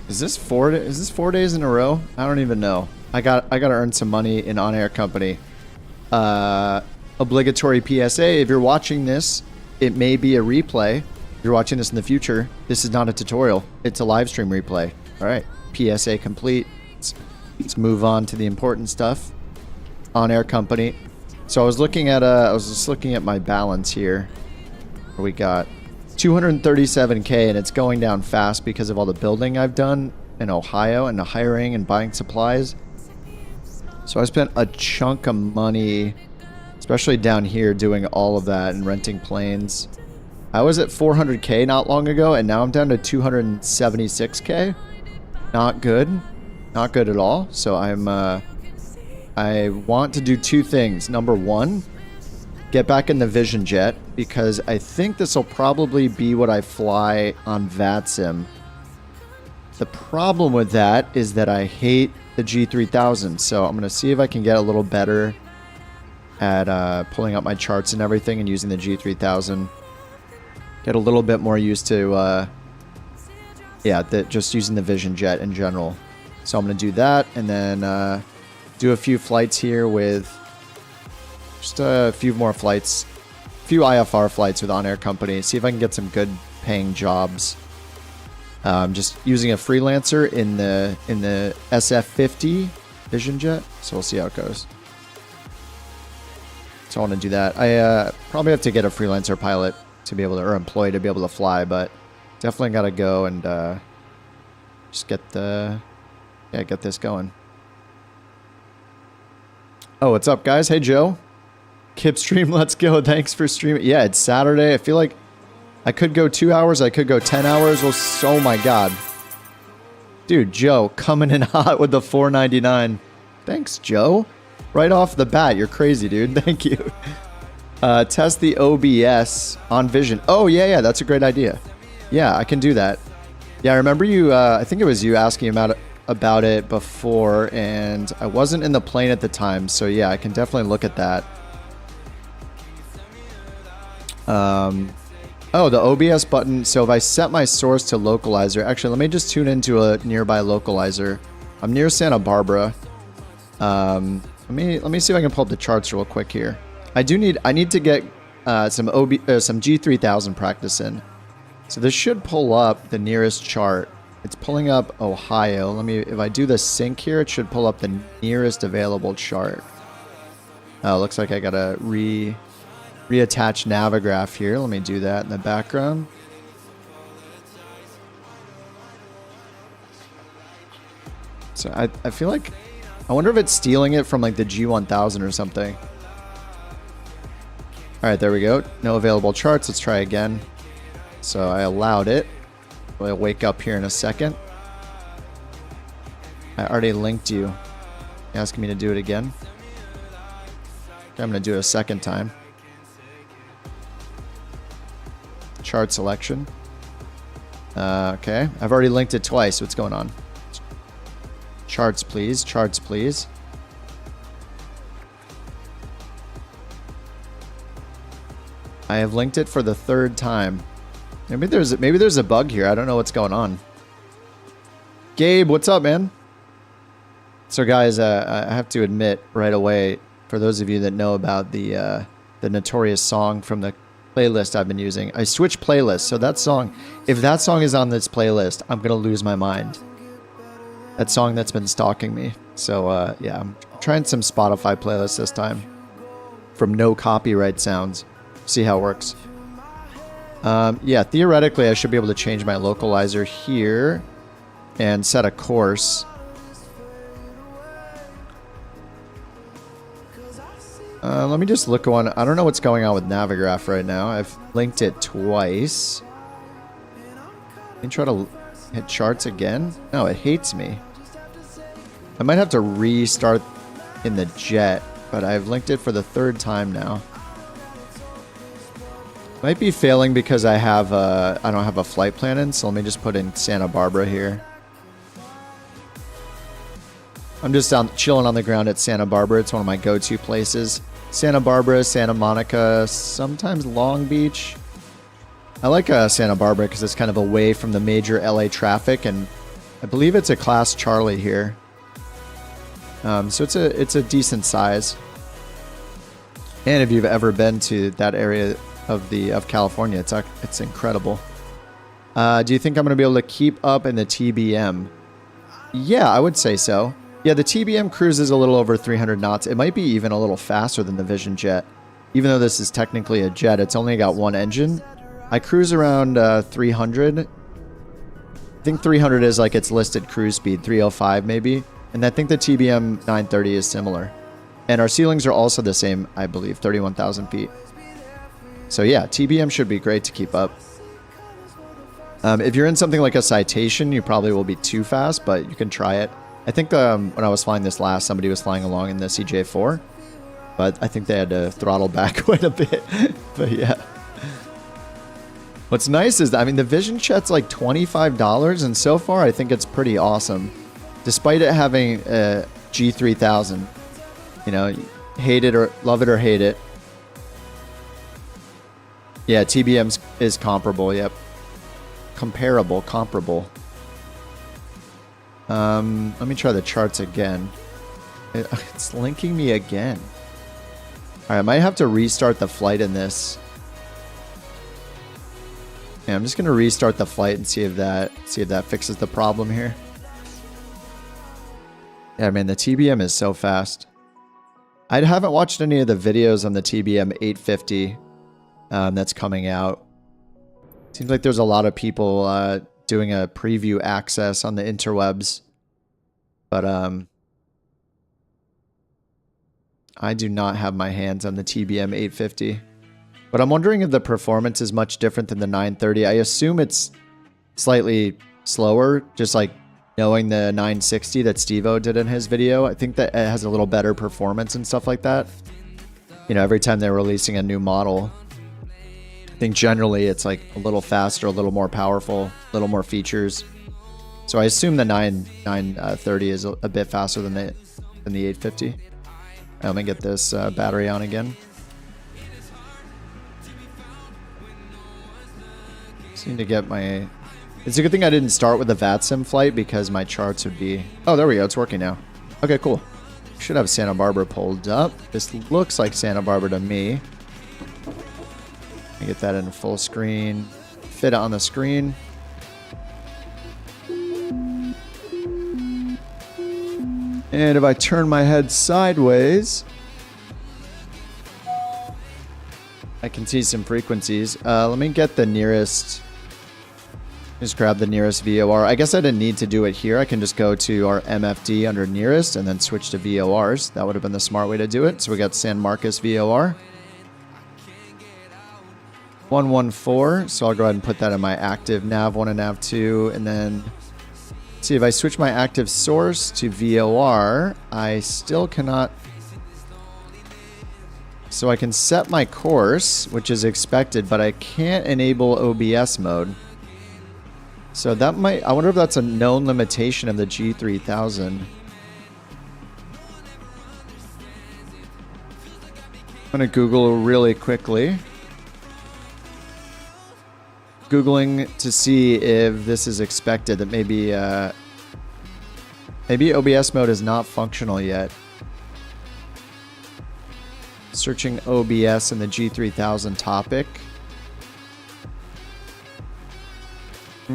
Is this 4 days in a row? I don't even know. I gotta earn some money in OnAir company. Obligatory PSA. If you're watching this, it may be a replay. If you're watching this in the future, this is not a tutorial. It's a live stream replay. All right. PSA complete. Let's move on to the important stuff. OnAir company. So I was looking at just looking at my balance here. We got 237K, and it's going down fast because of all the building I've done in Ohio and the hiring and buying supplies. So I spent a chunk of money, especially down here, doing all of that and renting planes. I was at 400K not long ago, and now I'm down to 276K. Not good. Not good at all. So I want to do two things. Number one, get back in the Vision Jet, because I think this will probably be what I fly on VATSIM. The problem with that is that I hate the G3000, so I'm going to see if I can get a little better at pulling up my charts and everything and using the G3000. Get a little bit more used to, just using the Vision Jet in general. So I'm going to do that, and then do a few flights here with just a few more flights, a few IFR flights with OnAir company. See if I can get some good paying jobs. Just using a freelancer in the SF50 Vision Jet. So we'll see how it goes. So I want to do that. I probably have to get a freelancer pilot to be able to, or employee to be able to fly, but definitely got to go and just get this going. Oh, what's up, guys? Hey, Joe. Kip stream, let's go. Thanks for streaming. Yeah, it's Saturday. I feel like I could go 2 hours. I could go 10 hours. Well, oh my God. Dude, Joe, coming in hot with the $4.99. Thanks, Joe. Right off the bat. You're crazy, dude. Thank you. Test the OBS on Vision. Oh, yeah. That's a great idea. Yeah, I can do that. Yeah, I remember you, I think it was you asking about it before, and I wasn't in the plane at the time, so yeah, I can definitely look at that. Oh, the OBS button. So if I set my source to localizer, actually, let me just tune into a nearby localizer. I'm near Santa Barbara. Let me see if I can pull up the charts real quick here. I need to get some G3000 practice in. So this should pull up the nearest chart. It's pulling up Ohio. If I do the sync here, it should pull up the nearest available chart. Oh, looks like I gotta reattach Navigraph here. Let me do that in the background. So I feel like, I wonder if it's stealing it from like the G1000 or something. All right, there we go. No available charts. Let's try again. So I allowed it. I'll wake up here in a second. I already linked you. Asking me to do it again. Okay, I'm going to do it a second time. Chart selection. Okay, I've already linked it twice. What's going on? Charts, please. Charts, please. I have linked it for the third time. Maybe there's a bug here. I don't know what's going on. Gabe, what's up, man? So, guys, I have to admit right away, for those of you that know about the notorious song from the playlist I've been using, I switched playlists. So that song, if that song is on this playlist, I'm gonna lose my mind. That song that's been stalking me. So, yeah, I'm trying some Spotify playlists this time from no copyright sounds. See how it works. Yeah, theoretically, I should be able to change my localizer here and set a course. Let me just look on. I don't know what's going on with Navigraph right now. I've linked it twice. Let me try to hit charts again. No, it hates me. I might have to restart in the jet, but I've linked it for the third time now. Might be failing because I don't have a flight plan in, so let me just put in Santa Barbara here. I'm just chilling on the ground at Santa Barbara. It's one of my go-to places. Santa Barbara, Santa Monica, sometimes Long Beach. I like Santa Barbara because it's kind of away from the major LA traffic, and I believe it's a class Charlie here. So it's a decent size. And if you've ever been to that area of California, it's incredible. Do you think I'm going to be able to keep up in the TBM? Yeah, I would say so. Yeah, the TBM cruises a little over 300 knots. It might be even a little faster than the Vision Jet. Even though this is technically a jet, it's only got one engine. I cruise around 300. I think 300 is like its listed cruise speed, 305 maybe. And I think the TBM 930 is similar. And our ceilings are also the same, I believe, 31,000 feet. So yeah, TBM should be great to keep up. If you're in something like a Citation, you probably will be too fast, but you can try it. I think when I was flying this last, somebody was flying along in the CJ4. But I think they had to throttle back quite a bit. But yeah. What's nice is that, I mean, the Vision Jet's like $25, and so far I think it's pretty awesome. Despite it having a G3000. You know, hate it or love it or hate it. Yeah, TBM is comparable, yep. Comparable. Let me try the charts again. It's linking me again. Alright, I might have to restart the flight in this. Yeah, I'm just gonna restart the flight and see if that fixes the problem here. Yeah, man, the TBM is so fast. I haven't watched any of the videos on the TBM 850 that's coming out. Seems like there's a lot of people doing a preview access on the interwebs. But I do not have my hands on the TBM 850. But I'm wondering if the performance is much different than the 930. I assume it's slightly slower, just like knowing the 960 that Steve-O did in his video. I think that it has a little better performance and stuff like that. You know, every time they're releasing a new model, I think generally it's like a little faster, a little more powerful, a little more features. So I assume the 930 is a bit faster than the 850. Let me get this battery on again. Just need to get my... It's a good thing I didn't start with a VATSIM flight because my charts would be... Oh, there we go. It's working now. Okay, cool. Should have Santa Barbara pulled up. This looks like Santa Barbara to me. Let me get that in full screen. Fit it on the screen. And if I turn my head sideways, I can see some frequencies. Let me get the nearest... Just grab the nearest VOR. I guess I didn't need to do it here. I can just go to our MFD under nearest and then switch to VORs. That would have been the smart way to do it. So we got San Marcos VOR. 114. So I'll go ahead and put that in my active nav1 and nav2. And then see if I switch my active source to VOR, I still cannot. So I can set my course, which is expected, but I can't enable OBS mode. So that might, I wonder if that's a known limitation of the G3000. I'm going to Google really quickly. Googling to see if this is expected, that maybe OBS mode is not functional yet. Searching OBS in the G3000 topic. I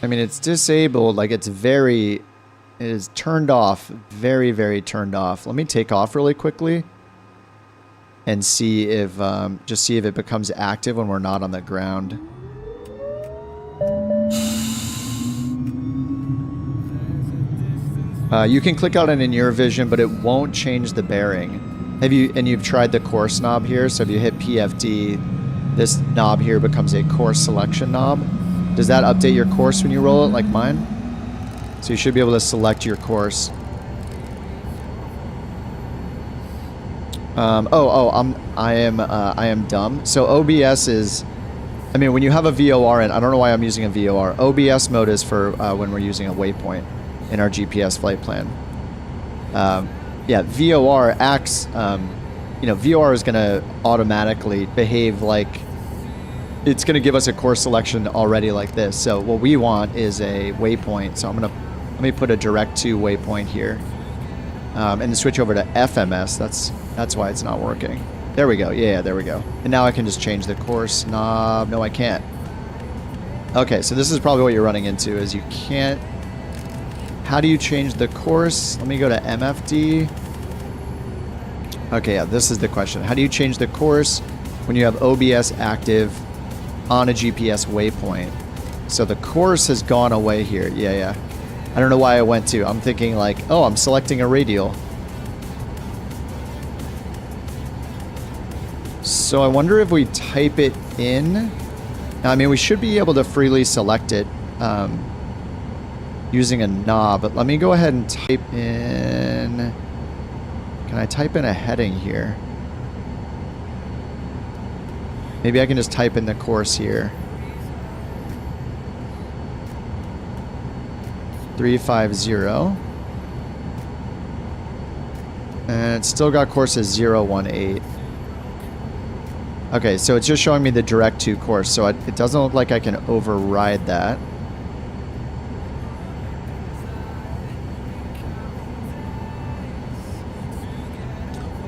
mean, it's disabled, like it is turned off, very, very turned off. Let me take off really quickly and see if, just see if it becomes active when we're not on the ground. You can click out in your vision, but it won't change the bearing. You've tried the course knob here, so if you hit PFD, this knob here becomes a course selection knob. Does that update your course when you roll it like mine? So you should be able to select your course. I am dumb. So OBS is, I mean, when you have a VOR in, I don't know why I'm using a VOR. OBS mode is for when we're using a waypoint in our GPS flight plan. Yeah, VOR acts, VOR is going to automatically behave like it's going to give us a course selection already like this. So what we want is a waypoint. So let me put a direct to waypoint here. And then switch over to FMS. That's why it's not working. There we go. Yeah, there we go. And now I can just change the course knob. No, I can't. Okay, so this is probably what you're running into is you can't... How do you change the course? Let me go to MFD. Okay, yeah, this is the question. How do you change the course when you have OBS active on a GPS waypoint? So the course has gone away here. Yeah. I don't know why I went to. I'm thinking like, oh, I'm selecting a radial. So I wonder if we type it in. Now, I mean, we should be able to freely select it using a knob, but let me go ahead and type in... Can I type in a heading here? Maybe I can just type in the course here. 350. And it's still got courses 018. Okay, so it's just showing me the direct to course, so it doesn't look like I can override that.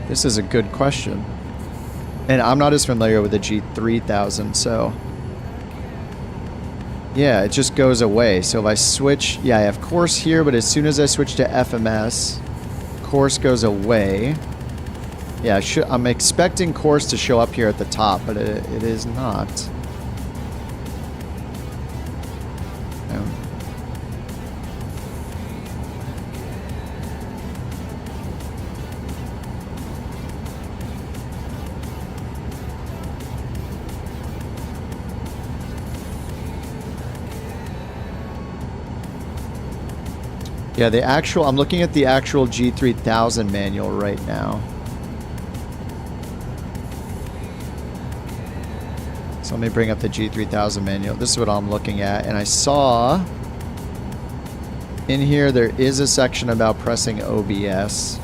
This is a good question. And I'm not as familiar with the G3000, so... Yeah, it just goes away. So if I switch... Yeah, I have course here, but as soon as I switch to FMS, course goes away. Yeah, I'm expecting course to show up here at the top, but it is not. Yeah, I'm looking at the actual G3000 manual right now. So let me bring up the G3000 manual. This is what I'm looking at. And I saw in here there is a section about pressing OBS.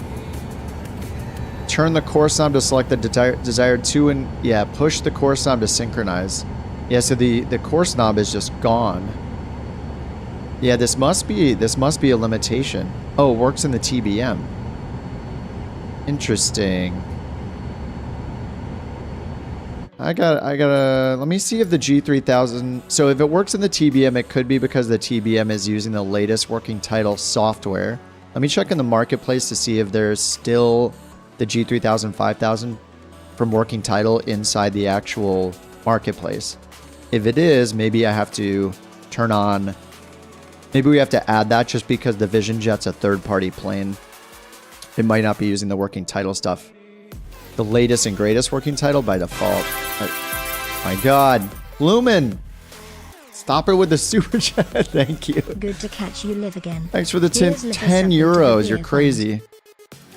Turn the course knob to select the desired to and yeah, push the course knob to synchronize. Yeah, so the course knob is just gone. Yeah, this must be a limitation. Oh, it works in the TBM. Interesting. I gotta, let me see if the G3000, so if it works in the TBM, it could be because the TBM is using the latest working title software. Let me check in the marketplace to see if there's still the G3000, 5000 from working title inside the actual marketplace. If it is, maybe I have to turn on, maybe we have to add that just because the Vision Jet's a third-party plane. It might not be using the working title stuff. The latest and greatest working title by default. My God. Lumen! Stop it with the super chat. Thank you. Good to catch you live again. Thanks for the 10 euros. You're crazy.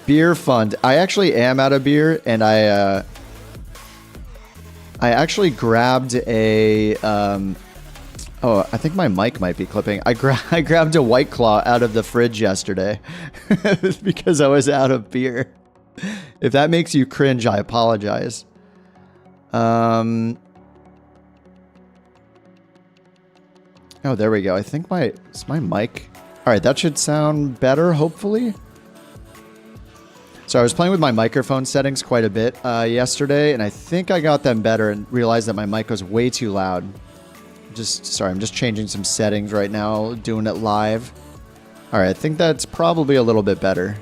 Beer fund. I actually am out of beer, and I actually grabbed a... oh, I think my mic might be clipping. I grabbed a White Claw out of the fridge yesterday because I was out of beer. If that makes you cringe, I apologize. Oh, there we go. I think is my mic... All right, that should sound better, hopefully. So I was playing with my microphone settings quite a bit yesterday, and I think I got them better and realized that my mic was way too loud. Sorry, I'm just changing some settings right now, doing it live. All right, I think that's probably a little bit better.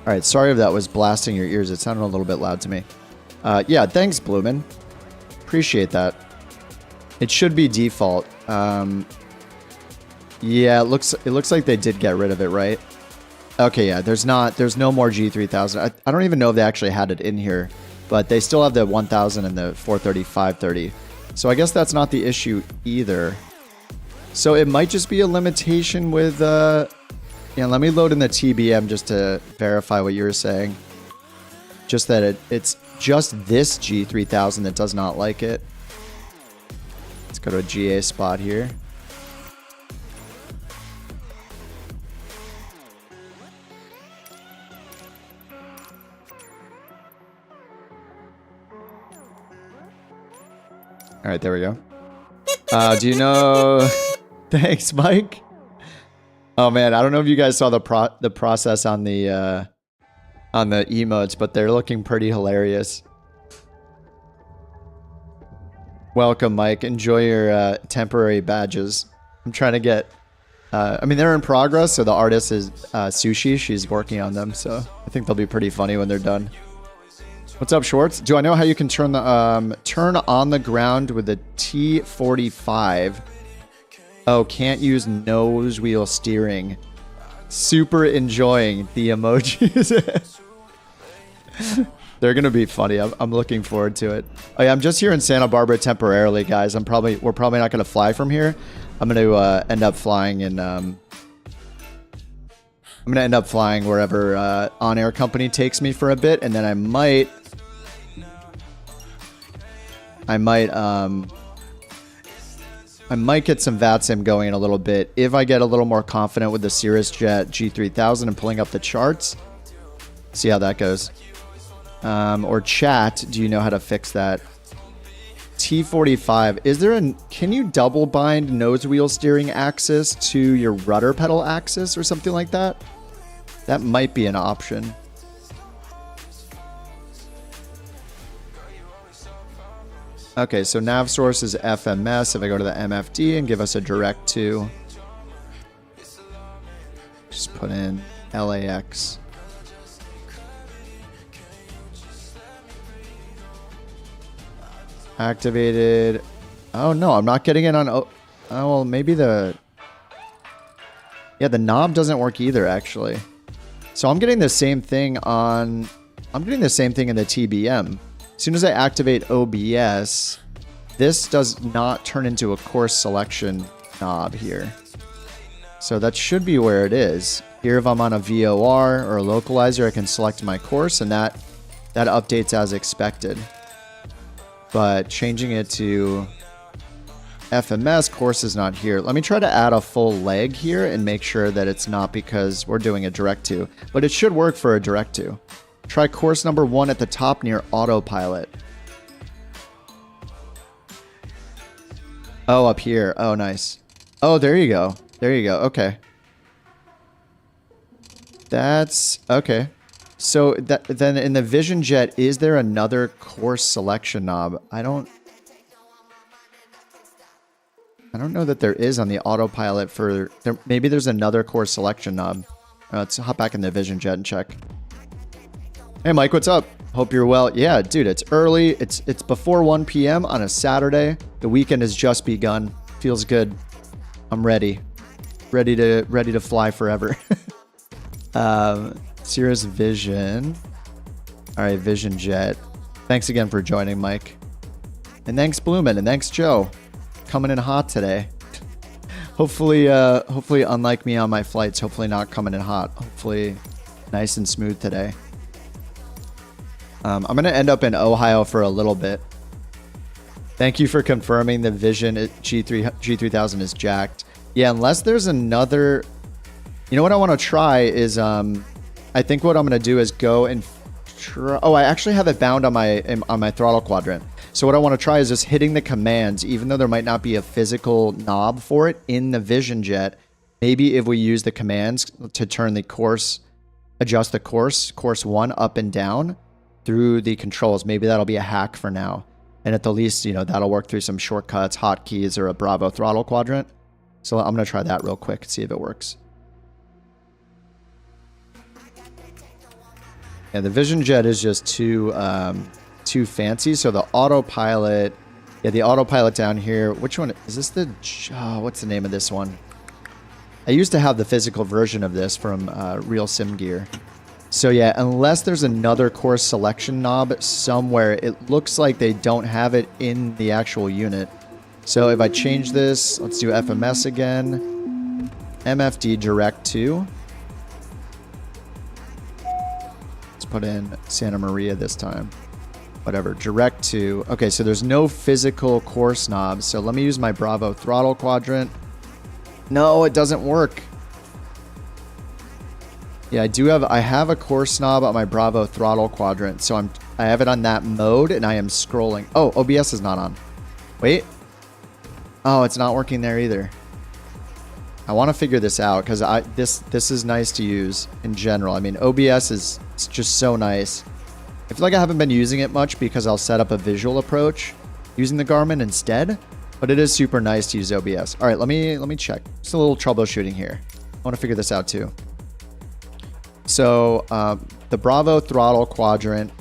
All right, sorry if that was blasting your ears. It sounded a little bit loud to me. Yeah, thanks, Bloomin. Appreciate that. It should be default. Yeah, it looks like they did get rid of it, right? Okay, yeah, there's no more G3000. I don't even know if they actually had it in here, but they still have the 1000 and the 430, 530. So I guess that's not the issue either. So it might just be a limitation with... Yeah, let me load in the TBM just to verify what you were saying. Just that it's just this G3000 that does not like it. Let's go to a GA spot here. All right, there we go. Do you know? Thanks, Mike. Oh man, I don't know if you guys saw the process on the emotes, but they're looking pretty hilarious. Welcome, Mike. Enjoy your temporary badges. I'm trying to get... I mean, they're in progress, so the artist is Sushi. She's working on them, so I think they'll be pretty funny when they're done. What's up, Schwartz? Do I know how you can turn the turn on the ground with the T45? Oh, can't use nose wheel steering. Super enjoying the emojis. They're gonna be funny. I'm looking forward to it. Oh yeah, I'm just here in Santa Barbara temporarily, guys. We're probably not gonna fly from here. I'm gonna end up flying in. I'm gonna end up flying wherever OnAir company takes me for a bit, and then I might get some VATSIM going in a little bit if I get a little more confident with the Cirrus Jet G3000 and pulling up the charts. See how that goes. Or chat, do you know how to fix that? T45, is there can you double bind nose wheel steering axis to your rudder pedal axis or something like that? That might be an option. Okay, so nav source is FMS. If I go to the MFD and give us a direct to, just put in LAX. Activated. Oh no, I'm not getting it on. Oh well, maybe the knob doesn't work either actually. So I'm getting the same thing on. I'm getting the same thing in the TBM. As soon as I activate OBS, this does not turn into a course selection knob here. So that should be where it is. Here, if I'm on a VOR or a localizer, I can select my course, and that updates as expected. But changing it to FMS, course is not here. Let me try to add a full leg here and make sure that it's not because we're doing a direct to. But it should work for a direct to. Try course number 1 at the top near autopilot. Oh, up here. Oh, nice. Oh, there you go. There you go. Okay. That's okay. So then in the Vision Jet, is there another course selection knob? I don't know that there is on the autopilot for maybe there's another course selection knob. Let's hop back in the Vision Jet and check. Hey Mike, what's up? Hope you're well. Yeah, dude, it's early. It's before 1 p.m. on a Saturday. The weekend has just begun. Feels good. I'm ready. Ready to fly forever. Cirrus Vision. All right, Vision Jet. Thanks again for joining, Mike. And thanks, Bloomin', and thanks, Joe. Coming in hot today. Hopefully, unlike me on my flights, hopefully not coming in hot. Hopefully, nice and smooth today. I'm going to end up in Ohio for a little bit. Thank you for confirming the Vision G3000 is jacked. Yeah, unless there's another... You know what I want to try is... I think what I'm going to do is go and try... Oh, I actually have it bound on my throttle quadrant. So what I want to try is just hitting the commands, even though there might not be a physical knob for it in the Vision Jet. Maybe if we use the commands to turn the course... Adjust the course 1 up and down through the controls. Maybe that'll be a hack for now. And at the least, you know, that'll work through some shortcuts, hotkeys, or a Bravo throttle quadrant. So I'm going to try that real quick and see if it works. Yeah, the Vision Jet is just too fancy. So the autopilot, yeah, the autopilot down here. Which one is this? What's the name of this one? I used to have the physical version of this from Real Sim Gear. So yeah, unless there's another course selection knob somewhere, it looks like they don't have it in the actual unit. So if I change this, let's do FMS again. MFD direct to. Let's put in Santa Maria this time. Whatever, direct to. Okay, so there's no physical course knob. So let me use my Bravo throttle quadrant. No, it doesn't work. Yeah, I have a course knob on my Bravo throttle quadrant, so I have it on that mode, and I am scrolling. Oh, OBS is not on. Wait. Oh, it's not working there either. I want to figure this out because this is nice to use in general. I mean, OBS is just so nice. I feel like I haven't been using it much because I'll set up a visual approach using the Garmin instead. But it is super nice to use OBS. All right, let me check. Just a little troubleshooting here. I want to figure this out too. So the Bravo throttle quadrant.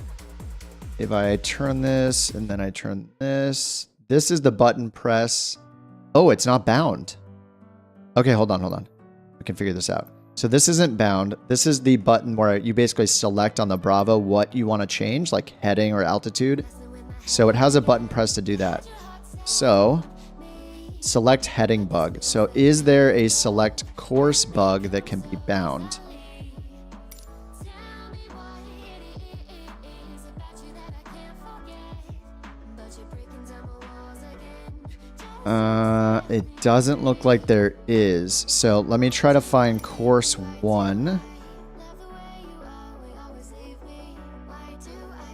If I turn this and then I turn this, this is the button press. Oh, it's not bound. Okay, hold on. We can figure this out. So this isn't bound. This is the button where you basically select on the Bravo what you want to change, like heading or altitude. So it has a button press to do that. So select heading bug. So is there a select course bug that can be bound? It doesn't look like there is. So let me try to find course 1.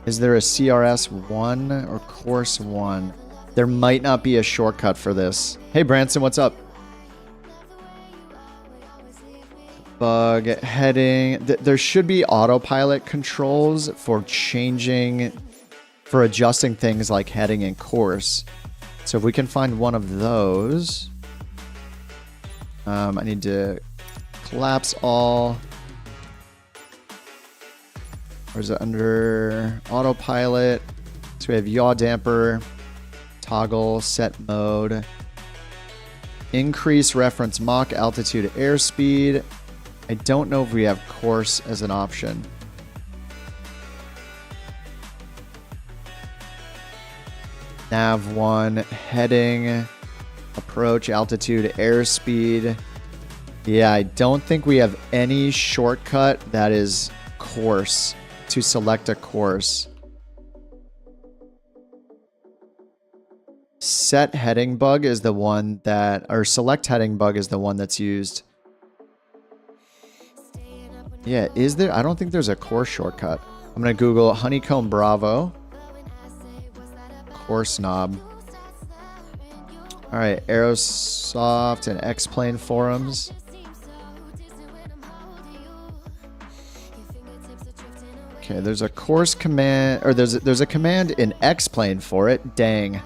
Is there a CRS 1 or course 1? There might not be a shortcut for this. Hey Branson, what's up? Bug heading. There should be autopilot controls for adjusting things like heading and course. So if we can find one of those, I need to collapse all. Or is it under autopilot? So we have yaw damper, toggle, set mode, increase reference Mach altitude airspeed. I don't know if we have course as an option. Nav 1, heading, approach, altitude, airspeed. Yeah, I don't think we have any shortcut that is course to select a course. Set heading bug is the one that, or select heading bug is the one that's used. Yeah, is there? I don't think there's a course shortcut. I'm going to Google Honeycomb Bravo. Course knob. All right, Aerosoft and X-Plane forums. Okay, there's a course command, or there's a command in X-Plane for it. Dang.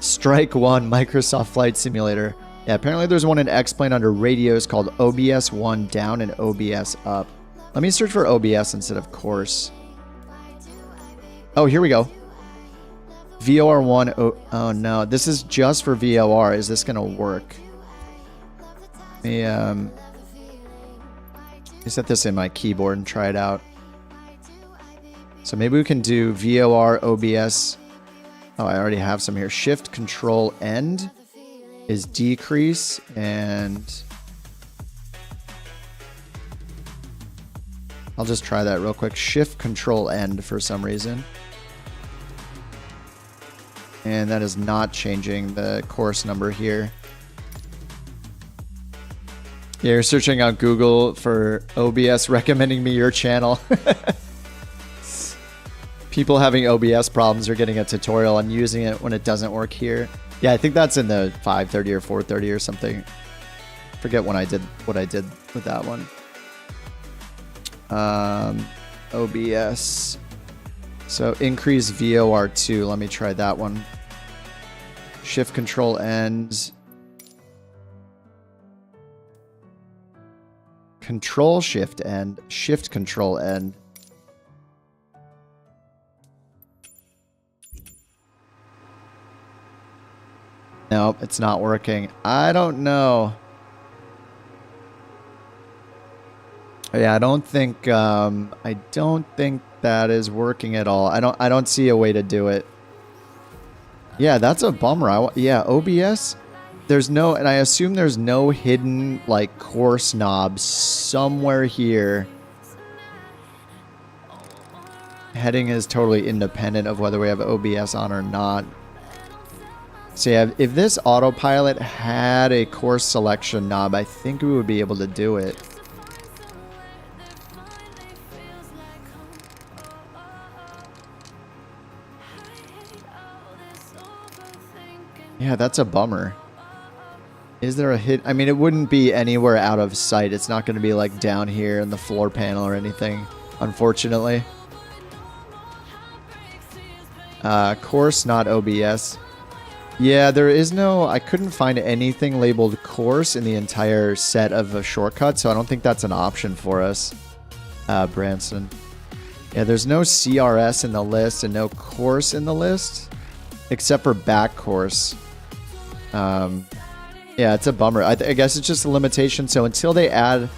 Strike 1, Microsoft Flight Simulator. Yeah, apparently there's one in X-Plane under radios called OBS 1 down and OBS up. Let me search for OBS instead of course. Oh, here we go. VOR 1. Oh no, this is just for VOR. Is this gonna work? Let me set this in my keyboard and try it out. So maybe we can do VOR OBS. Oh, I already have some here. Shift Control End is decrease, and I'll just try that real quick. Shift Control End for some reason. And that is not changing the course number here. Yeah, you're searching on Google for OBS recommending me your channel. People having OBS problems are getting a tutorial on using it when it doesn't work here. Yeah, I think that's in the 530 or 430 or something. Forget when I did what I did with that one. OBS. So increase VOR2. Let me try that one. Shift Control End. Control Shift End. Shift Control End. Nope, it's not working. I don't know. Yeah, I don't think that is working at all. I don't see a way to do it. Yeah, that's a bummer. Yeah, OBS. There's no, and I assume there's no hidden like course knob somewhere here. Heading is totally independent of whether we have OBS on or not. So yeah, if this autopilot had a course selection knob, I think we would be able to do it. Yeah, that's a bummer. Is there a hit? I mean, it wouldn't be anywhere out of sight. It's not going to be like down here in the floor panel or anything, unfortunately. Course, not OBS. Yeah, there is no... I couldn't find anything labeled course in the entire set of shortcuts, so I don't think that's an option for us, Branson. Yeah, there's no CRS in the list and no course in the list, except for back course. Yeah, it's a bummer. I guess it's just a limitation. So until they add...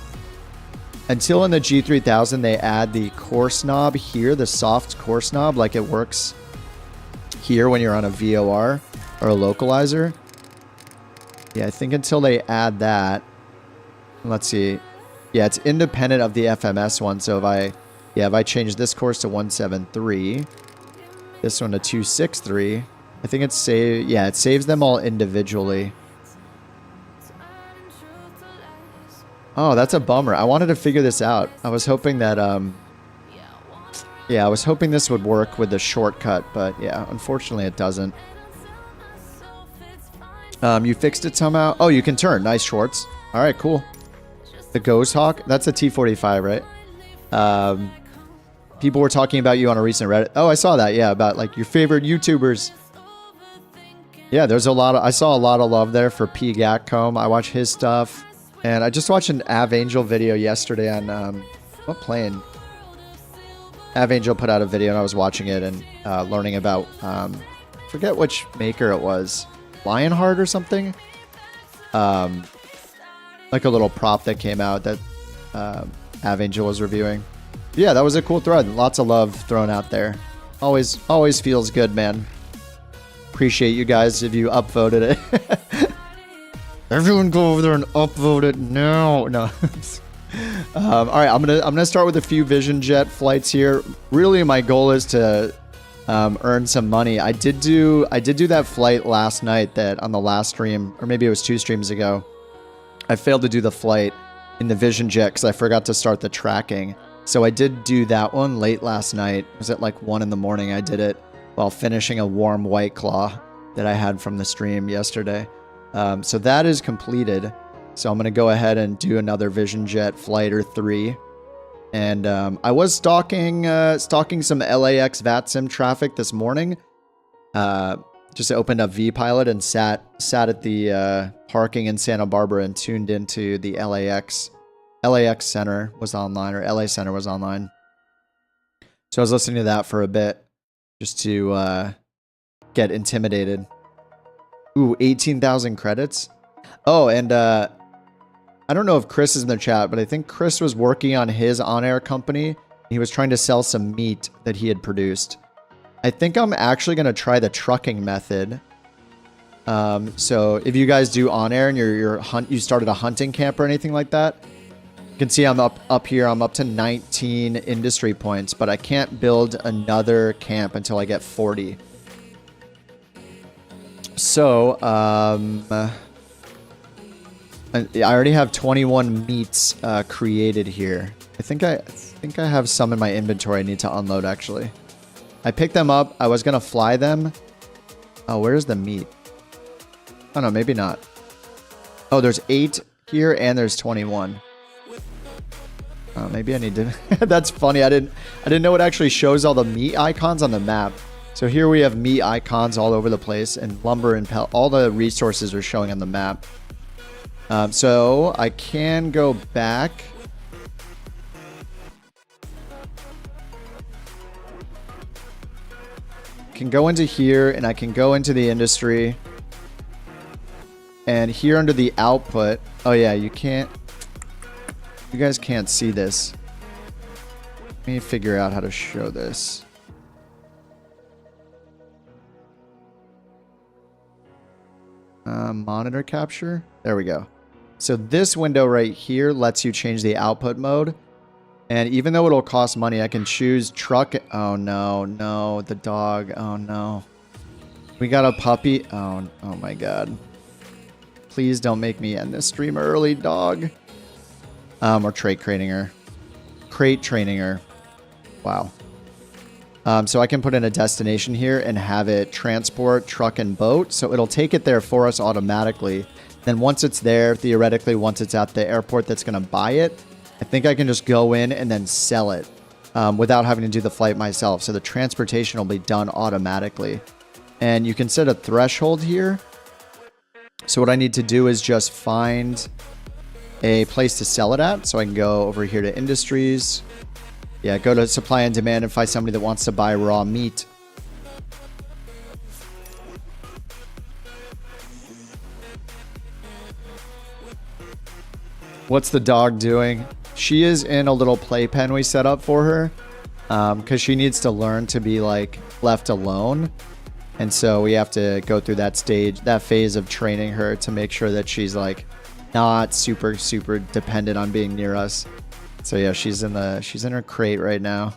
Until in the G3000 they add the course knob here, the soft course knob, like it works here when you're on a VOR or a localizer. Yeah, I think until they add that... Let's see. Yeah, it's independent of the FMS one. So if I change this course to 173, this one to 263, I think it's yeah, it saves them all individually. Oh, that's a bummer. I wanted to figure this out. I was hoping that yeah, I was hoping this would work with the shortcut, but yeah, unfortunately it doesn't. You fixed it somehow? Oh, you can turn. Nice, Schwartz. All right, cool. The Ghost Hawk? That's a T45, right? People were talking about you on a recent Reddit. Oh, I saw that. Yeah, about like your favorite YouTubers. Yeah, there's a lot of... I saw a lot of love there for P. Gatcomb. I watch his stuff. And I just watched an Avangel video yesterday on... what plane? Avangel put out a video and I was watching it and learning about... forget which maker it was. Lionheart or something? Like a little prop that came out that Avangel was reviewing. Yeah, that was a cool thread. Lots of love thrown out there. Always feels good, man. Appreciate you guys if you upvoted it. Everyone go over there and upvote it now. No. All right, I'm gonna start with a few Vision Jet flights here. Really, my goal is to earn some money. I did do that flight last night that on the last stream, or maybe it was 2 streams ago. I failed to do the flight in the Vision Jet because I forgot to start the tracking. So I did do that one late last night. It was at like 1 in the morning. I did it while finishing a warm White Claw that I had from the stream yesterday. So that is completed. So I'm going to go ahead and do another Vision Jet flight or 3. And I was stalking some LAX VATSIM traffic this morning. Just opened up VPilot and sat at the parking in Santa Barbara and tuned into the LAX Center was online, or LA Center was online. So I was listening to that for a bit just to get intimidated. Ooh, 18,000 credits. Oh, and I don't know if Chris is in the chat, but I think Chris was working on his OnAir company. He was trying to sell some meat that he had produced. I think I'm actually going to try the trucking method. So if you guys do OnAir and you started a hunting camp or anything like that, you can see I'm up here. I'm up to 19 industry points, but I can't build another camp until I get 40. So, I already have 21 meats created here. I think I have some in my inventory I need to unload, actually. I picked them up. I was going to fly them. Oh, where's the meat? Oh, no, maybe not. Oh, there's 8 here and there's 21. Oh, maybe I need to... That's funny. I didn't know it actually shows all the meat icons on the map. So here we have meat icons all over the place, and lumber and all the resources are showing on the map. So I can go back. Can go into here, and I can go into the industry. And here under the output, oh yeah, you guys can't see this. Let me figure out how to show this. Monitor capture. There we go. So this window right here lets you change the output mode. And even though it'll cost money, I can choose truck. Oh no, no, the dog. Oh no. We got a puppy. Oh my god. Please don't make me end this stream early, dog. Or crate training her. Wow. So I can put in a destination here and have it transport, truck, and boat. So it'll take it there for us automatically. Then once it's there, theoretically, once it's at the airport that's going to buy it, I think I can just go in and then sell it without having to do the flight myself. So the transportation will be done automatically. And you can set a threshold here. So what I need to do is just find a place to sell it at. So I can go over here to industries. Yeah, go to supply and demand and find somebody that wants to buy raw meat. What's the dog doing? She is in a little playpen we set up for her because she needs to learn to be like left alone. And so we have to go through that stage, that phase of training her to make sure that she's like not super dependent on being near us. So yeah, she's in her crate right now.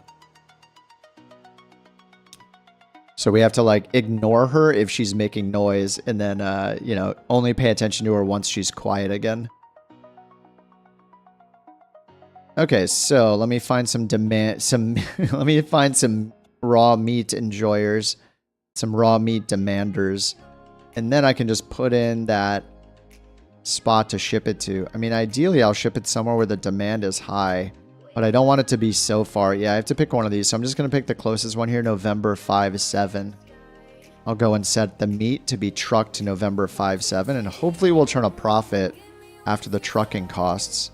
So we have to like ignore her if she's making noise and then you know, only pay attention to her once she's quiet again. Okay, so let me find some let me find some raw meat enjoyers, some raw meat demanders, and then I can just put in that spot to ship it to. I mean, ideally I'll ship it somewhere where the demand is high, but I don't want it to be so far. Yeah, I have to pick one of these, so I'm just going to pick the closest one here, November 5-7. I'll go and set the meat to be trucked to November 5-7, and hopefully we'll turn a profit after the trucking costs.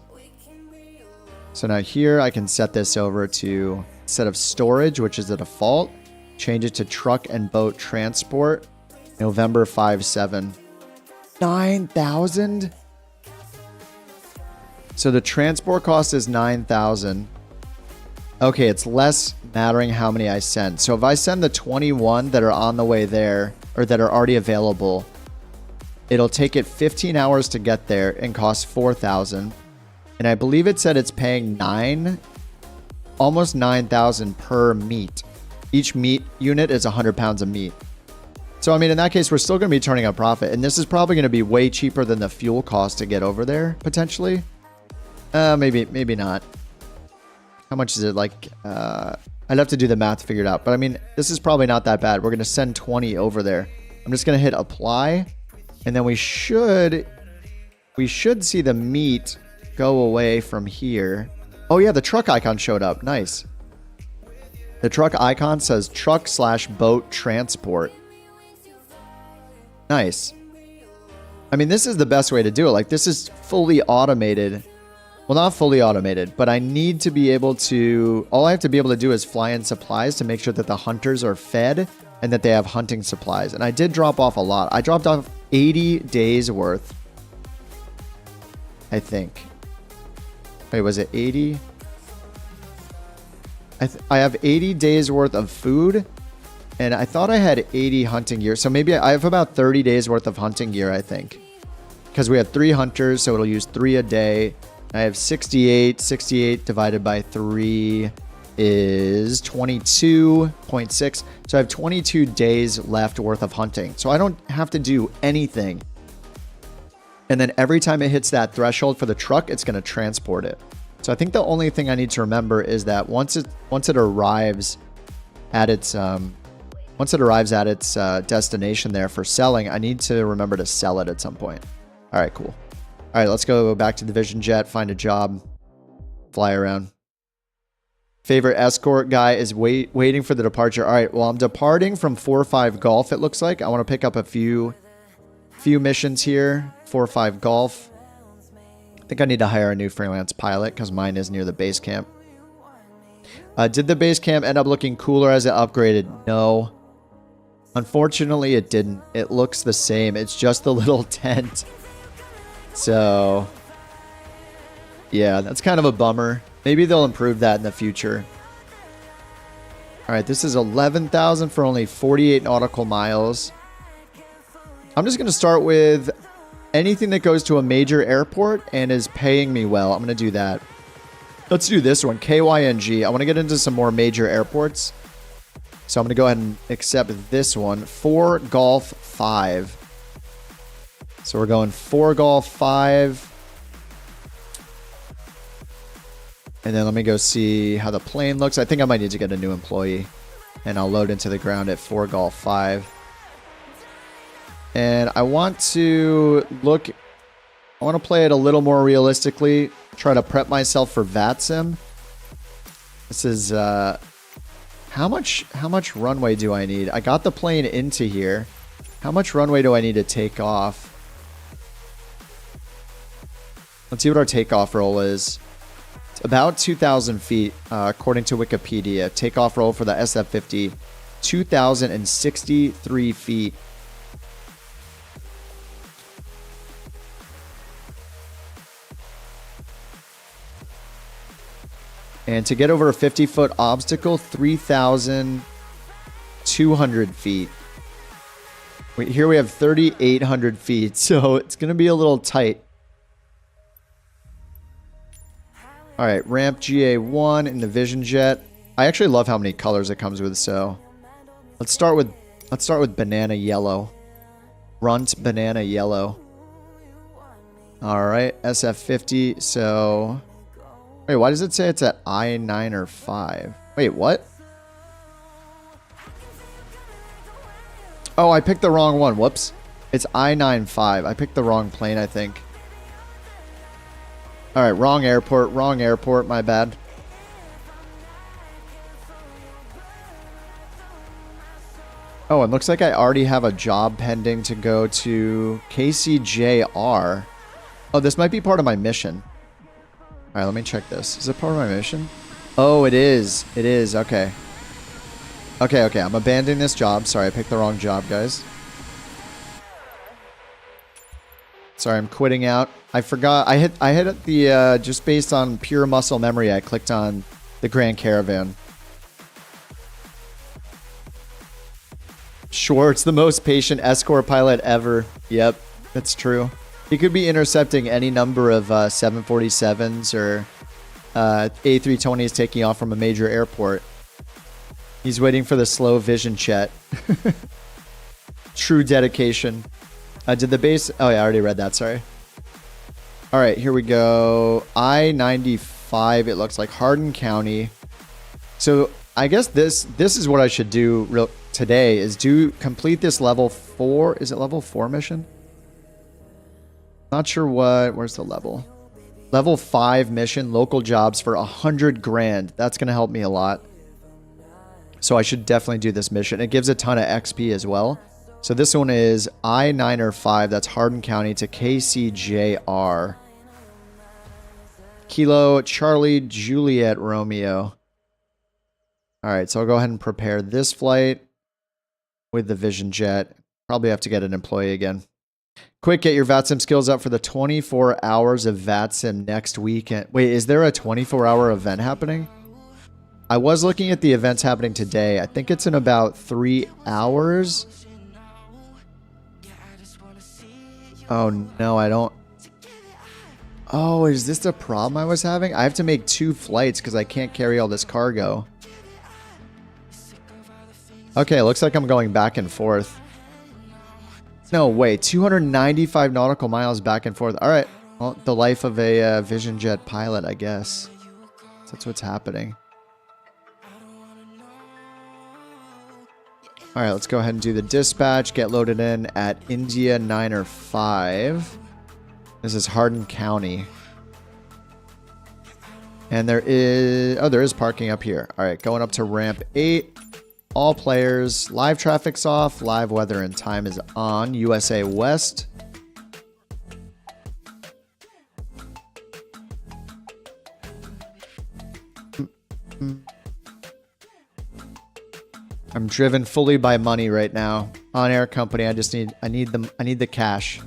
So now here I can set this over to set of storage, which is the default. Change it to truck and boat transport, November 5-7. 9,000? So the transport cost is 9,000. Okay, it's less mattering how many I send. So if I send the 21 that are on the way there, or that are already available, it'll take it 15 hours to get there and cost 4,000. And I believe it said it's paying almost 9,000 per meat. Each meat unit is 100 pounds of meat. So, I mean, in that case, we're still going to be turning a profit. And this is probably going to be way cheaper than the fuel cost to get over there, potentially. Maybe not. How much is it? Like, I'd have to do the math to figure it out. But, I mean, this is probably not that bad. We're going to send 20 over there. I'm just going to hit apply. And then we should see the meat go away from here. Oh, yeah, the truck icon showed up. Nice. The truck icon says truck/boat transport. Nice. I mean, this is the best way to do it. Like, this is fully automated. Well, not fully automated, but I need to be able to... All I have to be able to do is fly in supplies to make sure that the hunters are fed and that they have hunting supplies. And I did drop off a lot. I dropped off 80 days worth, I think. Wait, was it 80? I have 80 days worth of food, and I thought I had 80 hunting gear. So maybe I have about 30 days worth of hunting gear, I think. Because we have 3 hunters, so it'll use 3 a day. I have 68. 68 divided by 3 is 22.6. So I have 22 days left worth of hunting. So I don't have to do anything. And then every time it hits that threshold for the truck, it's going to transport it. So I think the only thing I need to remember is that once it arrives at its destination there for selling, I need to remember to sell it at some point. All right, cool. All right, let's go back to the Vision Jet, find a job, fly around. Favorite escort guy is waiting for the departure. All right, well, I'm departing from 4-5 Golf, it looks like. I want to pick up a few missions here. 4-5 Golf. I think I need to hire a new freelance pilot because mine is near the base camp. Did the base camp end up looking cooler as it upgraded? No. Unfortunately, it didn't. It looks the same. It's just the little tent. So, yeah, that's kind of a bummer. Maybe they'll improve that in the future. All right, this is 11,000 for only 48 nautical miles. I'm just going to start with anything that goes to a major airport and is paying me well. I'm going to do that. Let's do this one, KYNG. I want to get into some more major airports. So I'm going to go ahead and accept this one, 4 Golf 5. So we're going 4 Golf 5. And then let me go see how the plane looks. I think I might need to get a new employee. And I'll load into the ground at 4 Golf 5. And I want to play it a little more realistically. Try to prep myself for VATSIM. This is, how much runway do I need? I got the plane into here. How much runway do I need to take off? Let's see what our takeoff roll is. It's about 2,000 feet, according to Wikipedia. Takeoff roll for the SF-50, 2,063 feet. And to get over a 50-foot obstacle, 3,200 feet. Here we have 3,800 feet, so it's going to be a little tight. All right, ramp GA1 in the Vision Jet. I actually love how many colors it comes with, so let's start with banana yellow. Runt banana yellow. All right, SF-50. So wait, why does it say it's at I-9 or 5? Wait, what? Oh, I picked the wrong one. Whoops. It's I-9-5. I picked the wrong plane, I think. All right, wrong airport. Wrong airport. My bad. Oh, it looks like I already have a job pending to go to KCJR. Oh, this might be part of my mission. All right, let me check this. Is it part of my mission? Oh, it is. It is. Okay. Okay. I'm abandoning this job. Sorry, I picked the wrong job, guys. Sorry, I'm quitting out. I forgot. I hit the, just based on pure muscle memory, I clicked on the Grand Caravan. Schwartz, the most patient escort pilot ever. Yep, that's true. He could be intercepting any number of 747s or A320s taking off from a major airport. He's waiting for the slow vision jet. True dedication. Did the base... Oh, yeah, I already read that. Sorry. All right, here we go. I-95, it looks like. Hardin County. So I guess this is what I should do today, is complete this level 4. Is it level 4 mission? Not sure what... Where's the level? Level 5 mission, local jobs for 100 grand. That's going to help me a lot. So I should definitely do this mission. It gives a ton of XP as well. So this one is I-9 or 5. That's Hardin County to KCJR. Kilo Charlie Juliet Romeo. All right, so I'll go ahead and prepare this flight with the Vision Jet. Probably have to get an employee again. Quick, get your VATSIM skills up for the 24 hours of VATSIM next weekend. Wait, is there a 24-hour event happening? I was looking at the events happening today. I think it's in about 3 hours. Oh, no, I don't. Oh, is this the problem I was having? I have to make 2 flights because I can't carry all this cargo. Okay, looks like I'm going back and forth. No, wait, 295 nautical miles back and forth. All right, well, the life of a Vision Jet pilot, I guess. That's what's happening. All right, let's go ahead and do the dispatch. Get loaded in at India 9 or 5. This is Hardin County. And there is parking up here. All right, going up to ramp 8. All players. Live traffic's off. Live weather and time is on. USA West. I'm driven fully by money right now. OnAir company, I need the cash.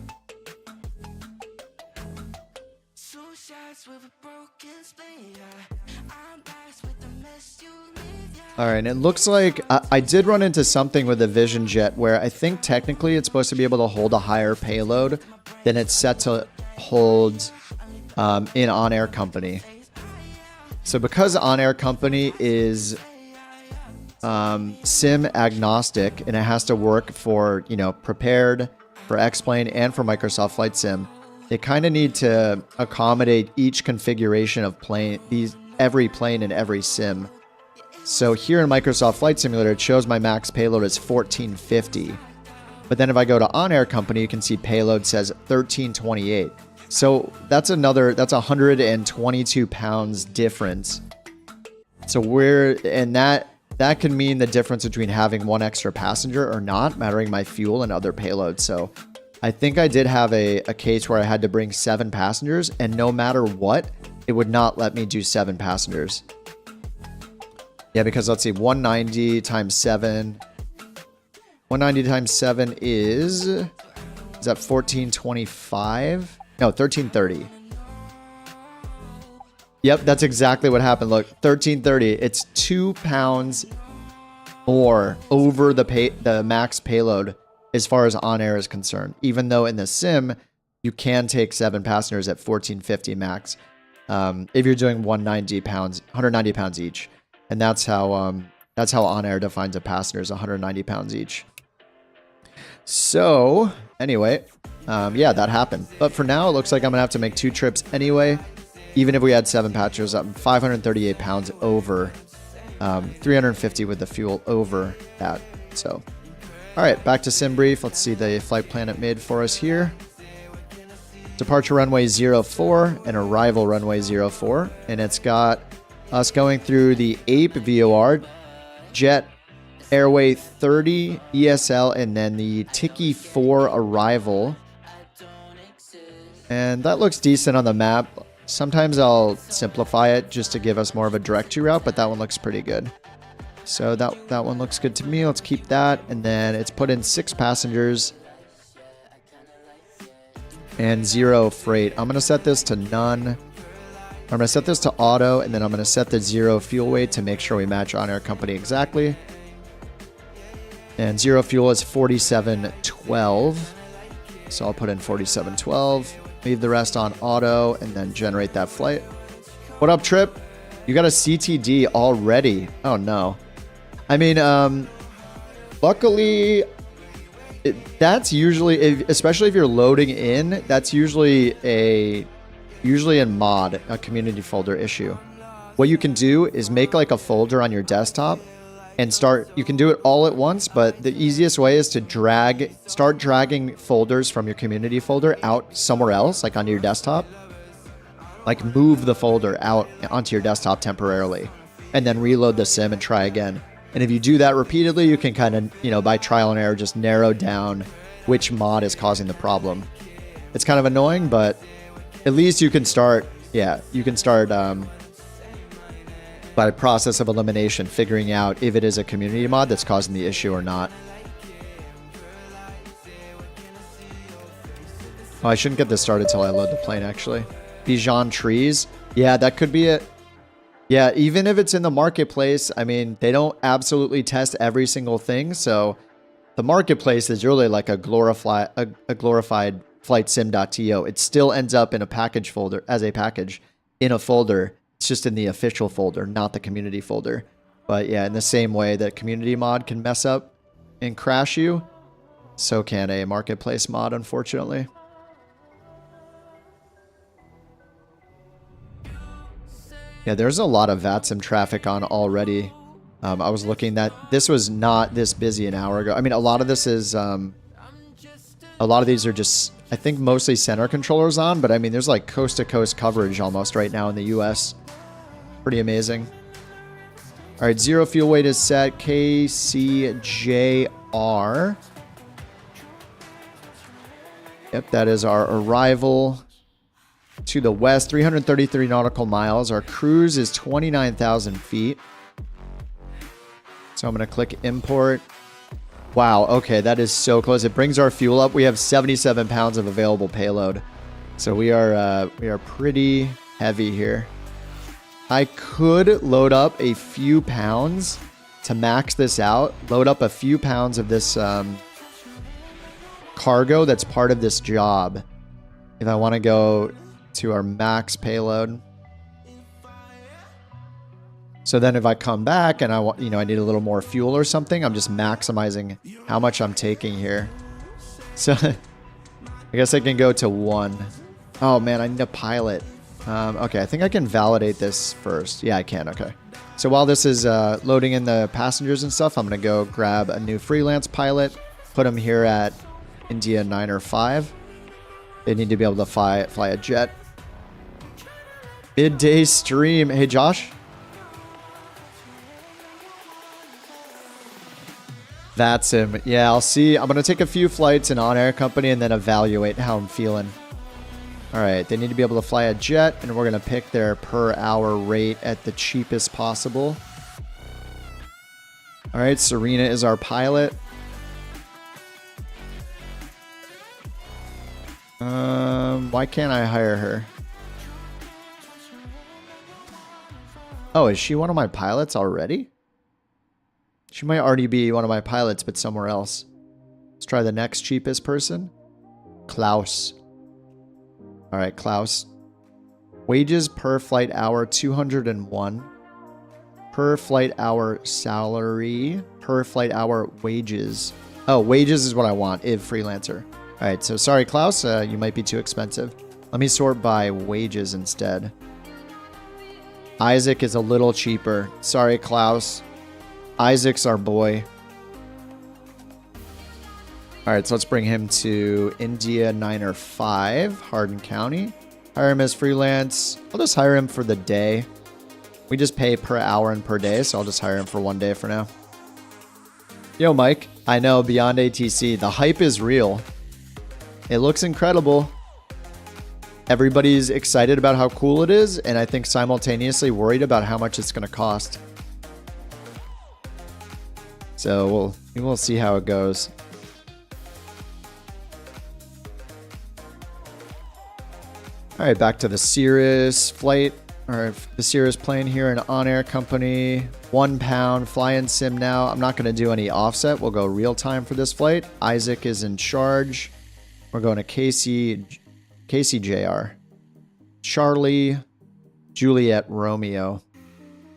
All right, and it looks like I did run into something with the Vision Jet where I think technically it's supposed to be able to hold a higher payload than it's set to hold in OnAir company. So because OnAir company is sim agnostic and it has to work for, prepared for X-Plane and for Microsoft Flight Sim, they kind of need to accommodate each configuration of plane, every plane and every sim. So here in Microsoft Flight Simulator, it shows my max payload is 1450. But then if I go to OnAir Company, you can see payload says 1328. So that's 122 pounds difference. So that can mean the difference between having one extra passenger or not, mattering my fuel and other payloads. So I think I did have a case where I had to bring 7 passengers, and no matter what, it would not let me do 7 passengers. Yeah, because let's see, 190 times 7. 190 times 7 is that 1425? No, 1330. Yep, that's exactly what happened. Look, 1330. It's 2 pounds more over the max payload as far as OnAir is concerned. Even though in the sim, you can take 7 passengers at 1450 max. If you're doing 190 pounds each. And that's how OnAir defines a passenger, is 190 pounds each. So anyway, yeah, that happened. But for now, it looks like I'm gonna have to make 2 trips anyway. Even if we had 7 passengers, I'm 538 pounds over, 350 with the fuel over that. So, all right, back to sim brief. Let's see the flight plan it made for us here. Departure runway 04 and arrival runway 04. And it's got us going through the APE VOR, Jet Airway 30 ESL, and then the Tiki 4 arrival. And that looks decent on the map. Sometimes I'll simplify it just to give us more of a direct-to route, but that one looks pretty good. So that one looks good to me. Let's keep that. And then it's put in 6 passengers and 0 freight. I'm going to set this to none. I'm going to set this to auto, and then I'm going to set the 0 fuel weight to make sure we match OnAir Company exactly. And 0 fuel is 4712. So I'll put in 4712. Leave the rest on auto and then generate that flight. What up, Trip? You got a CTD already. Oh, no. I mean, luckily, that's usually, especially if you're loading in, that's usually in mod, a community folder issue. What you can do is make like a folder on your desktop and you can do it all at once, but the easiest way is to start dragging folders from your community folder out somewhere else, like onto your desktop. Like move the folder out onto your desktop temporarily, and then reload the sim and try again. And if you do that repeatedly, you can kind of, by trial and error, just narrow down which mod is causing the problem. It's kind of annoying, but at least you can start, by process of elimination, figuring out if it is a community mod that's causing the issue or not. Oh, I shouldn't get this started till I load the plane, actually. Bijan trees. Yeah, that could be it. Yeah, even if it's in the marketplace, I mean, they don't absolutely test every single thing. So the marketplace is really like a glorified flightsim.to. It still ends up in a package folder, as a package in a folder. It's just in the official folder, not the community folder. But yeah, in the same way that community mod can mess up and crash you, so can a marketplace mod, unfortunately. Yeah, there's a lot of VATSIM traffic on already. I was looking that this was not this busy an hour ago. I mean, a lot of this is, a lot of these are just, I think mostly center controllers on, but I mean, there's like coast to coast coverage almost right now in the US. Pretty amazing. All right, 0 fuel weight is set. KCJR. Yep, that is our arrival to the west, 333 nautical miles. Our cruise is 29,000 feet. So I'm going to click import. Wow, okay, that is so close. It brings our fuel up. We have 77 pounds of available payload. So we are pretty heavy here. I could load up a few pounds to max this out. Load up a few pounds of this cargo that's part of this job. If I want to go to our max payload. So then if I come back and I want, I need a little more fuel or something, I'm just maximizing how much I'm taking here. So I guess I can go to 1. Oh man, I need a pilot. Okay, I think I can validate this first. Yeah, I can. Okay. So while this is loading in the passengers and stuff, I'm going to go grab a new freelance pilot, put him here at India 9 or 5. They need to be able to fly a jet. Midday stream. Hey, Josh. VATSIM. Yeah, I'll see. I'm going to take a few flights in OnAir company and then evaluate how I'm feeling. All right, they need to be able to fly a jet, and we're going to pick their per hour rate at the cheapest possible. All right, Serena is our pilot. Why can't I hire her? Oh, is she one of my pilots already? She might already be one of my pilots, but somewhere else. Let's try the next cheapest person. Klaus. All right, Klaus. Wages per flight hour, 201. Per flight hour salary. Per flight hour wages. Oh, wages is what I want. If freelancer. All right, so sorry, Klaus. You might be too expensive. Let me sort by wages instead. Isaac is a little cheaper. Sorry, Klaus. Isaac's our boy. All right, so let's bring him to India 9 or 5, Hardin County. Hire him as freelance. I'll just hire him for the day. We just pay per hour and per day, so I'll just hire him for 1 day for now. Yo, Mike. I know, beyond ATC, the hype is real. It looks incredible. Everybody's excited about how cool it is, and I think simultaneously worried about how much it's going to cost. So we'll see how it goes. All right, back to the Cirrus flight. All right, the Cirrus plane here in OnAir company. £1, fly in sim now. I'm not going to do any offset. We'll go real time for this flight. Isaac is in charge. We're going to KCJR. Charlie, Juliet, Romeo.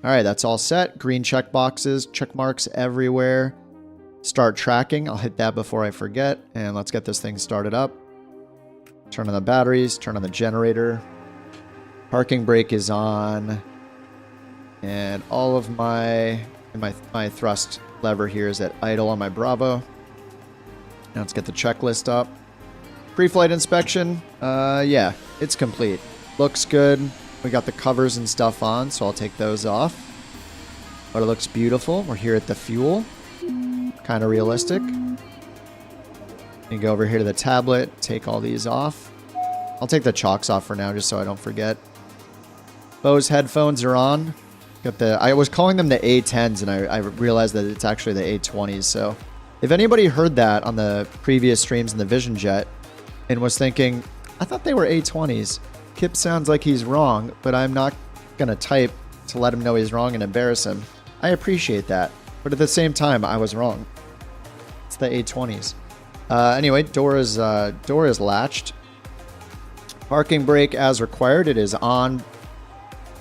All right, that's all set. Green check boxes, check marks everywhere. Start tracking. I'll hit that before I forget. And let's get this thing started up. Turn on the batteries, turn on the generator. Parking brake is on. And all of my thrust lever here is at idle on my Bravo. Now let's get the checklist up. Pre-flight inspection. Yeah, it's complete. Looks good. We got the covers and stuff on, so I'll take those off. But it looks beautiful. We're here at the fuel. Kind of realistic. You go over here to the tablet, take all these off. I'll take the chocks off for now, just so I don't forget. Bose headphones are on. Got the. I was calling them the A10s, and I realized that it's actually the A20s. So, if anybody heard that on the previous streams in the Vision Jet and was thinking, I thought they were A20s. Kip sounds like he's wrong, but I'm not gonna type to let him know he's wrong and embarrass him. I appreciate that, but at the same time, I was wrong. It's the A20s. Anyway, door is latched. Parking brake as required. It is on.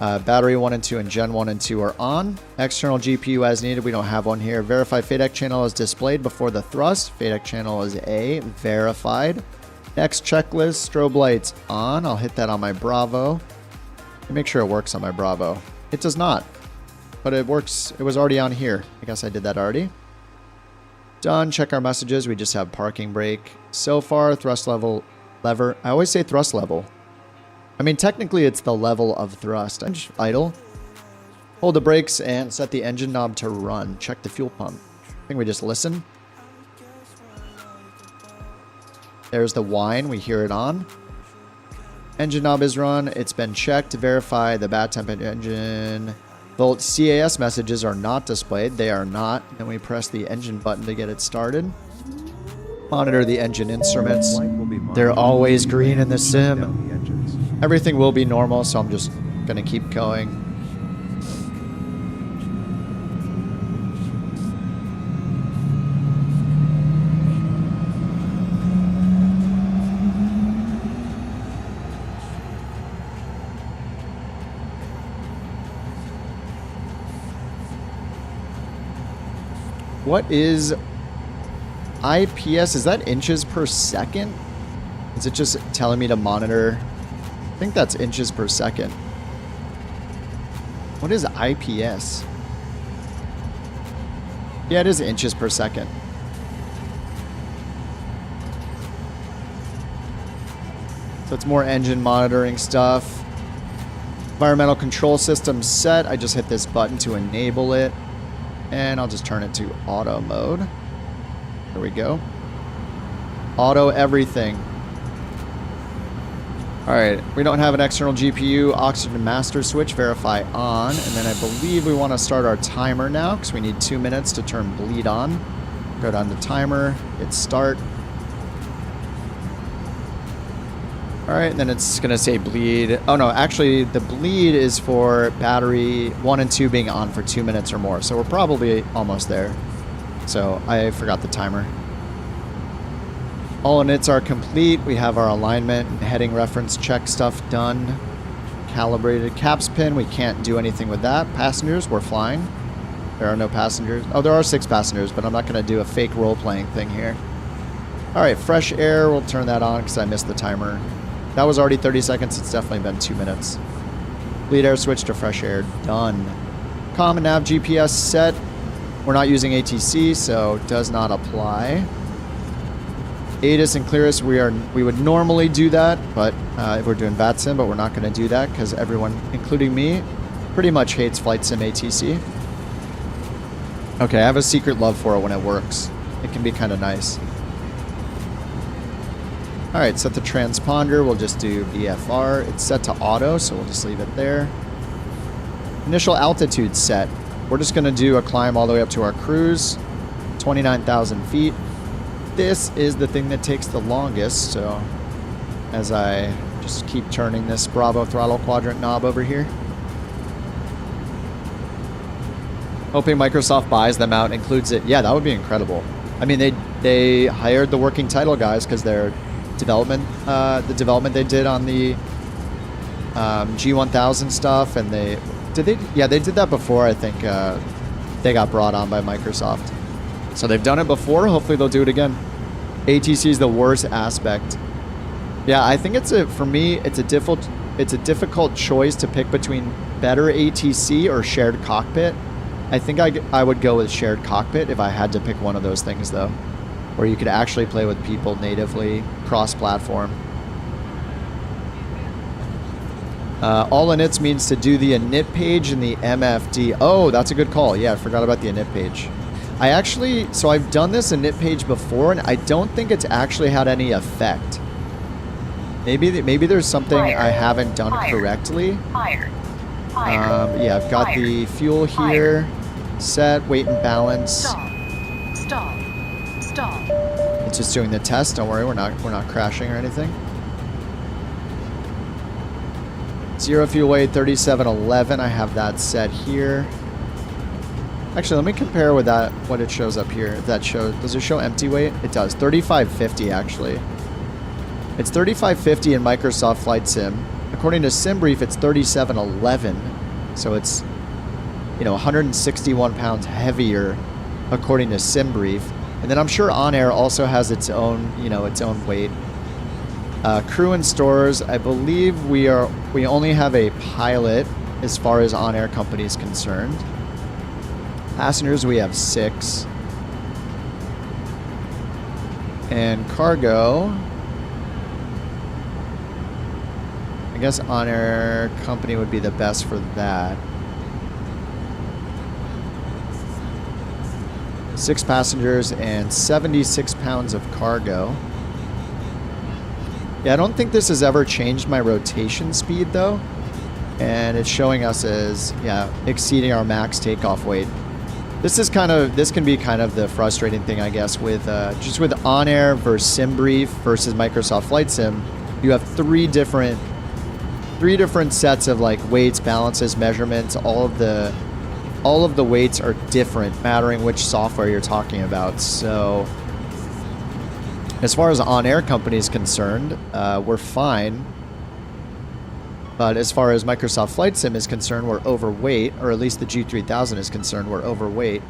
Battery 1 and 2 and Gen 1 and 2 are on. External GPU as needed. We don't have one here. Verify FADEC channel is displayed before the thrust. FADEC channel is A. Verified. Next checklist. Strobe lights on. I'll hit that on my Bravo. Make sure it works on my Bravo. It does not. But it works. It was already on here. I guess I did that already. Done. Check our messages. We just have parking brake. So far, thrust level lever. I always say thrust level. I mean, technically, it's the level of thrust. I'm just idle. Hold the brakes and set the engine knob to run. Check the fuel pump. I think we just listen. There's the whine. We hear it on. Engine knob is run. It's been checked to verify the bat temp engine. Volt CAS messages are not displayed. They are not. Then we press the engine button to get it started. Monitor the engine instruments. They're always green in the sim. Everything will be normal, so I'm just going to keep going. What is IPS? Is that inches per second? Is it just telling me to monitor I think that's inches per second. What is IPS? Yeah, it is inches per second. So it's more engine monitoring stuff. Environmental control system set. I just hit this button to enable it. And I'll just turn it to auto mode. There we go. Auto everything. Alright, we don't have an external GPU. Oxygen master switch, verify on. And then I believe we want to start our timer now because we need 2 minutes to turn bleed on. Go down to timer, hit start. Alright, and then it's going to say bleed. Oh no, actually the bleed is for battery 1 and 2 being on for 2 minutes or more. So we're probably almost there. So I forgot the timer. All inits are complete. We have our alignment and heading reference check stuff done. Calibrated caps pin. We can't do anything with that. Passengers, we're flying. There are no passengers. Oh, there are 6 passengers, but I'm not going to do a fake role-playing thing here. All right, fresh air. We'll turn that on because I missed the timer. That was already 30 seconds. It's definitely been 2 minutes. Bleed air switch to fresh air. Done. Comm and nav GPS set. We're not using ATC, so does not apply. ATIS and Cirrus, we would normally do that, but if we're doing VATSIM, but we're not going to do that because everyone, including me, pretty much hates flight sim ATC. Okay, I have a secret love for it when it works. It can be kind of nice. All right, set the transponder. We'll just do VFR. It's set to auto, so we'll just leave it there. Initial altitude set. We're just going to do a climb all the way up to our cruise, 29,000 feet. This is the thing that takes the longest, so as I just keep turning this Bravo throttle quadrant knob over here. Hoping Microsoft buys them out and includes it. Yeah, that would be incredible. I mean, they hired the working title guys because their development, the development they did on the G1000 stuff, and they did that before. I think they got brought on by Microsoft. So they've done it before. Hopefully they'll do it again. ATC is the worst aspect. Yeah, I think for me, it's a difficult choice to pick between better ATC or shared cockpit. I think I would go with shared cockpit if I had to pick one of those things, though, where you could actually play with people natively, cross-platform. All inits means to do the init page in the MFD. Oh, that's a good call. Yeah, I forgot about the init page. So I've done this init page before, and I don't think it's actually had any effect. Maybe there's something I haven't done correctly. Yeah, I've got the fuel here, set, weight and balance. Stop. It's just doing the test. Don't worry, we're not crashing or anything. 0 fuel weight, 3711. I have that set here. Actually, let me compare with that, what it shows up here. Does it show empty weight? It does. 3550 actually. It's 3550 in Microsoft Flight Sim. According to SimBrief, it's 3711. So it's, 161 pounds heavier according to SimBrief. And then I'm sure OnAir also has its own, its own weight. Crew and stores, I believe we only have a pilot as far as OnAir company is concerned. Passengers, we have 6. And cargo, I guess OnAir company would be the best for that. 6 passengers and 76 pounds of cargo. Yeah, I don't think this has ever changed my rotation speed though. And it's showing us as, exceeding our max takeoff weight. This can be kind of the frustrating thing, I guess, with just with OnAir versus SimBrief versus Microsoft Flight Sim. You have three different sets of like weights, balances, measurements. All of the weights are different, mattering which software you're talking about. So as far as OnAir company is concerned, we're fine. But as far as Microsoft Flight Sim is concerned, we're overweight, or at least the G3000 is concerned, we're overweight.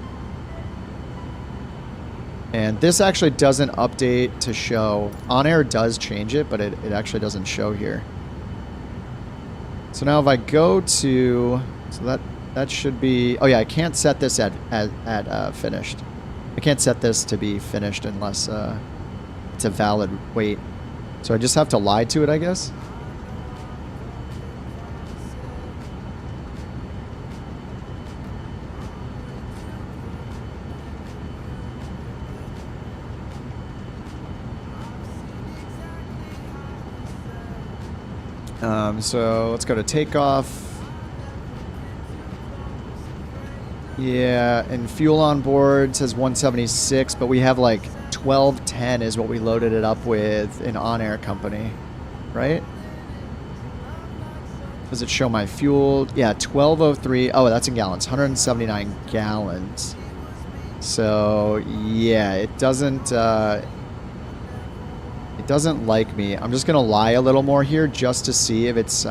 And this actually doesn't update to show. OnAir does change it, but it actually doesn't show here. So now if I go to, so that should be, oh yeah, I can't set this at finished. I can't set this to be finished unless it's a valid weight. So I just have to lie to it, I guess. So let's go to takeoff. Yeah, and fuel on board says 176, but we have like 1210 is what we loaded it up with in OnAir company, right? Does it show my fuel? Yeah, 1203. Oh, that's in gallons. 179 gallons. So yeah, it doesn't like me. I'm just gonna lie a little more here just to see if it's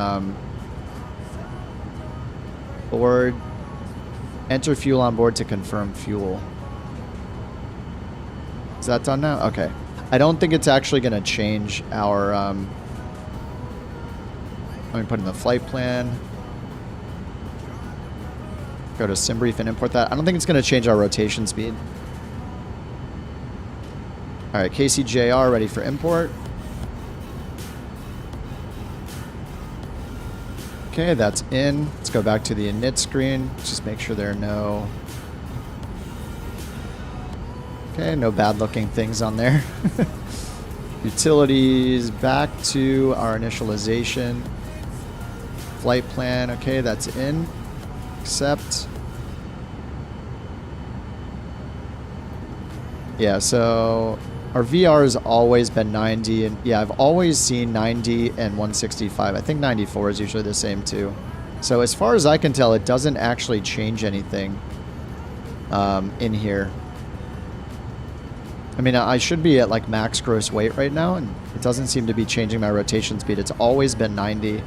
board. Enter fuel on board to confirm fuel. Is that done now? Okay. I don't think it's actually going to change our... let me put in the flight plan. Go to SimBrief and import that. I don't think it's going to change our rotation speed. All right, KCJR ready for import. Okay, that's in. Let's go back to the init screen. Just make sure there are no... Okay, no bad looking things on there. Utilities, back to our initialization. Flight plan, okay, that's in. Accept. Yeah, so our VR has always been 90, and yeah, I've always seen 90 and 165. I think 94 is usually the same too. So as far as I can tell, it doesn't actually change anything in here. I mean, I should be at like max gross weight right now, and it doesn't seem to be changing my rotation speed. It's always been 90.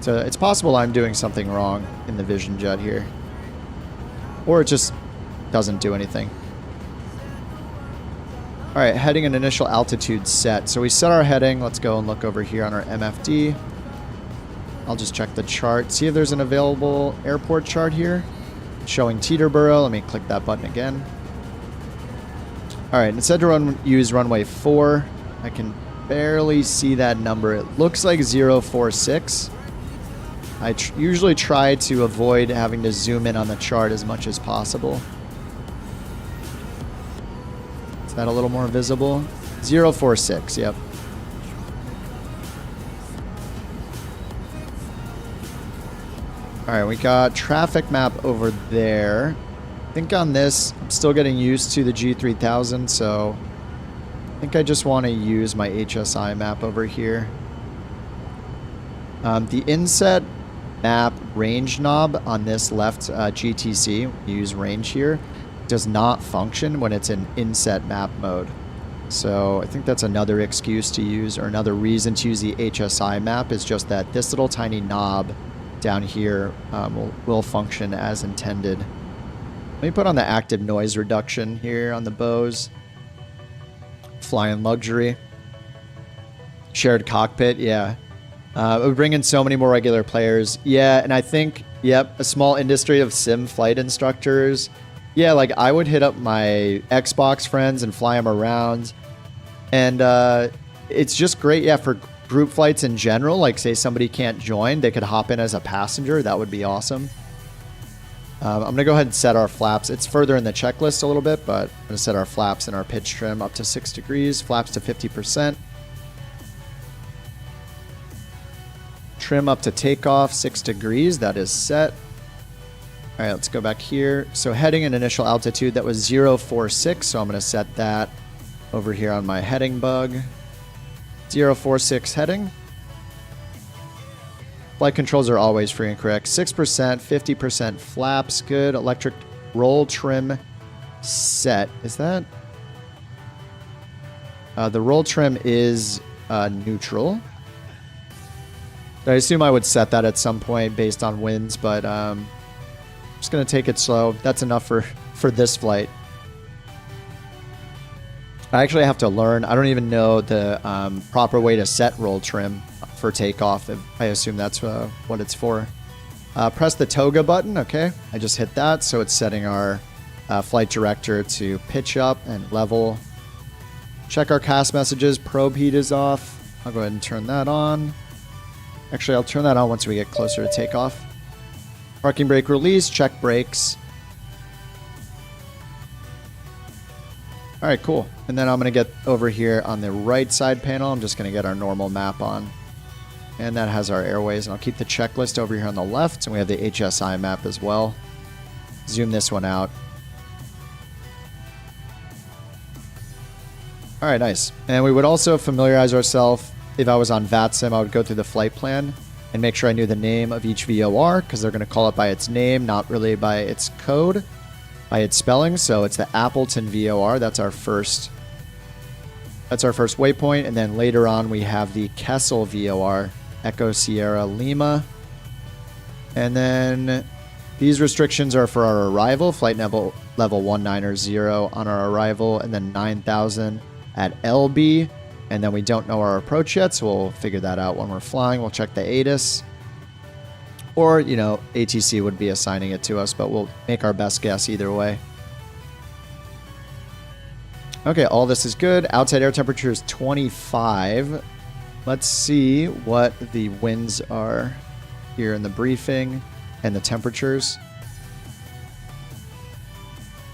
So it's possible I'm doing something wrong in the Vision Jet here. Or it just doesn't do anything. All right, heading and initial altitude set. So we set our heading. Let's go and look over here on our MFD. I'll just check the chart. See if there's an available airport chart here. Showing Teterboro. Let me click that button again. All right, it said to use runway 4. I can barely see that number. It looks like 046. I usually try to avoid having to zoom in on the chart as much as possible. Is that a little more visible? 046, yep. All right, we got traffic map over there. I think on this, I'm still getting used to the G3000, so I think I just want to use my HSI map over here. The inset map range knob on this left GTC, use range here, does not function when it's in inset map mode. So I think that's another excuse to use, or another reason to use the HSI map, is just that this little tiny knob down here will function as intended. Let me put on the active noise reduction here on the Bose. Flying luxury. Shared cockpit, yeah. We bring in so many more regular players. Yeah, and I think, yep, a small industry of sim flight instructors. Yeah, like I would hit up my Xbox friends and fly them around. And it's just great, yeah, for group flights in general. Like say somebody can't join, they could hop in as a passenger. That would be awesome. I'm going to go ahead and set our flaps. It's further in the checklist a little bit, but I'm going to set our flaps and our pitch trim up to 6 degrees, flaps to 50%. Trim up to takeoff, 6 degrees. That is set. All right, let's go back here. So heading and initial altitude, that was 046. So I'm going to set that over here on my heading bug. 046 heading. Flight controls are always free and correct. 6%, 50% flaps, good. Electric roll trim set. Is that? The roll trim is neutral. I assume I would set that at some point based on winds, but I'm just going to take it slow. That's enough for this flight. I actually have to learn. I don't even know the proper way to set roll trim for takeoff. I assume that's what it's for. Press the toga button. Okay, I just hit that, so it's setting our flight director to pitch up and level. Check our CAS messages. Probe heat is off. I'll go ahead and turn that on. Actually, I'll turn that on once we get closer to takeoff. Parking brake release. Check brakes. All right, cool. And then I'm going to get over here on the right side panel. I'm just going to get our normal map on. And that has our airways. And I'll keep the checklist over here on the left. And we have the HSI map as well. Zoom this one out. All right, nice. And we would also familiarize ourselves. If I was on VATSIM, I would go through the flight plan and make sure I knew the name of each VOR, because they're going to call it by its name, not really by its code, by its spelling. So it's the Appleton VOR. That's our first waypoint. And then later on, we have the Kessel VOR, Echo Sierra Lima. And then these restrictions are for our arrival, flight level 190 on our arrival, and then 9,000 at LB. And then we don't know our approach yet, so we'll figure that out when we're flying. We'll check the ATIS. Or, you know, ATC would be assigning it to us, but we'll make our best guess either way. Okay, all this is good. Outside air temperature is 25. Let's see what the winds are here in the briefing and the temperatures.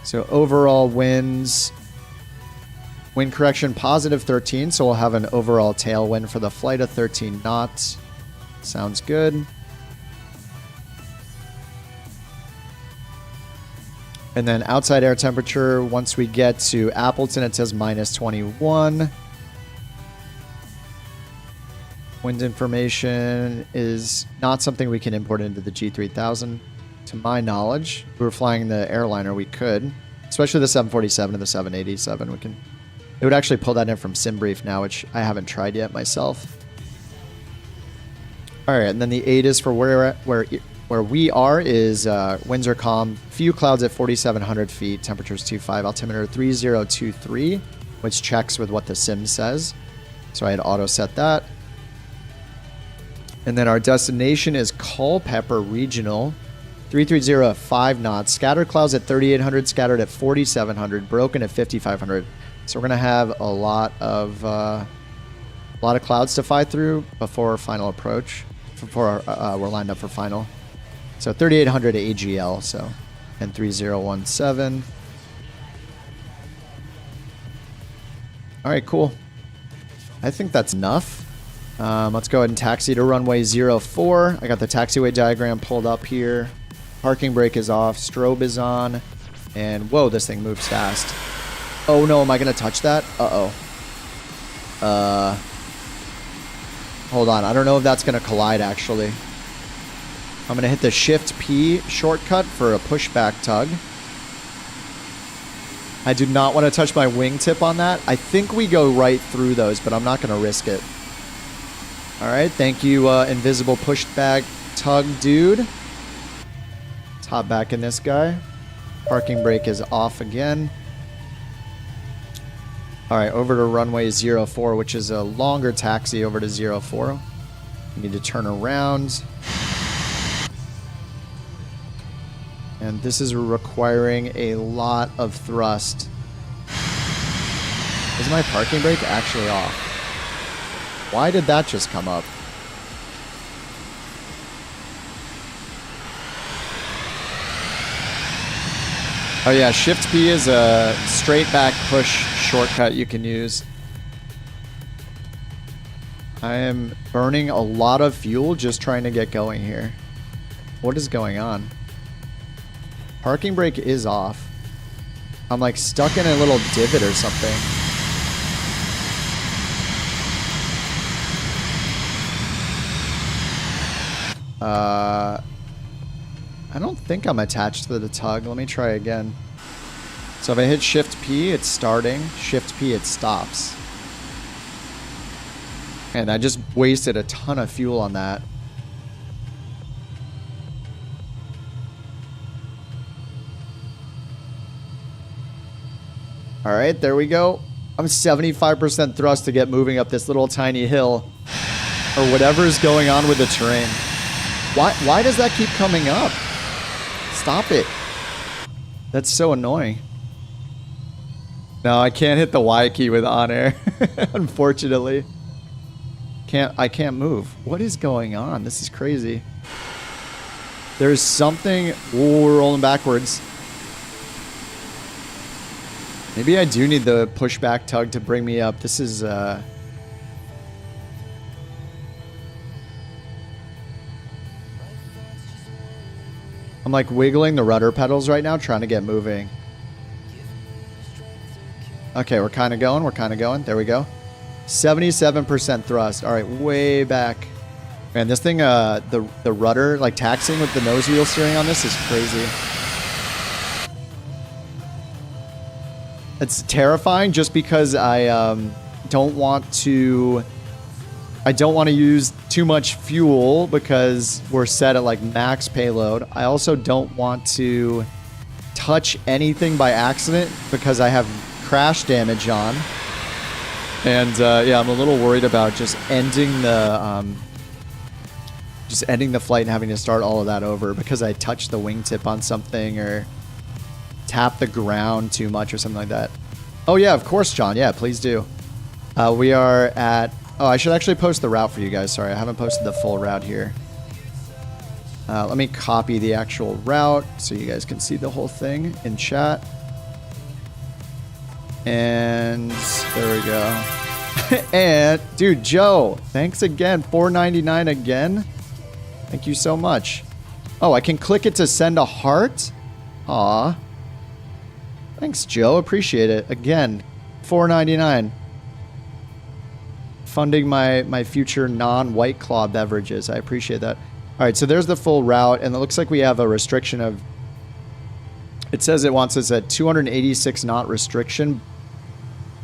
So overall winds, wind correction positive 13, so we'll have an overall tailwind for the flight of 13 knots. Sounds good. And then outside air temperature, once we get to Appleton, it says minus 21. Wind information is not something we can import into the G3000. To my knowledge, if we were flying the airliner, we could, especially the 747 and the 787. It would actually pull that in from SimBrief now, which I haven't tried yet myself. All right, and then the ATIS for where we are is winds are calm, few clouds at 4,700 feet, temperatures 25, altimeter 3023, which checks with what the sim says. So I had auto set that. And then our destination is Culpeper Regional, 330 at 5 knots, scattered clouds at 3,800, scattered at 4,700, broken at 5,500. So we're gonna have a lot of clouds to fly through before final approach, before we're lined up for final. So 3,800 AGL, so, and 3017. All right, cool. I think that's enough. Let's go ahead and taxi to runway 04. I got the taxiway diagram pulled up here. Parking brake is off, strobe is on, and whoa, this thing moves fast. Oh no, am I gonna touch that? Uh-oh. Hold on, I don't know if that's gonna collide actually. I'm gonna hit the Shift P shortcut for a pushback tug. I do not want to touch my wingtip on that. I think we go right through those, but I'm not gonna risk it. Alright, thank you, invisible pushback tug dude. Let's hop back in this guy. Parking brake is off again. Alright, over to runway 04, which is a longer taxi over to 04. We need to turn around. And this is requiring a lot of thrust. Is my parking brake actually off? Why did that just come up? Oh yeah, Shift P is a straight back push shortcut you can use. I am burning a lot of fuel just trying to get going here. What is going on? Parking brake is off. I'm like stuck in a little divot or something. I don't think I'm attached to the tug. Let me try again. So if I hit Shift P, it's starting. Shift P, it stops. And I just wasted a ton of fuel on that. All right, there we go. I'm 75% thrust to get moving up this little tiny hill. or whatever is going on with the terrain. Why does that keep coming up? Stop it. That's so annoying. No, I can't hit the Y key with OnAir. Unfortunately. I can't move. What is going on? This is crazy. There's something. Ooh, we're rolling backwards. Maybe I do need the pushback tug to bring me up. This is I'm like wiggling the rudder pedals right now, trying to get moving. Okay, we're kind of going. We're kind of going. There we go. 77% thrust. All right, way back. Man, this thing, the rudder, like taxiing with the nose wheel steering on this is crazy. It's terrifying just because I don't want to use too much fuel because we're set at like max payload. I also don't want to touch anything by accident because I have crash damage on. And yeah, I'm a little worried about just ending the flight and having to start all of that over because I touched the wingtip on something or tap the ground too much or something like that. Oh yeah, of course, John. Yeah, please do. We are at... Oh, I should actually post the route for you guys. Sorry, I haven't posted the full route here. Let me copy the actual route so you guys can see the whole thing in chat. And there we go. And dude, Joe, thanks again. $4.99 again. Thank you so much. Oh, I can click it to send a heart. Aw. Thanks, Joe. Appreciate it. Again, $4.99. Funding my future non-White Claw beverages. I appreciate that. All right, so there's the full route, and it looks like we have a restriction of... It says it wants us at 286 knot restriction.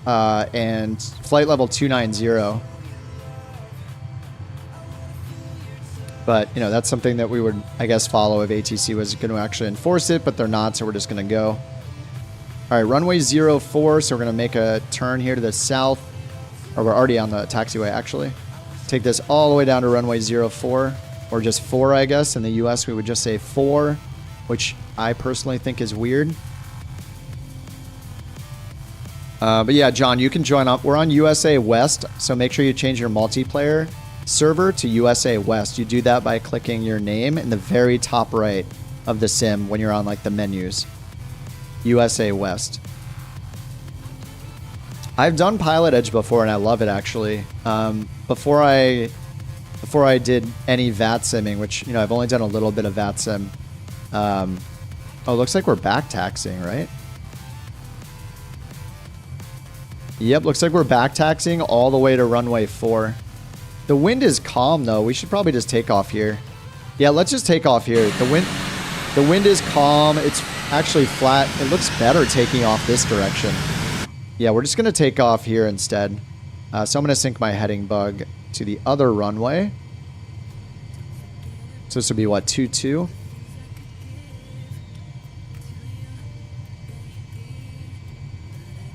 And flight level 290. But, you know, that's something that we would, I guess, follow if ATC was going to actually enforce it, but they're not, so we're just going to go. All right, runway 04, so we're going to make a turn here to the south. Or we're already on the taxiway, actually. Take this all the way down to runway 04, or just 4, I guess. In the US, we would just say 4, which I personally think is weird. But yeah, John, you can join up. We're on USA West, so make sure you change your multiplayer server to USA West. You do that by clicking your name in the very top right of the sim when you're on like the menus. USA West. I've done Pilot Edge before and I love it actually. Before I did any VATSIMing, which, you know, I've only done a little bit of VATSIM. Oh, looks like we're back taxiing, right? Yep, looks like we're back taxiing all the way to runway 4. The wind is calm though. We should probably just take off here. Yeah, let's just take off here. The wind is calm. It's actually flat. It looks better taking off this direction. Yeah, we're just going to take off here instead. So I'm going to sync my heading bug to the other runway. So this would be what, 22?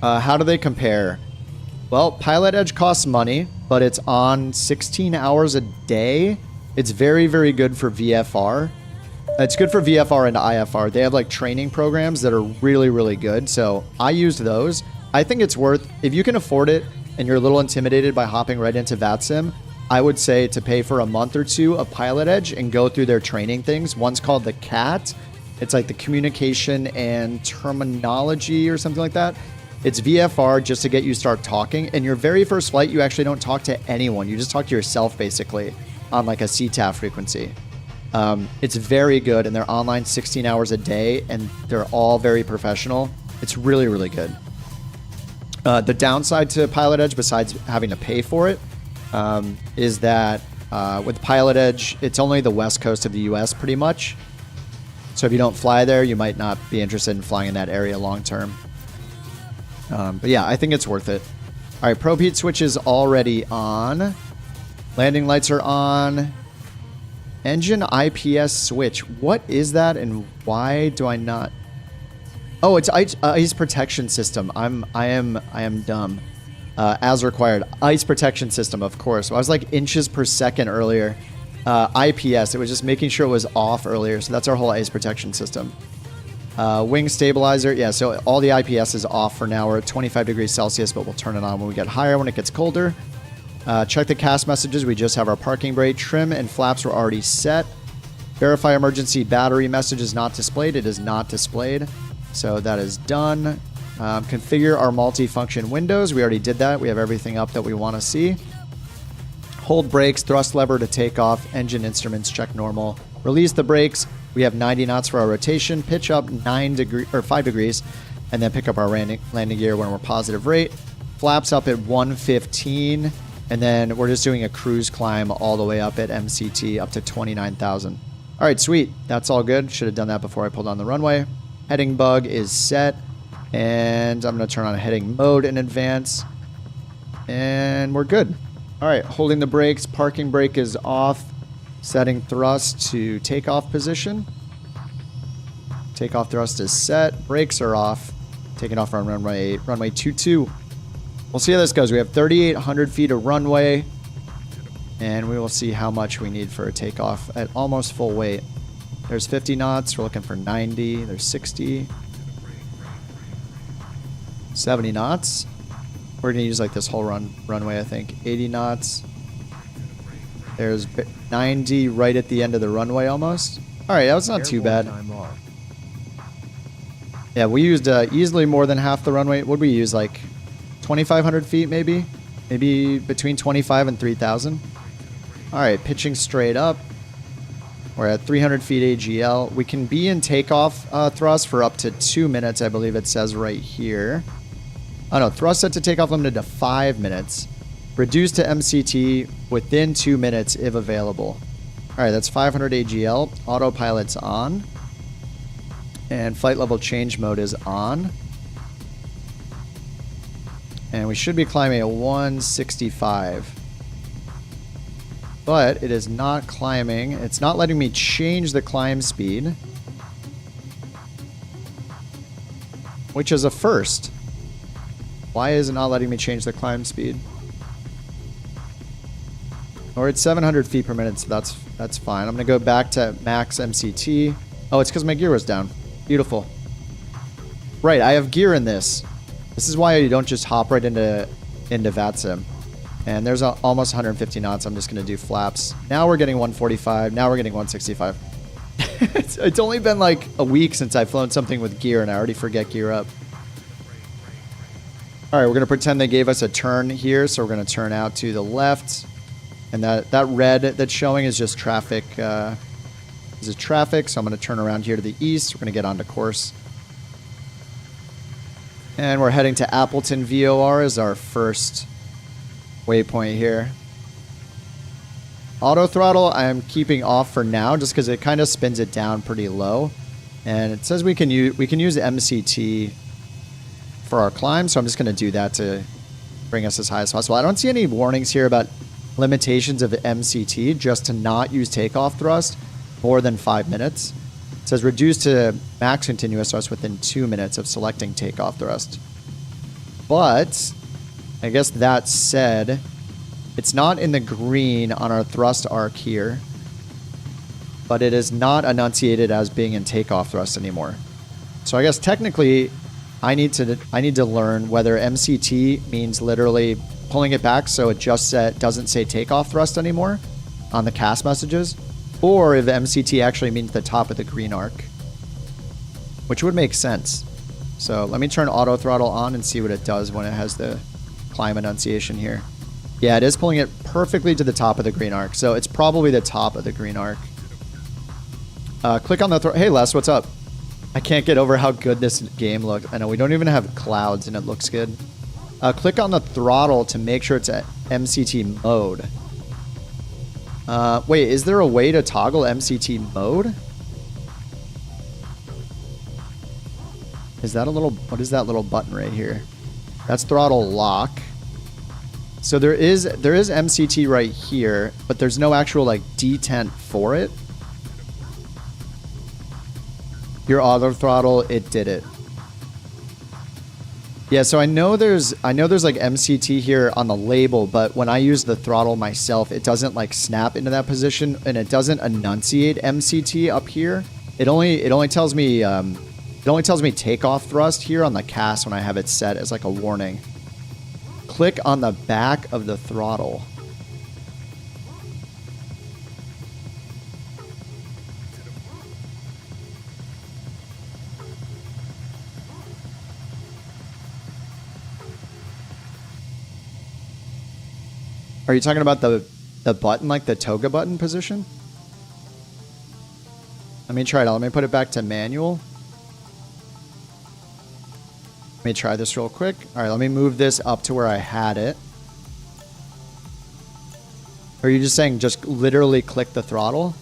How do they compare? Well, Pilot Edge costs money, but it's on 16 hours a day. It's very, very good for VFR. It's good for VFR and IFR. They have like training programs that are really, really good. So I used those. I think it's worth, if you can afford it and you're a little intimidated by hopping right into VATSIM, I would say to pay for a month or two of Pilot Edge and go through their training things. One's called the CAT. It's like the Communication and Terminology or something like that. It's VFR just to get you start talking. And your very first flight, you actually don't talk to anyone. You just talk to yourself basically on like a CTAF frequency. It's very good and they're online 16 hours a day and they're all very professional. It's really, really good. The downside to Pilot Edge, besides having to pay for it, is that with Pilot Edge, it's only the west coast of the US pretty much. So if you don't fly there, you might not be interested in flying in that area long term. But yeah, I think it's worth it. All right, probe heat switch is already on. Landing lights are on. Engine IPS switch. What is that and why do I not... Oh, it's ice protection system. I am dumb. as required. Ice protection system, of course. So I was like inches per second earlier. IPS, it was just making sure it was off earlier. So that's our whole ice protection system. Wing stabilizer, yeah, so all the IPS is off for now. We're at 25 degrees Celsius, but we'll turn it on when we get higher, when it gets colder. Check the cast messages. We just have our parking brake. Trim and flaps were already set. Verify emergency battery message is not displayed. It is not displayed. So that is done. Configure our multi-function windows. We already did that. We have everything up that we want to see. Hold brakes, thrust lever to take off. Engine instruments, check normal. Release the brakes. We have 90 knots for our rotation. Pitch up 5 degrees, and then pick up our landing gear when we're positive rate. Flaps up at 115, and then we're just doing a cruise climb all the way up at MCT up to 29,000. All right, sweet. That's all good. Should have done that before I pulled on the runway. Heading bug is set, and I'm going to turn on heading mode in advance, and we're good. All right, holding the brakes. Parking brake is off. Setting thrust to takeoff position. Takeoff thrust is set. Brakes are off. Taking off on runway 22. We'll see how this goes. We have 3,800 feet of runway, and we will see how much we need for a takeoff at almost full weight. There's 50 knots. We're looking for 90. There's 60. 70 knots. We're going to use like this whole runway, I think. 80 knots. There's 90 right at the end of the runway almost. All right, that was not too bad. Yeah, we used easily more than half the runway. What did we use, like 2,500 feet maybe? Maybe between 25 and 3,000. All right, pitching straight up. We're at 300 feet AGL. We can be in takeoff thrust for up to 2 minutes, I believe it says right here. Oh no, thrust set to takeoff limited to 5 minutes. Reduced to MCT within 2 minutes if available. All right, that's 500 AGL. Autopilot's on. And flight level change mode is on. And we should be climbing at 165. But it is not climbing. It's not letting me change the climb speed, which is a first. Why is it not letting me change the climb speed? Or it's 700 feet per minute, so that's fine. I'm going to go back to max MCT. Oh, it's because my gear was down. Beautiful. Right, I have gear in this. This is why you don't just hop right into VATSIM. And there's almost 150 knots. I'm just going to do flaps. Now we're getting 145. Now we're getting 165. It's only been like a week since I've flown something with gear, and I already forget gear up. All right, we're going to pretend they gave us a turn here, so we're going to turn out to the left. And that red that's showing is just traffic. This is traffic, so I'm going to turn around here to the east. We're going to get onto course. And we're heading to Appleton VOR as our first waypoint here. Auto throttle I'm keeping off for now just because it kind of spins it down pretty low. And it says we can use MCT for our climb, so I'm just going to do that to bring us as high as possible. I don't see any warnings here about limitations of MCT, just to not use takeoff thrust more than 5 minutes. It says reduce to max continuous thrust within 2 minutes of selecting takeoff thrust. But I guess that said, it's not in the green on our thrust arc here, but it is not enunciated as being in takeoff thrust anymore. So I guess technically I need to learn whether MCT means literally pulling it back so it just doesn't say takeoff thrust anymore on the cast messages, or if MCT actually means the top of the green arc, which would make sense. So let me turn auto throttle on and see what it does when it has the climb enunciation here. Yeah, it is pulling it perfectly to the top of the green arc, so it's probably the top of the green arc. Click on the hey Les, what's up? I can't get over how good this game looks. I know we don't even have clouds and it looks good. Click on the throttle to make sure it's at MCT mode. Wait, is there a way to toggle MCT mode? Is that what is that little button right here? That's throttle lock. So there is MCT right here, but there's no actual like detent for it. Your auto throttle, it did it. Yeah, so I know there's like MCT here on the label, but when I use the throttle myself, it doesn't like snap into that position, and it doesn't enunciate MCT up here. It only tells me takeoff thrust here on the CAS when I have it set as like a warning. Click on the back of the throttle. Are you talking about the button, like the toga button position? Let me try it out. Let me put it back to manual. Let me try this real quick. All right, let me move this up to where I had it. Or are you just saying just literally click the throttle?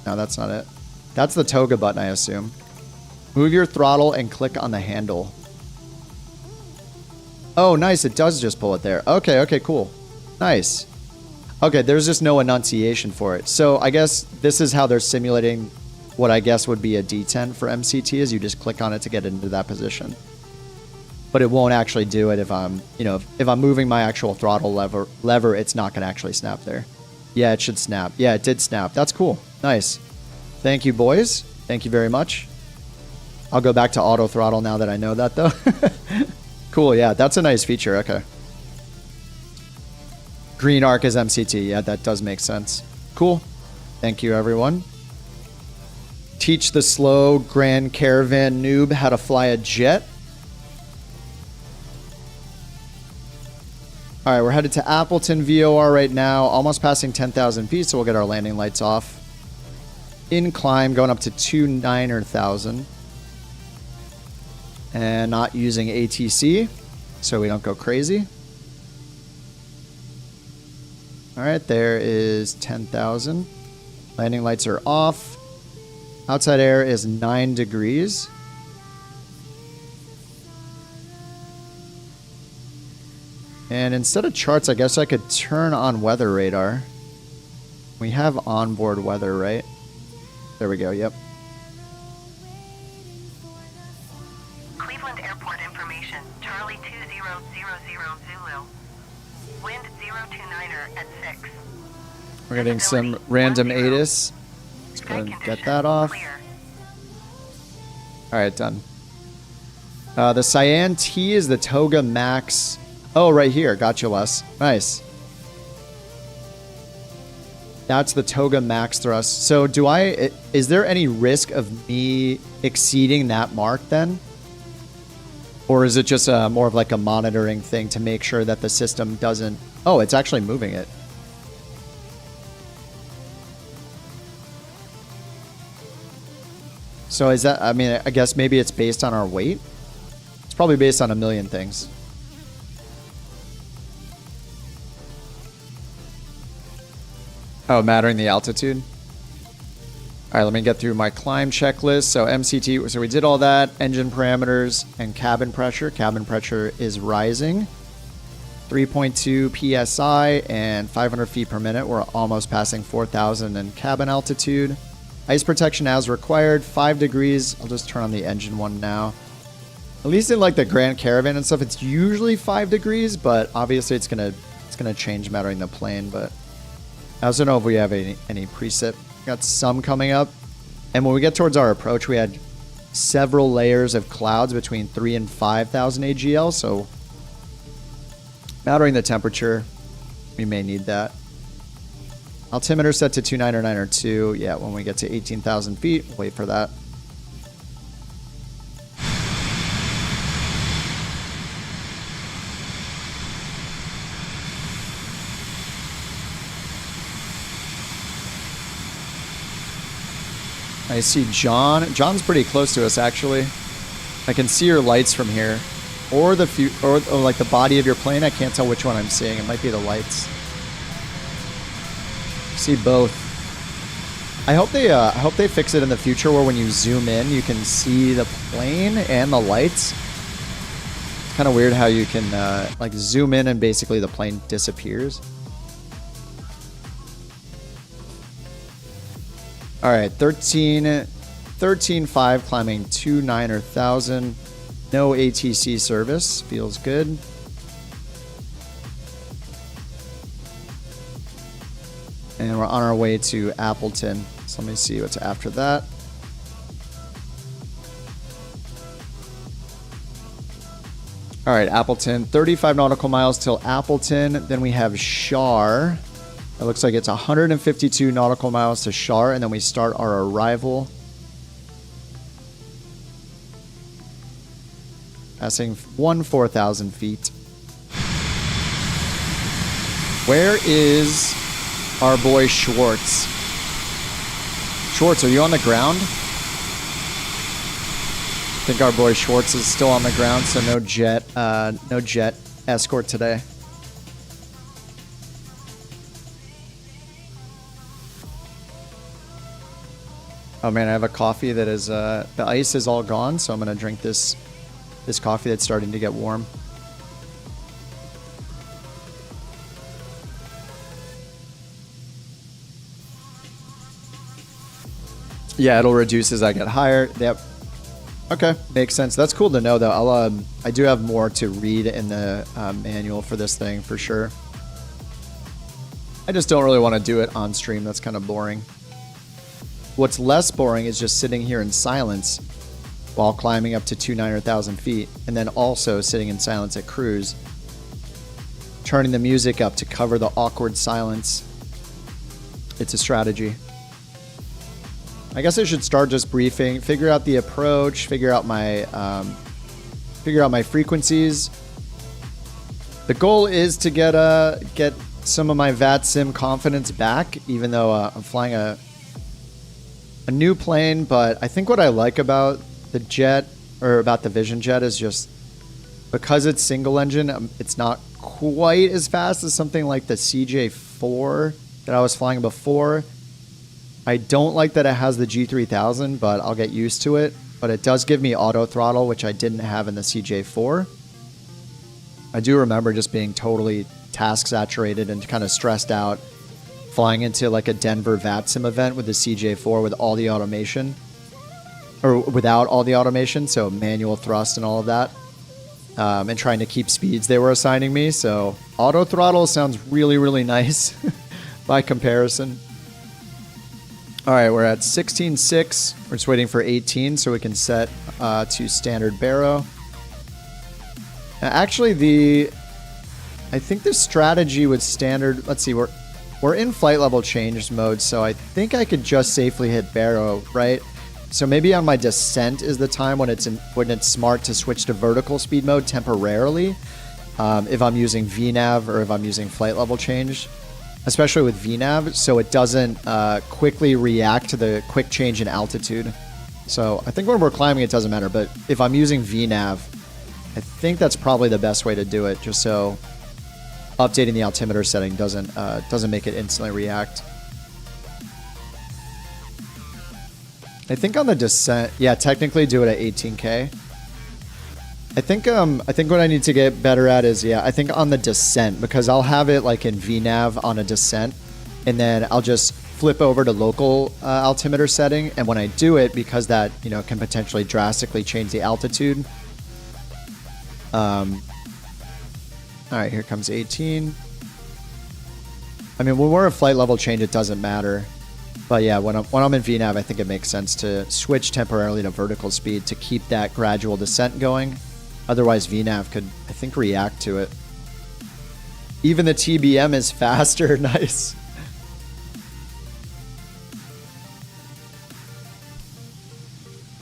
No, that's not it. That's the toga button, I assume. Move your throttle and click on the handle. Oh, nice. It does just pull it there. Okay, okay, cool. Nice. Okay, there's just no enunciation for it. So I guess this is how they're simulating what I guess would be a D10 for MCT, is you just click on it to get into that position. But it won't actually do it if I'm, you know, if I'm moving my actual throttle lever, it's not going to actually snap there. Yeah, it should snap. Yeah, it did snap. That's cool. Nice. Thank you, boys. Thank you very much. I'll go back to auto throttle now that I know that, though. Cool, yeah, that's a nice feature. Okay. Green arc is MCT. Yeah, that does make sense. Cool. Thank you, everyone. Teach the slow Grand Caravan noob how to fly a jet. All right, we're headed to Appleton VOR right now. Almost passing 10,000 feet, so we'll get our landing lights off. In climb, going up to 29,000. And not using ATC, so we don't go crazy. All right, there is 10,000. Landing lights are off. Outside air is 9 degrees. And instead of charts, I guess I could turn on weather radar. We have onboard weather, right? There we go, yep. Cleveland Airport information. Charlie 2000 Zulu. Wind 029er at 6. We're getting some random ATIS. Let's go ahead and get that off. Alright, done. The Cyan T is the Toga Max. Oh, right here. Gotcha, Wes. Nice. That's the Toga Max thrust. So is there any risk of me exceeding that mark then? Or is it just more of like a monitoring thing to make sure that the system doesn't... Oh, it's actually moving it. So is that... I mean, I guess maybe it's based on our weight? It's probably based on a million things. Oh, mattering the altitude? All right, let me get through my climb checklist. So MCT, so we did all that. Engine parameters and cabin pressure. Cabin pressure is rising. 3.2 PSI and 500 feet per minute. We're almost passing 4,000 in cabin altitude. Ice protection as required, 5 degrees. I'll just turn on the engine one now. At least in like the Grand Caravan and stuff, it's usually 5 degrees, but obviously it's gonna change mattering the plane. But I also don't know if we have any preset. Got some coming up. And when we get towards our approach, we had several layers of clouds between 3,000 and 5,000 AGL. So mattering the temperature, we may need that. Altimeter set to 299 Yeah, when we get to 18,000 feet, we'll wait for that. I see John. John's pretty close to us, actually. I can see your lights from here, or or like the body of your plane. I can't tell which one I'm seeing. It might be the lights. See both. I hope they fix it in the future where when you zoom in, you can see the plane and the lights. It's kind of weird how you can like zoom in and basically the plane disappears. All right, 13.5 climbing 29,000. No ATC service. Feels good. And we're on our way to Appleton. So let me see what's after that. All right, Appleton. 35 nautical miles till Appleton. Then we have Shar. It looks like it's 152 nautical miles to Shar, and then we start our arrival. Passing 4,000 feet. Where is our boy Schwartz? Schwartz, are you on the ground? I think our boy Schwartz is still on the ground, so no jet escort today. Oh man, I have a coffee that is the ice is all gone, so I'm gonna drink this coffee that's starting to get warm. Yeah, it'll reduce as I get higher. Yep. Okay, makes sense. That's cool to know, though. I do have more to read in the manual for this thing for sure. I just don't really want to do it on stream. That's kind of boring. What's less boring is just sitting here in silence while climbing up to 2,900 feet, and then also sitting in silence at cruise, turning the music up to cover the awkward silence. It's a strategy. I guess I should start just briefing, figure out the approach, figure out my frequencies. The goal is to get some of my VATSIM confidence back, even though I'm flying a new plane. But I think what I like about the jet, or about the Vision Jet, is just because it's single engine, it's not quite as fast as something like the CJ4 that I was flying before. I don't like that it has the G3000, but I'll get used to it. But it does give me auto throttle, which I didn't have in the CJ4. I do remember just being totally task saturated and kind of stressed out flying into like a Denver VATSIM event with the CJ4 with all the automation, or without all the automation, so manual thrust and all of that, and trying to keep speeds they were assigning me. So auto throttle sounds really, really nice by comparison. All right, we're at 16.6. We're just waiting for 18 so we can set to standard baro. Actually, I think the strategy with standard, let's see, we're in flight level change mode, so I think I could just safely hit baro, right? So maybe on my descent is the time when it's smart to switch to vertical speed mode temporarily, if I'm using VNAV or if I'm using flight level change. Especially with VNAV, so it doesn't quickly react to the quick change in altitude. So I think when we're climbing, it doesn't matter. But if I'm using VNAV, I think that's probably the best way to do it, just so updating the altimeter setting doesn't make it instantly react. I think on the descent, yeah, technically do it at 18K. I think what I need to get better at is, I think on the descent, because I'll have it like in VNAV on a descent, and then I'll just flip over to local altimeter setting, and when I do it, because that can potentially drastically change the altitude. All right, here comes 18. I mean, when we're at flight level change, it doesn't matter, but yeah, when I'm in VNAV, I think it makes sense to switch temporarily to vertical speed to keep that gradual descent going. Otherwise, VNAV could, I think, react to it. Even the TBM is faster. Nice.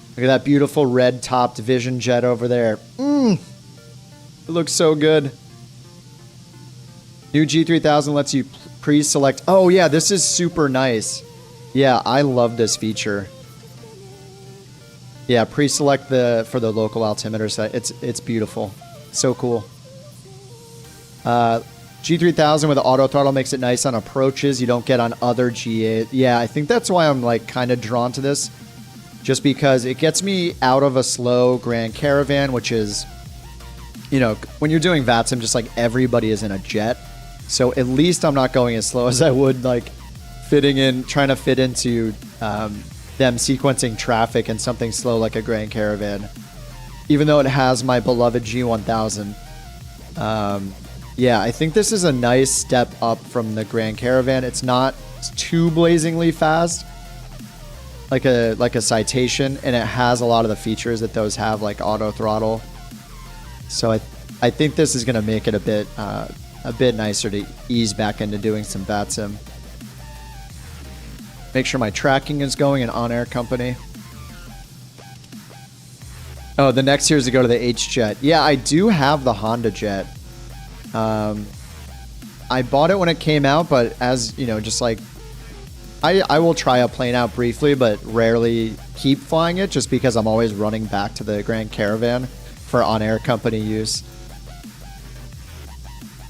Look at that beautiful red-topped Vision Jet over there. It looks so good. New G3000 lets you pre-select. Oh, yeah, this is super nice. Yeah, I love this feature. Yeah, pre-select for the local altimeter set. It's beautiful. So cool. G3000 with the auto throttle makes it nice on approaches you don't get on other G8. Yeah, I think that's why I'm like kind of drawn to this. Just because it gets me out of a slow Grand Caravan, which is, when you're doing VATSIM, just like everybody is in a jet. So at least I'm not going as slow as I would like trying to fit into them sequencing traffic in something slow like a Grand Caravan. even though it has my beloved G1000. Yeah, I think this is a nice step up from the Grand Caravan. It's not too blazingly fast, like a Citation, and it has a lot of the features that those have, like auto throttle. So I think this is going to make it a bit nicer to ease back into doing some VATSIM. Make sure my tracking is going in OnAir company. Oh, the next here is to go to the H-Jet. Yeah, I do have the Honda Jet. I bought it when it came out, but as you know, just like I will try a plane out briefly, but rarely keep flying it just because I'm always running back to the Grand Caravan for OnAir company use.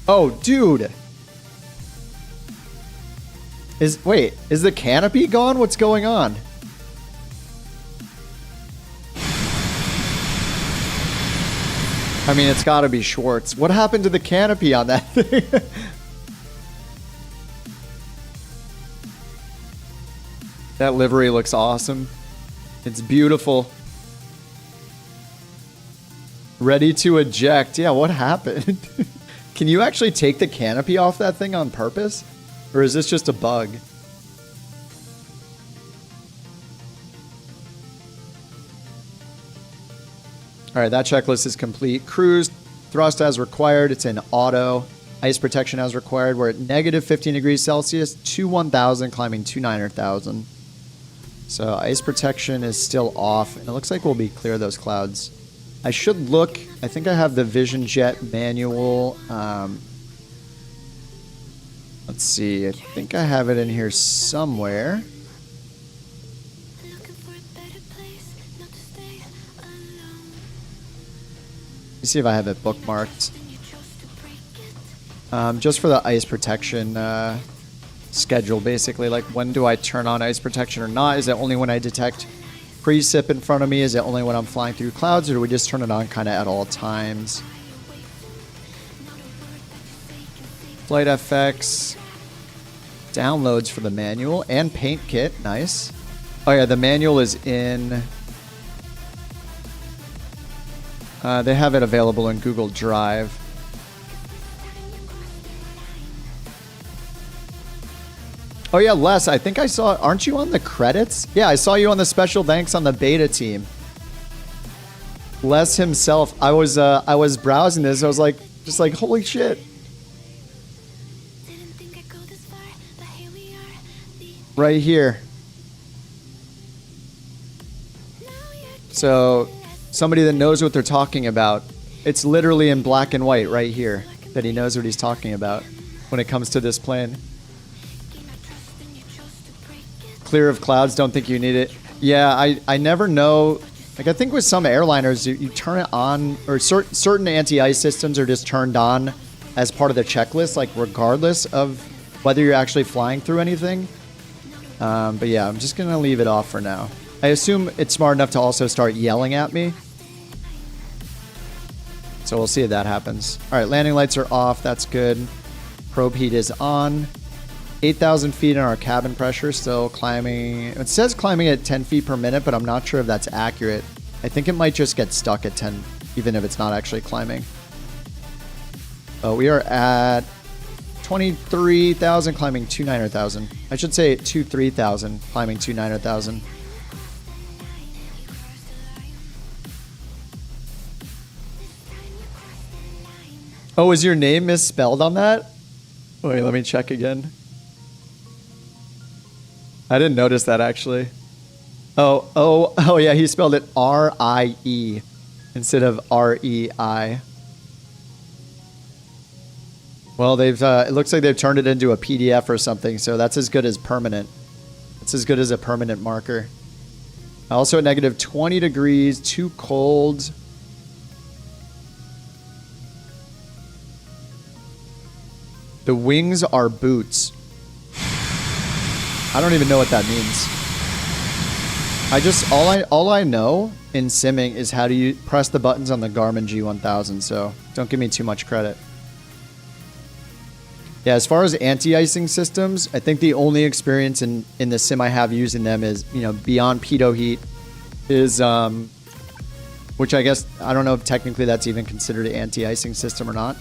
Oh, dude. Wait, is the canopy gone? What's going on? I mean, it's got to be Schwartz. What happened to the canopy on that thing? That livery looks awesome. It's beautiful. Ready to eject. Yeah, what happened? Can you actually take the canopy off that thing on purpose? Or is this just a bug? All right, that checklist is complete. Cruise, thrust as required. It's in auto. Ice protection as required. We're at negative 15 degrees Celsius, 21,000, climbing 29,000. So ice protection is still off. And it looks like we'll be clear of those clouds. I should look. I think I have the Vision Jet manual. Let's see. I think I have it in here somewhere. Let me see if I have it bookmarked. Just for the ice protection schedule, basically. Like, when do I turn on ice protection or not? Is it only when I detect precip in front of me? Is it only when I'm flying through clouds? Or do we just turn it on kind of at all times? Flight FX. Downloads for the manual and paint kit. Nice. Oh yeah, the manual is in... they have it available in Google Drive. Oh yeah, Les, I think I saw... Aren't you on the credits? Yeah, I saw you on the special thanks on the beta team. Les himself. I was browsing this. I was like, just like, holy shit. Right here. So, somebody that knows what they're talking about. It's literally in black and white right here that he knows what he's talking about when it comes to this plane. Clear of clouds, don't think you need it. Yeah, I never know. Like, I think with some airliners, you turn it on, or certain anti-ice systems are just turned on as part of the checklist, like regardless of whether you're actually flying through anything. But yeah, I'm just going to leave it off for now. I assume it's smart enough to also start yelling at me. So we'll see if that happens. All right, landing lights are off. That's good. Probe heat is on. 8,000 feet in our cabin pressure, still climbing. It says climbing at 10 feet per minute, but I'm not sure if that's accurate. I think it might just get stuck at 10, even if it's not actually climbing. We are at 23,000, climbing 29,000. I should say 23,000, climbing 29,000. Oh, is your name misspelled on that? Wait, let me check again. I didn't notice that, actually. Oh yeah, he spelled it R-I-E instead of R-E-I. Well, it looks like they've turned it into a PDF or something, so that's as good as permanent. That's as good as a permanent marker. Also at negative 20 degrees, too cold. The wings are boots. I don't even know what that means. All I know in simming is how to press the buttons on the Garmin G1000, so don't give me too much credit. Yeah, as far as anti-icing systems, I think the only experience in the sim I have using them is, you know, beyond pitot heat, is which I guess, I don't know if technically that's even considered an anti-icing system or not.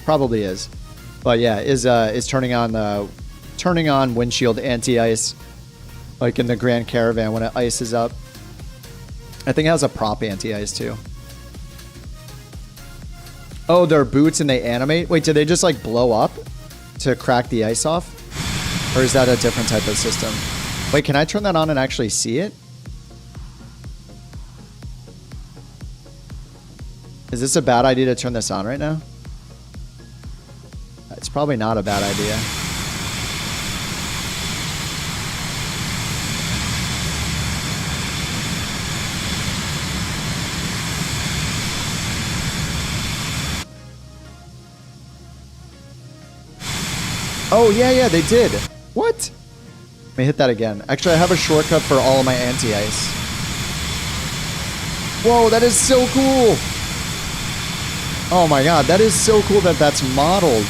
Probably is. But yeah, is turning on windshield anti-ice, like in the Grand Caravan when it ices up. I think it has a prop anti-ice too. Oh, they're boots and they animate? Wait, did they just like blow up to crack the ice off? Or is that a different type of system? Wait, can I turn that on and actually see it? Is this a bad idea to turn this on right now? It's probably not a bad idea. Oh, yeah, they did. What? Let me hit that again. Actually, I have a shortcut for all of my anti-ice. Whoa, that is so cool. Oh my god, that is so cool that that's modeled.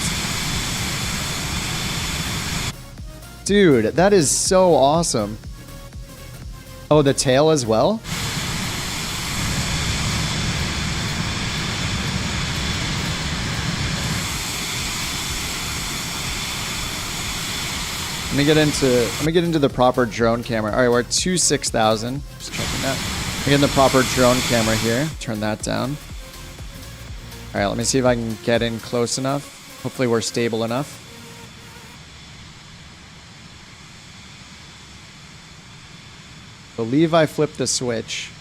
Dude, that is so awesome. Oh, the tail as well? Let me get into the proper drone camera. All right, we're at 26,000. Just checking that. Let me get in the proper drone camera here. Turn that down. All right, let me see if I can get in close enough. Hopefully we're stable enough. Believe I flipped the switch.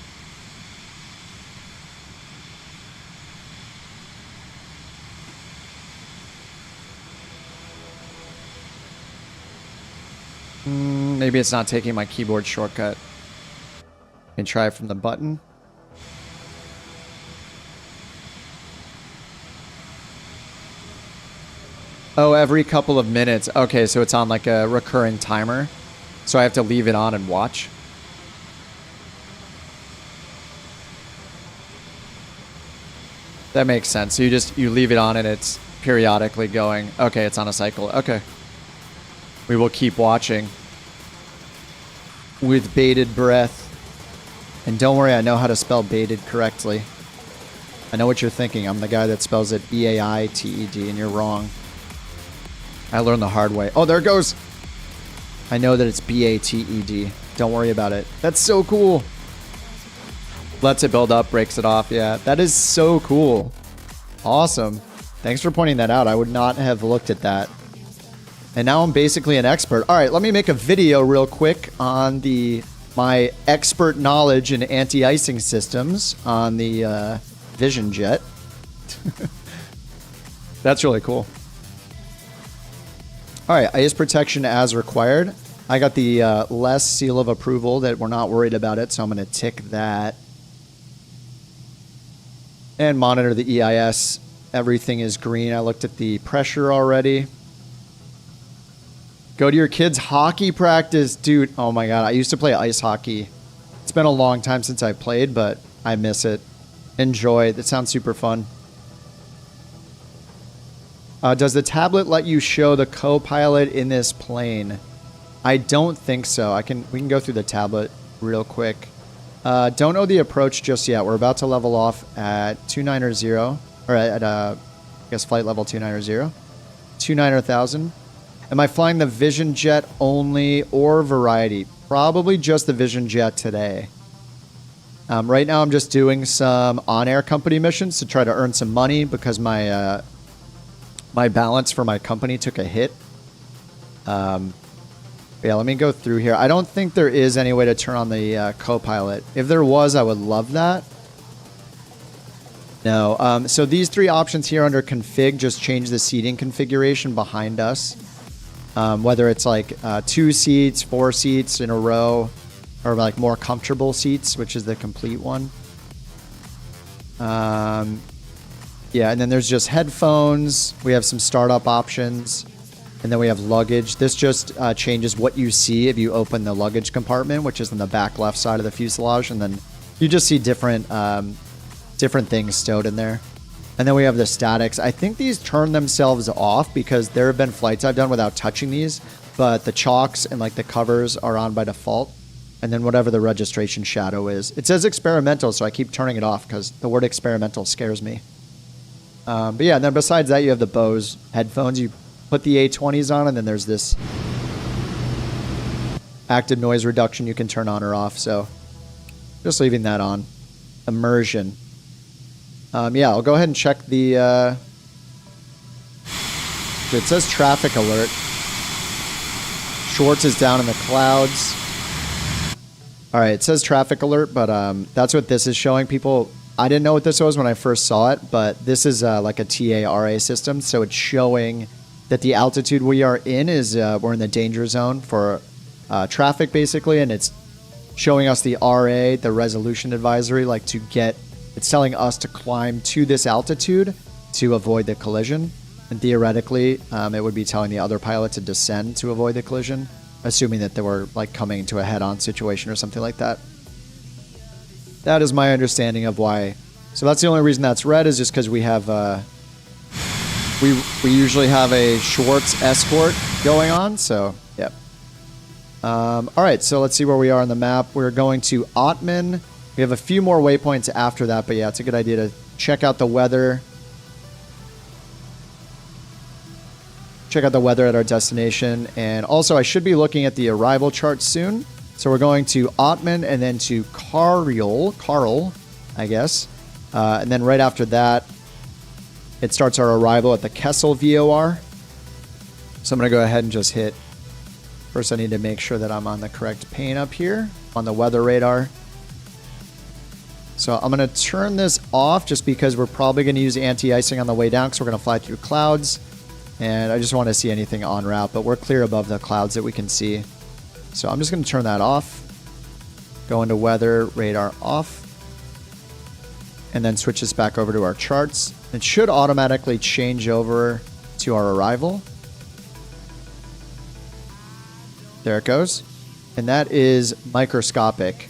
Maybe it's not taking my keyboard shortcut. Let me try it from the button. Oh, every couple of minutes. Okay, so it's on like a recurring timer. So I have to leave it on and watch. That makes sense. So you leave it on and it's periodically going. Okay, it's on a cycle. Okay. We will keep watching with bated breath. And don't worry, I know how to spell baited correctly. I know what you're thinking. I'm the guy that spells it B-A-I-T-E-D, and you're wrong. I learned the hard way. Oh, there it goes. I know that it's B-A-T-E-D. Don't worry about it. That's so cool. Lets it build up, breaks it off. Yeah, that is so cool. Awesome. Thanks for pointing that out. I would not have looked at that. And now I'm basically an expert. All right, let me make a video real quick on my expert knowledge in anti-icing systems on the Vision Jet. That's really cool. All right, ice protection as required. I got the less seal of approval that we're not worried about it, so I'm going to tick that. And monitor the EIS. Everything is green. I looked at the pressure already. Go to your kids' hockey practice. Dude, oh my god, I used to play ice hockey. It's been a long time since I played, but I miss it. Enjoy. That sounds super fun. Does the tablet let you show the co-pilot in this plane? I don't think so. We can go through the tablet real quick. Don't know the approach just yet. We're about to level off at 290, or at I guess flight level 290. 290,000. Am I flying the Vision Jet only or variety? Probably just the Vision Jet today. Right now I'm just doing some OnAir company missions to try to earn some money because my my balance for my company took a hit. Yeah, let me go through here. I don't think there is any way to turn on the co-pilot. If there was, I would love that. No. So these three options here under config just change the seating configuration behind us. Whether it's like 2 seats, 4 seats in a row, or like more comfortable seats, which is the complete one. Yeah, and then there's just headphones. We have some startup options. And then we have luggage. This just changes what you see if you open the luggage compartment, which is on the back left side of the fuselage. And then you just see different things stowed in there. And then we have the statics. I think these turn themselves off because there have been flights I've done without touching these. But the chocks and like the covers are on by default. and then whatever the registration shadow is. It says experimental, so I keep turning it off because the word experimental scares me. But yeah, and then besides that, you have the Bose headphones. You put the A20s on, and then there's this active noise reduction you can turn on or off. So just leaving that on. Immersion. Yeah, I'll go ahead and check the... it says traffic alert. Schwartz is down in the clouds. All right, it says traffic alert, but that's what this is showing people. I didn't know what this was when I first saw it, but this is like a TARA system, so it's showing that the altitude we are in is we're in the danger zone for traffic, basically, and it's showing us the RA, the resolution advisory, like to get. It's telling us to climb to this altitude to avoid the collision, and theoretically, it would be telling the other pilot to descend to avoid the collision, assuming that they were like coming to a head-on situation or something like that. That is my understanding of why. So that's the only reason that's red, is just because we have we usually have a Schwartz escort going on. So yep. All right, so let's see where we are on the map. We're going to Ottman. We have a few more waypoints after that, but yeah, it's a good idea to check out the weather. Check out the weather at our destination. And also, I should be looking at the arrival chart soon. So we're going to Ottman and then to Carl, I guess. And then right after that, it starts our arrival at the Kessel VOR. So I'm going to go ahead and just hit. First, I need to make sure that I'm on the correct pane up here on the weather radar. So I'm going to turn this off just because we're probably going to use anti-icing on the way down because we're going to fly through clouds. And I just want to see anything en route, but we're clear above the clouds that we can see. So I'm just going to turn that off. Go into weather, radar off. And then switch this back over to our charts. It should automatically change over to our arrival. There it goes. And that is microscopic.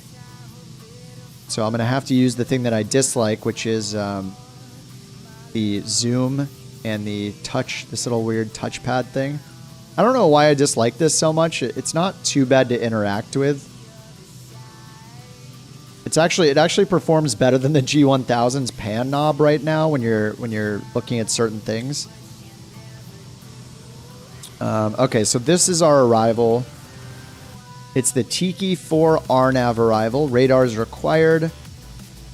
So I'm going to have to use the thing that I dislike, which is the zoom and the touch, this little weird touchpad thing. I don't know why I dislike this so much. It's not too bad to interact with. It actually performs better than the G1000's pan knob right now when you're looking at certain things. Okay, so this is our arrival. It's the Tiki 4 RNAV arrival. Radars required.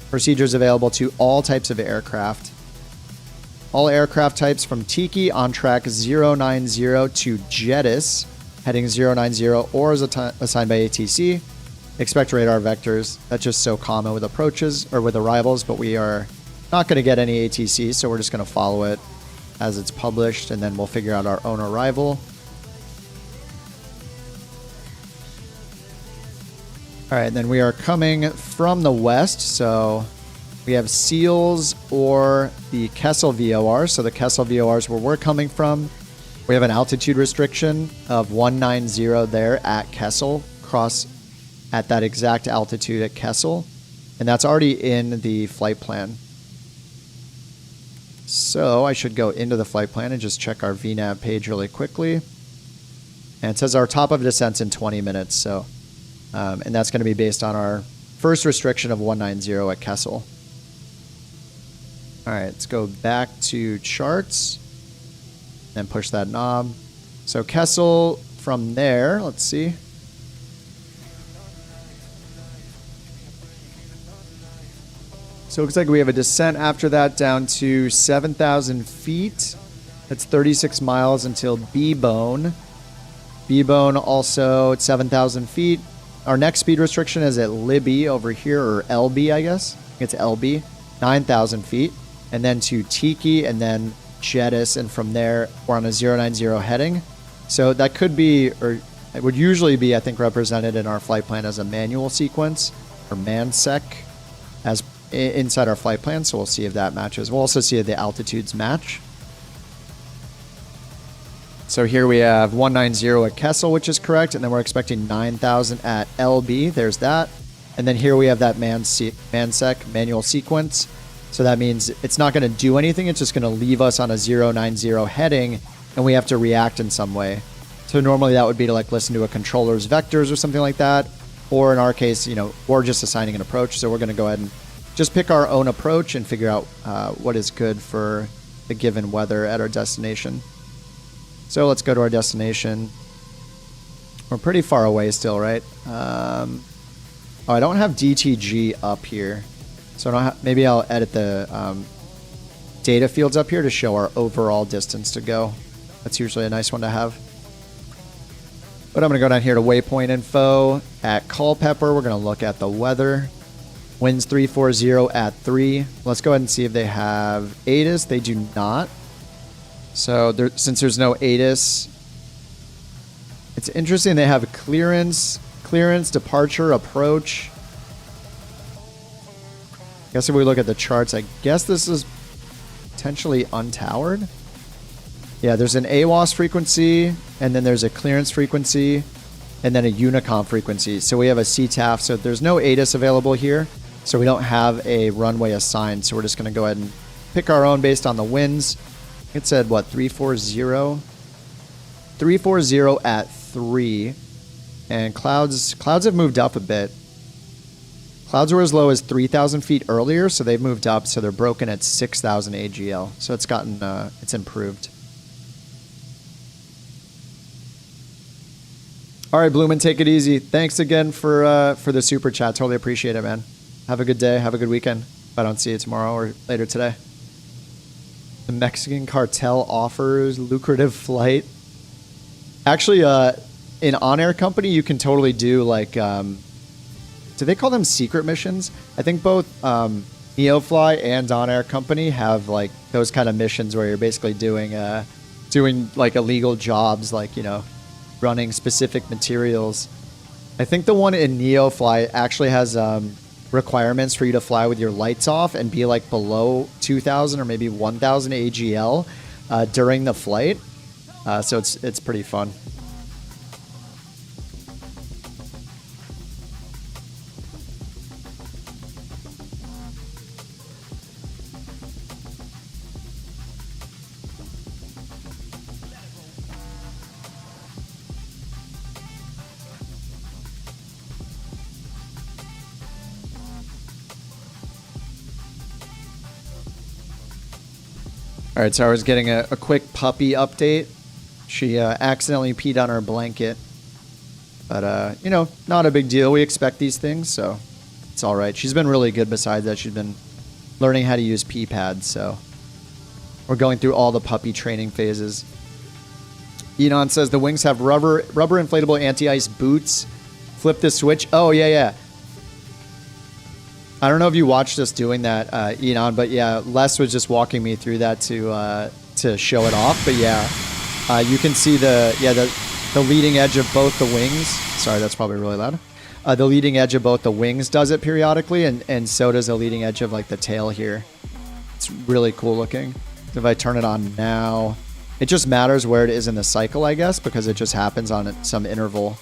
Procedures available to all types of aircraft. All aircraft types from Tiki on track 090 to Jettis, heading 090 or as assigned by ATC. Expect radar vectors. That's just so common with approaches or with arrivals, but we are not going to get any ATC, so we're just going to follow it as it's published, and then we'll figure out our own arrival. All right, and then we are coming from the west, so we have SEALs or the Kessel VOR. So the Kessel VOR is where we're coming from. We have an altitude restriction of 190 there at Kessel, cross at that exact altitude at Kessel, and that's already in the flight plan. So I should go into the flight plan and just check our VNAV page really quickly. And it says our top of descent's in 20 minutes, so and that's going to be based on our first restriction of 190 at Kessel. All right, let's go back to charts and push that knob. So Kessel from there, let's see. So it looks like we have a descent after that down to 7,000 feet. That's 36 miles until B-Bone. B-Bone also at 7,000 feet. Our next speed restriction is at Libby over here, or LB, I guess. It's LB, 9,000 feet. And then to Tiki, and then Jettis, and from there, we're on a 090 heading. So that could be, or it would usually be, I think, represented in our flight plan as a manual sequence, or MANSEC, as inside our flight plan. So we'll see if that matches. We'll also see if the altitudes match. So here we have 190 at Kessel, which is correct, and then we're expecting 9,000 at LB. There's that. And then here we have that MANSEC, manual sequence. So that means it's not going to do anything. It's just going to leave us on a 090 heading, and we have to react in some way. So normally that would be to like listen to a controller's vectors or something like that. or in our case, you know, or just assigning an approach. So we're going to go ahead and just pick our own approach and figure out what is good for the given weather at our destination. So let's go to our destination. We're pretty far away still, right? Oh, I don't have DTG up here. So I don't have, maybe I'll edit the data fields up here to show our overall distance to go. That's usually a nice one to have. But I'm going to go down here to waypoint info. At Culpeper, we're going to look at the weather. Winds 340 at 3. Let's go ahead and see if they have ATIS. They do not. So since there's no ATIS, it's interesting they have clearance, departure, approach. I guess if we look at the charts, I guess this is potentially untowered. Yeah, there's an AWOS frequency, and then there's a clearance frequency, and then a Unicom frequency. So we have a CTAF, so there's no ATIS available here. So we don't have a runway assigned. So we're just going to go ahead and pick our own based on the winds. It said, what, 340? 340 at 3. And clouds have moved up a bit. Clouds were as low as 3,000 feet earlier, so they've moved up. So they're broken at 6,000 AGL. So it's gotten, it's improved. All right, Bloomin', take it easy. Thanks again for the super chat. Totally appreciate it, man. Have a good day. Have a good weekend. If I don't see you tomorrow or later today. The Mexican cartel offers lucrative flight. Actually, in OnAir company, you can totally do like, do they call them secret missions? I think both NeoFly and OnAir company have like those kind of missions where you're basically doing like illegal jobs, like, you know, running specific materials. I think the one in NeoFly actually has requirements for you to fly with your lights off and be like below 2,000 or maybe 1,000 AGL during the flight. So it's pretty fun. All right, so I was getting a quick puppy update. She accidentally peed on her blanket. But, you know, not a big deal. We expect these things, so it's all right. She's been really good besides that. She's been learning how to use pee pads, so we're going through all the puppy training phases. Enon says the wings have rubber inflatable anti-ice boots. Flip the switch. Oh, yeah. I don't know if you watched us doing that, Enon, but yeah, Les was just walking me through that to show it off. But yeah, you can see the leading edge of both the wings. Sorry, that's probably really loud. The leading edge of both the wings does it periodically, and so does the leading edge of like the tail here. It's really cool looking. If I turn it on now, it just matters where it is in the cycle, I guess, because it just happens on some interval.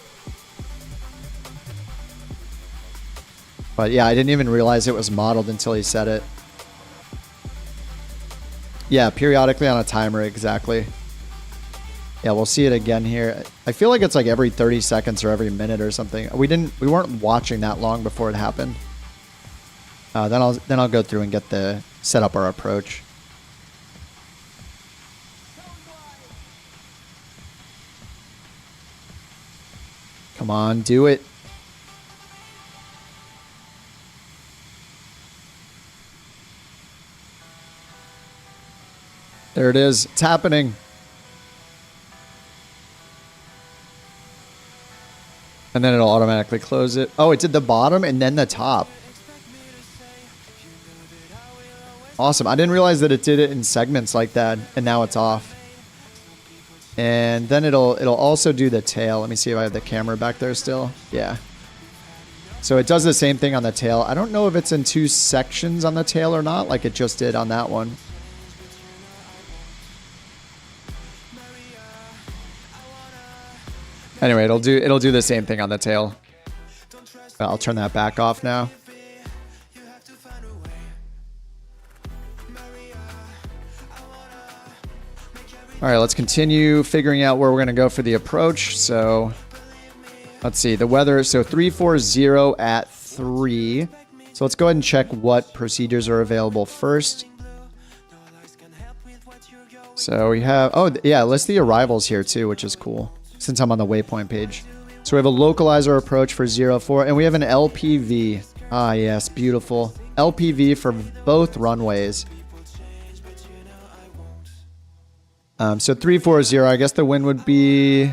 But yeah, I didn't even realize it was modeled until he said it. Yeah, periodically on a timer, exactly. Yeah, we'll see it again here. I feel like it's like every 30 seconds or every minute or something. We weren't watching that long before it happened. Then I'll go through and set up our approach. Come on, do it. There it is. It's happening. And then it'll automatically close it. Oh, it did the bottom and then the top. Awesome. I didn't realize that it did it in segments like that, and now it's off. And then it'll also do the tail. Let me see if I have the camera back there still. Yeah. So it does the same thing on the tail. I don't know if it's in two sections on the tail or not, like it just did on that one. Anyway, it'll do the same thing on the tail. I'll turn that back off now. All right, let's continue figuring out where we're going to go for the approach. So Let's see, the weather, so 340 at 3. So let's go ahead and check what procedures are available first. So we have, oh yeah, list the arrivals here too, which is cool, since I'm on the waypoint page. So we have a localizer approach for 04, and we have an LPV. Ah yes, beautiful. LPV for both runways. So 340, I guess the wind would be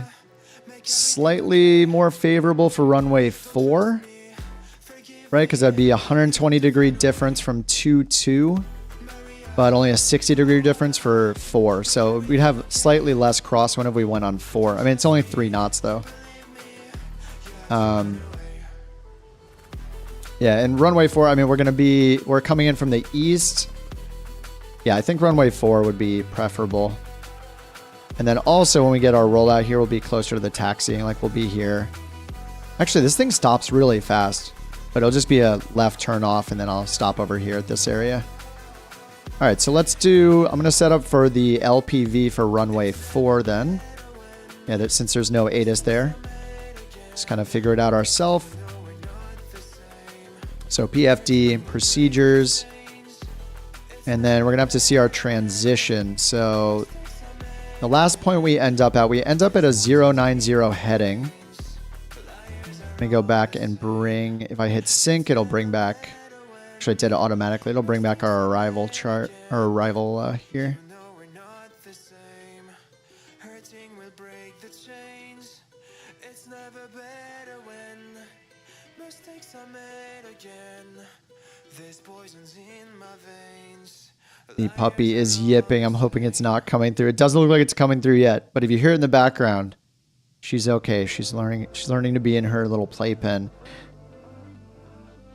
slightly more favorable for runway 4, right? Because that'd be a 120-degree difference from 22, but only a 60-degree difference for 4. So we'd have slightly less crosswind if we went on 4. I mean, it's only 3 knots though. Yeah, and runway 4, I mean, we're coming in from the east. Yeah, I think runway 4 would be preferable. And then also when we get our rollout here, we'll be closer to the taxiing, like we'll be here. Actually, this thing stops really fast, but it'll just be a left turn off, and then I'll stop over here at this area. All right, so let's do, I'm going to set up for the LPV for runway 4 then. Yeah, since there's no ATIS there. Just kind of figure it out ourselves. So PFD, procedures. And then we're going to have to see our transition. So the last point we end up at a 090 heading. Let me go back and bring, if I hit sync, it'll bring back, actually it did it automatically. It'll bring back our arrival chart, our arrival here. The puppy is yipping. I'm hoping it's not coming through. It doesn't look like it's coming through yet, but if you hear it in the background, she's okay. She's learning to be in her little playpen.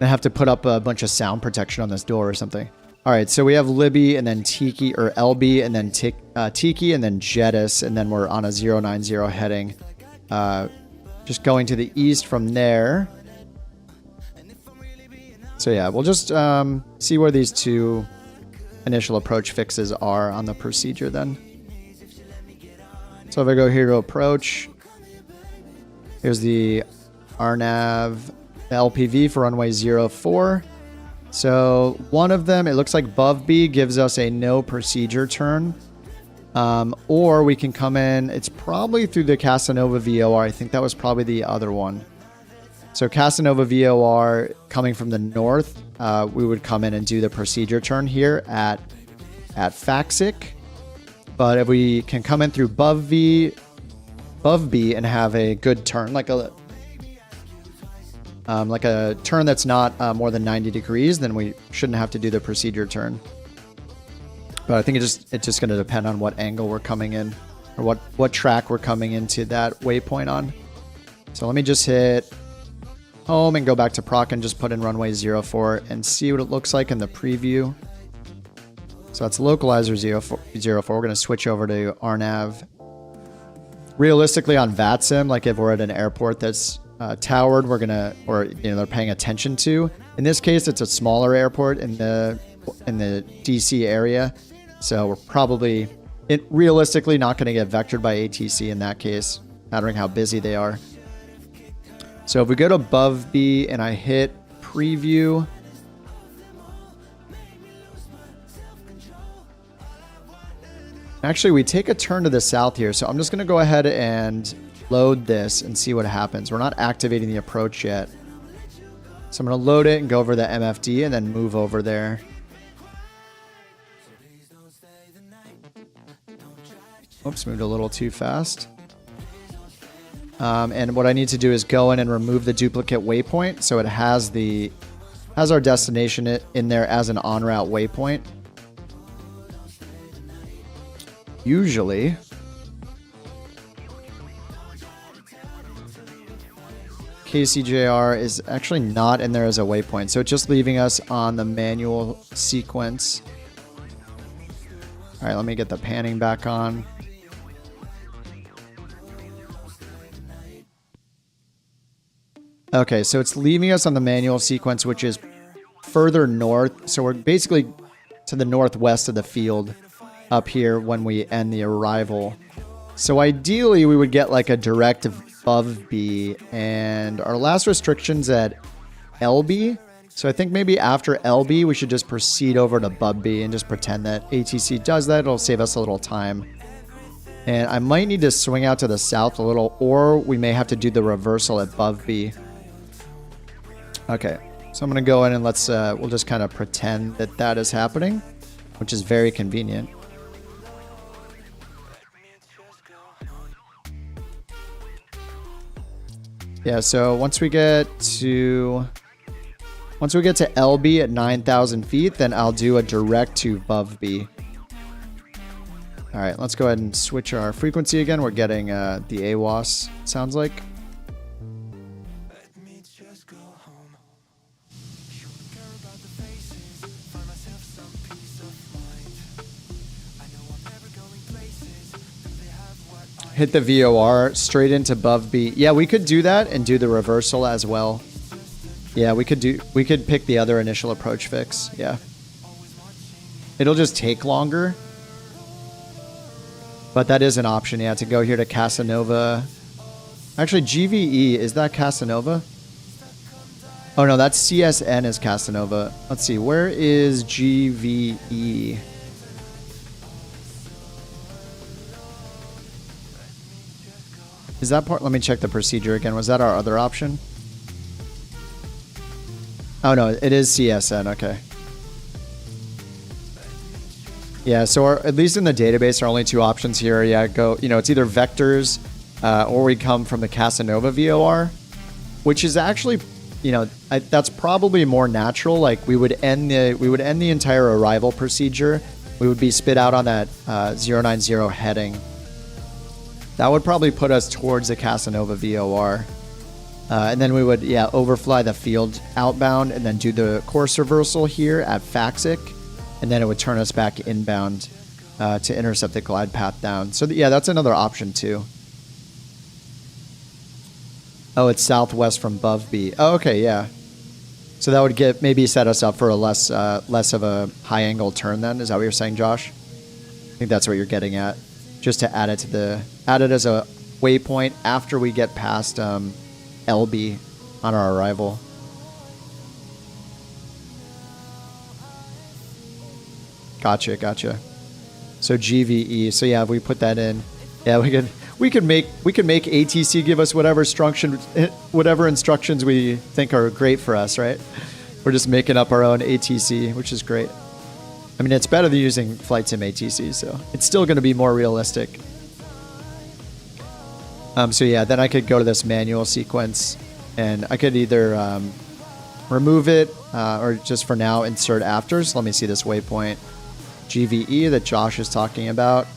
I have to put up a bunch of sound protection on this door or something. All right, so we have Libby and then Tiki, or LB, and then Tiki, and then Jettis, and then we're on a 090 heading. Just going to the east from there. So yeah, we'll just see where these two initial approach fixes are on the procedure then. So if I go here to approach, here's the RNAV LPV for runway 04. So one of them, it looks like BUV gives us a no procedure turn. Or we can come in, it's probably through the Casanova VOR. I think that was probably the other one. So Casanova VOR coming from the north, we would come in and do the procedure turn here at Faxic. But if we can come in through BUV and have a good turn, like a turn that's not more than 90 degrees, then we shouldn't have to do the procedure turn. But I think it's just going to depend on what angle we're coming in, or what track we're coming into that waypoint on. So let me just hit home and go back to proc and just put in runway 04 and see what it looks like in the preview. So that's localizer 04. We're going to switch over to RNAV. Realistically on VATSIM, like if we're at an airport that's towered, we're going to, or they're paying attention to. In this case, it's a smaller airport in the DC area. So we're probably realistically not going to get vectored by ATC in that case, mattering how busy they are. So if we go to BUV and I hit preview, actually we take a turn to the south here. So I'm just going to go ahead and load this and see what happens. We're not activating the approach yet. So I'm going to load it and go over the MFD and then move over there. Oops, moved a little too fast. And what I need to do is go in and remove the duplicate waypoint, so it has our destination in there as an en route waypoint. Usually, KCJR is actually not in there as a waypoint, so it's just leaving us on the manual sequence. All right, let me get the panning back on. Okay, so it's leaving us on the manual sequence, which is further north. So we're basically to the northwest of the field up here when we end the arrival. So ideally, we would get like a direct above B, and our last restriction's at LB. So I think maybe after LB, we should just proceed over to above B and just pretend that ATC does that. It'll save us a little time. And I might need to swing out to the south a little, or we may have to do the reversal at above B. Okay, so I'm going to go in and we'll just kind of pretend that that is happening, which is very convenient. Yeah, so once we get to LB at 9,000 feet, then I'll do a direct to above B. All right, let's go ahead and switch our frequency again. We're getting the AWAS, sounds like. Hit the VOR straight into above B. Yeah, we could do that and do the reversal as well. Yeah, we could pick the other initial approach fix. Yeah. It'll just take longer. But that is an option, yeah, to go here to Casanova. Actually, GVE, is that Casanova? Oh no, that's CSN is Casanova. Let's see, where is GVE? Is that part? Let me check the procedure again. Was that our other option? Oh no, it is CSN. Okay. Yeah, so at least in the database, our only two options here. Yeah, it's either vectors or we come from the Casanova VOR, which is actually, that's probably more natural. Like we would end the entire arrival procedure. We would be spit out on that 090 heading. That would probably put us towards the Casanova VOR. And then we would, overfly the field outbound and then do the course reversal here at Faxic. And then it would turn us back inbound to intercept the glide path down. So, that's another option too. Oh, it's southwest from above B. Oh, okay, yeah. So that would maybe set us up for a less of a high angle turn then. Is that what you're saying, Josh? I think that's what you're getting at. Just to add it as a waypoint after we get past LB on our arrival. Gotcha. So GVE. So yeah, if we put that in, yeah, we could make ATC give us whatever instructions we think are great for us, right? We're just making up our own ATC, which is great. I mean, it's better than using Flight Sim ATC, so it's still going to be more realistic. So yeah, then I could go to this manual sequence, and I could either remove it or just for now insert after. So let me see this waypoint. GVE that Josh is talking about.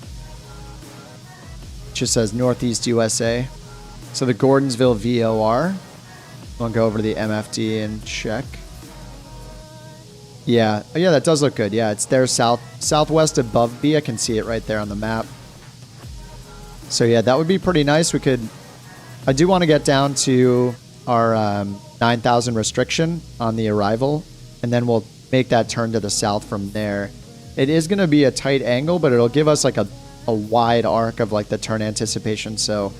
It just says Northeast USA. So the Gordonsville VOR. I'll go over to the MFD and check. Yeah, that does look good. Yeah, it's there southwest above B. I can see it right there on the map. So yeah, that would be pretty nice. I do want to get down to our 9,000 restriction on the arrival, and then we'll make that turn to the south from there. It is going to be a tight angle, but it'll give us like a wide arc of like the turn anticipation. So,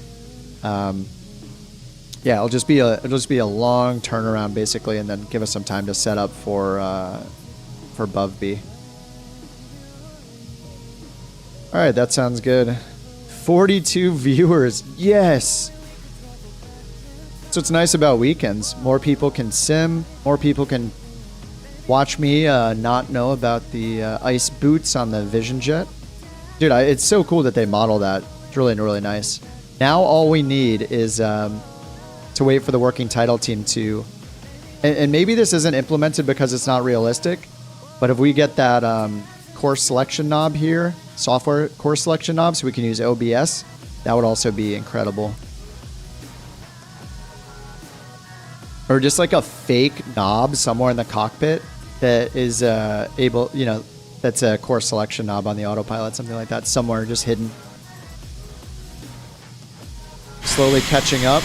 it'll just be a long turnaround basically, and then give us some time to set up for above B. All right, that sounds good. 42 viewers, yes. So what's nice about weekends, more people can sim, more people can watch me not know about the ice boots on the Vision Jet. Dude, it's so cool that they model that. It's really, really nice. Now all we need is to wait for the working title team to... And maybe this isn't implemented because it's not realistic, but if we get that course selection knob here, software course selection knob, so we can use OBS, that would also be incredible. Or just like a fake knob somewhere in the cockpit that is that's a course selection knob on the autopilot, something like that, somewhere just hidden. Slowly catching up.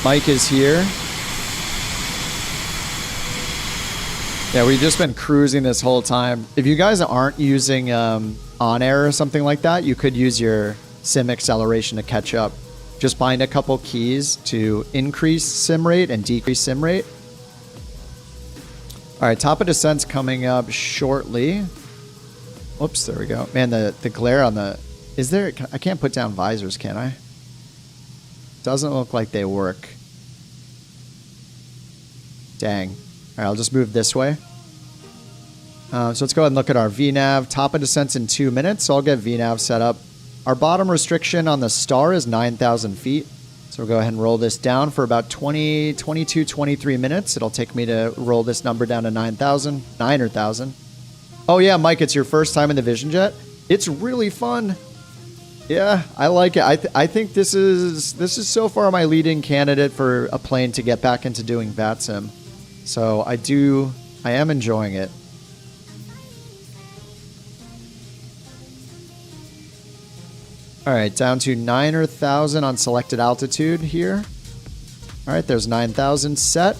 Mike is here. Yeah, we've just been cruising this whole time. If you guys aren't using OnAir or something like that, you could use your sim acceleration to catch up. Just find a couple keys to increase sim rate and decrease sim rate. All right, top of descent's coming up shortly. Whoops, there we go. Man, the glare on the... Is there... I can't put down visors, can I? Doesn't look like they work. Dang. All right, I'll just move this way. So let's go ahead and look at our VNAV. Top of descent's in 2 minutes, so I'll get VNAV set up. Our bottom restriction on the star is 9,000 feet. So we'll go ahead and roll this down for about 20, 22, 23 minutes. It'll take me to roll this number down to 9,000, 9,000. Oh yeah, Mike, it's your first time in the Vision Jet? It's really fun. Yeah, I like it. I think this is so far my leading candidate for a plane to get back into doing VATSIM. So I am enjoying it. All right, down to 9,000 on selected altitude here. All right, there's 9,000 set.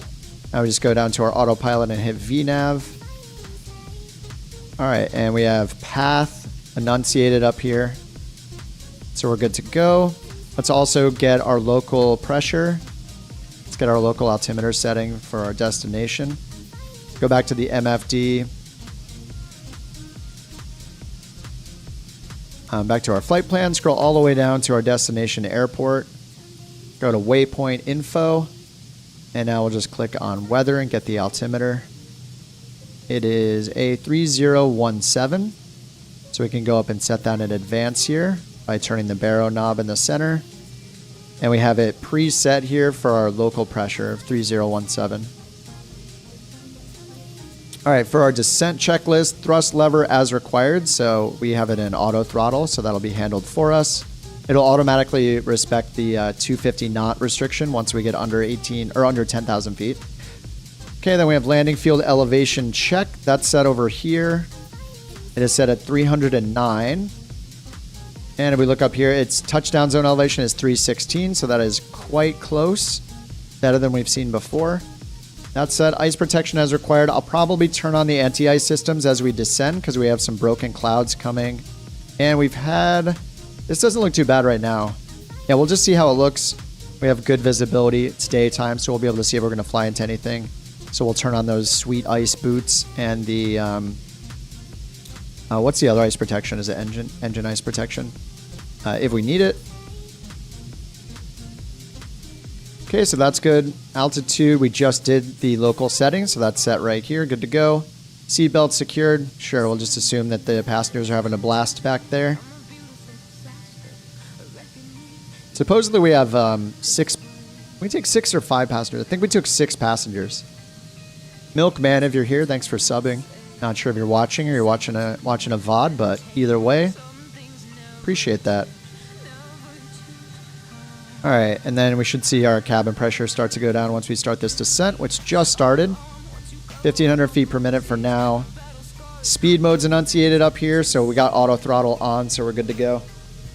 Now we just go down to our autopilot and hit VNAV. All right, and we have path enunciated up here. So we're good to go. Let's also get our local pressure. Let's get our local altimeter setting for our destination. Go back to the MFD. Back to our flight plan. Scroll all the way down to our destination airport. Go to waypoint info. And now we'll just click on weather and get the altimeter. It is a 3017. So we can go up and set that in advance here by turning the baro knob in the center. And we have it preset here for our local pressure of 3017. All right, for our descent checklist, thrust lever as required. So we have it in auto throttle, so that'll be handled for us. It'll automatically respect the 250 knot restriction once we get under 18 or under 10,000 feet. Okay, then we have landing field elevation check. That's set over here. It is set at 309. And if we look up here, its touchdown zone elevation is 316, so that is quite close. Better than we've seen before. That said, ice protection as required. I'll probably turn on the anti-ice systems as we descend because we have some broken clouds coming. And we've had... This doesn't look too bad right now. Yeah, we'll just see how it looks. We have good visibility. It's daytime, so we'll be able to see if we're going to fly into anything. So we'll turn on those sweet ice boots and the... what's the other ice protection? Is it engine ice protection? If we need it. Okay, so that's good. Altitude, we just did the local settings, so that's set right here. Good to go. Seatbelt secured. Sure, we'll just assume that the passengers are having a blast back there. Supposedly we have 6... We take 6 or 5 passengers. I think we took 6 passengers. Milkman, if you're here, thanks for subbing. Not sure if you're watching or you're watching a VOD, but either way, appreciate that. All right, and then we should see our cabin pressure start to go down once we start this descent, which just started. 1,500 feet per minute for now. Speed mode's enunciated up here, so we got auto throttle on, so we're good to go.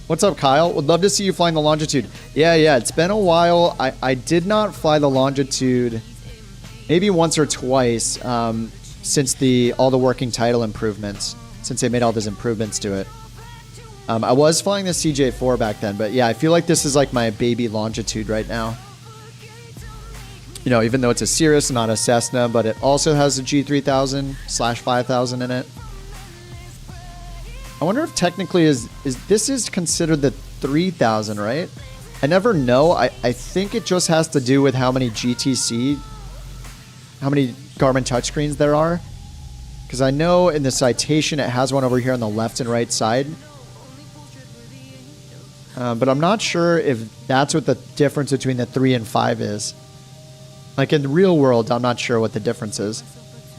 What's up, Kyle? Would love to see you flying the longitude. Yeah, it's been a while. I did not fly the longitude maybe once or twice since all the working title improvements, since they made all those improvements to it. I was flying the CJ4 back then, but yeah, I feel like this is like my baby longitude right now. You know, even though it's a Cirrus, not a Cessna, but it also has a G3000/5000 in it. I wonder if technically this is considered the 3000, right? I never know. I think it just has to do with how many Garmin touchscreens there are. Because I know in the citation it has one over here on the left and right side. But I'm not sure if that's what the difference between the 3 and 5 is. Like in the real world, I'm not sure what the difference is.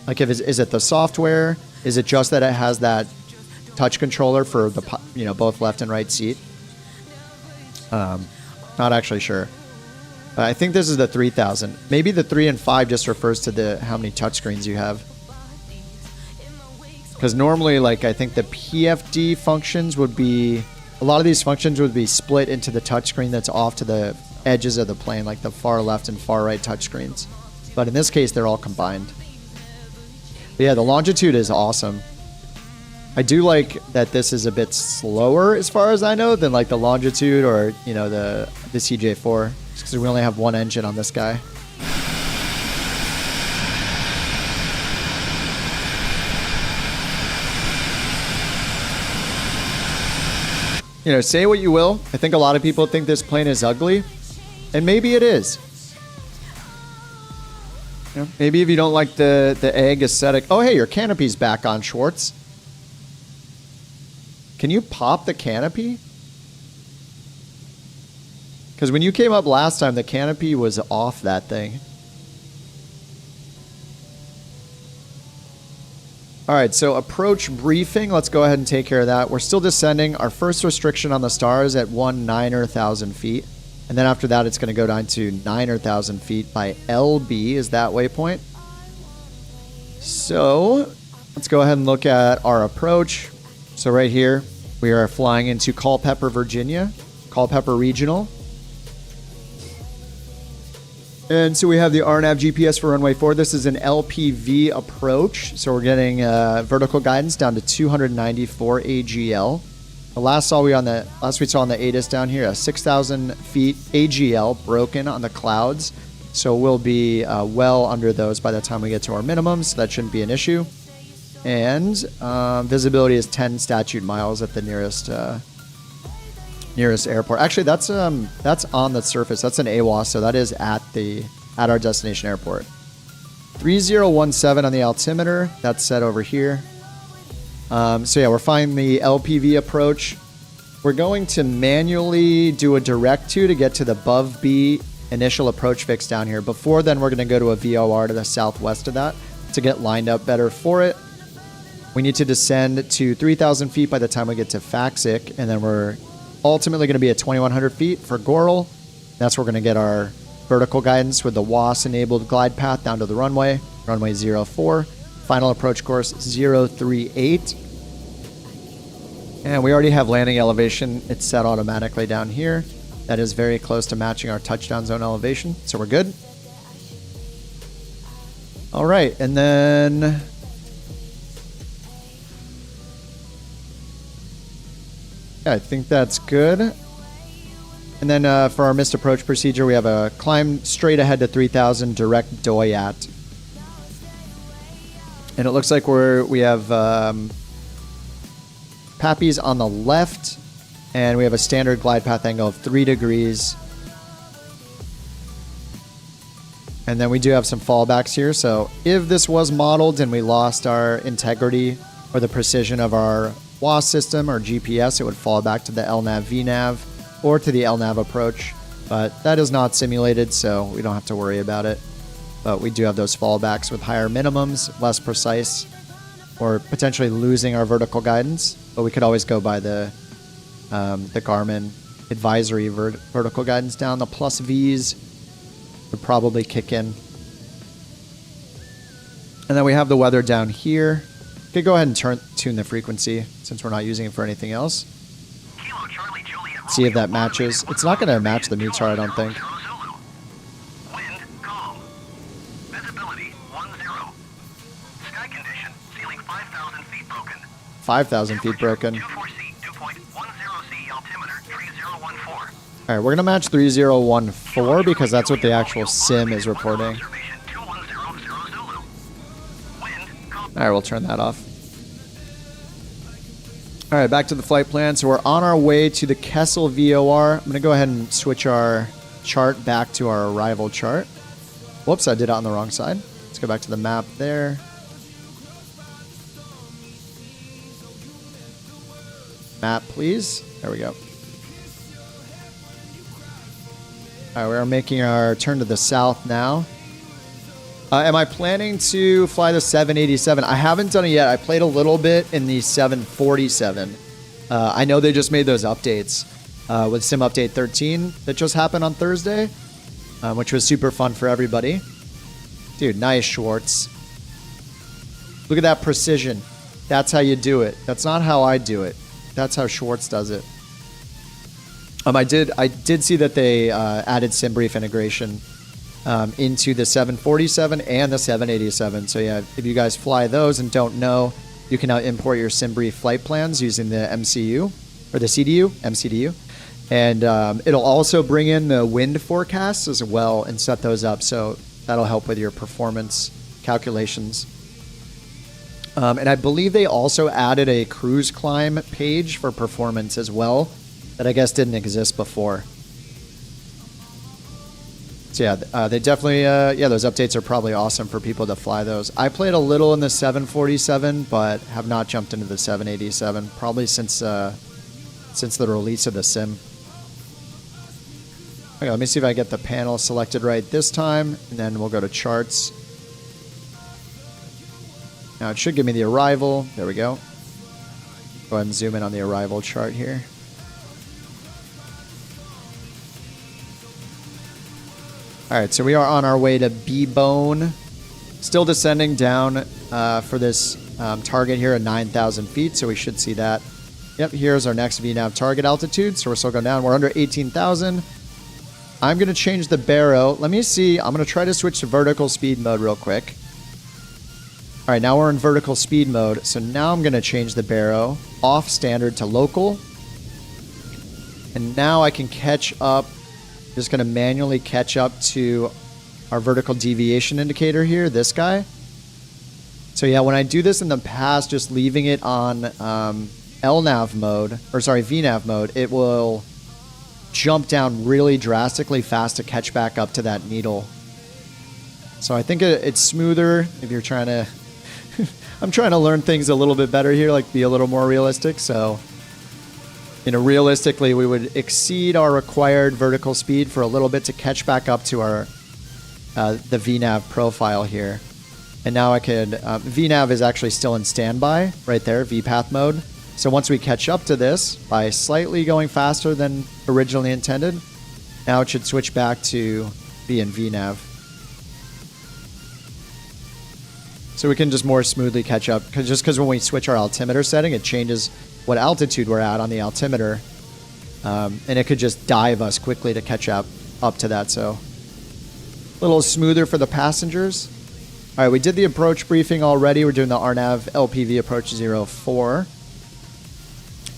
Like is it the software? Is it just that it has that touch controller for the both left and right seat? Not actually sure. I think this is the 3000. Maybe the 3 and 5 just refers to how many touchscreens you have. Because normally, like I think the PFD functions would be... A lot of these functions would be split into the touchscreen that's off to the edges of the plane, like the far left and far right touchscreens. But in this case, they're all combined. But yeah, the longitude is awesome. I do like that this is a bit slower as far as I know than like the Longitude or, you know, the CJ4, because we only have one engine on this guy. You know, say what you will. I think a lot of people think this plane is ugly, and maybe it is. You know, maybe if you don't like the egg aesthetic. Oh, hey, your canopy's back on, Schwartz. Can you pop the canopy? Because when you came up last time, the canopy was off that thing. All right, so approach briefing. Let's go ahead and take care of that. We're still descending. Our first restriction on the star is at 1,900,000 feet. And then after that, it's going to go down to 900,000 feet by LB is that waypoint. So let's go ahead and look at our approach. So right here, we are flying into Culpeper, Virginia, Culpeper Regional. And so we have the RNAV GPS for runway 4. This is an LPV approach. So we're getting vertical guidance down to 294 AGL. The last we saw on the ATIS down here, 6,000 feet AGL broken on the clouds. So we'll be well under those by the time we get to our minimums. So that shouldn't be an issue. And visibility is 10 statute miles at the nearest airport. Actually, that's on the surface. That's an AWAS, so that is at our destination airport. 3017 on the altimeter. That's set over here. So yeah, we're finding the LPV approach. We're going to manually do a direct to get to the above B initial approach fix down here. Before then, we're going to go to a VOR to the southwest of that to get lined up better for it. We need to descend to 3,000 feet by the time we get to Faxic, and then we're ultimately going to be at 2,100 feet for Goral. That's where we're going to get our vertical guidance with the WAS-enabled glide path down to the runway 04. Final approach course 038. And we already have landing elevation. It's set automatically down here. That is very close to matching our touchdown zone elevation, so we're good. All right, and then yeah, I think that's good. And then for our missed approach procedure, we have a climb straight ahead to 3,000 direct Doyat. And it looks like we have Pappies on the left, and we have a standard glide path angle of 3 degrees. And then we do have some fallbacks here. So if this was modeled and we lost our integrity or the precision of our WAS system or GPS, it would fall back to the LNAV VNAV or to the LNAV approach. But that is not simulated, so we don't have to worry about it. But we do have those fallbacks with higher minimums, less precise, or potentially losing our vertical guidance. But we could always go by the Garmin advisory vertical guidance down. The plus V's would probably kick in. And then we have the weather down here. We could go ahead and tune the frequency since we're not using it for anything else. See if that matches. It's not going to match the METAR, I don't think. 5,000 feet broken. Alright, we're going to match 3014 because that's what the actual sim is reporting. Alright, we'll turn that off. Alright, back to the flight plan. So we're on our way to the Kessel VOR. I'm going to go ahead and switch our chart back to our arrival chart. Whoops, I did it on the wrong side. Let's go back to the map there. Map, please. There we go. All right, we are making our turn to the south now. Am I planning to fly the 787? I haven't done it yet. I played a little bit in the 747. I know they just made those updates with Sim Update 13 that just happened on Thursday, which was super fun for everybody. Dude, nice, Schwartz. Look at that precision. That's how you do it. That's not how I do it. That's how Schwartz does it. I did see that they added SimBrief integration into the 747 and the 787. So yeah, if you guys fly those and don't know, You can now import your SimBrief flight plans using the MCU or the MCDU. And it'll also bring in the wind forecasts as well and set those up. So that'll help with your performance calculations. And I believe they also added a cruise climb page for performance as well that I guess didn't exist before. So yeah, they definitely, those updates are probably awesome for people to fly those. I played a little in the 747, but have not jumped into the 787, probably since the release of the sim. Okay, let me see if I get the panel selected right this time, and then we'll go to charts. Now it should give me the arrival. There we go. Go ahead and zoom in on the arrival chart here. All right, so we are on our way to B-Bone. Still descending down for this target here at 9,000 feet, so we should see that. Yep, here's our next VNav target altitude, so we're still going down. We're under 18,000. I'm going to change the baro. Let me see. I'm going to try to switch to vertical speed mode real quick. All right, now we're in vertical speed mode, so now I'm going to change the baro off standard to local. And now I can catch up. Just going to manually catch up to our vertical deviation indicator here, this guy. So yeah, when I do this in the past, just leaving it on VNav mode, it will jump down really drastically fast to catch back up to that needle. So I think it's smoother if you're trying to... I'm trying to learn things a little bit better here, like be a little more realistic, so... realistically, we would exceed our required vertical speed for a little bit to catch back up to our the VNav profile here. And now I could... VNav is actually still in standby right there, VPath mode. So once we catch up to this, by slightly going faster than originally intended, now it should switch back to be in VNav. So we can just more smoothly catch up, because when we switch our altimeter setting, it changes what altitude we're at on the altimeter, and it could just dive us quickly to catch up to that. So a little smoother for the passengers. All right, we did the approach briefing already. We're doing the RNAV LPV approach 04.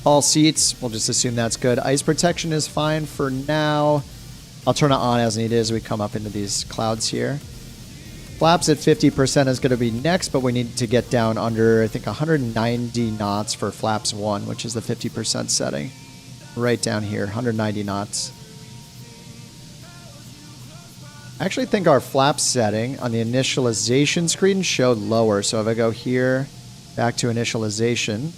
All seats, we'll just assume that's good. Ice protection is fine for now. I'll turn it on as needed as we come up into these clouds here. Flaps at 50% is going to be next, but we need to get down under, I think, 190 knots for flaps 1, which is the 50% setting. Right down here, 190 knots. I actually think our flap setting on the initialization screen showed lower. So if I go here, back to initialization.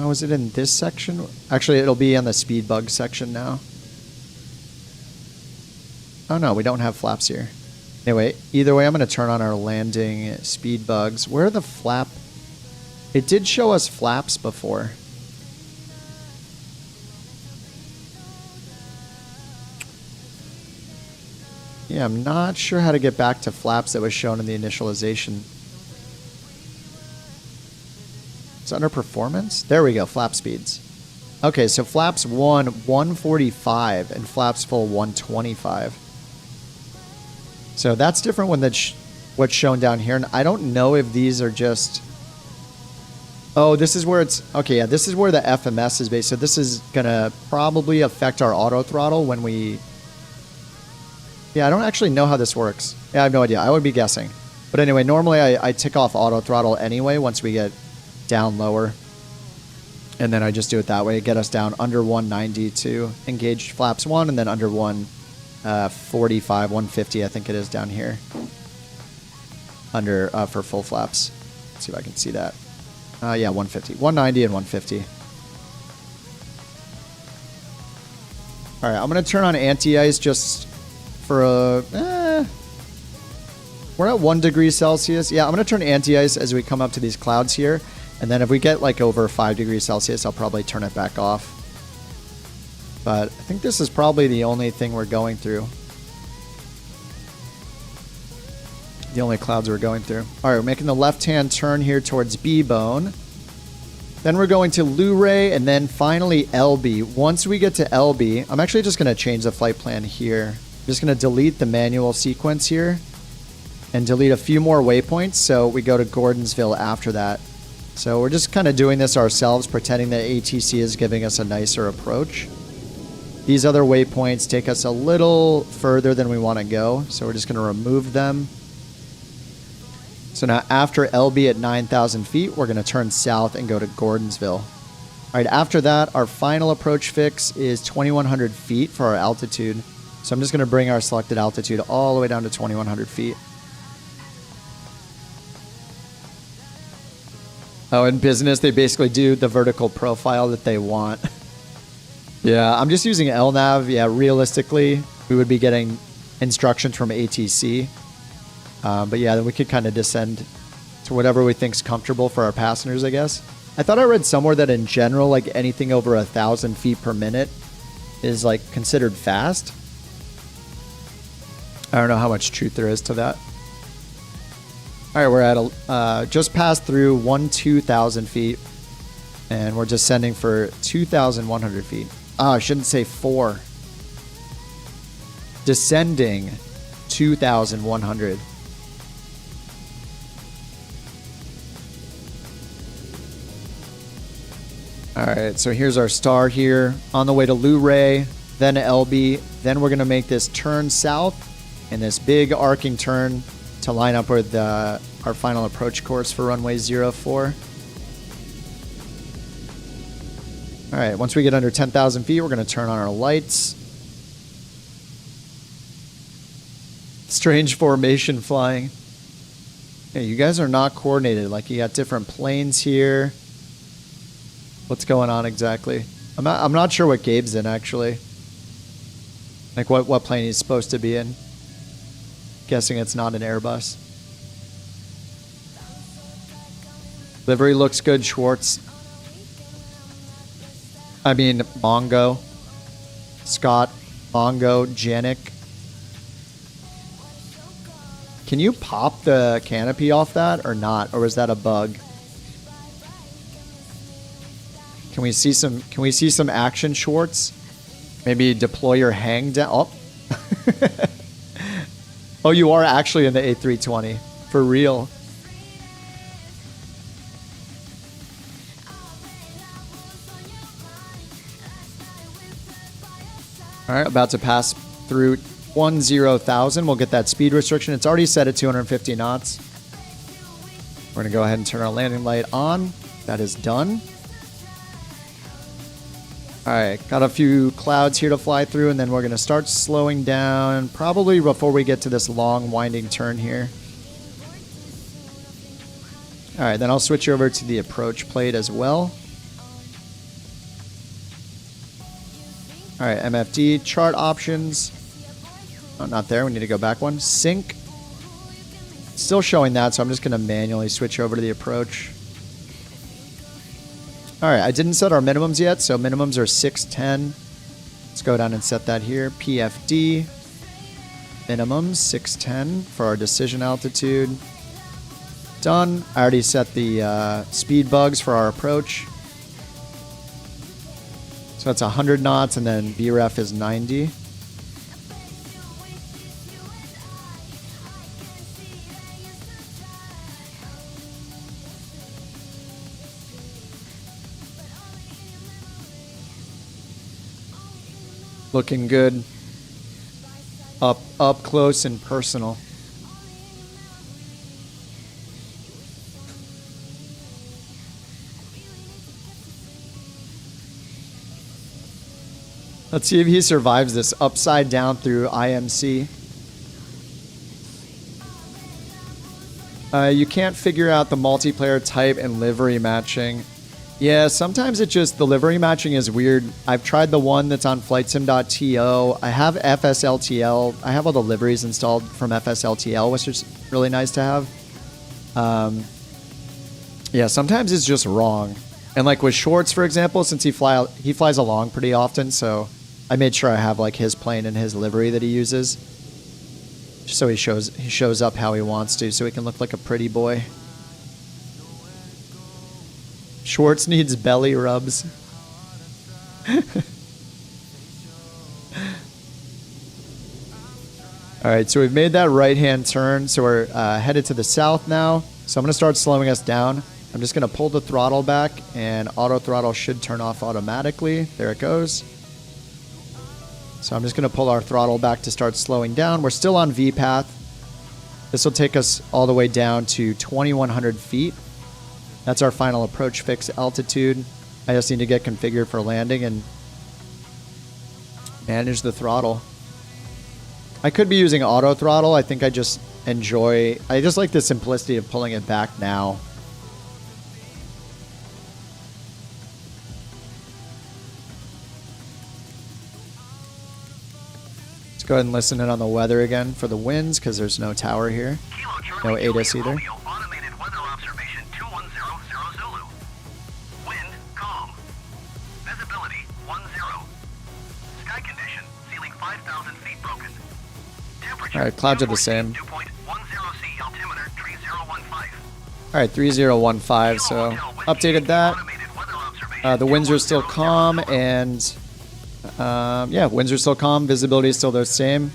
Was it in this section? Actually, it'll be on the speed bug section now. Oh no, we don't have flaps here. Anyway, either way, I'm going to turn on our landing speed bugs. Where are the flap? It did show us flaps before. Yeah, I'm not sure how to get back to flaps that was shown in the initialization. It's under performance? There we go, flap speeds. Okay, so flaps 1, 145, and flaps full 125. So that's different when what's shown down here. And I don't know if these are just... Oh, this is where it's... Okay, yeah, this is where the FMS is based. So this is going to probably affect our auto throttle when we... Yeah, I don't actually know how this works. Yeah, I have no idea. I would be guessing. But anyway, normally I tick off auto throttle anyway once we get down lower. And then I just do it that way. Get us down under 190 to engage flaps 1, and then under 145, 150, I think it is down here. Under for full flaps. Let's see if I can see that. Yeah, 150. 190 and 150. All right, I'm going to turn on anti-ice just for a... We're at 1 degree Celsius. Yeah, I'm going to turn anti-ice as we come up to these clouds here. And then if we get like over 5 degrees Celsius, I'll probably turn it back off. But I think this is probably the only thing we're going through. The only clouds we're going through. All right, we're making the left-hand turn here towards B-Bone. Then we're going to Luray, and then finally LB. Once we get to LB, I'm actually just going to change the flight plan here. just going to delete the manual sequence here and delete a few more waypoints. So we go to Gordonsville after that. So we're just kind of doing this ourselves, pretending that ATC is giving us a nicer approach. These other waypoints take us a little further than we want to go. So we're just going to remove them. So now after LB at 9,000 feet, we're going to turn south and go to Gordonsville. All right, after that, our final approach fix is 2,100 feet for our altitude. So I'm just going to bring our selected altitude all the way down to 2,100 feet. Oh, in business, they basically do the vertical profile that they want. Yeah, I'm just using LNAV. Yeah, realistically, we would be getting instructions from ATC. But yeah, then we could kind of descend to whatever we think's comfortable for our passengers, I guess. I thought I read somewhere that in general, like anything over 1,000 feet per minute is like considered fast. I don't know how much truth there is to that. All right, we're at just passed through 12,000 feet, and we're descending for 2,100 feet. Ah, I shouldn't say 4. Descending 2,100. All right, so here's our star here. On the way to Luray, then LB. Then we're going to make this turn south and this big arcing turn to line up with our final approach course for runway 04. All right, once we get under 10,000 feet, we're going to turn on our lights. Strange formation flying. Hey, you guys are not coordinated. Like, you got different planes here. What's going on exactly? I'm not sure what Gabe's in, actually. Like, what plane he's supposed to be in. Guessing it's not an Airbus. Livery looks good, Schwartz. I mean, Mongo. Scott, Mongo, Janik. Can you pop the canopy off that or not? Or is that a bug? Can we see some action, Schwartz? Maybe deploy your hang down. Oh. Oh, you are actually in the A320. For real. All right, about to pass through 10,000. We'll get that speed restriction. It's already set at 250 knots. We're going to go ahead and turn our landing light on. That is done. All right, got a few clouds here to fly through, and then we're going to start slowing down probably before we get to this long winding turn here. All right, then I'll switch over to the approach plate as well. All right, MFD, chart options. Oh, not there. We need to go back one. Sync. Still showing that, so I'm just going to manually switch over to the approach. All right, I didn't set our minimums yet, so minimums are 610. Let's go down and set that here. PFD. Minimums, 610 for our decision altitude. Done. I already set the speed bugs for our approach. So that's 100 knots, and then VREF is 90. Looking good. Up close and personal. Let's see if he survives this upside down through IMC. You can't figure out the multiplayer type and livery matching. Yeah, sometimes it just, the livery matching is weird. I've tried the one that's on flightsim.to. I have FSLTL. I have all the liveries installed from FSLTL, which is really nice to have. Yeah, sometimes it's just wrong. And like with Schwartz, for example, since he flies along pretty often, so I made sure I have like his plane and his livery that he uses. Just so he shows up how he wants to, so he can look like a pretty boy. Schwartz needs belly rubs. All right, so we've made that right-hand turn. So we're headed to the south now. So I'm going to start slowing us down. I'm just going to pull the throttle back, and auto throttle should turn off automatically. There it goes. So I'm just going to pull our throttle back to start slowing down. We're still on V path. This will take us all the way down to 2,100 feet. That's our final approach fix altitude. I just need to get configured for landing and manage the throttle. I could be using auto throttle. I think I just like the simplicity of pulling it back now. Let's go ahead and listen in on the weather again for the winds, because there's no tower here. No ADIS either. Automated weather observation 2100 Zulu. Wind calm. Visibility 10. Sky condition ceiling 5,000 feet broken. Temperature. All right, clouds are the same. 2.10C altimeter 3015. All right, 3015. So updated that. The winds are still calm, and yeah, winds are still calm. Visibility is still the same.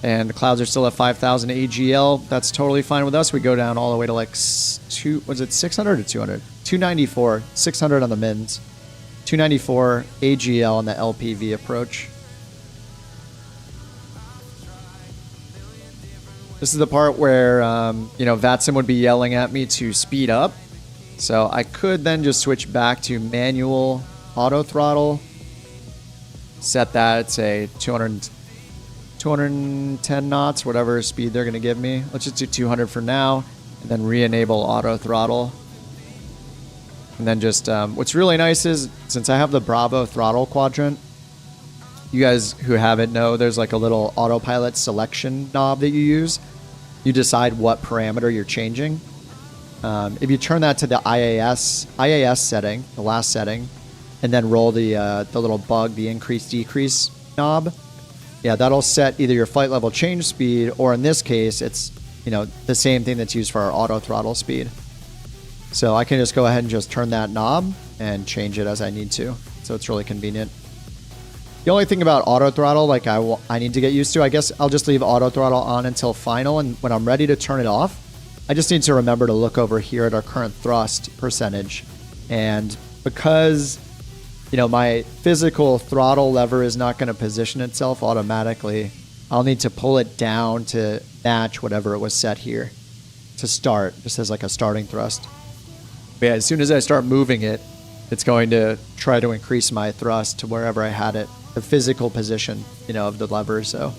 And the clouds are still at 5,000 AGL. That's totally fine with us. We go down all the way to like 600 or 200? 294, 600 on the mins. 294 AGL on the LPV approach. This is the part where, VATSIM would be yelling at me to speed up. So I could then just switch back to manual auto throttle. Set that at, say, 210 knots, whatever speed they're going to give me. Let's just do 200 for now, and then re-enable auto throttle. And then just, what's really nice is, since I have the Bravo throttle quadrant, you guys who have it know there's like a little autopilot selection knob that you use. You decide what parameter you're changing. If you turn that to the IAS setting, the last setting, and then roll the little bug, the increase-decrease knob, yeah, that'll set either your flight level change speed, or in this case, it's the same thing that's used for our auto throttle speed. So I can just go ahead and just turn that knob and change it as I need to. So it's really convenient. The only thing about auto throttle, like I need to get used to, I guess I'll just leave auto throttle on until final, and when I'm ready to turn it off, I just need to remember to look over here at our current thrust percentage. And because my physical throttle lever is not going to position itself automatically, I'll need to pull it down to match whatever it was set here to start, just as like a starting thrust. But yeah, as soon as I start moving it, it's going to try to increase my thrust to wherever I had it, the physical position, of the lever. So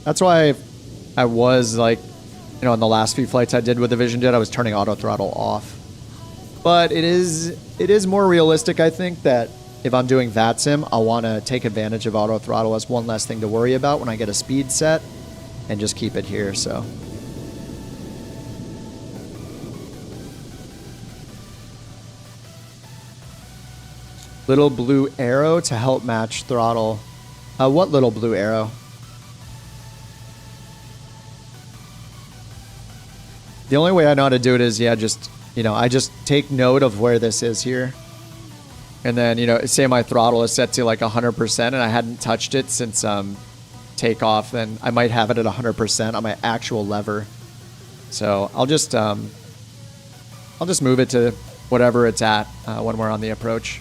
that's why I was like, in the last few flights I did with the Vision Jet, I was turning auto throttle off. But it is more realistic, I think, that if I'm doing VATSIM, I'll want to take advantage of auto throttle as one less thing to worry about when I get a speed set, and just keep it here. So little blue arrow to help match throttle. What little blue arrow? The only way I know how to do it is, I just take note of where this is here. And then, say my throttle is set to like 100% and I hadn't touched it since takeoff, then I might have it at 100% on my actual lever. So I'll just move it to whatever it's at when we're on the approach.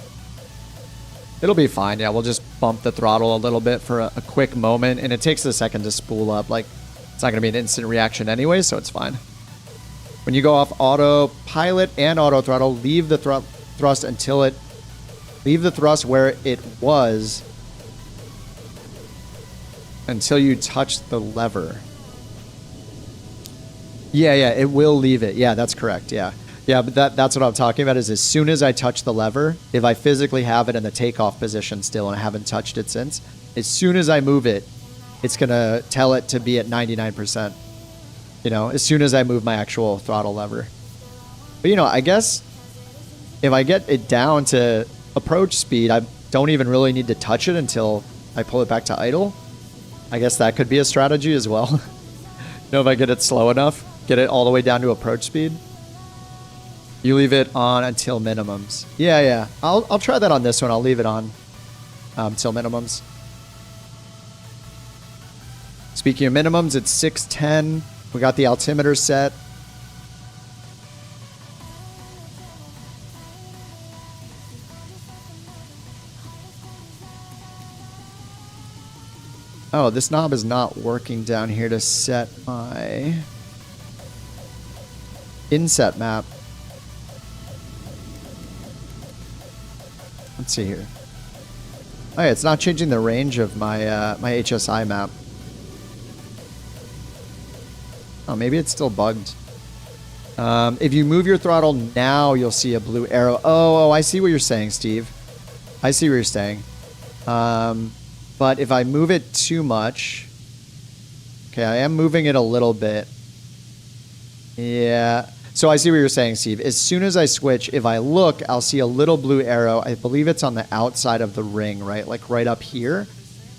It'll be fine. Yeah, we'll just bump the throttle a little bit for a quick moment, and it takes a second to spool up. Like, it's not going to be an instant reaction anyway, so it's fine. When you go off autopilot and auto throttle, leave the thrust leave the thrust where it was until you touch the lever. Yeah, it will leave it. Yeah, that's correct. Yeah, but that's what I'm talking about, is as soon as I touch the lever, if I physically have it in the takeoff position still and I haven't touched it since, as soon as I move it, it's going to tell it to be at 99%. As soon as I move my actual throttle lever. But, I guess if I get it down to approach speed, I don't even really need to touch it until I pull it back to idle. I guess that could be a strategy as well. If I get it slow enough, get it all the way down to approach speed. You leave it on until minimums. Yeah. I'll try that on this one. I'll leave it on till minimums. Speaking of minimums, it's 610. We got the altimeter set. Oh, this knob is not working down here to set my inset map. Let's see here. Oh yeah, it's not changing the range of my my HSI map. Oh, maybe it's still bugged. If you move your throttle now, you'll see a blue arrow. Oh, I see what you're saying, Steve. I see what you're saying. But if I move it too much... Okay, I am moving it a little bit. Yeah. So I see what you're saying, Steve. As soon as I switch, if I look, I'll see a little blue arrow. I believe it's on the outside of the ring, right? Like right up here.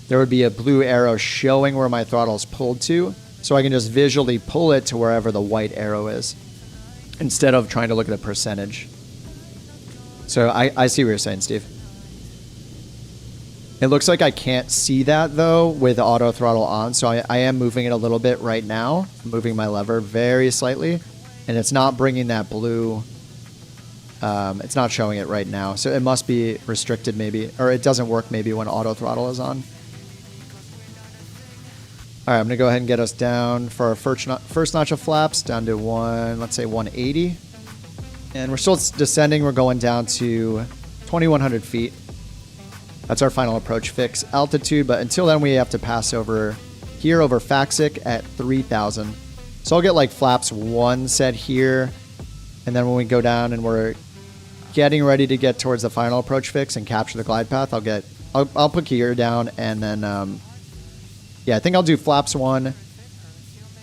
There would be a blue arrow showing where my throttle is pulled to. So I can just visually pull it to wherever the white arrow is, instead of trying to look at a percentage. So I see what you're saying, Steve. It looks like I can't see that, though, with auto throttle on. So I am moving it a little bit right now. I'm moving my lever very slightly. And it's not bringing that blue. It's not showing it right now. So it must be restricted maybe. Or it doesn't work maybe when auto throttle is on. All right, I'm going to go ahead and get us down for our first notch of flaps. Down to let's say 180. And we're still descending. We're going down to 2,100 feet. That's our final approach fix altitude, but until then we have to pass over here over Faxic at 3,000. So I'll get like flaps 1 set here, and then when we go down and we're getting ready to get towards the final approach fix and capture the glide path, I'll put gear down, and then yeah, I think I'll do flaps 1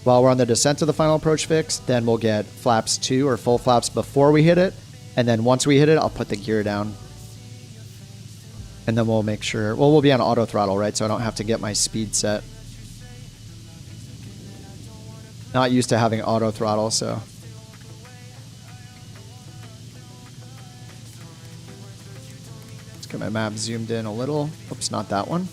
while we're on the descent to the final approach fix. Then we'll get flaps 2 or full flaps before we hit it, and then once we hit it, I'll put the gear down. And then we'll make sure... Well, we'll be on auto throttle, right? So I don't have to get my speed set. Not used to having auto throttle, so... Let's get my map zoomed in a little. Oops, not that one.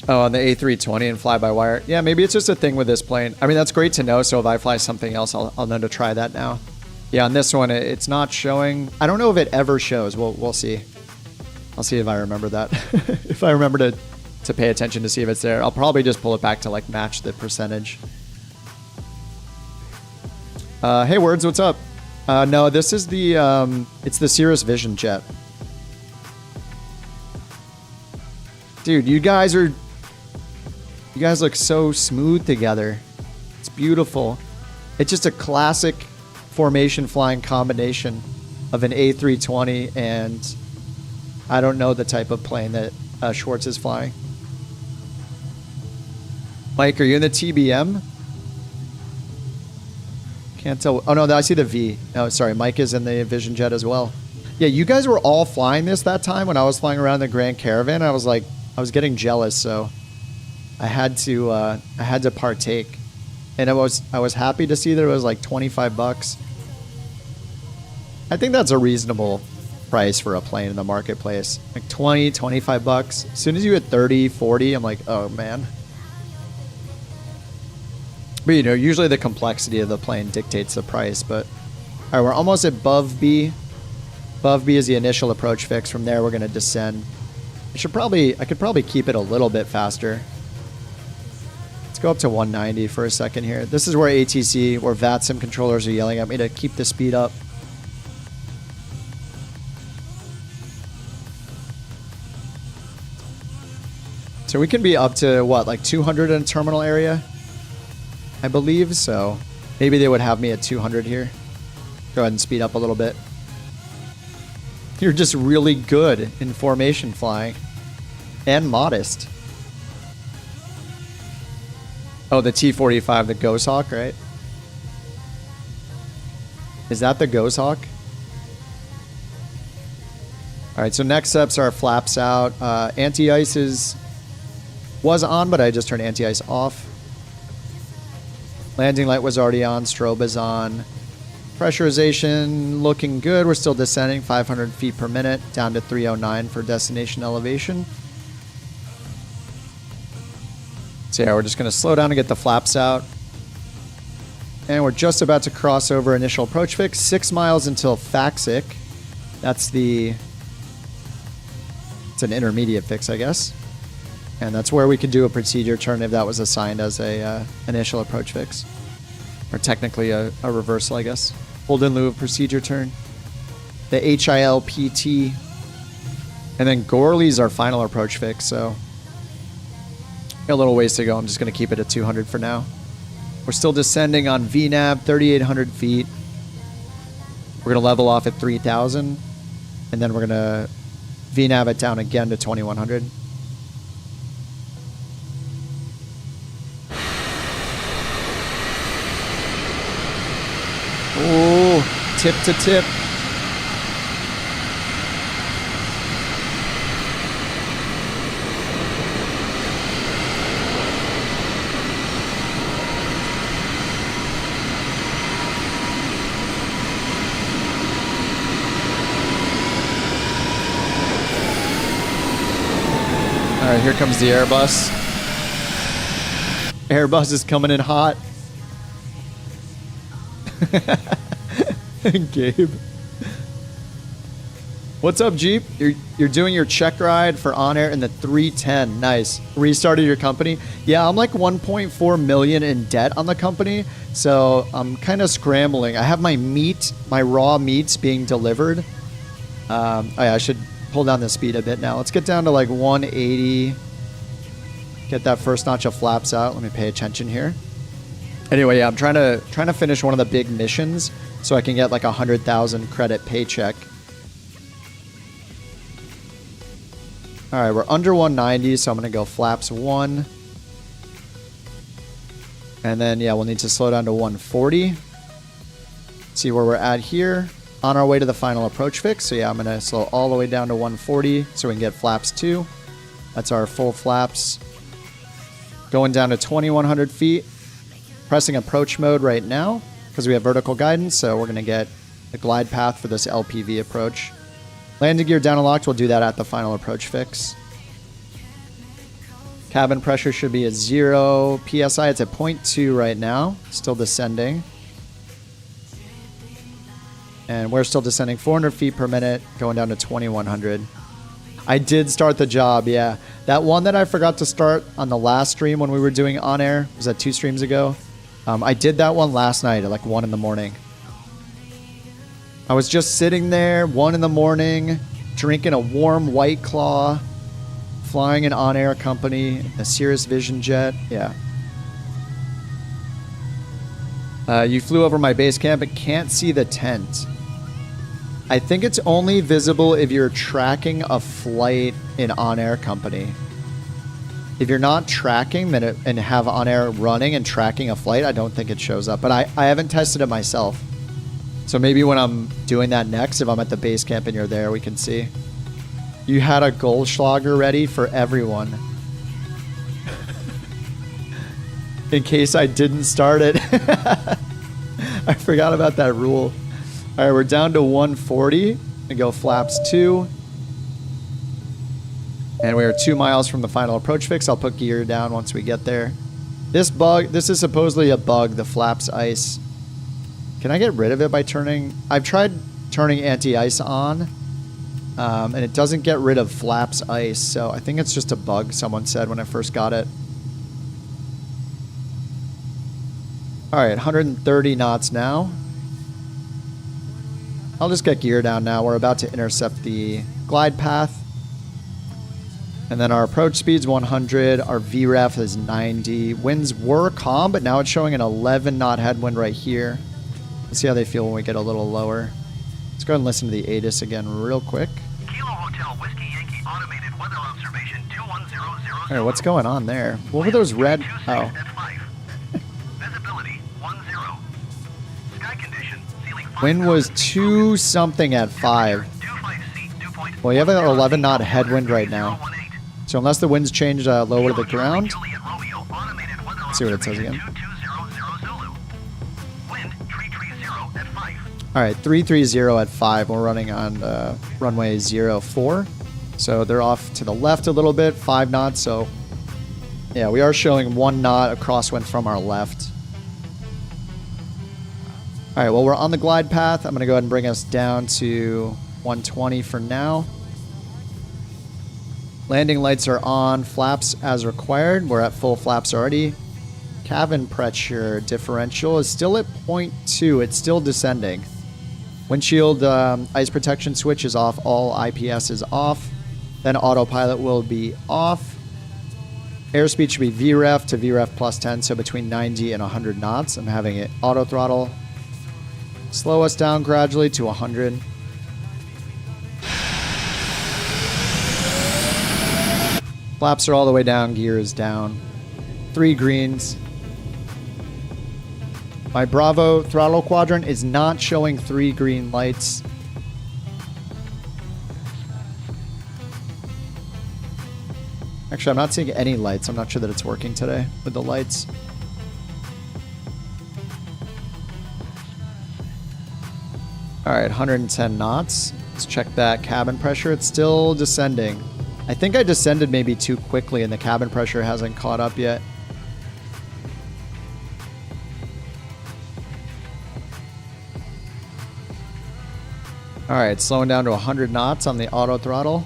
Oh, on the A320 and fly-by-wire. Yeah, maybe it's just a thing with this plane. I mean, that's great to know, so if I fly something else, I'll know to try that now. Yeah, on this one, it's not showing. I don't know if it ever shows. We'll see. I'll see if I remember that. If I remember to pay attention to see if it's there. I'll probably just pull it back to, like, match the percentage. Hey, Words, what's up? No, this is the, it's the Cirrus Vision Jet. Dude, you guys look so smooth together. It's beautiful. It's just a classic formation flying combination of an A320 and I don't know the type of plane that Schwartz is flying. Mike, are you in the TBM? Can't tell. Oh, no, I see the V. Oh, sorry. Mike is in the Vision Jet as well. Yeah, you guys were all flying this that time when I was flying around the Grand Caravan. I was getting jealous, so I had to partake, and I was happy to see that it was like $25. I think that's a reasonable price for a plane in the marketplace, like 20, 25 bucks. As soon as you hit 30, 40, I'm like, oh man. But you know, usually the complexity of the plane dictates the price. But all right, we're almost at above B. Above B is the initial approach fix. From there, we're going to descend. I could probably keep it a little bit faster. Let's go up to 190 for a second here. This is where ATC or VATSIM controllers are yelling at me to keep the speed up. So we can be up to what, like 200 in a terminal area, I believe. So maybe they would have me at 200 here. Go ahead and speed up a little bit. You're just really good in formation flying. And modest. Oh, the T-45, the Ghost Hawk, right? Is that the Ghost Hawk? Alright, so next steps are flaps out. Anti-ice was on, but I just turned anti-ice off. Landing light was already on. Strobe is on. Pressurization looking good. We're still descending 500 feet per minute down to 309 for destination elevation. So yeah, we're just going to slow down and get the flaps out. And we're just about to cross over initial approach fix. 6 miles until Faxic. That's the... It's an intermediate fix, I guess. And that's where we could do a procedure turn if that was assigned as a initial approach fix. Or technically a reversal, I guess. Hold in lieu of procedure turn. The HILPT. And then Gorley's our final approach fix, so... a little ways to go. I'm just going to keep it at 200 for now. We're still descending on VNAV, 3,800 feet. We're going to level off at 3,000. And then we're going to VNAV it down again to 2,100. Oh, tip to tip. All right, here comes the Airbus. Airbus is coming in hot. Gabe. What's up, Jeep? You're doing your check ride for OnAir in the 310. Nice. Restarted your company? Yeah, I'm like 1.4 million in debt on the company, so I'm kind of scrambling. I have my meat, my raw meats being delivered. Oh yeah, I should pull down the speed a bit now. Let's get down to like 180. Get that first notch of flaps out. Let me pay attention here. Anyway, yeah, I'm trying to finish one of the big missions so I can get like 100,000 credit paycheck. All right, we're under 190, so I'm gonna go flaps 1. And then yeah, we'll need to slow down to 140. See where we're at here. On our way to the final approach fix. So yeah, I'm gonna slow all the way down to 140 so we can get flaps 2. That's our full flaps. Going down to 2,100 feet. Pressing approach mode right now because we have vertical guidance, so we're gonna get a glide path for this LPV approach. Landing gear down and locked, we'll do that at the final approach fix. Cabin pressure should be at 0 PSI. It's at 0.2 right now, still descending. And we're still descending 400 feet per minute, going down to 2,100. I did start the job, yeah. That one that I forgot to start on the last stream when we were doing OnAir, was that 2 streams ago? I did that one last night at like 1 in the morning. I was just sitting there, 1 in the morning, drinking a warm White Claw, flying an OnAir company, a Cirrus Vision jet, yeah. You flew over my base camp but can't see the tent. I think it's only visible if you're tracking a flight in OnAir company. If you're not tracking then and have OnAir running and tracking a flight, I don't think it shows up. But I haven't tested it myself. So maybe when I'm doing that next, if I'm at the base camp and you're there, we can see. You had a Goldschlager ready for everyone. In case I didn't start it. I forgot about that rule. All right, we're down to 140 and go flaps 2. And we are 2 miles from the final approach fix. I'll put gear down once we get there. This is supposedly a bug, the flaps ice. Can I get rid of it by turning? I've tried turning anti-ice on, and it doesn't get rid of flaps ice. So I think it's just a bug, someone said when I first got it. All right, 130 knots now. I'll just get gear down now. We're about to intercept the glide path. And then our approach speed's 100. Our VREF is 90. Winds were calm, but now it's showing an 11 knot headwind right here. Let's see how they feel when we get a little lower. Let's go ahead and listen to the ATIS again real quick. Kilo Hotel Whiskey Yankee automated weather observation 2100. All right, what's going on there? What were those red? Oh. Visibility 10. Sky condition ceiling 5. Wind was 2 something at 5. Well, you have an 11 knot headwind right now. So unless the winds change lower to the ground. Let's see what it says again. Wind 330 at 5. All right, 330 at 5. We're running on runway 04. So they're off to the left a little bit, 5 knots. So yeah, we are showing 1 knot. A crosswind from our left. All right, well, we're on the glide path. I'm going to go ahead and bring us down to 120 for now. Landing lights are on. Flaps as required. We're at full flaps already. Cabin pressure differential is still at 0.2. It's still descending. Windshield ice protection switch is off. All IPS is off. Then autopilot will be off. Airspeed should be VREF to VREF plus 10, so between 90 and 100 knots. I'm having it auto throttle. Slow us down gradually to 100. Flaps are all the way down. Gear is down. 3 greens. My Bravo throttle quadrant is not showing 3 green lights. Actually, I'm not seeing any lights. I'm not sure that it's working today with the lights. All right, 110 knots. Let's check that cabin pressure. It's still descending. I think I descended maybe too quickly and the cabin pressure hasn't caught up yet. All right, slowing down to 100 knots on the auto throttle.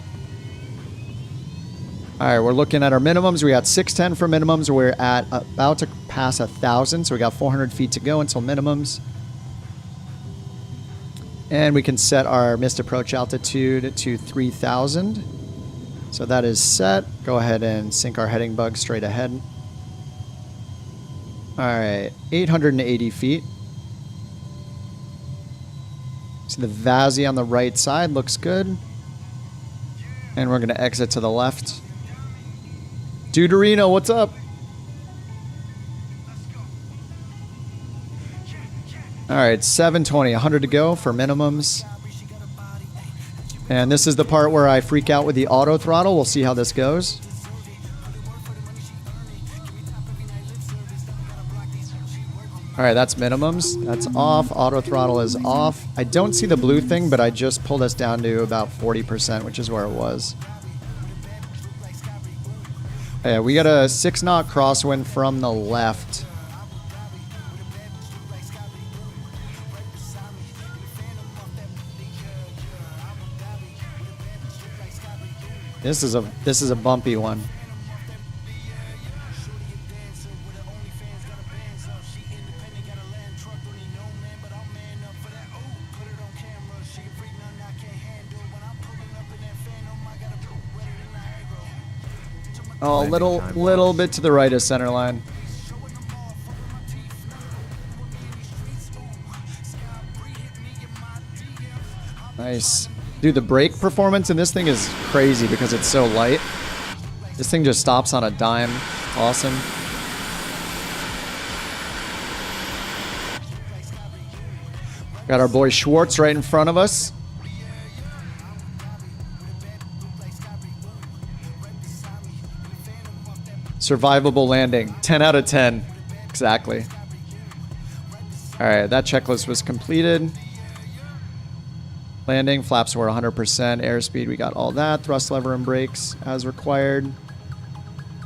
All right, we're looking at our minimums. We got 610 for minimums. We're at about to pass 1,000, so we got 400 feet to go until minimums. And we can set our missed approach altitude to 3,000. So that is set. Go ahead and sync our heading bug straight ahead. All right, 880 feet. See the VATSIM on the right side looks good. And we're going to exit to the left. Deuterino, what's up? All right, 720, 100 to go for minimums. And this is the part where I freak out with the auto throttle. We'll see how this goes. All right, that's minimums. That's off. Auto throttle is off. I don't see the blue thing, but I just pulled us down to about 40%, which is where it was. Yeah, we got a 6-knot crosswind from the left. This is a bumpy one. Oh, a little bit to the right of center line. Nice. Dude, the brake performance in this thing is crazy because it's so light. This thing just stops on a dime. Awesome. Got our boy Schwartz right in front of us. Survivable landing. 10 out of 10. Exactly. All right, that checklist was completed. Landing, flaps were 100%. Airspeed, we got all that. Thrust lever and brakes as required.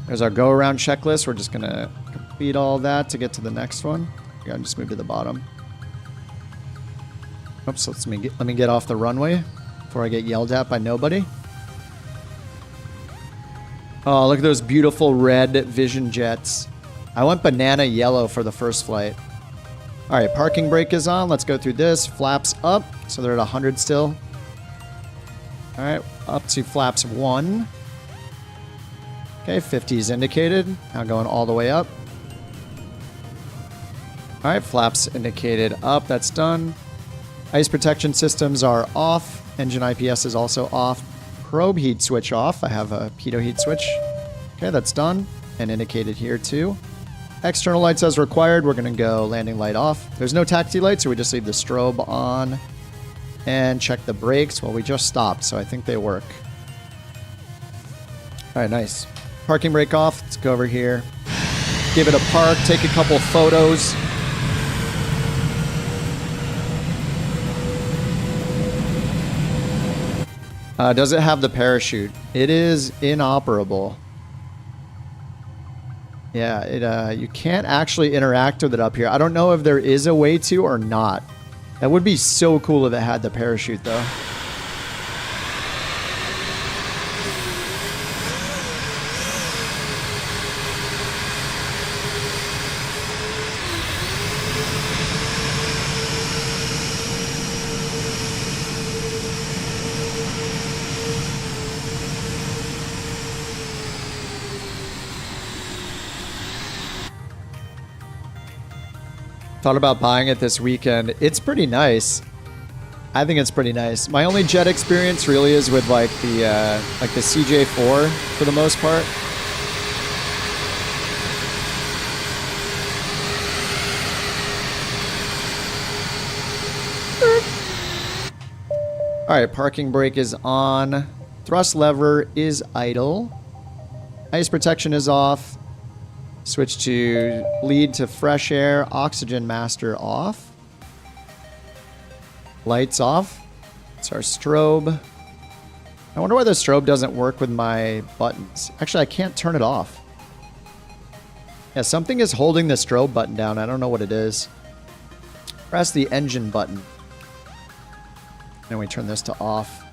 There's our go-around checklist. We're just going to complete all that to get to the next one. We got to just move to the bottom. Oops, let me get off the runway before I get yelled at by nobody. Oh, look at those beautiful red Vision jets. I went banana yellow for the first flight. All right, parking brake is on. Let's go through this. Flaps up, so they're at 100 still. All right, up to flaps 1. Okay, 50 is indicated. Now going all the way up. All right, flaps indicated up. That's done. Ice protection systems are off. Engine IPS is also off. Probe heat switch off. I have a pitot heat switch. Okay, that's done and indicated here too. External lights as required. We're going to go landing light off. There's no taxi light, so we just leave the strobe on and check the brakes. Well, we just stopped, so I think they work. All right, nice. Parking brake off. Let's go over here. Give it a park. Take a couple photos. Does it have the parachute? It is inoperable. Yeah, you can't actually interact with it up here. I don't know if there is a way to or not. That would be so cool if it had the parachute, though. Thought about buying it this weekend. It's pretty nice. I think it's pretty nice. My only jet experience really is with like the CJ4 for the most part. All right, parking brake is on. Thrust lever is idle. Ice protection is off. Switch to lead to fresh air. Oxygen master off. Lights off. It's our strobe. I wonder why the strobe doesn't work with my buttons. Actually, I can't turn it off. Yeah, something is holding the strobe button down. I don't know what it is. Press the engine button. And we turn this to off.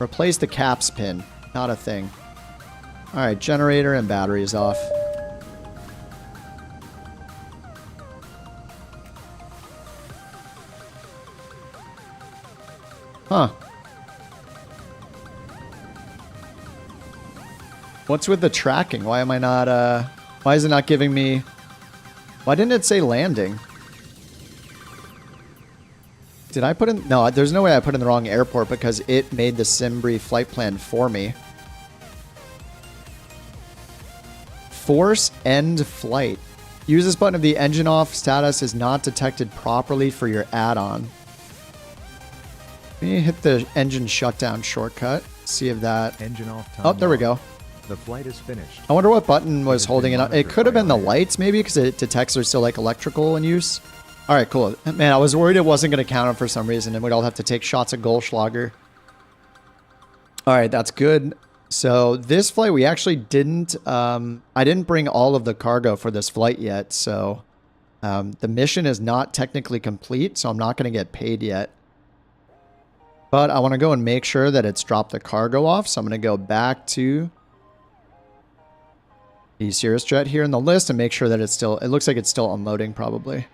Replace the caps pin. Not a thing. All right, generator and battery is off. Huh. What's with the tracking? Why am I not, why is it not giving me... Why didn't it say landing? Did I put in... No, there's no way I put in the wrong airport because it made the SimBrief flight plan for me. Force end flight. Use this button if the engine off status is not detected properly for your add-on. Let me hit the engine shutdown shortcut. See if that... Engine off time. Oh, there we go. The flight is finished. I wonder what button was holding it up. It could have been the lights, maybe, because it detects there's still, like, electrical in use. All right, cool. Man, I was worried it wasn't going to count it for some reason, and we'd all have to take shots of Goldschlager. All right, that's good. So this flight, we actually didn't... I didn't bring all of the cargo for this flight yet, so... the mission is not technically complete, so I'm not going to get paid yet. But I want to go and make sure that it's dropped the cargo off. So I'm going to go back to the Cirrus jet here in the list and make sure that it's still... It looks like it's still unloading probably.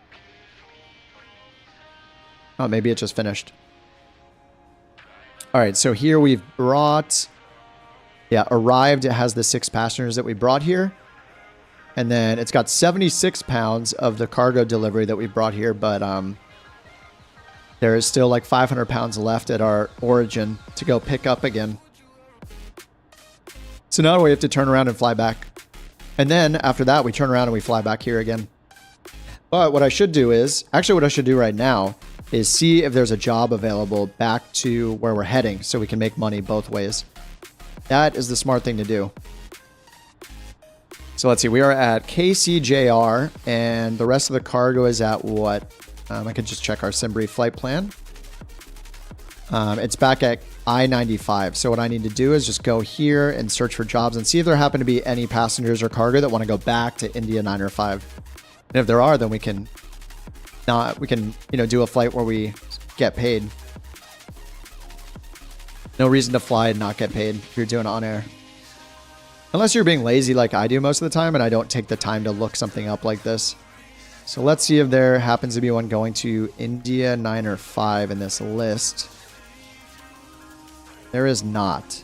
Oh, maybe it just finished. All right, so here we've brought... Yeah, arrived. It has the 6 passengers that we brought here. And then it's got 76 pounds of the cargo delivery that we brought here. But... there is still like 500 pounds left at our origin to go pick up again. So now we have to turn around and fly back. And then after that, we turn around and we fly back here again. But what I should do is, actually what I should do right now is see if there's a job available back to where we're heading so we can make money both ways. That is the smart thing to do. So let's see, we are at KCJR and the rest of the cargo is at what? I could just check our SimBrief flight plan. It's back at I-95. So what I need to do is just go here and search for jobs and see if there happen to be any passengers or cargo that want to go back to India 9 or 5. And if there are, then we can do a flight where we get paid. No reason to fly and not get paid if you're doing OnAir. Unless you're being lazy like I do most of the time and I don't take the time to look something up like this. So let's see if there happens to be one going to India 9 or 5 in this list. There is not.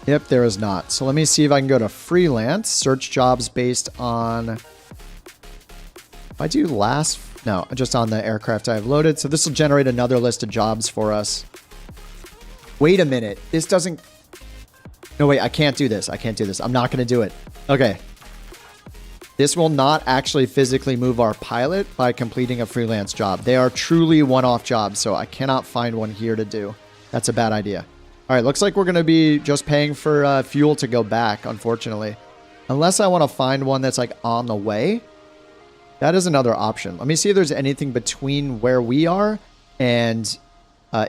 Yep, there is not. So let me see if I can go to freelance, search jobs based on... If I do last... No, just on the aircraft I've loaded. So this will generate another list of jobs for us. Wait a minute. This doesn't... No, wait, I can't do this. I can't do this. I'm not going to do it. Okay. This will not actually physically move our pilot by completing a freelance job. They are truly one-off jobs, so I cannot find one here to do. That's a bad idea. All right, looks like we're going to be just paying for fuel to go back, unfortunately. Unless I want to find one that's like on the way. That is another option. Let me see if there's anything between where we are and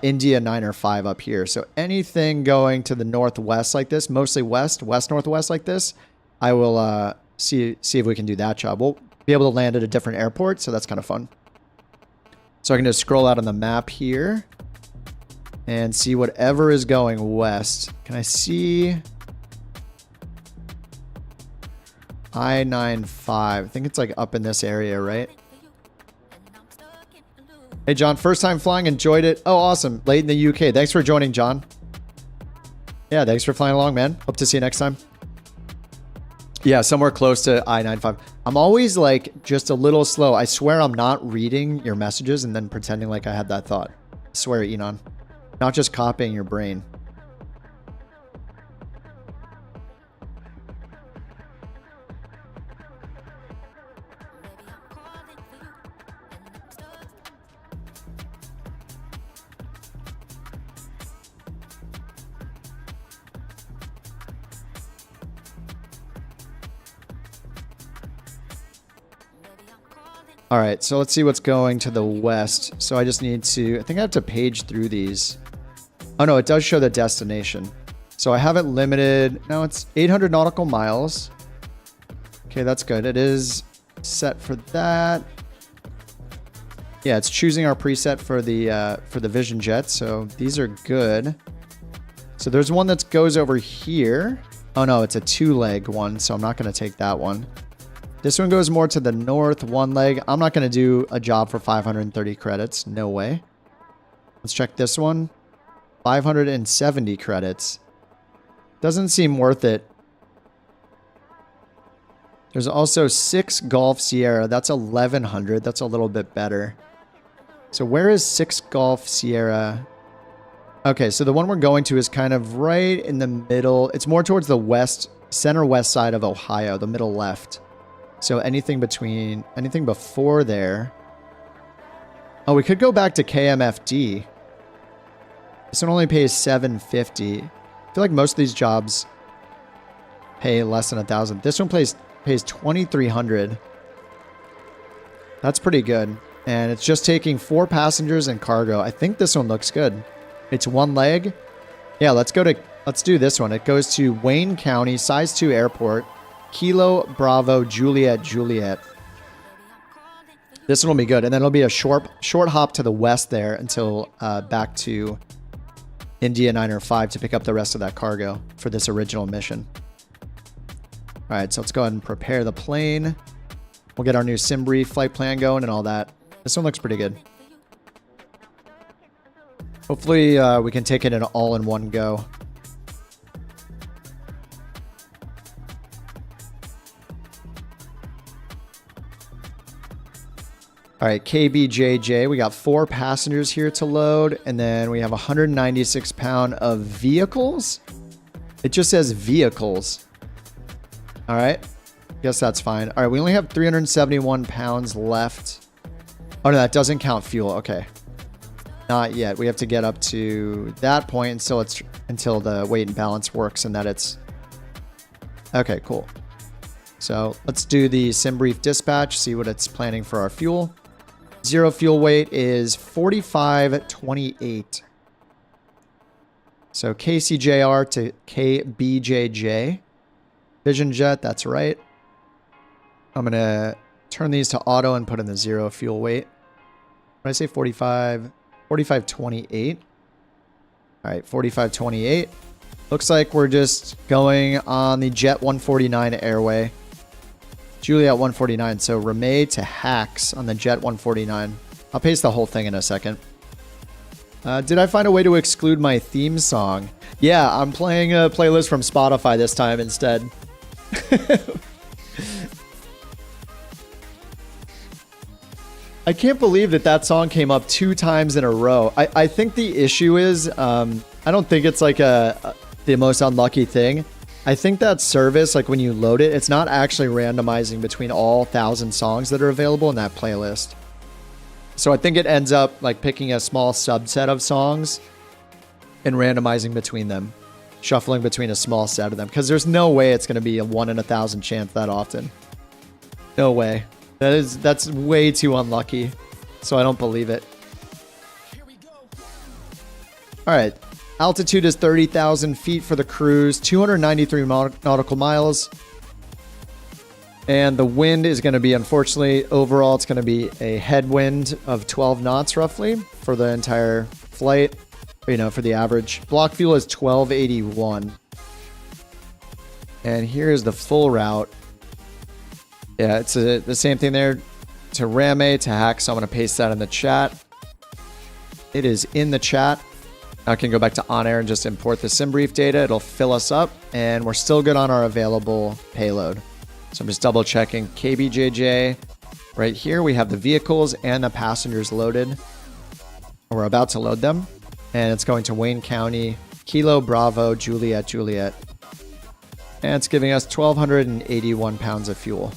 India 9 or 5 up here. So anything going to the northwest like this, mostly west-northwest like this, I will see if we can do that job. We'll be able to land at a different airport, so that's kind of fun. So I can just scroll out on the map here and see whatever is going west. Can I see I-95? I think it's like up in this area, right? Hey, John, first time flying, enjoyed it. Oh, awesome. Late in the UK. Thanks for joining, John. Yeah, thanks for flying along, man. Hope to see you next time. Yeah, somewhere close to I-95. I'm always like just a little slow. I swear I'm not reading your messages and then pretending like I had that thought. I swear, Enon. Not just copying your brain. All right, so let's see what's going to the west. So I just need to, I think I have to page through these. Oh no, it does show the destination. So I have it limited. No, it's 800 nautical miles. Okay, that's good. It is set for that. Yeah, it's choosing our preset for the Vision Jet. So these are good. So there's one that goes over here. Oh no, it's a 2-leg one, so I'm not going to take that one. This one goes more to the north, 1 leg. I'm not going to do a job for 530 credits. No way. Let's check this one. 570 credits. Doesn't seem worth it. There's also 6 Golf Sierra. That's 1100. That's a little bit better. So where is 6 Golf Sierra? Okay, so the one we're going to is kind of right in the middle. It's more towards the west, center west side of Ohio, the middle left. So anything before there. Oh, we could go back to KMFD. This one only pays 750. I feel like most of these jobs pay less than 1,000. This one pays 2,300. That's pretty good. And it's just taking 4 passengers and cargo. I think this one looks good. It's 1 leg. Yeah, let's do this one. It goes to Wayne County, size 2 airport. Kilo Bravo Juliet Juliet. This one will be good, and then it'll be a short hop to the west there until back to India 9 or 5 to pick up the rest of that cargo for this original mission. All right, so let's go ahead and prepare the plane. We'll get our new sim brief flight plan going and all that. This one looks pretty good. Hopefully we can take it in all in one go. All right, KBJJ, we got 4 passengers here to load, and then we have 196 pound of vehicles. It just says vehicles. All right, guess that's fine. All right, we only have 371 pounds left. Oh no, that doesn't count fuel. Okay, not yet. We have to get up to that point until the weight and balance works, and that it's okay. Cool. So let's do the sim brief dispatch. See what it's planning for our fuel. 0 fuel weight is 4528. So KCJR to KBJJ. Vision Jet, that's right. I'm going to turn these to auto and put in the 0 fuel weight. When I say 4528. All right, 4528. Looks like we're just going on the Jet 149 airway. Juliet 149, so Ramey to Hacks on the Jet 149. I'll paste the whole thing in a second. Did I find a way to exclude my theme song? Yeah, I'm playing a playlist from Spotify this time instead. I can't believe that song came up 2 times in a row. I think the issue is, I don't think it's like the most unlucky thing. I think that service, like when you load it, it's not actually randomizing between all 1,000 songs that are available in that playlist. So I think it ends up like picking a small subset of songs and randomizing between them, shuffling between a small set of them. Because there's no way it's going to be a 1 in 1,000 chance that often. No way. That's way too unlucky. So I don't believe it. All right. Altitude is 30,000 feet for the cruise, 293 nautical miles. And the wind is going to be, unfortunately, overall, it's going to be a headwind of 12 knots roughly for the entire flight, you know, for the average. Block fuel is 1281. And here's the full route. Yeah, it's the same thing there to Rame, to Hack. So I'm going to paste that in the chat. It is in the chat. I can go back to OnAir and just import the SimBrief data. It'll fill us up, and we're still good on our available payload. So I'm just double checking KBJJ. Right here, we have the vehicles and the passengers loaded. We're about to load them, and it's going to Wayne County, Kilo Bravo, Juliet, Juliet. And it's giving us 1,281 pounds of fuel,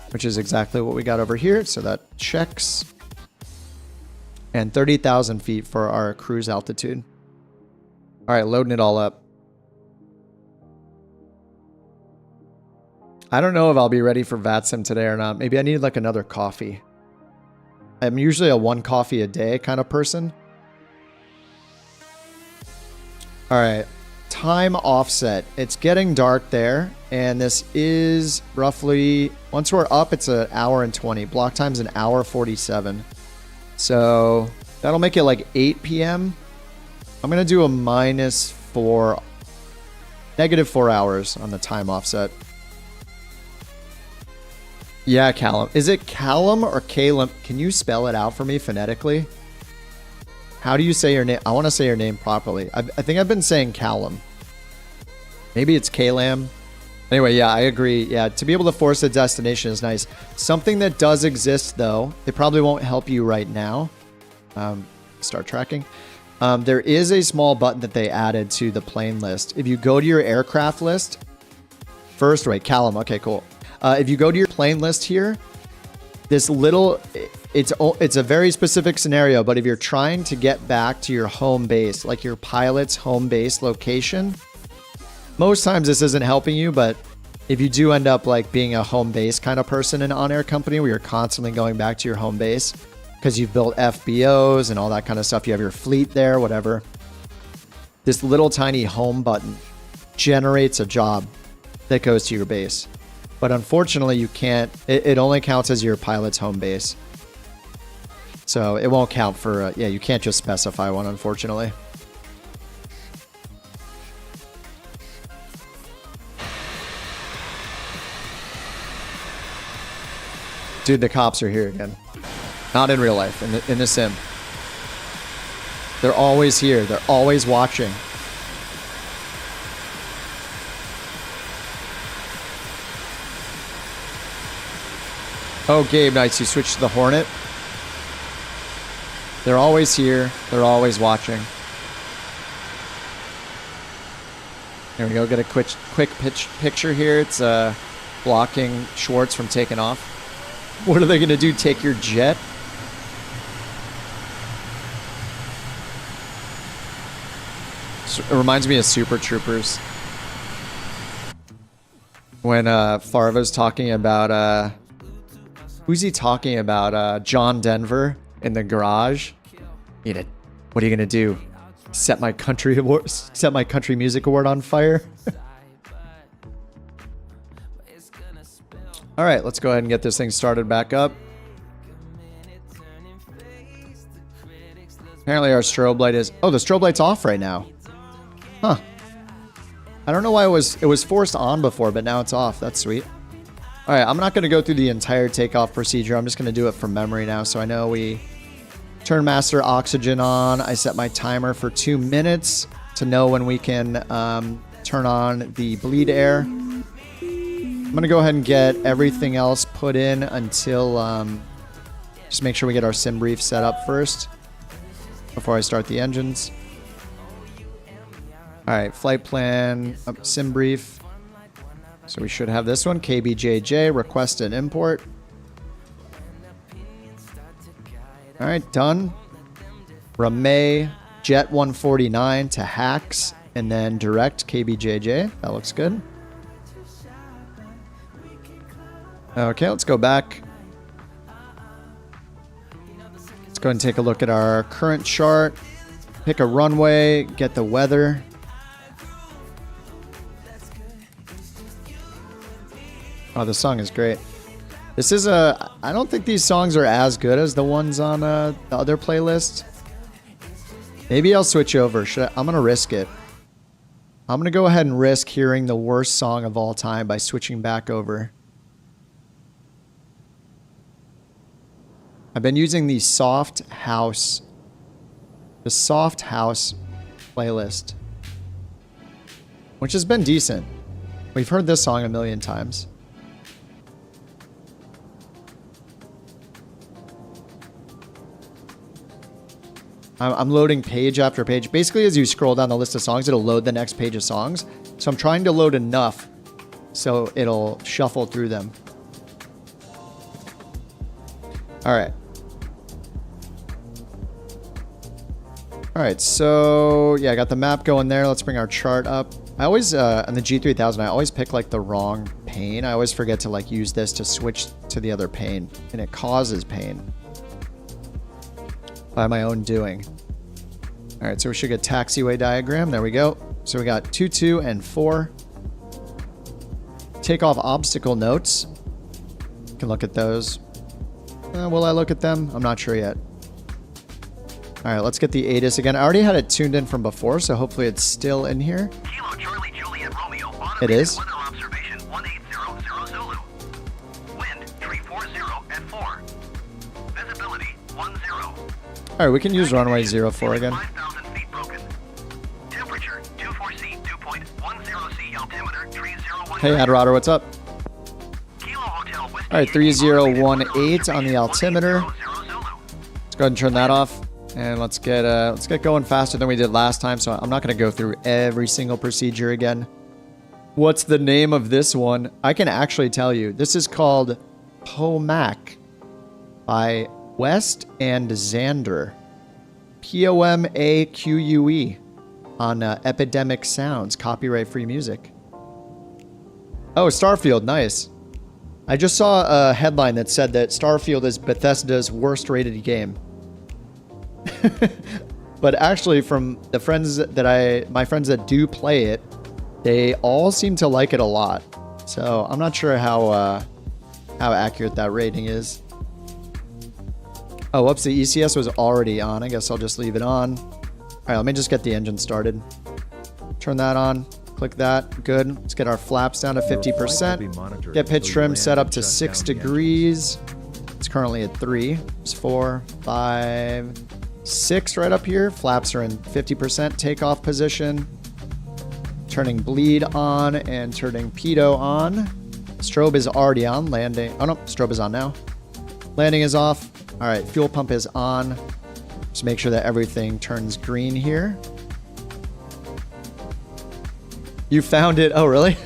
which is exactly what we got over here. So that checks. And 30,000 feet for our cruise altitude. All right, loading it all up. I don't know if I'll be ready for VATSIM today or not. Maybe I need like another coffee. I'm usually a 1 coffee a day kind of person. All right, time offset. It's getting dark there. And this is roughly, once we're up, it's an hour and 20. Block time's an hour 47. So that'll make it like 8 p.m. I'm going to do a -4 hours on the time offset. Yeah, Callum. Is it Callum or Calum? Can you spell it out for me phonetically? How do you say your name? I want to say your name properly. I think I've been saying Callum. Maybe it's Calam. Anyway, yeah, I agree. Yeah, to be able to force a destination is nice. Something that does exist, though, it probably won't help you right now. Start tracking. There is a small button that they added to the plane list. If you go to your aircraft list, first, wait, Callum. Okay, cool. If you go to your plane list here, this little, it's a very specific scenario, but if you're trying to get back to your home base, like your pilot's home base location, most times this isn't helping you, but if you do end up like being a home base kind of person in an on-air company where you're constantly going back to your home base because you've built FBOs and all that kind of stuff, you have your fleet there, whatever. This little tiny home button generates a job that goes to your base. But unfortunately, you can't, it only counts as your pilot's home base. So it won't count for, yeah, you can't just specify one, unfortunately. Dude, the cops are here again. Not in real life, in the sim. They're always here. They're always watching. Oh, Gabe Knights, you switched to the Hornet. They're always here. They're always watching. There we go. Get a quick picture here. It's blocking Schwartz from taking off. What are they going to do? Take your jet? It reminds me of Super Troopers. When Farva's talking about... who's he talking about? John Denver in the garage. What are you going to do? Set my country music award on fire? All right, let's go ahead and get this thing started back up. Apparently our strobe light is... Oh, the strobe light's off right now. Huh. I don't know why it was forced on before, but now it's off. That's sweet. All right, I'm not going to go through the entire takeoff procedure. I'm just going to do it from memory now. So I know we turn master oxygen on. I set my timer for 2 minutes to know when we can turn on the bleed air. I'm going to go ahead and get everything else put in until... just make sure we get our SimBrief set up first before I start the engines. All right, flight plan, SimBrief. So we should have this one, KBJJ, request and import. All right, done. Ramey, Jet 149 to Hacks, and then direct KBJJ. That looks good. Okay, let's go back. go ahead and take a look at our current chart. Pick a runway, get the weather. Oh, the song is great. This is I don't think these songs are as good as the ones on the other playlist. Maybe I'll switch over. I'm going to risk it. I'm going to go ahead and risk hearing the worst song of all time by switching back over. I've been using the soft house playlist, which has been decent. We've heard this song a million times. I'm loading page after page. Basically, as you scroll down the list of songs, it'll load the next page of songs. So I'm trying to load enough so it'll shuffle through them. All right. All right, so yeah, I got the map going there. Let's bring our chart up. I always, on the G3000, I always pick like the wrong pane. I always forget to like use this to switch to the other pane, and it causes pain by my own doing. All right, so we should get taxiway diagram. There we go. So we got 2, 2, and 4. Take off obstacle notes. You can look at those. Will I look at them? I'm not sure yet. All right, let's get the ATIS again. I already had it tuned in from before, so hopefully it's still in here. Kilo Charlie Juliet Romeo. It is. Weather observation 1800 Zulu. Wind 340 at 4. Visibility 10. All right, we can use runway 04 again. 5,000 feet broken. Temperature 24C 2.10C altimeter 3018. Hey, Adrotter, what's up? Kilo Hotel Whiskey All right, 3018 on the altimeter. 1800 Zulu. Let's go ahead and turn that off. And let's get going faster than we did last time. So I'm not going to go through every single procedure again. What's the name of this one? I can actually tell you. This is called Pomac by West and Xander. Pomaque on Epidemic Sounds. Copyright-free music. Oh, Starfield. Nice. I just saw a headline that said that Starfield is Bethesda's worst-rated game. But actually, from the friends that my friends that do play it, they all seem to like it a lot. So I'm not sure how accurate that rating is. Oh, whoops, the ECS was already on. I guess I'll just leave it on. All right, let me just get the engine started. Turn that on. Click that. Good. Let's get our flaps down to 50%. Get pitch trim set up to 6 degrees. It's currently at 3. It's 4, 5, 6 right up here. Flaps are in 50% takeoff position. Turning bleed on and turning pitot on. Strobe is already on. Landing. Oh no, strobe is on now. Landing is off. All right, fuel pump is on. Just make sure that everything turns green here. You found it. Oh, really?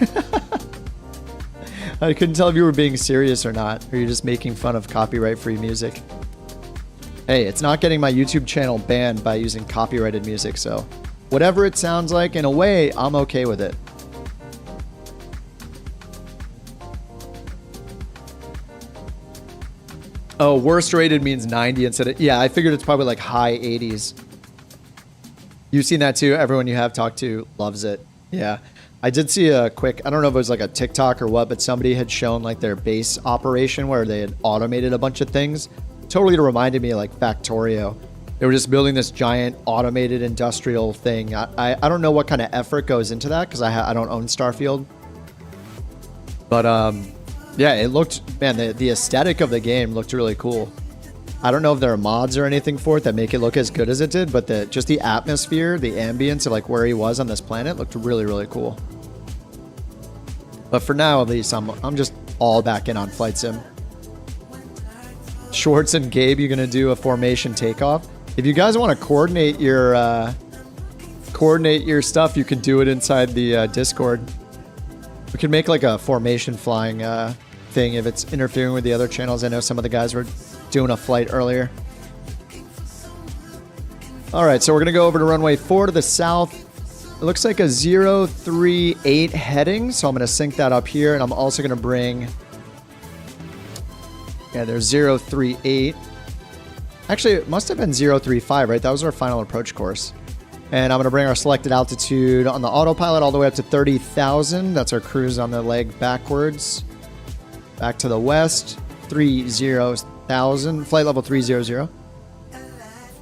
I couldn't tell if you were being serious or not, or you're just making fun of copyright-free music. Hey, it's not getting my YouTube channel banned by using copyrighted music, so whatever it sounds like, in a way, I'm okay with it. Oh, worst rated means 90 instead of... Yeah, I figured it's probably like high 80s. You've seen that too? Everyone you have talked to loves it. Yeah. I did see a quick... I don't know if it was like a TikTok or what, but somebody had shown like their base operation where they had automated a bunch of things. Totally reminded me of like Factorio. They were just building this giant automated industrial thing. I don't know what kind of effort goes into that because I don't own Starfield. But yeah, it looked, man, the aesthetic of the game looked really cool. I don't know if there are mods or anything for it that make it look as good as it did, but just the atmosphere, the ambience of like where he was on this planet looked really, really cool. But for now, at least, I'm just all back in on Flight Sim. Schwartz and Gabe, you're gonna do a formation takeoff. If you guys want to coordinate your stuff, you can do it inside the Discord. We can make like a formation flying thing if it's interfering with the other channels. I know some of the guys were doing a flight earlier. All right, so we're gonna go over to runway 4 to the south. It looks like a 038 heading, so I'm gonna sync that up here, and I'm also gonna bring... Yeah, there's 038. Actually, it must have been 035, right? That was our final approach course. And I'm going to bring our selected altitude on the autopilot all the way up to 30,000. That's our cruise on the leg backwards. Back to the west. 30,000. Flight level 300.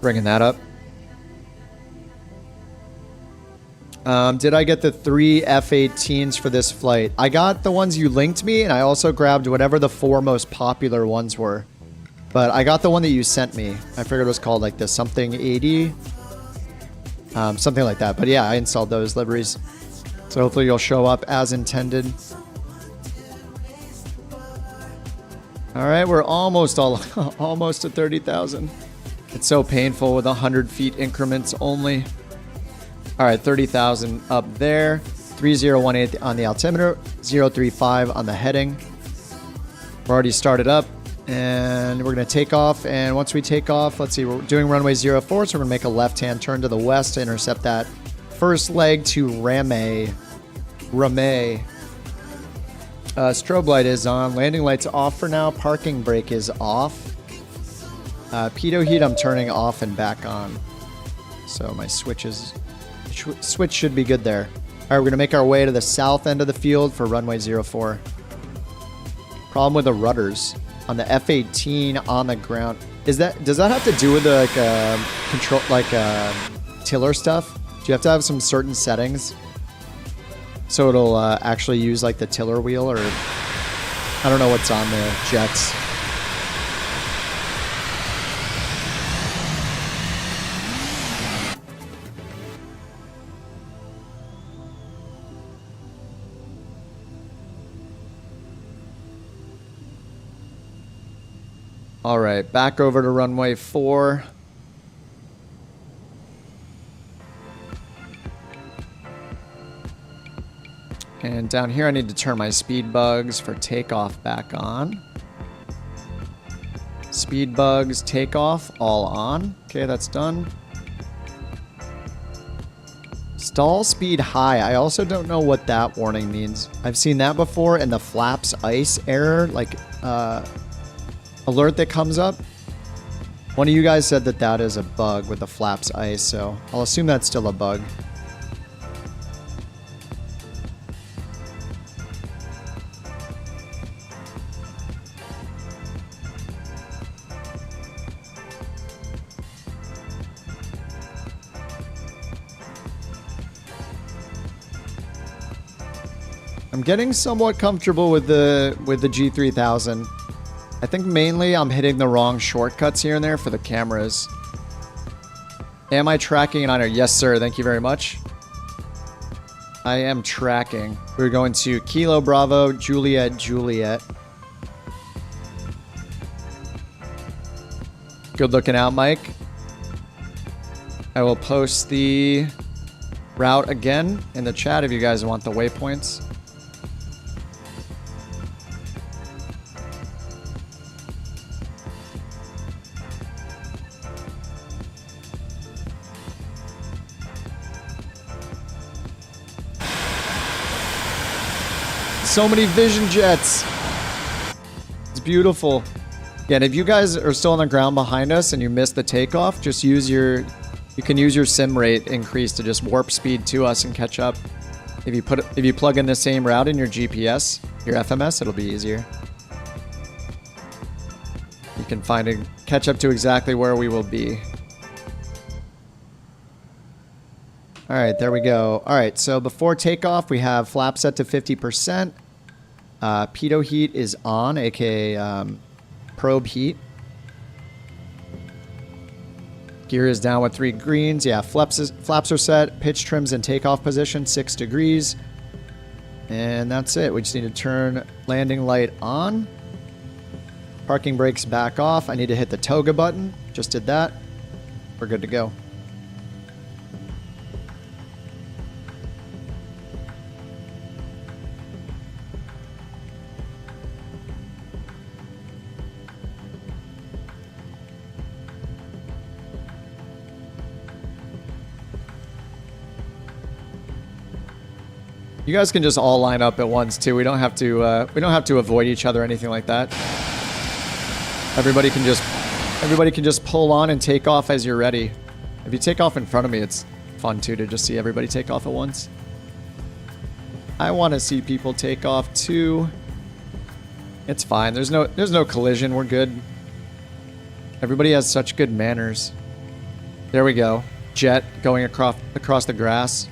Bringing that up. Did I get the 3 F-18s for this flight? I got the ones you linked me, and I also grabbed whatever the 4 most popular ones were. But I got the one that you sent me. I figured it was called like the something 80. Something like that. But yeah, I installed those liveries. So hopefully you'll show up as intended. All right, we're almost almost to 30,000. It's so painful with 100 feet increments only. All right, 30,000 up there. 3018 on the altimeter. 035 on the heading. We're already started up. And we're going to take off. And once we take off, let's see, we're doing runway 04. So we're going to make a left-hand turn to the west to intercept that first leg to Rameh. Strobe light is on. Landing light's off for now. Parking brake is off. Pitot heat I'm turning off and back on. So my switch should be good there. All right, we're going to make our way to the south end of the field for runway 04. Problem with the rudders on the F-18 on the ground. Does that have to do with the control, tiller stuff? Do you have to have some certain settings so it'll actually use like the tiller wheel, or I don't know what's on the jets. All right, back over to runway 4. And down here, I need to turn my speed bugs for takeoff back on. Speed bugs, takeoff, all on. Okay, that's done. Stall speed high. I also don't know what that warning means. I've seen that before in the flaps ice error, alert that comes up. One of you guys said that that is a bug with the flaps ice, so I'll assume that's still a bug. I'm getting somewhat comfortable with the G3000. I think mainly I'm hitting the wrong shortcuts here and there for the cameras. Am I tracking an OnAir? Yes, sir. Thank you very much. I am tracking. We're going to Kilo Bravo, Juliet, Juliet. Good looking out, Mike. I will post the route again in the chat if you guys want the waypoints. So many vision jets. It's beautiful. Yeah, and if you guys are still on the ground behind us and you missed the takeoff, just use you can use your sim rate increase to just warp speed to us and catch up. If you plug in the same route in your GPS, your FMS, it'll be easier. You can catch up to exactly where we will be. All right, there we go. All right, so before takeoff, we have flap set to 50%. Pitot heat is on, aka probe heat. Gear is down with 3 greens. Yeah, flaps are set. Pitch trims in takeoff position, 6 degrees. And that's it. We just need to turn landing light on. Parking brakes back off. I need to hit the toga button. Just did that. We're good to go. You guys can just all line up at once too. We don't have to avoid each other or anything like that. Everybody can just Everybody can just pull on and take off as you're ready. If you take off in front of me, it's fun too to just see everybody take off at once. I want to see people take off too. It's fine. There's no collision. We're good. Everybody has such good manners. There we go. Jet going across the grass.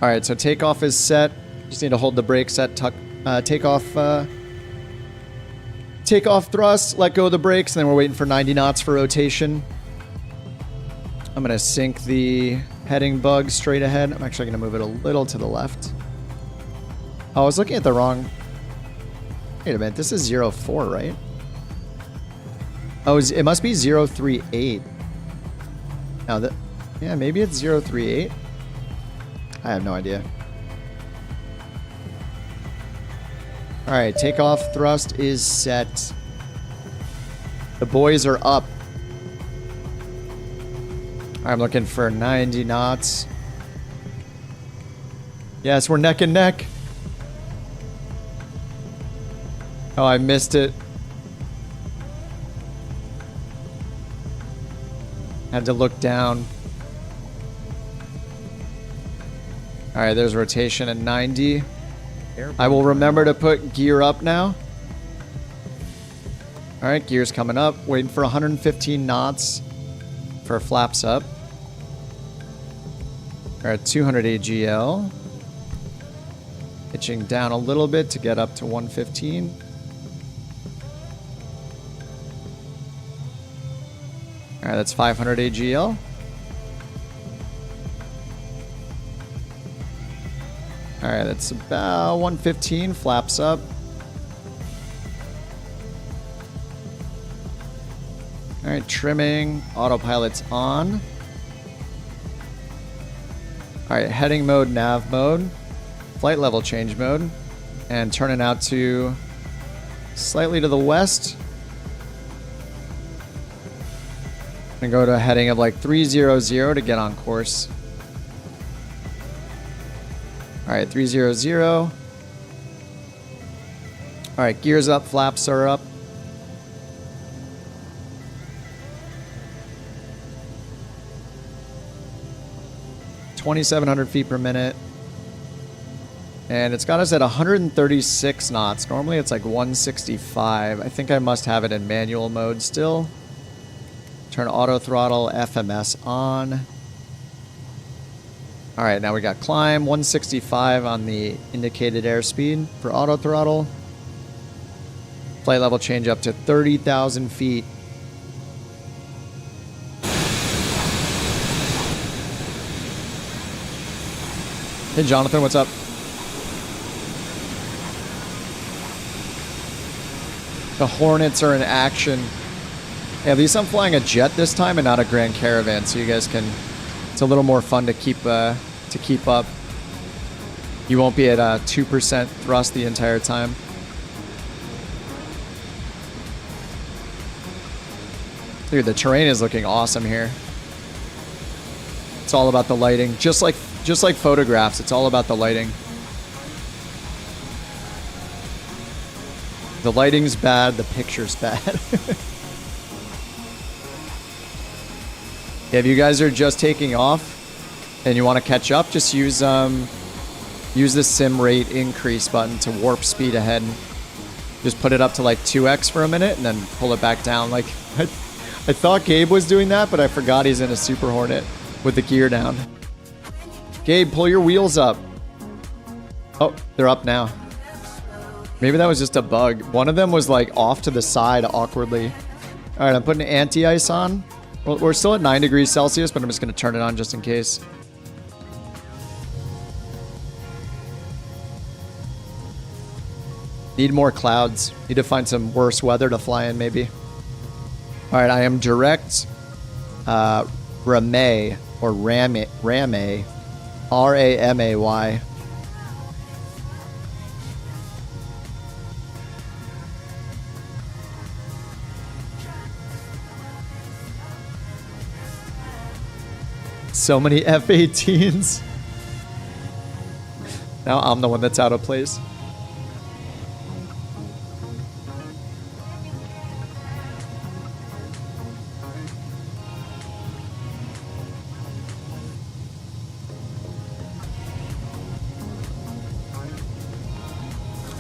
All right, so takeoff is set. Just need to hold the brake set. Takeoff thrust. Let go of the brakes, and then we're waiting for 90 knots for rotation. I'm gonna sync the heading bug straight ahead. I'm actually gonna move it a little to the left. Oh, I was looking at the wrong. Wait a minute. This is 04, right? Oh, it must be 038. Now that, yeah, maybe it's 038. I have no idea. All right, takeoff thrust is set. The boys are up. I'm looking for 90 knots. Yes, we're neck and neck. Oh, I missed it. Had to look down. All right, there's rotation at 90. I will remember to put gear up now. All right, gear's coming up. Waiting for 115 knots for flaps up. All right, 200 AGL. Pitching down a little bit to get up to 115. All right, that's 500 AGL. All right, that's about 115, flaps up. All right, trimming, autopilot's on. All right, heading mode, nav mode, flight level change mode, and turning out to slightly to the west. And go to a heading of like 300 to get on course. All right, 300. All right, gears up, flaps are up. (2,700 feet per minute). And it's got us at 136 knots. Normally it's like 165. I think I must have it in manual mode still. Turn auto throttle, FMS on. All right, now we got climb, 165 on the indicated airspeed for auto throttle. Flight level change up to 30,000 feet. Hey, Jonathan, what's up? The Hornets are in action. Yeah, at least I'm flying a jet this time and not a Grand Caravan, so you guys can... It's a little more fun to keep up. You won't be at 2% thrust the entire time. Dude, the terrain is looking awesome here. It's all about the lighting, just like photographs. It's all about the lighting. The lighting's bad, the picture's bad. If you guys are just taking off and you want to catch up, just use the sim rate increase button to warp speed ahead. Just put it up to like 2x for a minute and then pull it back down. Like I thought Gabe was doing that, but I forgot he's in a Super Hornet with the gear down. Gabe, pull your wheels up. Oh, they're up now. Maybe that was just a bug. One of them was like off to the side awkwardly. All right, I'm putting anti-ice on. Well, we're still at 9 degrees Celsius, but I'm just going to turn it on just in case. Need more clouds. Need to find some worse weather to fly in, maybe. All right, I am direct Ramay, or Ramay, R-A-M-A-Y. So many F-18s. Now I'm the one that's out of place.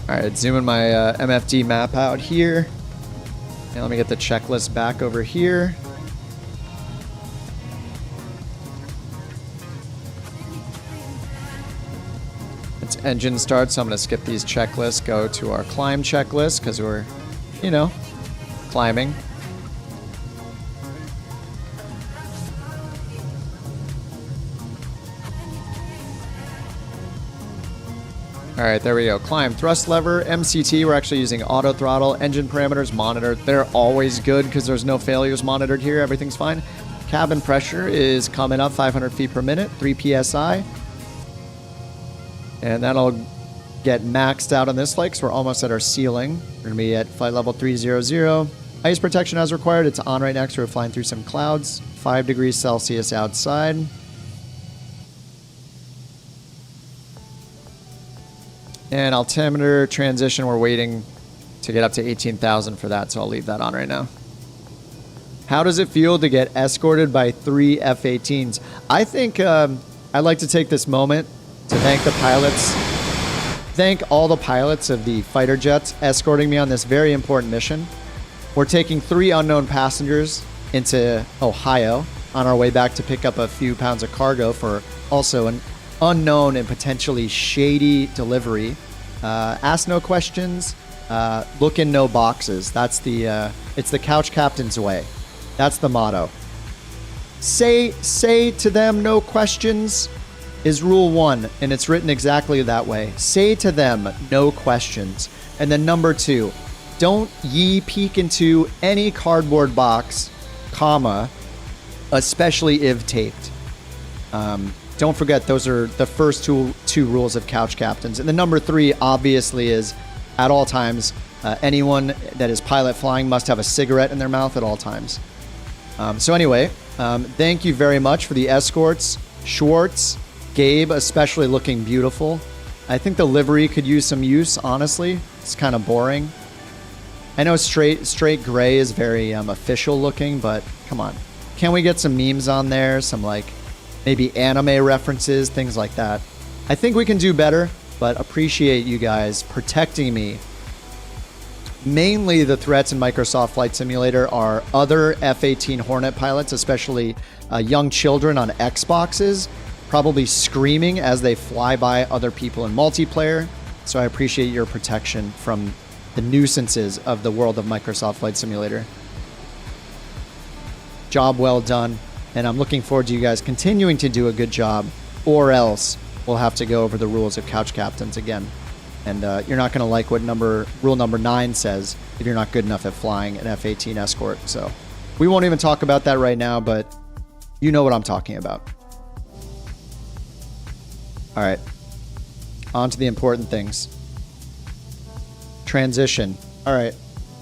All right, zooming my MFD map out here. And let me get the checklist back over here. It's engine start, so I'm going to skip these checklists, go to our climb checklist because we're, you know, climbing. All right, there we go. Climb, thrust lever, MCT. We're actually using auto throttle, engine parameters, monitor. They're always good because there's no failures monitored here. Everything's fine. Cabin pressure is coming up 500 feet per minute, 3 PSI. And that'll get maxed out on this flight because we're almost at our ceiling. We're going to be at flight level 300. Ice protection as required. It's on right now, so we're flying through some clouds. 5 degrees Celsius outside. And altimeter transition, we're waiting to get up to 18,000 for that, so I'll leave that on right now. How does it feel to get escorted by 3 F-18s? I think I'd like to take this moment to thank the pilots. Thank all the pilots of the fighter jets escorting me on this very important mission. We're taking 3 unknown passengers into Ohio on our way back to pick up a few pounds of cargo for also an unknown and potentially shady delivery. Ask no questions, look in no boxes. That's the it's the couch captain's way. That's the motto. Say to them no questions is rule 1, and it's written exactly that way. Say to them no questions. And then number 2, don't ye peek into any cardboard box, comma, especially if taped. Don't forget, those are the first two rules of couch captains. And the number 3, obviously, is at all times, anyone that is pilot flying must have a cigarette in their mouth at all times. So anyway, thank you very much for the escorts. Schwartz, Gabe, especially looking beautiful. I think the livery could use some use, honestly. It's kind of boring. I know straight gray is very official looking, but come on. Can we get some memes on there? Some like maybe anime references, things like that. I think we can do better, but appreciate you guys protecting me. Mainly the threats in Microsoft Flight Simulator are other F-18 Hornet pilots, especially young children on Xboxes, probably screaming as they fly by other people in multiplayer. So I appreciate your protection from the nuisances of the world of Microsoft Flight Simulator. Job well done. And I'm looking forward to you guys continuing to do a good job, or else we'll have to go over the rules of couch captains again. And you're not going to like what rule number 9 says if you're not good enough at flying an F-18 escort. So we won't even talk about that right now, but you know what I'm talking about. All right, on to the important things. Transition. All right,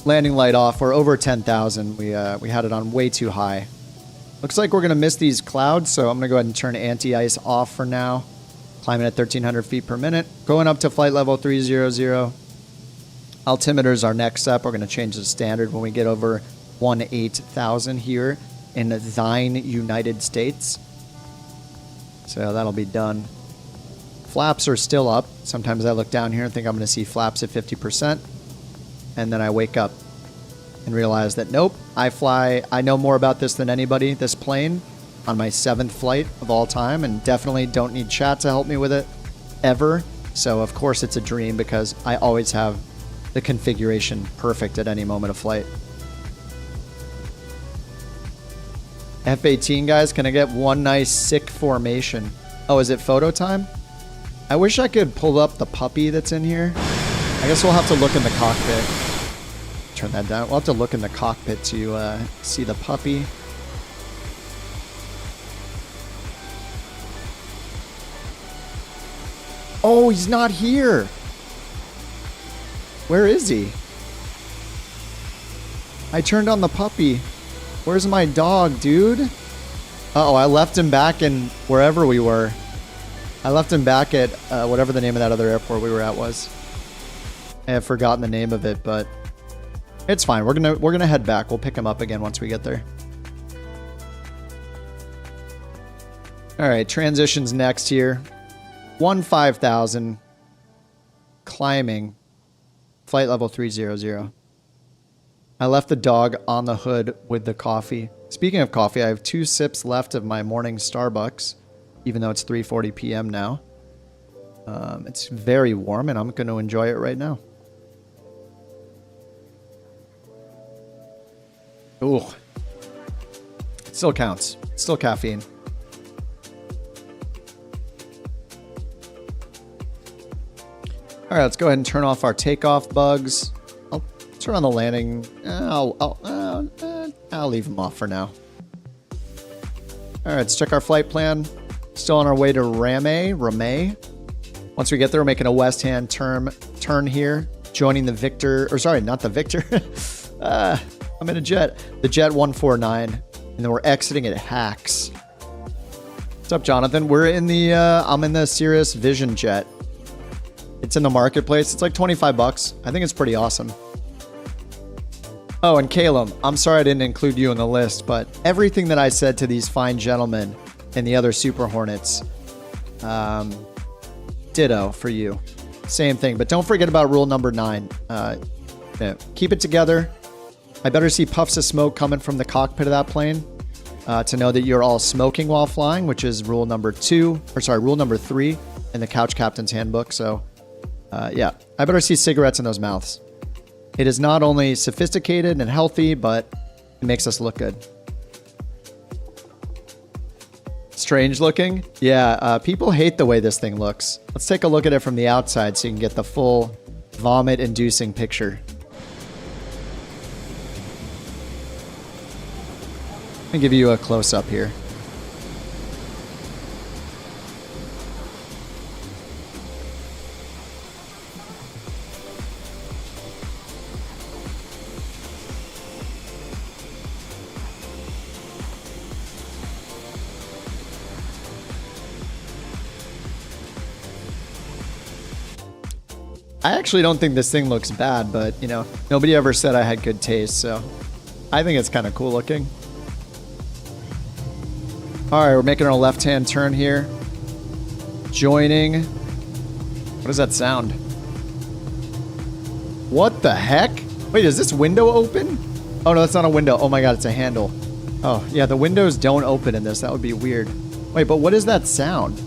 landing light off. We're over 10,000. We had it on way too high. Looks like we're going to miss these clouds, so I'm going to go ahead and turn anti-ice off for now. Climbing at 1,300 feet per minute. Going up to flight level 300. Altimeter's our next step. We're going to change the standard when we get over 18,000 here in thine United States. So that'll be done. Flaps are still up. Sometimes I look down here and think I'm going to see flaps at 50%. And then I wake up and realize that, nope, I know more about this than anybody, this plane, on my 7th flight of all time, and definitely don't need chat to help me with it, ever. So, of course, it's a dream because I always have the configuration perfect at any moment of flight. F-18, guys, can I get one nice sick formation? Oh, is it photo time? I wish I could pull up the puppy that's in here. I guess we'll have to look in the cockpit. Turn that down. We'll have to look in the cockpit to see the puppy. Oh, he's not here. Where is he? I turned on the puppy. Where's my dog, dude? Uh-oh, I left him back in wherever we were. I left him back at whatever the name of that other airport we were at was. I have forgotten the name of it, but it's fine. We're gonna head back. We'll pick him up again once we get there. All right, transitions next here. 15,000. Climbing. Flight level 300. I left the dog on the hood with the coffee. Speaking of coffee, I have 2 sips left of my morning Starbucks, even though it's 3:40 p.m. now. It's very warm, and I'm going to enjoy it right now. Ooh. It still counts. It's still caffeine. All right, let's go ahead and turn off our takeoff bugs. I'll turn on the landing. I'll leave them off for now. All right, let's check our flight plan. Still on our way to Ramey. Once we get there, we're making a west-hand turn here, joining the Victor, or sorry, not the Victor. I'm in a jet. The Jet 149, and then we're exiting at Hacks. What's up, Jonathan? We're in the, I'm in the Cirrus Vision Jet. It's in the marketplace. It's like 25 bucks. I think it's pretty awesome. Oh, and Caleb, I'm sorry I didn't include you in the list, but everything that I said to these fine gentlemen and the other Super Hornets, ditto for you. Same thing, but don't forget about rule number 9. Yeah, keep it together. I better see puffs of smoke coming from the cockpit of that plane to know that you're all smoking while flying, which is rule number 3 in the Couch Captain's Handbook. So, yeah, I better see cigarettes in those mouths. It is not only sophisticated and healthy, but it makes us look good. Strange looking? Yeah, people hate the way this thing looks. Let's take a look at it from the outside so you can get the full vomit-inducing picture. Let me give you a close-up here. I actually don't think this thing looks bad, but, you know, nobody ever said I had good taste, so I think it's kind of cool looking. All right, we're making our left-hand turn here. Joining. What does that sound? What the heck? Wait, is this window open? Oh, no, that's not a window. Oh my God, it's a handle. Oh, yeah, the windows don't open in this. That would be weird. Wait, but what is that sound?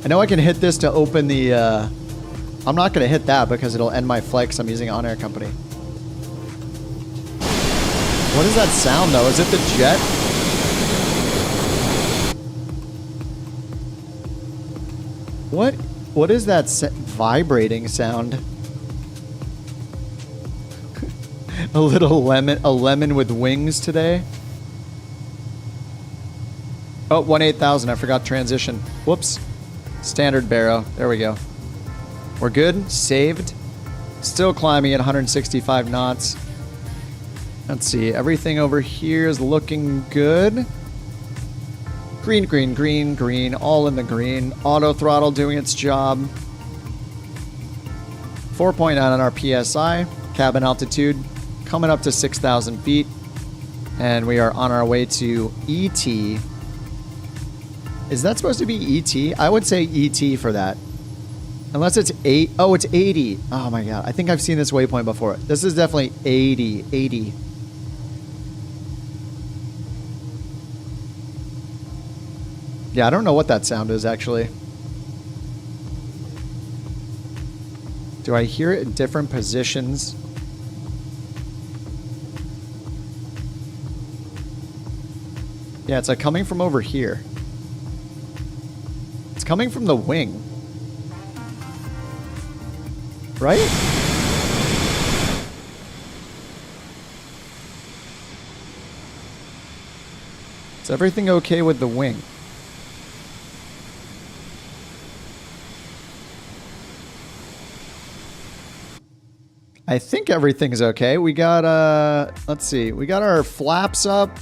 I know I can hit this to open the, I'm not going to hit that because it'll end my flight because I'm using OnAir company. What is that sound, though? Is it the jet? What is that vibrating sound? A lemon with wings today? Oh, 18000. I forgot transition. Whoops. Standard baro. There we go. We're good. Saved. Still climbing at 165 knots. Let's see. Everything over here is looking good. Green, green, green, green. All in the green. Auto throttle doing its job. 4.9 on our PSI. Cabin altitude coming up to 6,000 feet. And we are on our way to ET. Is that supposed to be ET? I would say ET for that. Unless it's 8. Oh, it's 80. Oh my God. I think I've seen this waypoint before. This is definitely 80. 80. Yeah, I don't know what that sound is actually. Do I hear it in different positions? Yeah, it's like coming from over here. It's coming from the wing. Right? Is everything okay with the wing? I think everything's okay. We got, let's see. We got our flaps up.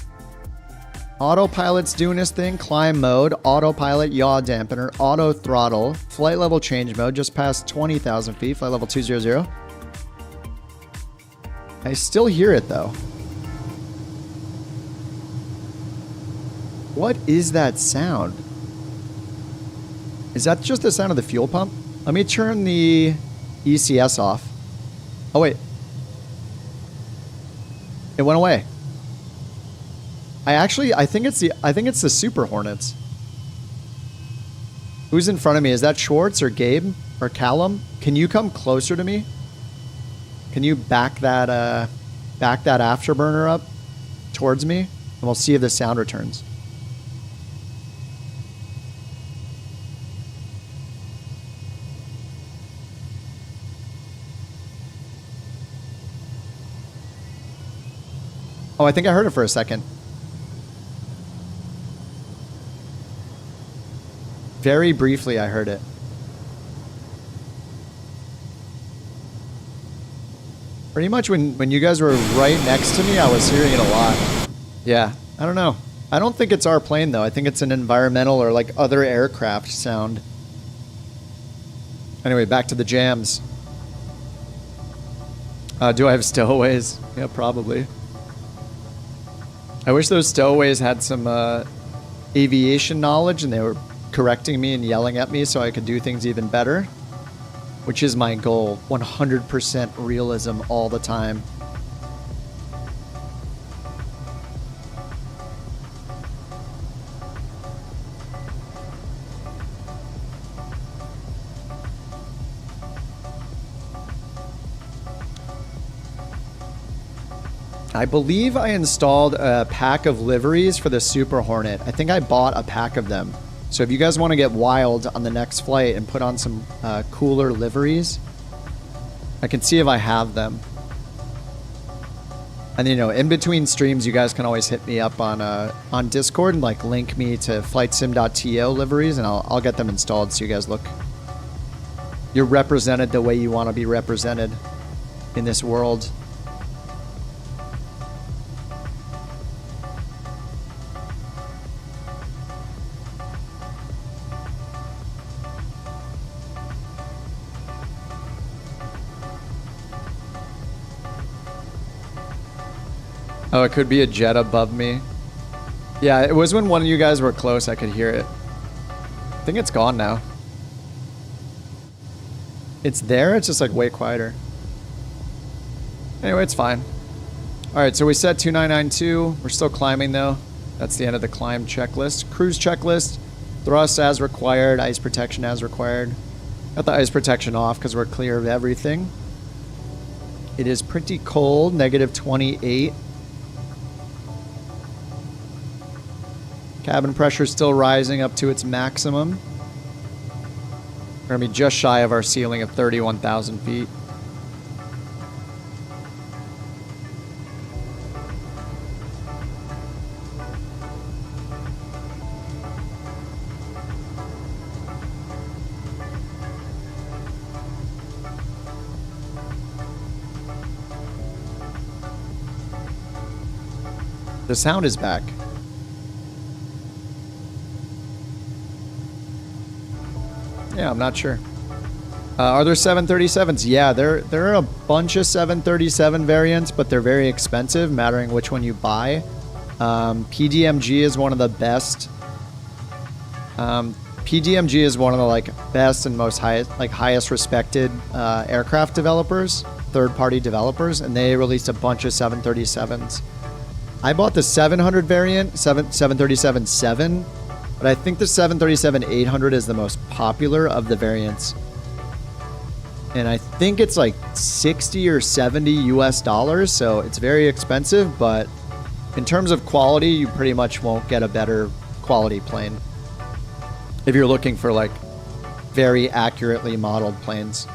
Autopilot's doing his thing. Climb mode. Autopilot, yaw dampener. Auto throttle. Flight level change mode. Just past 20,000 feet. Flight level 200. I still hear it, though. What is that sound? Is that just the sound of the fuel pump? Let me turn the ECS off. Oh wait. It went away. I think it's the Super Hornets. Who's in front of me? Is that Schwartz or Gabe or Callum? Can you come closer to me? Can you back that afterburner up towards me? And we'll see if the sound returns. Oh, I think I heard it for a second. Very briefly, I heard it. Pretty much when you guys were right next to me, I was hearing it a lot. Yeah, I don't know. I don't think it's our plane, though. I think it's an environmental or like other aircraft sound. Anyway, back to the jams. Do I have stowaways? Yeah, probably. I wish those stowaways had some aviation knowledge and they were correcting me and yelling at me so I could do things even better, which is my goal. 100% realism all the time. I believe I installed a pack of liveries for the Super Hornet. I think I bought a pack of them. So if you guys want to get wild on the next flight and put on some cooler liveries, I can see if I have them. And you know, in between streams, you guys can always hit me up on Discord and like link me to flightsim.to liveries, and I'll get them installed so you guys look. You're represented the way you want to be represented in this world. Oh, it could be a jet above me. Yeah, it was when one of you guys were close, I could hear it. I think it's gone now. It's there, it's just like way quieter. Anyway, it's fine. Alright, so we set 2992. We're still climbing though. That's the end of the climb checklist. Cruise checklist. Thrust as required. Ice protection as required. Got the ice protection off because we're clear of everything. It is pretty cold, -28. Cabin pressure still rising up to its maximum. We're going to be just shy of our ceiling of 31,000 feet. The sound is back. Yeah, I'm not sure. Are there 737s? Yeah, there are a bunch of 737 variants, but they're very expensive, mattering which one you buy. PDMG is one of the best. PDMG is one of the best and most highest respected aircraft developers, third-party developers, and they released a bunch of 737s. I bought the 700 variant, 737-7. But I think the 737-800 is the most popular of the variants. And I think it's like 60 or 70 US dollars, so it's very expensive, but in terms of quality, you pretty much won't get a better quality plane if you're looking for like very accurately modeled planes.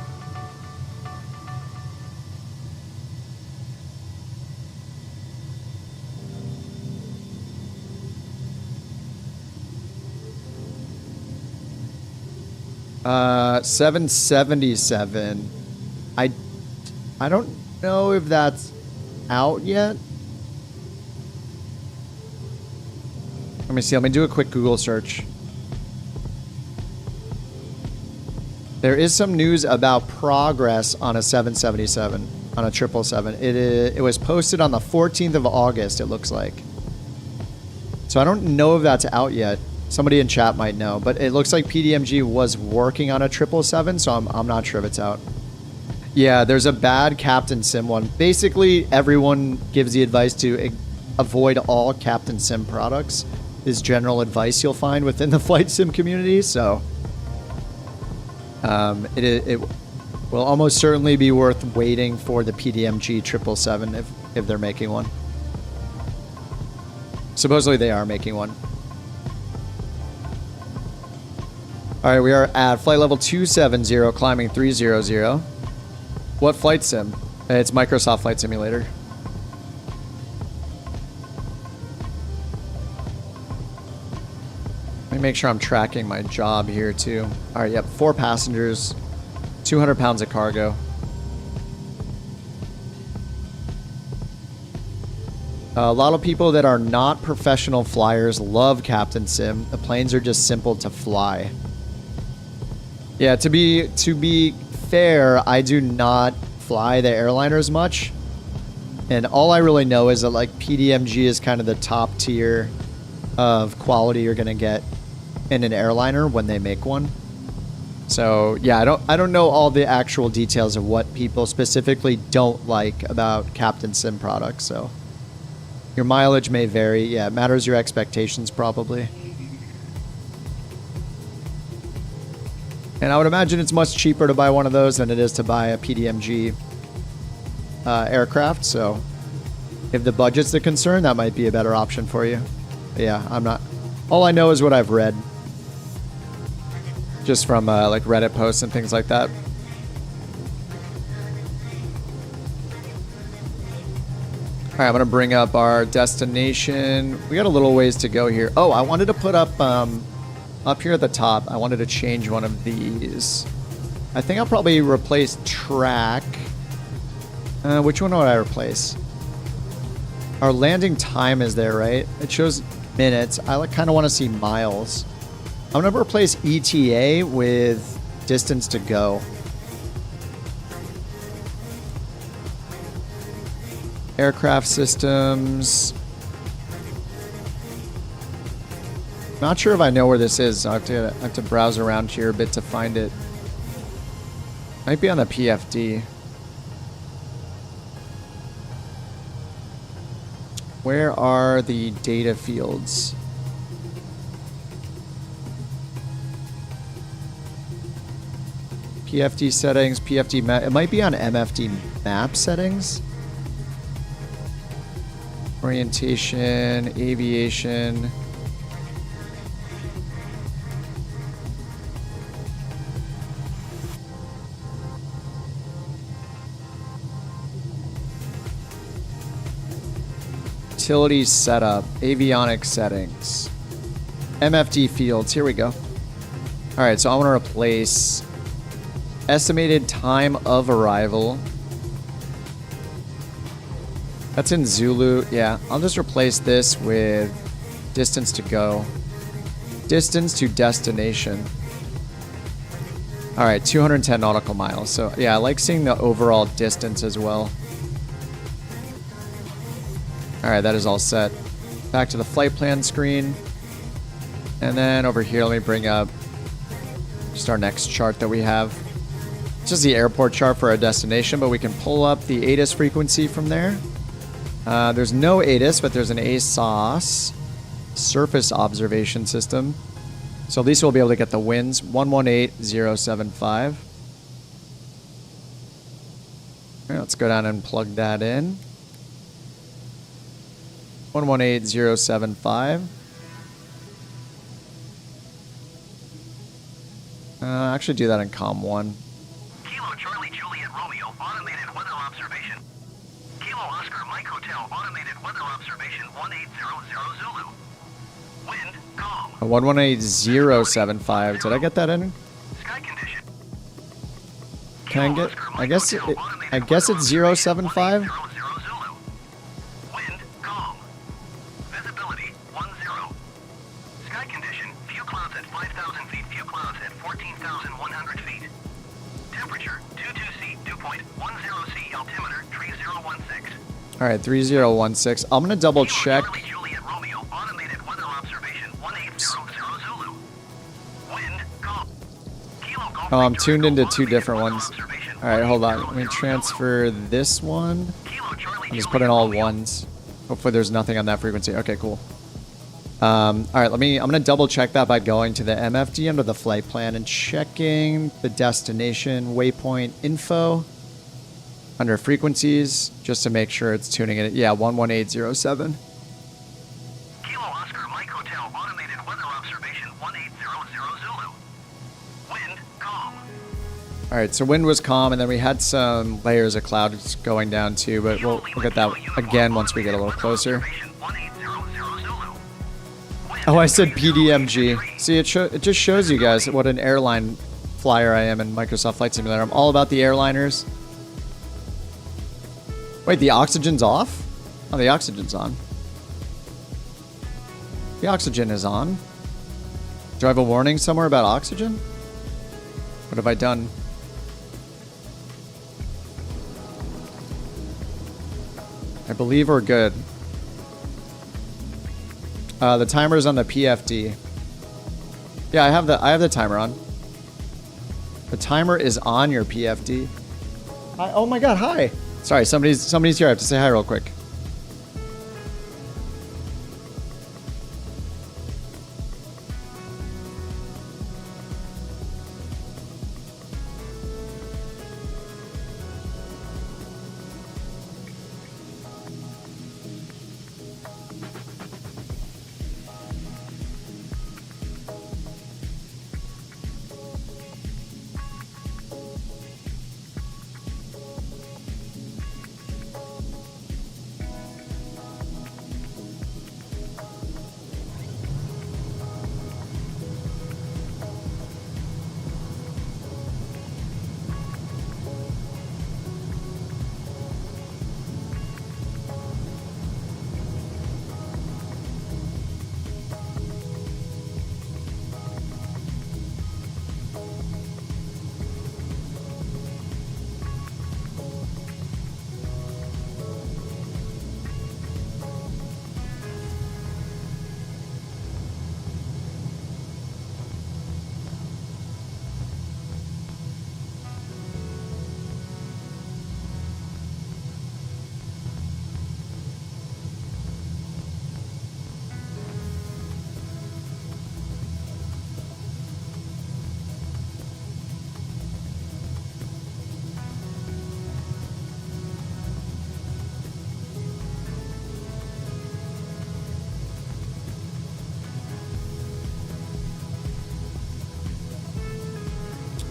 Uh, 777. I don't know if that's out yet. Let me see. Let me do a quick Google search. There is some news about progress on a 777, on a 777. It was posted on the 14th of August, it looks like. So I don't know if that's out yet. Somebody in chat might know, but it looks like PDMG was working on a 777, so I'm not sure if it's out. Yeah, there's a bad Captain Sim one. Basically, everyone gives the advice to avoid all Captain Sim products. Is general advice you'll find within the flight sim community. So, it will almost certainly be worth waiting for the PDMG 777 if they're making one. Supposedly they are making one. All right, we are at flight level 270, climbing 300. What flight sim? It's Microsoft Flight Simulator. Let me make sure I'm tracking my job here too. All right, yep, 4 passengers, 200 pounds of cargo. A lot of people that are not professional flyers love Captain Sim. The planes are just simple to fly. Yeah, to be fair, I do not fly the airliners much. And all I really know is that like PDMG is kind of the top tier of quality you're going to get in an airliner when they make one. So, yeah, I don't know all the actual details of what people specifically don't like about Captain Sim products, so your mileage may vary. Yeah, it matters your expectations probably. And I would imagine it's much cheaper to buy one of those than it is to buy a PDMG aircraft. So if the budget's the concern, that might be a better option for you. But yeah, I'm not. All I know is what I've read. Just from like Reddit posts and things like that. All right, I'm going to bring up our destination. We got a little ways to go here. Oh, I wanted to put up here at the top, I wanted to change one of these. I think I'll probably replace track. Which one would I replace? Our landing time is there, right? It shows minutes. I kind of want to see miles. I'm going to replace ETA with distance to go. Aircraft systems. Not sure if I know where this is. I have to browse around here a bit to find it. Might be on the PFD. Where are the data fields? PFD settings, PFD map. It might be on MFD map settings. Orientation, aviation. Utilities setup, avionics settings, MFD fields. Here we go. All right, so I want to replace estimated time of arrival. That's in Zulu. Yeah, I'll just replace this with distance to go. Distance to destination. All right, 210 nautical miles. So yeah, I like seeing the overall distance as well. All right, that is all set. Back to the flight plan screen. And then over here, let me bring up just our next chart that we have. It's just the airport chart for our destination, but we can pull up the ATIS frequency from there. There's no ATIS, but there's an ASOS surface observation system. So at least we'll be able to get the winds. 118075. All right, let's go down and plug that in. 118075. Actually do that in COM 1. Kilo Charlie Juliet Romeo, automated weather observation. Kilo Oscar Mike Hotel, automated weather observation 1800 Zulu. Wind, calm. 118075. Did I get that in? Sky condition. Can I get? I guess it's 075. Zulu. Wind, calm. Visibility 10. Sky condition, few clouds at 5,000 feet, few clouds at 14,100 feet. Temperature 22C, dew point 10C, altimeter 3016. All right, 3016. I'm gonna double check. Charlie Juliet Romeo, automated weather observation 1800 Zulu. Wind, calm. Kilo Golf Oh, I'm Victor tuned Echo, into two automated different weather ones. Observation All right, hold on. Let me transfer this one. Kilo Charlie I'll just Juliet put in all Romeo. ones. Hopefully there's nothing on that frequency. Okay, cool. All right, I'm gonna double check that by going to the MFD under the flight plan and checking the destination waypoint info under frequencies just to make sure it's tuning in. Yeah, 11807. Kilo Oscar Mike Hotel automated weather observation 1800 Zulu. Wind calm. All right, so wind was calm, and then we had some layers of clouds going down too, but we'll get that again once we get a little closer. Oh, I said PDMG. See, it just shows you guys what an airline flyer I am in Microsoft Flight Simulator. I'm all about the airliners. Wait, the oxygen's off? Oh, the oxygen's on. The oxygen is on. Do I have a warning somewhere about oxygen? What have I done? I believe we're good. The timer's on the PFD. Yeah, I have the timer on. The timer is on your PFD. Hi, oh my god, hi. Sorry, somebody's here. I have to say hi real quick.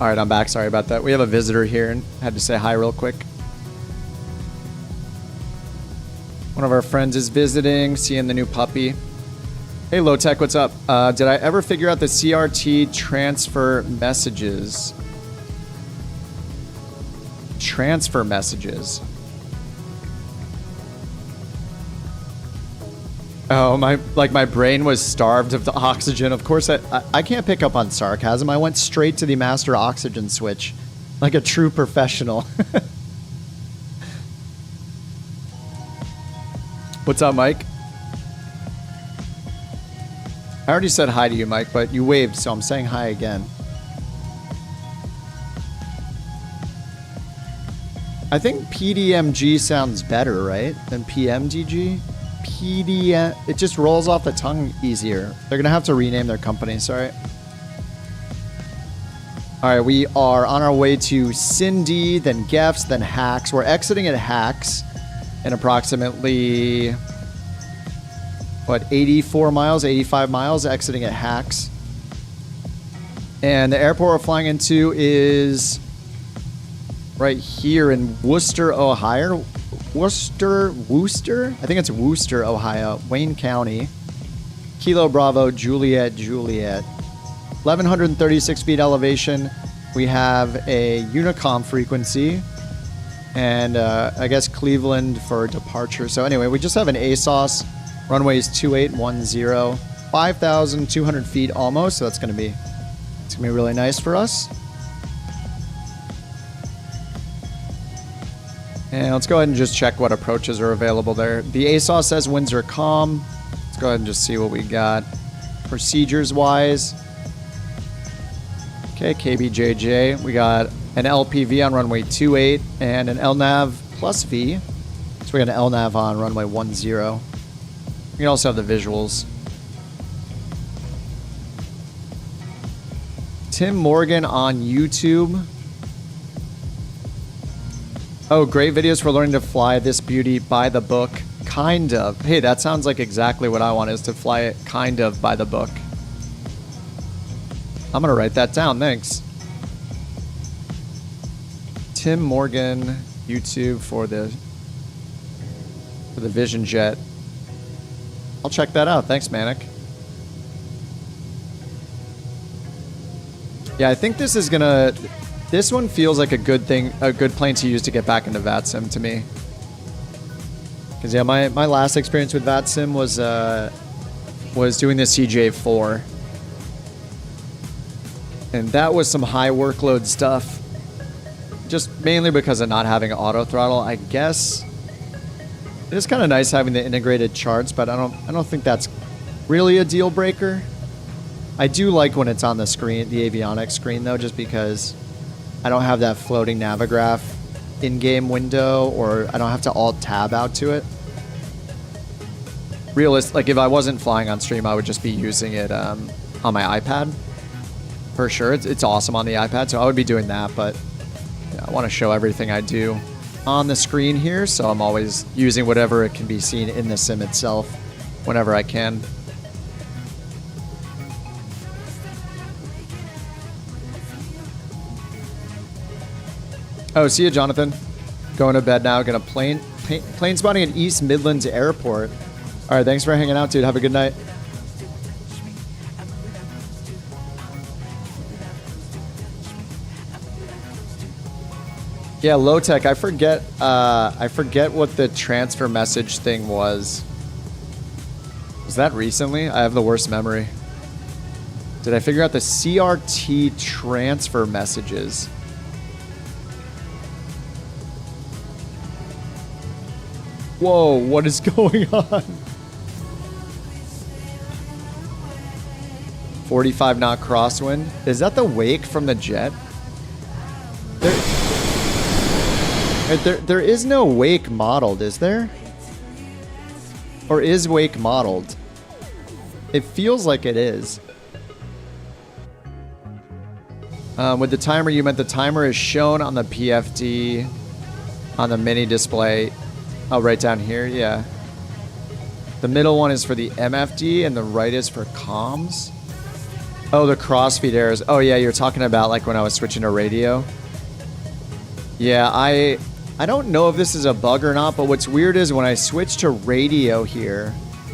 All right, I'm back. Sorry about that. We have a visitor here and had to say hi real quick. One of our friends is visiting, seeing the new puppy. Hey, Low Tech, what's up? Did I ever figure out the CRT transfer messages? Transfer messages. Oh, my brain was starved of the oxygen. Of course, I can't pick up on sarcasm. I went straight to the master oxygen switch like a true professional. What's up, Mike? I already said hi to you, Mike, but you waved, so I'm saying hi again. I think PDMG sounds better, right? Than PMDG? it just rolls off the tongue easier. They're gonna have to rename their company, sorry. Alright, we are on our way to Cindy, then Gefts, then Hacks. We're exiting at Hacks in approximately, what, 84 miles, 85 miles, exiting at Hacks. And the airport we're flying into is right here in Worcester, Ohio. Worcester? I think it's Worcester, Ohio. Wayne County. Kilo Bravo, Juliet. 1,136 feet elevation. We have a Unicom frequency. And I guess Cleveland for departure. So anyway, we just have an ASOS. Runway is 2810. 5,200 feet almost. So that's going to be really nice for us. And let's go ahead and just check what approaches are available there. The ASOS says winds are calm. Let's go ahead and just see what we got. Procedures wise. Okay, KBJJ. We got an LPV on runway 28, and an LNAV plus V. So we got an LNAV on runway 10. You can also have the visuals. Tim Morgan on YouTube. Oh, great videos for learning to fly this beauty by the book. Kind of. Hey, that sounds like exactly what I want, is to fly it kind of by the book. I'm going to write that down. Thanks. Tim Morgan, YouTube for the Vision Jet. I'll check that out. Thanks, Manic. Yeah, I think this is going to... This one feels like a good thing, a good plane to use to get back into VATSIM to me. Because yeah, my last experience with VATSIM was doing the CJ4. And that was some high workload stuff. Just mainly because of not having auto throttle. I guess it is kind of nice having the integrated charts, but I don't think that's really a deal breaker. I do like when it's on the screen, the avionics screen though, just because I don't have that floating Navigraph in-game window, or I don't have to alt-tab out to it. Like if I wasn't flying on stream, I would just be using it on my iPad. For sure, it's awesome on the iPad, so I would be doing that, but yeah, I want to show everything I do on the screen here, so I'm always using whatever it can be seen in the sim itself whenever I can. Oh, see you, Jonathan. Going to bed now. Gonna plane spotting at East Midlands Airport. All right, thanks for hanging out, dude. Have a good night. Yeah, low tech. I forget what the transfer message thing was. Was that recently? I have the worst memory. Did I figure out the CRT transfer messages? Whoa, what is going on? 45 knot crosswind. Is that the wake from the jet? There is no wake modeled, is there? Or is wake modeled? It feels like it is. With the timer, you meant the timer is shown on the PFD on the mini display. Oh, right down here, yeah. The middle one is for the MFD and the right is for comms. Oh, the crossfeed errors. Oh yeah, you're talking about like when I was switching to radio. Yeah, I don't know if this is a bug or not, but what's weird is when I switch to radio here,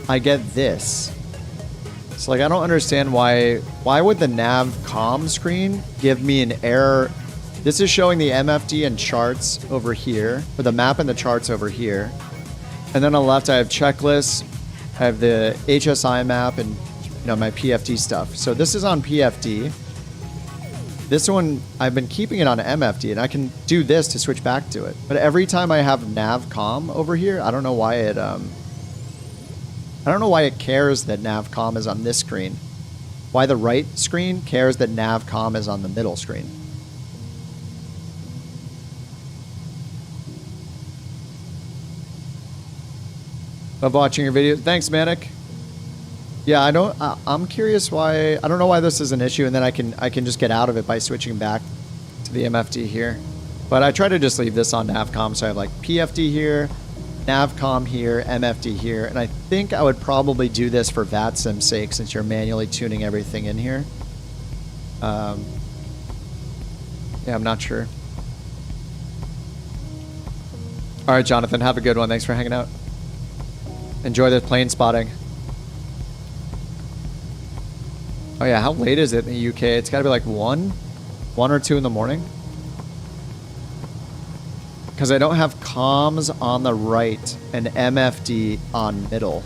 I get this. So like I don't understand why would the nav comm screen give me an error? This is showing the MFD and charts over here, or the map and the charts over here. And then on the left, I have checklists. I have the HSI map and my PFD stuff. So this is on PFD. This one, I've been keeping it on MFD, and I can do this to switch back to it. But every time I have navcom over here, I don't know why it cares that navcom is on this screen. Why the right screen cares that navcom is on the middle screen. Love watching your videos. Thanks, Manic. Yeah, I'm curious why. I don't know why this is an issue, and then I can just get out of it by switching back to the MFD here. But I try to just leave this on navcom, so I have like PFD here, navcom here, MFD here, and I think I would probably do this for VATSIM's sake since you're manually tuning everything in here. Yeah, I'm not sure. All right, Jonathan, have a good one. Thanks for hanging out. Enjoy the plane spotting. Oh yeah, how late is it in the UK? It's gotta be like 1 or 2 in the morning. Because I don't have comms on the right and MFD on middle.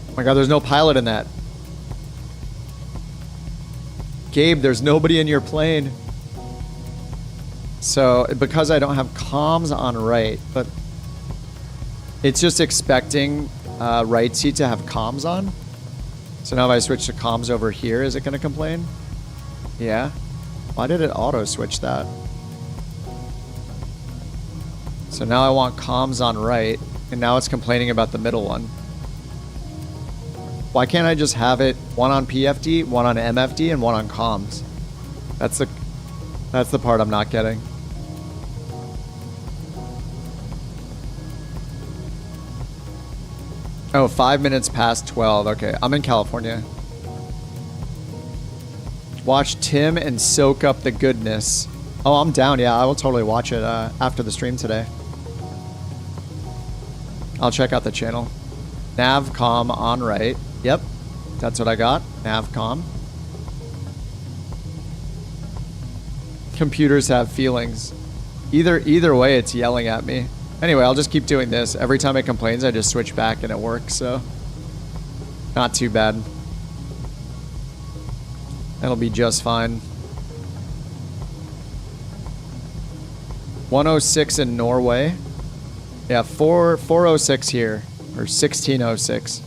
Oh my god, there's no pilot in that. Gabe, there's nobody in your plane. So, because I don't have comms on right, but it's just expecting right seat to have comms on. So now if I switch to comms over here, is it going to complain? Yeah. Why did it auto switch that? So now I want comms on right, and now it's complaining about the middle one. Why can't I just have it one on PFD, one on MFD, and one on comms? That's the part I'm not getting. Oh, 5 minutes past 12. Okay, I'm in California. Watch Tim and soak up the goodness. Oh, I'm down. Yeah, I will totally watch it after the stream today. I'll check out the channel. Navcom on right. Yep, that's what I got. Navcom. Computers have feelings. Either way, it's yelling at me. Anyway, I'll just keep doing this. Every time it complains, I just switch back and it works, so not too bad. That'll be just fine. 106 in Norway. Yeah, 406 here, or 1606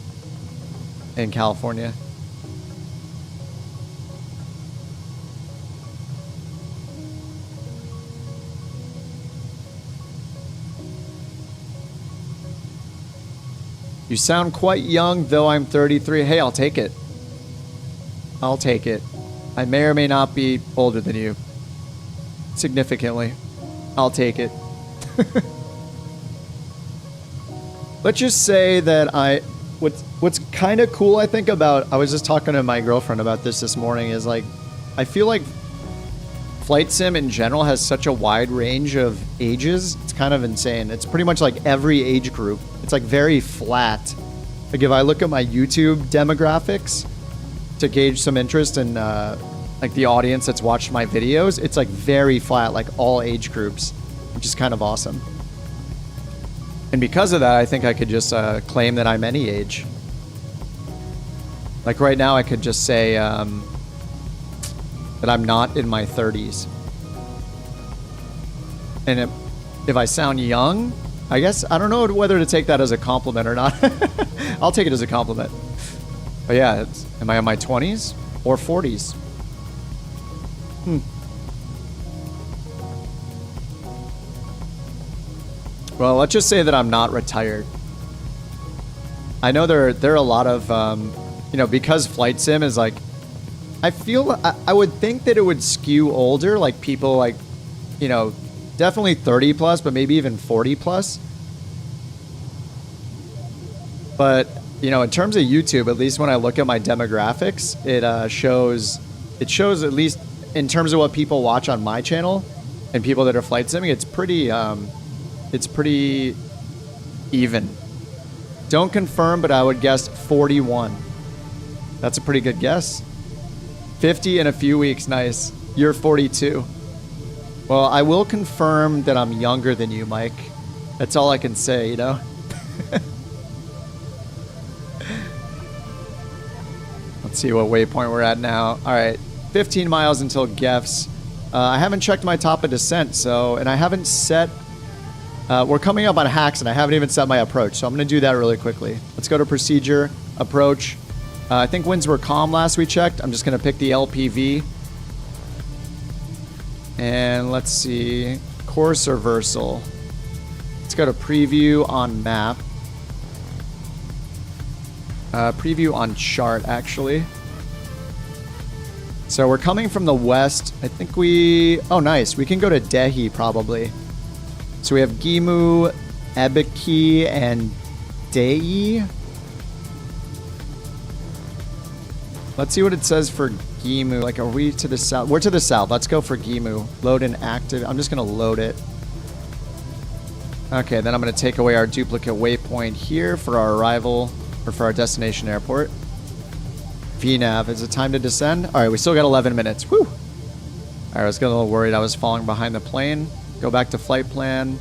in California. You sound quite young, though I'm 33. Hey, I'll take it. I'll take it. I may or may not be older than you. Significantly. I'll take it. Let's just say that what's kind of cool, I think, about... I was just talking to my girlfriend about this morning, is like... I feel like flight sim in general has such a wide range of ages. It's kind of insane. It's pretty much like every age group. It's like very flat. Like if I look at my YouTube demographics to gauge some interest in like the audience that's watched my videos, it's like very flat, like all age groups, which is kind of awesome. And because of that, I think I could just claim that I'm any age. Like right now, I could just say that I'm not in my 30s. And if I sound young, I guess, I don't know whether to take that as a compliment or not. I'll take it as a compliment. But yeah, am I in my 20s or 40s? Well, let's just say that I'm not retired. I know there are a lot of, you know, because flight sim is like, I would think that it would skew older, like people like, you know, definitely 30 plus, but maybe even 40 plus. But, you know, in terms of YouTube, at least when I look at my demographics, it shows at least in terms of what people watch on my channel and people that are flight simming, it's pretty even. Don't confirm, but I would guess 41. That's a pretty good guess. 50 in a few weeks, nice. You're 42. Well, I will confirm that I'm younger than you, Mike. That's all I can say, you know? Let's see what waypoint we're at now. All right, 15 miles until Gefs. I haven't checked my top of descent, so, and I haven't set, we're coming up on hacks, and I haven't even set my approach, so I'm going to do that really quickly. Let's go to procedure, approach. I think winds were calm last we checked. I'm just going to pick the LPV. And let's see, course reversal. Let's go to preview on map. Preview on chart, actually. So we're coming from the west. I think oh, nice. We can go to Dehi, probably. So we have Gimu, Ebiki, and Dei. Let's see what it says for Gimu. Like, are we to the south? We're to the south. Let's go for Gimu. Load and active. I'm just going to load it. Okay, then I'm going to take away our duplicate waypoint here for our arrival, or for our destination airport. VNav, is it time to descend? All right, we still got 11 minutes. Woo! All right, I was getting a little worried I was falling behind the plane. Go back to flight plan.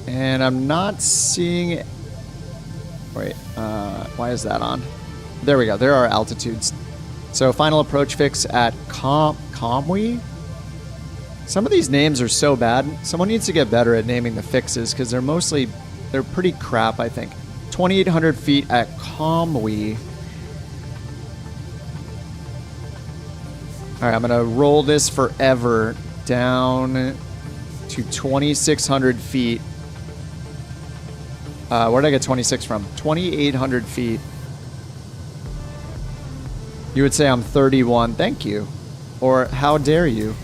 And I'm not seeing... Wait, why is that on? There we go. There are altitudes. So final approach fix at Kamwi? Some of these names are so bad. Someone needs to get better at naming the fixes because they're pretty crap, I think. 2,800 feet at Comwe. All right, I'm going to roll this forever down to 2,600 feet. Where did I get 26 from? 2,800 feet. You would say I'm 31. Thank you. Or how dare you?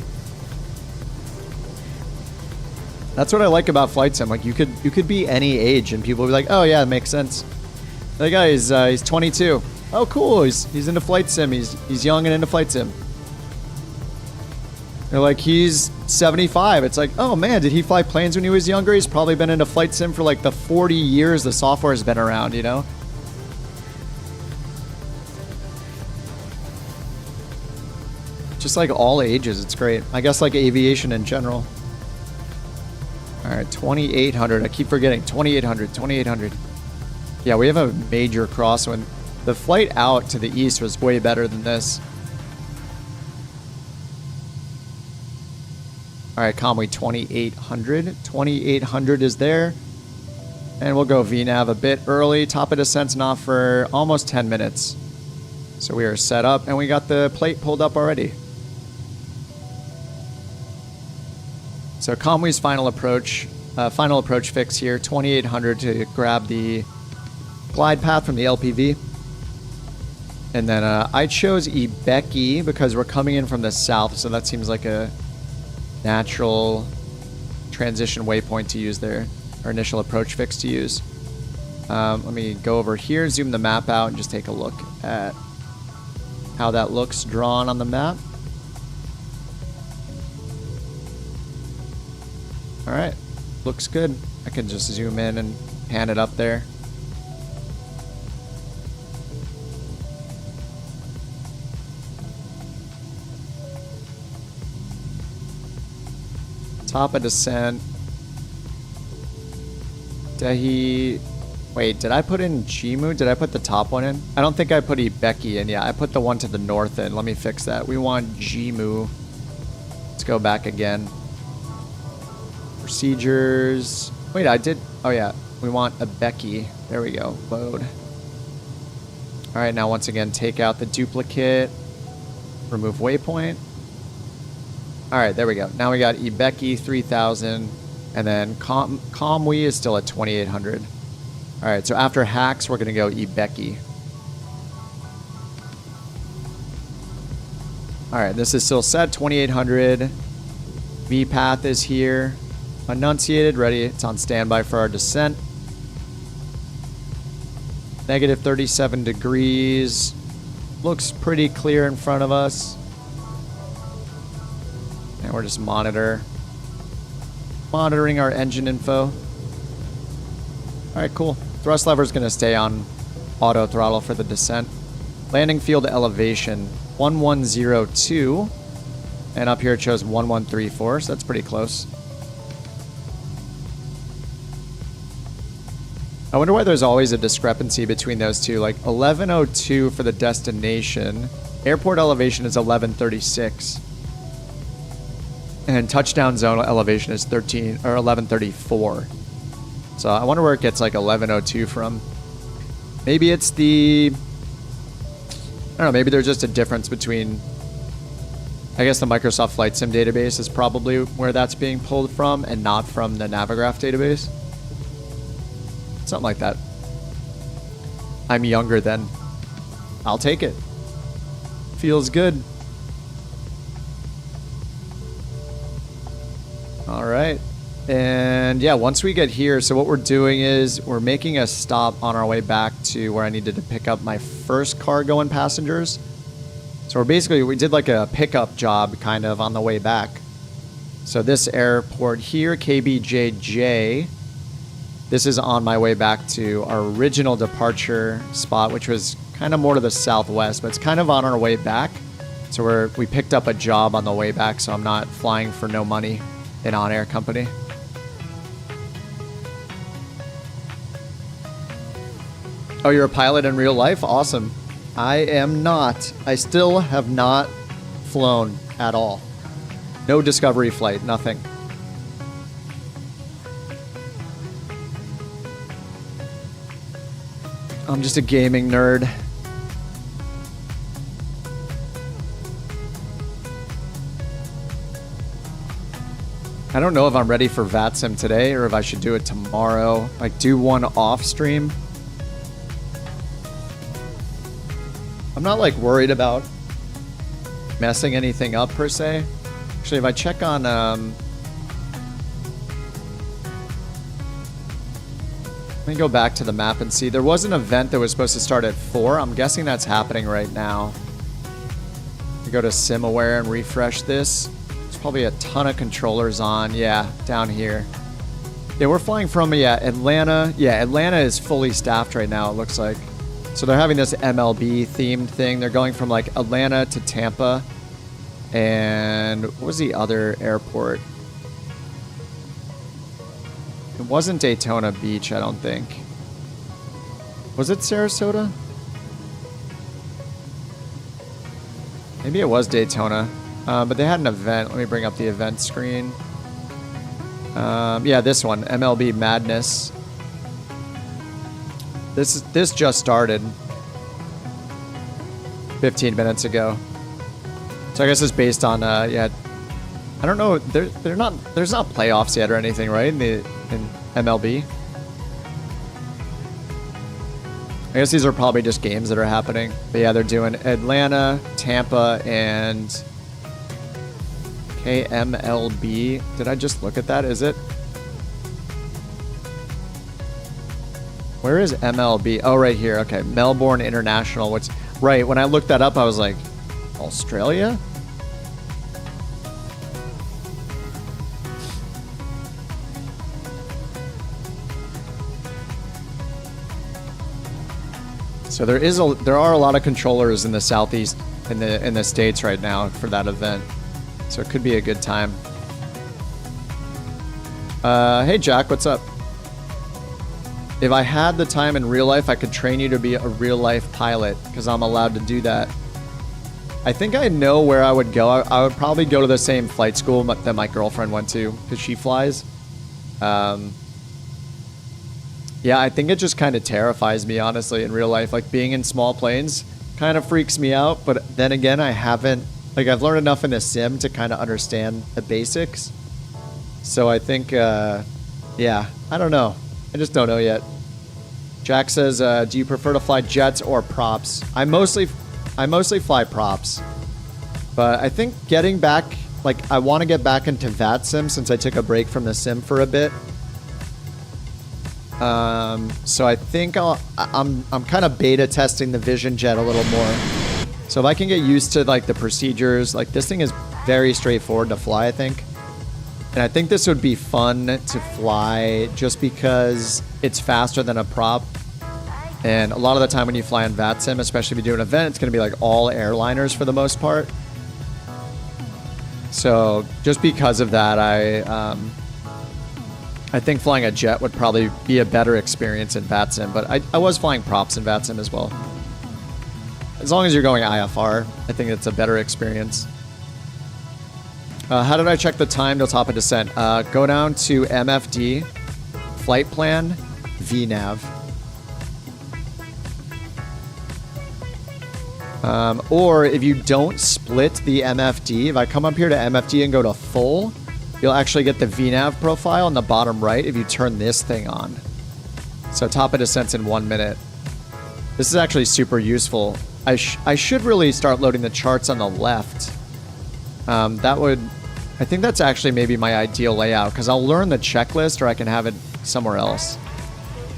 That's what I like about flight sim. Like you could be any age and people will be like, oh yeah, it makes sense. That guy is he's 22. Oh cool, he's into flight sim. He's young and into flight sim. They're like, he's 75. It's like, oh man, did he fly planes when he was younger? He's probably been into flight sim for like the 40 years the software has been around, you know? Just like all ages, it's great. I guess like aviation in general. All right, 2,800. I keep forgetting. 2,800, 2,800. Yeah, we have a major crosswind. The flight out to the east was way better than this. All right, Comwe 2,800. 2,800 is there. And we'll go VNAV a bit early. Top of descent's not for almost 10 minutes. So we are set up, and we got the plate pulled up already. So Comwe's final approach fix here, 2,800 to grab the glide path from the LPV. And then I chose Ibeki because we're coming in from the south, so that seems like a natural transition waypoint to use there, or initial approach fix to use. Let me go over here, zoom the map out, and just take a look at how that looks drawn on the map. All right, looks good. I can just zoom in and pan it up there. Top of descent. Wait, did I put in Jimu? Did I put the top one in? I don't think I put Ibeki in. Yeah, I put the one to the north in. Let me fix that. We want Jimu. Let's go back again. Procedures. Wait, I did. Oh yeah, we want Ibeki. There we go. Load. All right, now once again, take out the duplicate. Remove waypoint. All right, there we go. Now we got Ibeki 3,000, and then Comwe is still at 2,800. All right, so after hacks, we're gonna go Ibeki. All right, this is still set, 2,800. V path is here. Enunciated, ready. It's on standby for our descent. Negative 37 degrees. Looks pretty clear in front of us. And we're just monitoring our engine info. All right, cool. Thrust lever is going to stay on auto throttle for the descent. Landing field elevation 1102. And up here it shows 1134, so that's pretty close. I wonder why there's always a discrepancy between those two. Like 1102 for the destination. Airport elevation is 1136. And touchdown zone elevation is 1134. So I wonder where it gets like 1102 from. Maybe it's I don't know, maybe there's just a difference between, I guess the Microsoft Flight Sim database is probably where that's being pulled from and not from the Navigraph database. Something like that. I'm younger then. I'll take it. Feels good. All right. And yeah, once we get here, so what we're doing is we're making a stop on our way back to where I needed to pick up my first cargo and passengers. So we did like a pickup job kind of on the way back. So this airport here, KBJJ, this is on my way back to our original departure spot, which was kind of more to the southwest, but it's kind of on our way back. So we picked up a job on the way back, so I'm not flying for no money in OnAir company. Oh, you're a pilot in real life? Awesome. I am not. I still have not flown at all. No discovery flight, nothing. I'm just a gaming nerd. I don't know if I'm ready for VATSIM today or if I should do it tomorrow. Like, do one off stream. I'm not like worried about messing anything up per se. Actually, if I check on let me go back to the map and see. There was an event that was supposed to start at 4. I'm guessing that's happening right now. We go to SimAware and refresh this. There's probably a ton of controllers on. Yeah, down here. Yeah, we're flying from Atlanta. Yeah, Atlanta is fully staffed right now, it looks like. So they're having this MLB themed thing. They're going from like Atlanta to Tampa. And what was the other airport? It wasn't Daytona Beach, I don't think. Was it Sarasota? Maybe it was Daytona. But they had an event. Let me bring up the event screen. Yeah, this one, MLB Madness. This just started 15 minutes ago. So I guess it's based on yeah. I don't know. There's not playoffs yet or anything, right? In MLB. I guess these are probably just games that are happening. But yeah, they're doing Atlanta, Tampa, and KMLB. Did I just look at that? Is it? Where is MLB? Oh, right here. Okay, Melbourne International. Which, right, when I looked that up, I was like, Australia? So there are a lot of controllers in the southeast in the states right now for that event. So it could be a good time. Hey Jack, what's up? If I had the time in real life, I could train you to be a real life pilot because I'm allowed to do that. I think I know where I would go. I would probably go to the same flight school that my girlfriend went to because she flies. Yeah, I think it just kind of terrifies me, honestly, in real life. Like, being in small planes kind of freaks me out. But then again, I've learned enough in the sim to kind of understand the basics. So I think, yeah, I don't know. I just don't know yet. Jack says, do you prefer to fly jets or props? I mostly fly props. But I think getting back, like, I want to get back into VATSIM since I took a break from the sim for a bit. So I think I'm kind of beta testing the Vision Jet a little more. So if I can get used to like the procedures, like this thing is very straightforward to fly, I think. And I think this would be fun to fly just because it's faster than a prop. And a lot of the time when you fly in VATSIM, especially if you do an event, it's going to be like all airliners for the most part. So just because of that, I think flying a jet would probably be a better experience in VATSIM, but I was flying props in VATSIM as well. As long as you're going IFR, I think it's a better experience. How did I check the time to top of descent? Go down to MFD, flight plan, VNAV. Or if you don't split the MFD, if I come up here to MFD and go to full, you'll actually get the VNAV profile in the bottom right if you turn this thing on. So top of descent's in 1 minute. This is actually super useful. I should really start loading the charts on the left. I think that's actually maybe my ideal layout because I'll learn the checklist or I can have it somewhere else.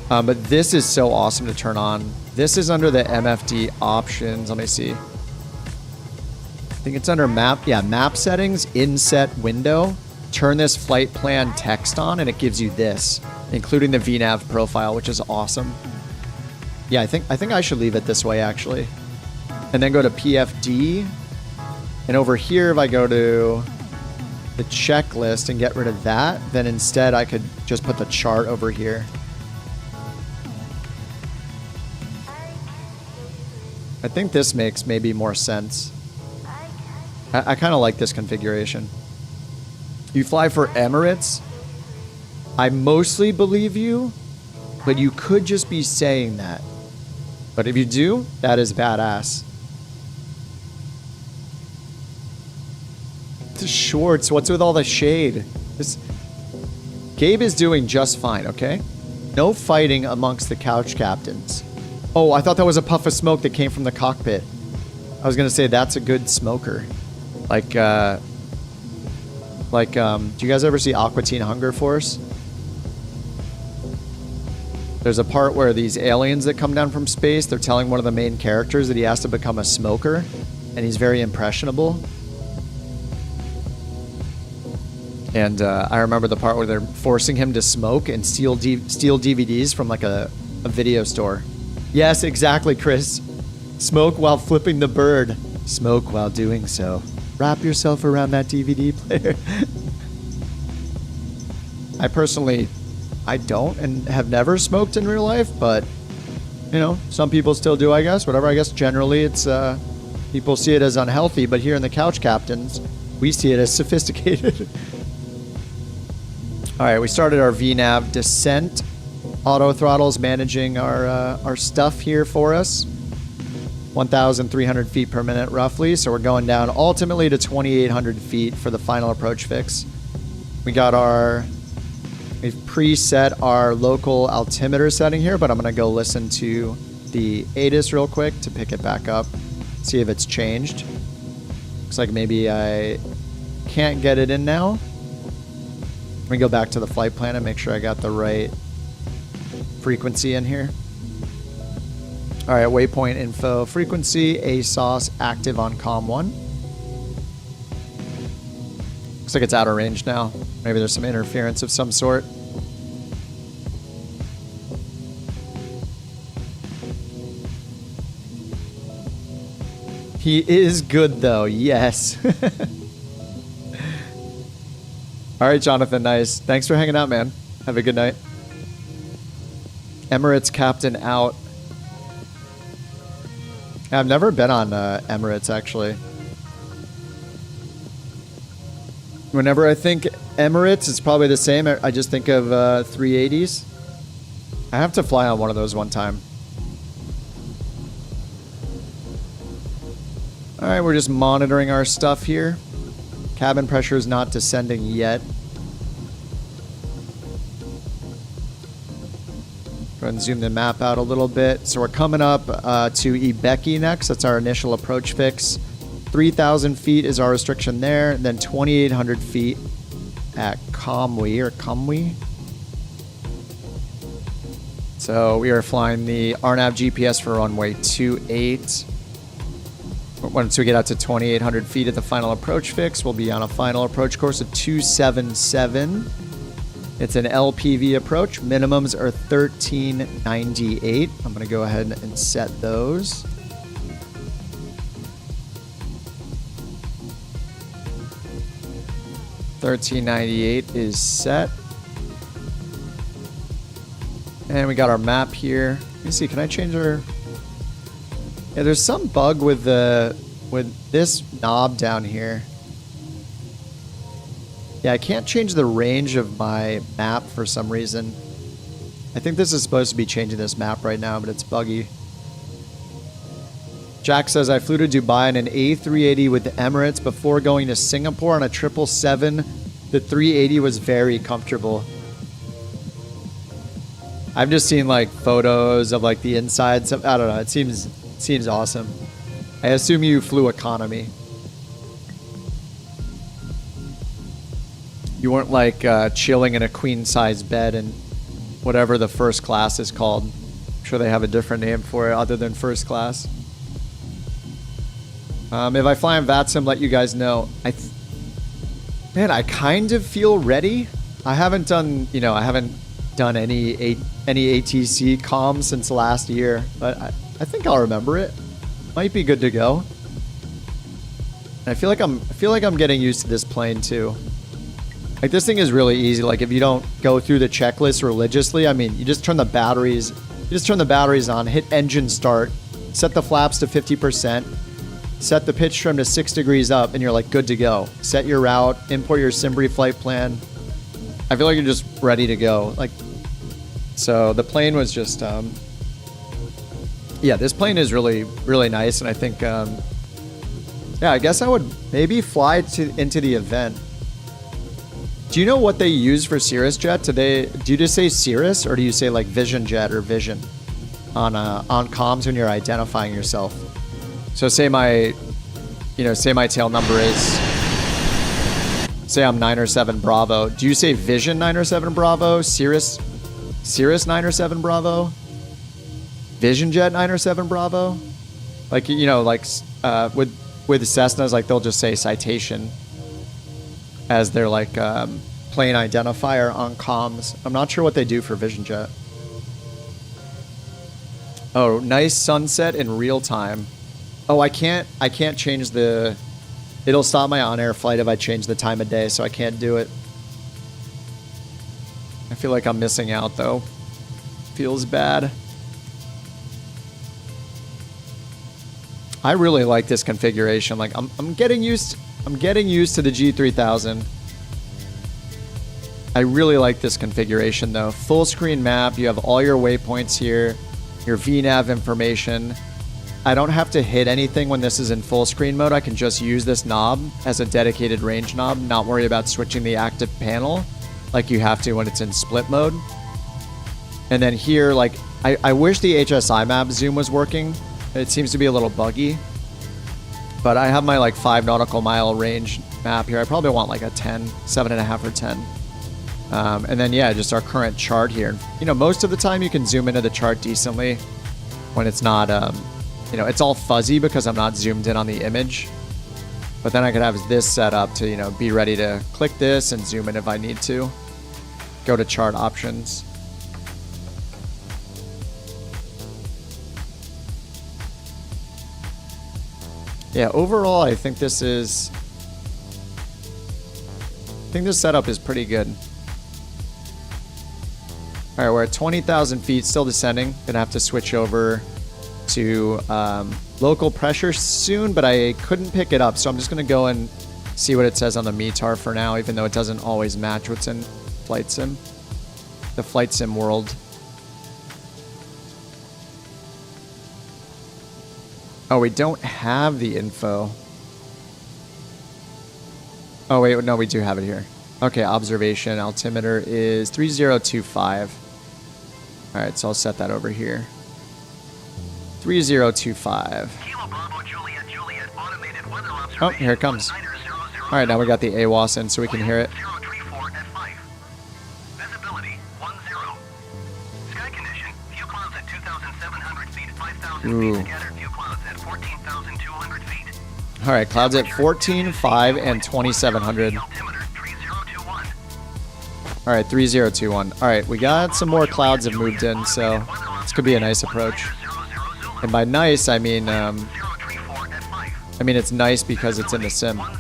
But this is so awesome to turn on. This is under the MFD options. Let me see. I think it's under map. Yeah, map settings, inset window. Turn this flight plan text on and it gives you this, including the VNAV profile, which is awesome. Yeah, I think I should leave it this way actually. And then go to PFD. And over here, if I go to the checklist and get rid of that, then instead I could just put the chart over here. I think this makes maybe more sense. I kind of like this configuration. You fly for Emirates? I mostly believe you, but you could just be saying that. But if you do, that is badass. The shorts, what's with all the shade? Gabe is doing just fine, okay? No fighting amongst the couch captains. Oh, I thought that was a puff of smoke that came from the cockpit. I was gonna say that's a good smoker. Like, do you guys ever see Aqua Teen Hunger Force? There's a part where these aliens that come down from space, they're telling one of the main characters that he has to become a smoker, and he's very impressionable. And I remember the part where they're forcing him to smoke and steal DVDs from like a video store. Yes, exactly, Chris. Smoke while flipping the bird. Smoke while doing so. Wrap yourself around that DVD player. I personally, I don't and have never smoked in real life, but, you know, some people still do, I guess. Whatever, I guess generally it's, people see it as unhealthy, but here in the Couch Captains, we see it as sophisticated. All right, we started our VNAV descent. Auto throttle's managing our stuff here for us. 1,300 feet per minute roughly, so we're going down ultimately to 2,800 feet for the final approach fix. We've preset our local altimeter setting here, but I'm gonna go listen to the ATIS real quick to pick it back up, see if it's changed. Looks like maybe I can't get it in now. Let me go back to the flight plan and make sure I got the right frequency in here. All right, waypoint info, frequency, ASOS active on COM 1. Looks like it's out of range now. Maybe there's some interference of some sort. He is good though, yes. All right, Jonathan, nice. Thanks for hanging out, man. Have a good night. Emirates captain out. I've never been on Emirates, actually. Whenever I think Emirates, it's probably the same. I just think of 380s. I have to fly on one of those one time. All right, we're just monitoring our stuff here. Cabin pressure is not descending yet. Go ahead and zoom the map out a little bit. So we're coming up to Ibeki next. That's our initial approach fix. 3,000 feet is our restriction there. And then 2,800 feet at Kamwi. So we are flying the RNAV GPS for runway 28. Once we get out to 2,800 feet at the final approach fix, we'll be on a final approach course of 277. It's an LPV approach. Minimums are 1398. I'm going to go ahead and set those. $13.98 is set. And we got our map here. Let me see, can I change our... Yeah, there's some bug with this knob down here. Yeah, I can't change the range of my map for some reason. I think this is supposed to be changing this map right now, but it's buggy. Jack says, I flew to Dubai in an A380 with the Emirates before going to Singapore on a 777. The 380 was very comfortable. I've just seen like photos of like the insides. I don't know. It seems awesome. I assume you flew economy. You weren't like chilling in a queen-size bed in whatever the first class is called. I'm sure they have a different name for it other than first class. If I fly on VATSIM, let you guys know. Man, I kind of feel ready. I haven't done any ATC comms since last year, but I think I'll remember it. Might be good to go. And I feel like I'm getting used to this plane too. Like this thing is really easy. Like if you don't go through the checklist religiously, I mean, you just turn the batteries on, hit engine start, set the flaps to 50%, set the pitch trim to 6 degrees up, and you're like good to go. Set your route, import your Simbri flight plan. I feel like you're just ready to go. Like, so the plane was just, yeah, this plane is really, really nice. And I think, yeah, I guess I would maybe fly into the event. Do you know what they use for Cirrus Jet? Do you just say Cirrus, or do you say like Vision Jet or Vision on comms when you're identifying yourself? So say my tail number is, say I'm 9 or 7 Bravo. Do you say Vision 9 or 7 Bravo? Cirrus 9 or 7 Bravo? Vision Jet 9 or 7 Bravo? Like, you know, like with Cessnas, like they'll just say citation as their like plane identifier on comms. I'm not sure what they do for Vision Jet. Oh, nice sunset in real time. Oh, I can't change the... It'll stop my on-air flight if I change the time of day, so I can't do it. I feel like I'm missing out, though. Feels bad. I really like this configuration. Like, I'm getting used to the G3000. I really like this configuration, though. Full screen map. You have all your waypoints here. Your VNav information. I don't have to hit anything when this is in full screen mode. I can just use this knob as a dedicated range knob, not worry about switching the active panel like you have to when it's in split mode. And then here, like, I wish the HSI map zoom was working. It seems to be a little buggy. But I have my like 5 nautical mile range map here. I probably want like a 10, 7.5 or 10. And then, yeah, just our current chart here. You know, most of the time you can zoom into the chart decently when it's not... you know, it's all fuzzy because I'm not zoomed in on the image. But then I could have this set up to, you know, be ready to click this and zoom in if I need to. Go to chart options. Yeah, overall, I think this setup is pretty good. All right, we're at 20,000 feet, still descending. Gonna have to switch over to local pressure soon, but I couldn't pick it up, so I'm just going to go and see what it says on the METAR for now, even though it doesn't always match what's in Flight Sim, the Flight Sim world. Oh, we don't have the info. Oh, wait, no, we do have it here. Okay, observation altimeter is 3025. All right, so I'll set that over here. 3025. Oh, here it comes. All right, now we got the AWAS in so we can hear it. Ooh. All right, clouds at 14, 5, and 2700. All right, 3021. All right, we got some more clouds have moved in, so this could be a nice approach. And by nice, I mean it's nice because it's in the sim. All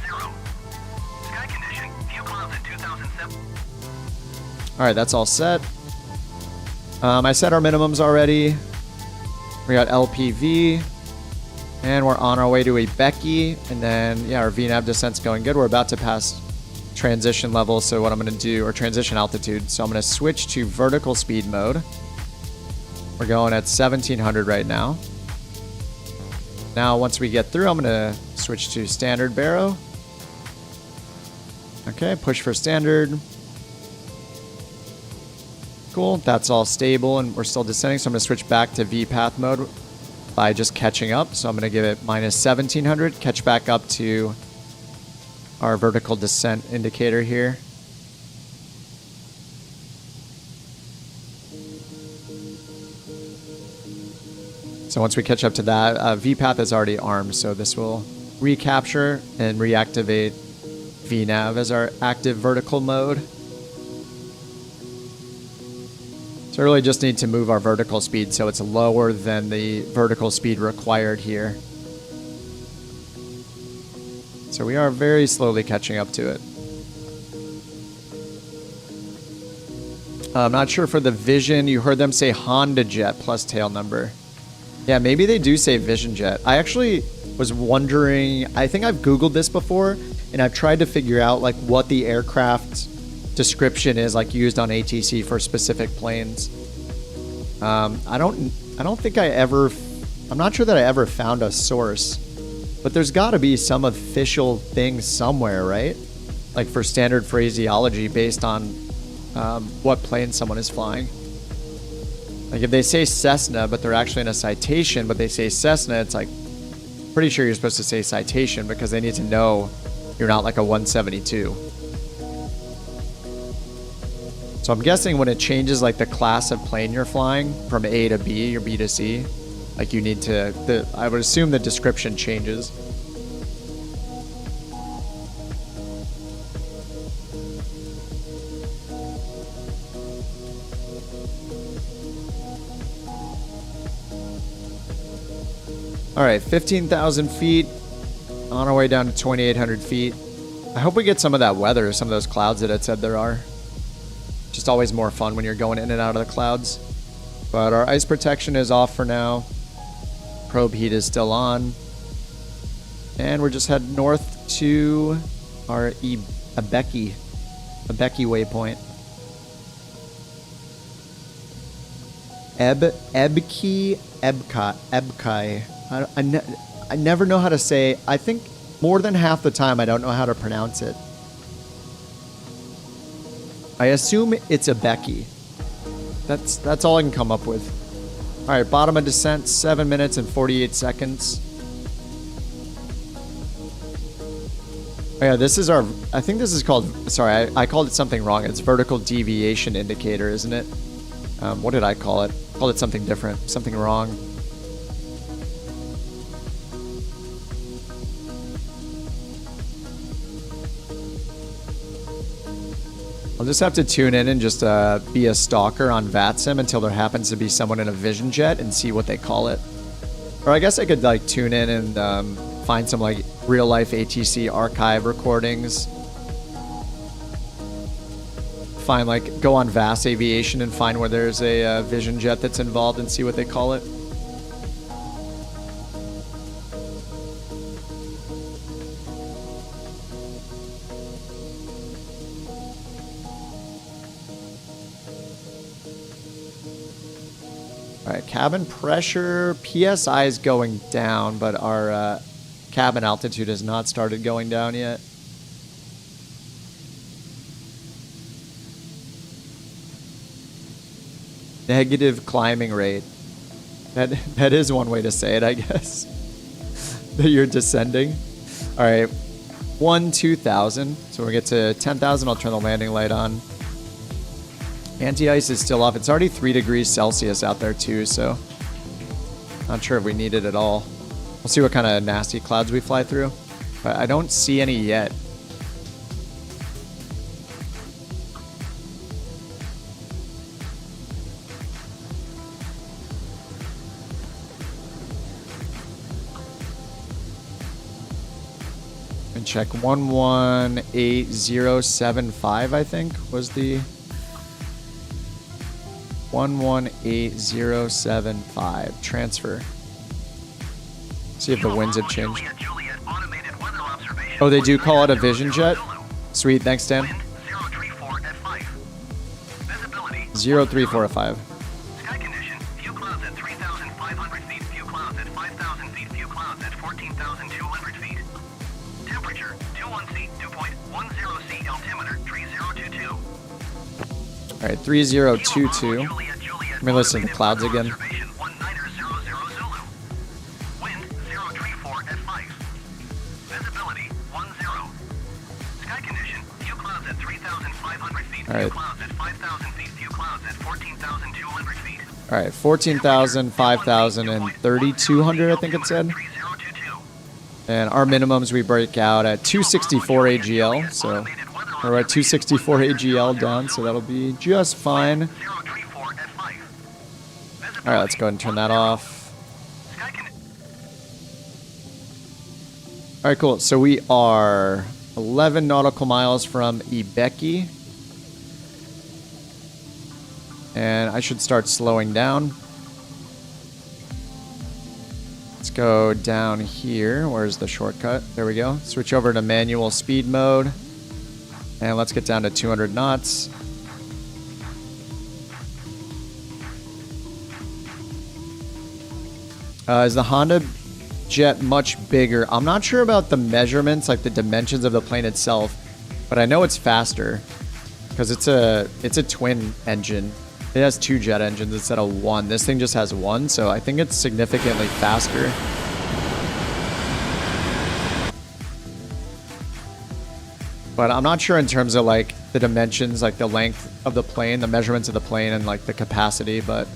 right, that's all set. I set our minimums already. We got LPV, and we're on our way to a Becky, and then yeah, our VNav descent's going good. We're about to pass transition level, so what I'm going to do, or transition altitude, so I'm going to switch to vertical speed mode. We're going at 1700 right now. Now, once we get through, I'm going to switch to standard baro. Okay, push for standard. Cool, that's all stable, and we're still descending, so I'm going to switch back to VPath mode by just catching up. So I'm going to give it minus 1700, catch back up to our vertical descent indicator here. So once we catch up to that, VPath is already armed, so this will recapture and reactivate VNav as our active vertical mode. So I really just need to move our vertical speed so it's lower than the vertical speed required here. So we are very slowly catching up to it. I'm not sure for the Vision. You heard them say Honda Jet plus tail number. Yeah, maybe they do say Vision Jet. I actually was wondering, I think I've Googled this before, and I've tried to figure out like what the aircraft description is like used on ATC for specific planes. I don't think I'm not sure that I ever found a source, but there's got to be some official thing somewhere, right? Like for standard phraseology based on what plane someone is flying. Like if they say Cessna, but they're actually in a citation, but they say Cessna, it's like pretty sure you're supposed to say citation because they need to know you're not like a 172. So I'm guessing when it changes like the class of plane you're flying from A to B or B to C, like you need to, I would assume the description changes. All right, 15,000 feet on our way down to 2,800 feet. I hope we get some of that weather, some of those clouds that it said there are. Just always more fun when you're going in and out of the clouds. But our ice protection is off for now. Probe heat is still on. And we're just heading north to our Ibeki waypoint. Ebkai. I never know how to say. I think more than half the time I don't know how to pronounce it. I assume it's a Becky. That's all I can come up with. All right, bottom of descent, 7 minutes and 48 seconds. Oh yeah, this is our, I think this is called, sorry, I called it something wrong. It's vertical deviation indicator, isn't it? What did I call it? I called it something different, something wrong. I'll just have to tune in and just be a stalker on VATSIM until there happens to be someone in a Vision Jet and see what they call it. Or I guess I could like tune in and find some like real life ATC archive recordings. Find like, go on VAS Aviation and find where there's a Vision Jet that's involved and see what they call it. All right, cabin pressure, PSI is going down, but our cabin altitude has not started going down yet. Negative climbing rate. That is one way to say it, I guess. That you're descending. All right, 2,000. So when we get to 10,000, I'll turn the landing light on. Anti-ice is still off. It's already 3 degrees Celsius out there too, so not sure if we need it at all. We'll see what kind of nasty clouds we fly through, but I don't see any yet. And check 118075, I think was the 118075 transfer. See if the winds have changed. Oh, they do call it a Vision Jet? Sweet, thanks, Dan. 034 at 5. Sky condition, few clouds at 3,500 feet, few clouds at 5,000 feet, few clouds at 14,200 feet. Temperature, 21C, 2.10 C, altimeter, 3022. All right, 3022. Let me listen to the clouds again. All right. All right, 14,000, 5,000, and 3,200, I think it said. And our minimums we break out at 264 AGL, so we're at 264 AGL down, so that'll be just fine. All right, let's go ahead and turn that off. All right, cool. So we are 11 nautical miles from Ibeki. And I should start slowing down. Let's go down here. Where's the shortcut? There we go. Switch over to manual speed mode. And let's get down to 200 knots. Is the Honda jet much bigger? I'm not sure about the measurements, like the dimensions of the plane itself, but I know it's faster because it's a twin engine. It has 2 jet engines instead of 1. This thing just has 1, so I think it's significantly faster. But I'm not sure in terms of like the dimensions, like the length of the plane, the measurements of the plane, and like the capacity, but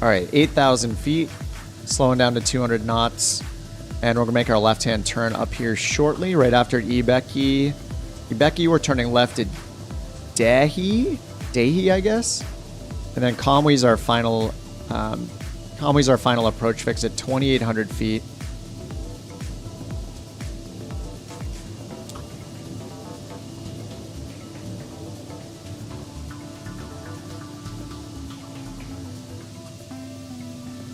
all right, 8,000 feet, slowing down to 200 knots. And we're going to make our left-hand turn up here shortly, right after Ibeki. Ibeki, we're turning left at Dahi, I guess. And then Kamwi's our final approach fix at 2,800 feet.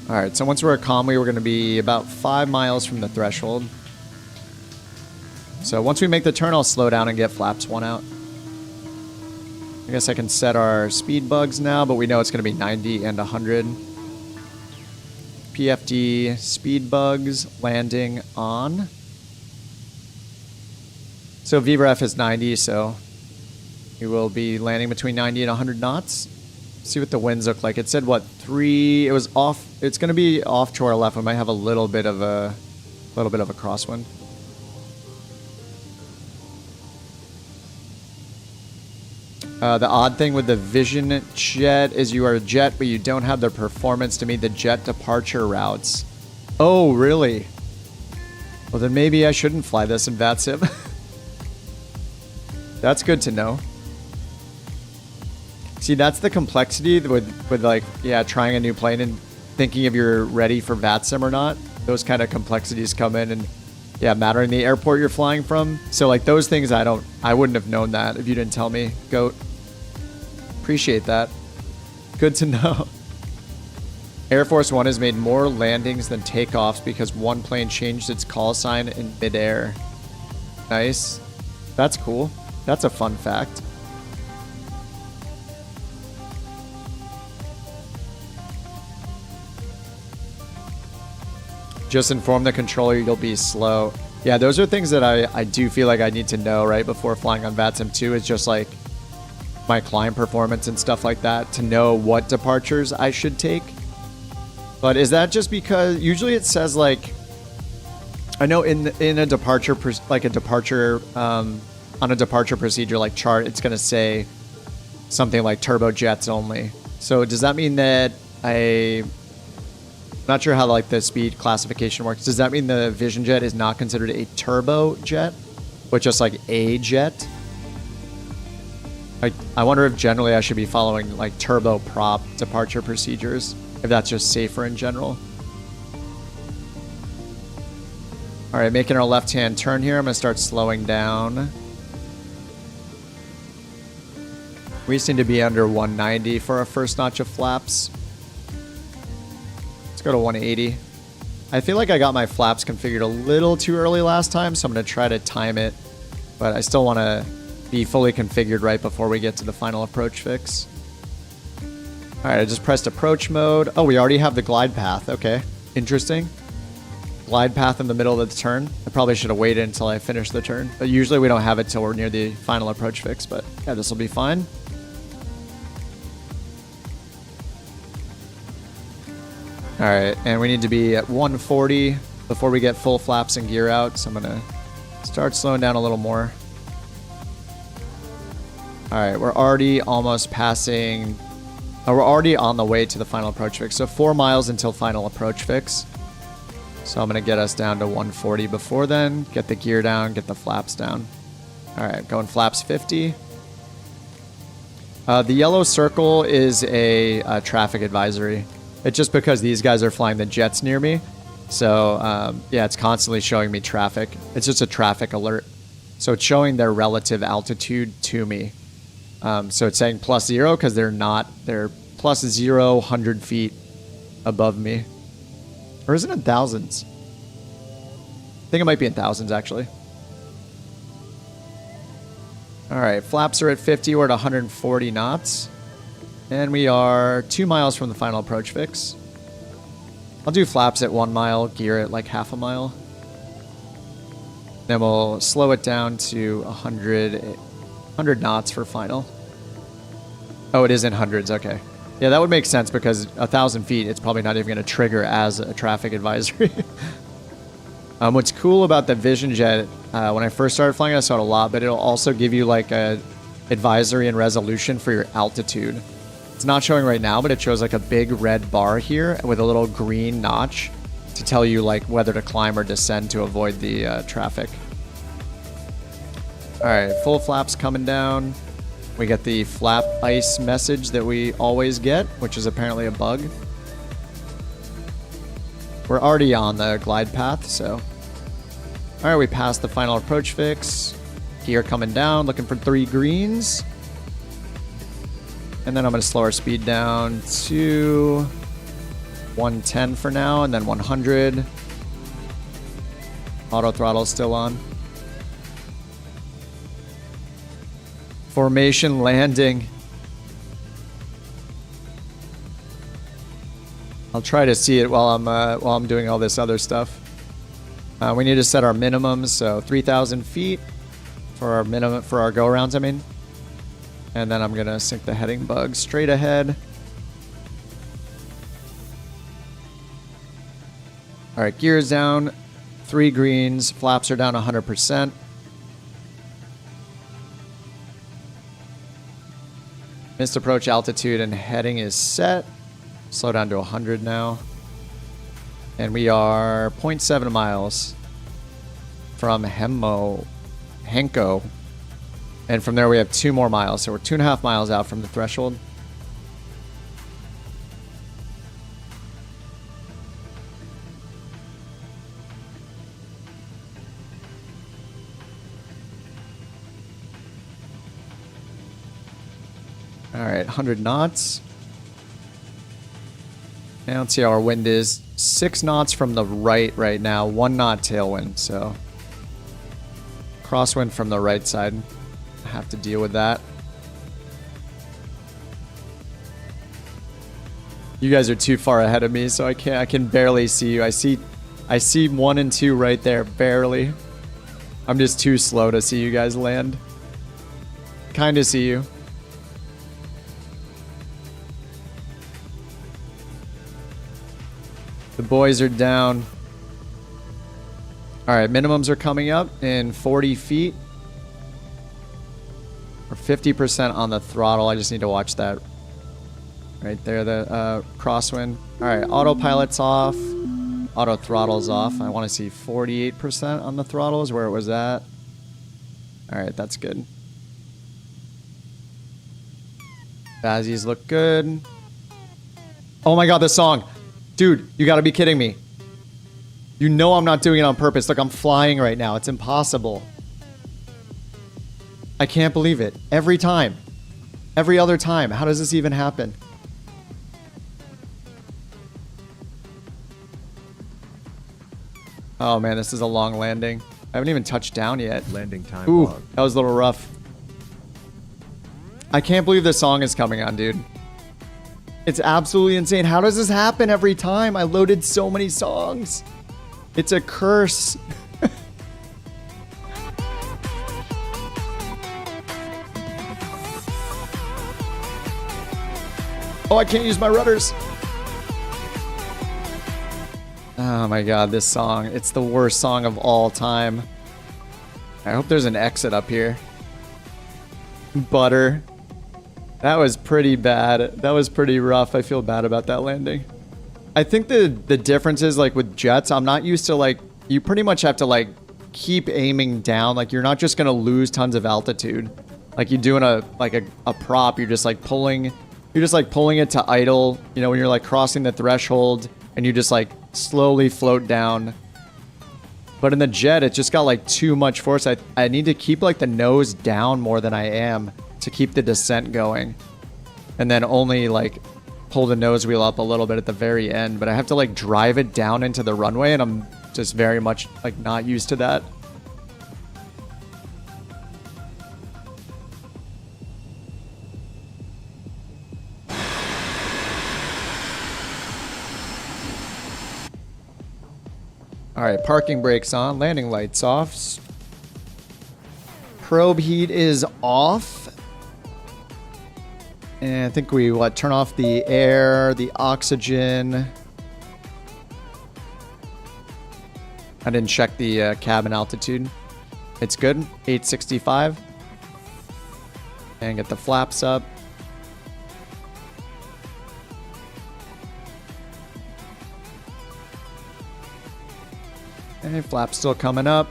All right, so once we're at Kamwi, we're going to be about 5 miles from the threshold. So once we make the turn, I'll slow down and get flaps 1 out. I guess I can set our speed bugs now, but we know it's going to be 90 and 100. PFD speed bugs landing on. So VREF is 90, so we will be landing between 90 and 100 knots. See what the winds look like. It said what, 3? It was off. It's going to be off to our left. We might have a little bit of a crosswind. The odd thing with the Vision jet is you are a jet, but you don't have the performance to meet the jet departure routes. Oh, really? Well, then maybe I shouldn't fly this in VATSIM. That's good to know. See, that's the complexity with like, yeah, trying a new plane and thinking if you're ready for VATSIM or not. Those kind of complexities come in and, yeah, mattering the airport you're flying from. So like those things, I wouldn't have known that if you didn't tell me, Goat. Appreciate that. Good to know. Air Force One has made more landings than takeoffs because one plane changed its call sign in midair. Nice. That's cool. That's a fun fact. Just inform the controller you'll be slow. Yeah, those are things that I do feel like I need to know right before flying on VATSIM 2. It's just like my climb performance and stuff like that to know what departures I should take. But is that just because usually it says like, I know in a departure, like a departure, on a departure procedure like chart, it's going to say something like turbojets only. So does that mean that I'm not sure how like the speed classification works. Does that mean the Vision jet is not considered a turbo jet, but just like a jet? Like, I wonder if generally I should be following like turbo prop departure procedures, if that's just safer in general. All right, making our left-hand turn here. I'm gonna start slowing down. We just need to be under 190 for our first notch of flaps. Let's go to 180. I feel like I got my flaps configured a little too early last time, so I'm going to try to time it. But I still want to be fully configured right before we get to the final approach fix. All right, I just pressed approach mode. Oh, we already have the glide path. Okay, interesting. Glide path in the middle of the turn. I probably should have waited until I finished the turn. But usually we don't have it till we're near the final approach fix. But yeah, this will be fine. All right, and we need to be at 140 before we get full flaps and gear out. So I'm gonna start slowing down a little more. All right, we're already almost passing. We're already on the way to the final approach fix. So 4 miles until final approach fix. So I'm gonna get us down to 140 before then. Get the gear down, get the flaps down. All right, going flaps 50. The yellow circle is a traffic advisory. It's just because these guys are flying the jets near me. So, yeah, it's constantly showing me traffic. It's just a traffic alert. So it's showing their relative altitude to me. So it's saying +0 because they're not. They're +0, 100 feet above me. Or is it in thousands? I think it might be in thousands, actually. All right, flaps are at 50. We're at 140 knots. And we are 2 miles from the final approach fix. I'll do flaps at 1 mile, gear at like half a mile. Then we'll slow it down to 100 knots for final. Oh, it is in hundreds. Okay. Yeah, that would make sense because 1,000 feet, it's probably not even going to trigger as a traffic advisory. What's cool about the Vision Jet, when I first started flying, I saw it a lot, but it'll also give you like a advisory and resolution for your altitude. It's not showing right now, but it shows like a big red bar here with a little green notch to tell you like whether to climb or descend to avoid the traffic. All right, full flaps coming down. We get the flap ice message that we always get, which is apparently a bug. We're already on the glide path, so. All right, we passed the final approach fix. Gear coming down, looking for 3 greens. And then I'm going to slow our speed down to 110 for now, and then 100. Auto throttle still on. Formation landing. I'll try to see it while I'm doing all this other stuff. We need to set our minimums, so 3,000 feet for our minimum for our go-arounds, I mean. And then I'm gonna sync the heading bug straight ahead. All right, gears down, 3 greens, flaps are down 100%. Missed approach altitude and heading is set. Slow down to 100 now. And we are 0.7 miles from Henko. And from there we have 2 more miles. So we're 2.5 miles out from the threshold. All right, 100 knots. And let's see how our wind is. 6 knots from the right now. 1 knot tailwind, so. Crosswind from the right side. I have to deal with that. You guys are too far ahead of me, so I can barely see you. I see 1 and 2 right there, barely. I'm just too slow to see you guys land. Kinda see you. The boys are down. All right, minimums are coming up in 40 feet. We're 50% on the throttle. I just need to watch that. Right there, the crosswind. All right, autopilot's off. Auto throttle's off. I want to see 48% on the throttle is where it was at. All right, that's good. Bazzies look good. Oh my God, this song. Dude, you gotta be kidding me. You know I'm not doing it on purpose. Look, I'm flying right now. It's impossible. I can't believe it. Every time. Every other time. How does this even happen? Oh man, this is a long landing. I haven't even touched down yet. Landing time. Ooh, log. that was a little rough. I can't believe this song is coming on, dude. It's absolutely insane. How does this happen every time? I loaded so many songs. It's a curse. Oh, I can't use my rudders. Oh my God, this song. It's the worst song of all time. I hope there's an exit up here. Butter. That was pretty bad. That was pretty rough. I feel bad about that landing. I think the difference is like with jets, I'm not used to like, you pretty much have to like keep aiming down. Like you're not just going to lose tons of altitude. Like you're doing a prop, you're just like pulling it to idle, you know, when you're like crossing the threshold and you just like slowly float down. But in the jet, it just got like too much force. I need to keep like the nose down more than I am to keep the descent going. And then only like pull the nose wheel up a little bit at the very end. But I have to like drive it down into the runway, and I'm just very much like not used to that. All right, parking brakes on, landing lights off. Probe heat is off. And I think we, turn off the air, the oxygen. I didn't check the cabin altitude. It's good, 865. And get the flaps up. Okay, flaps still coming up.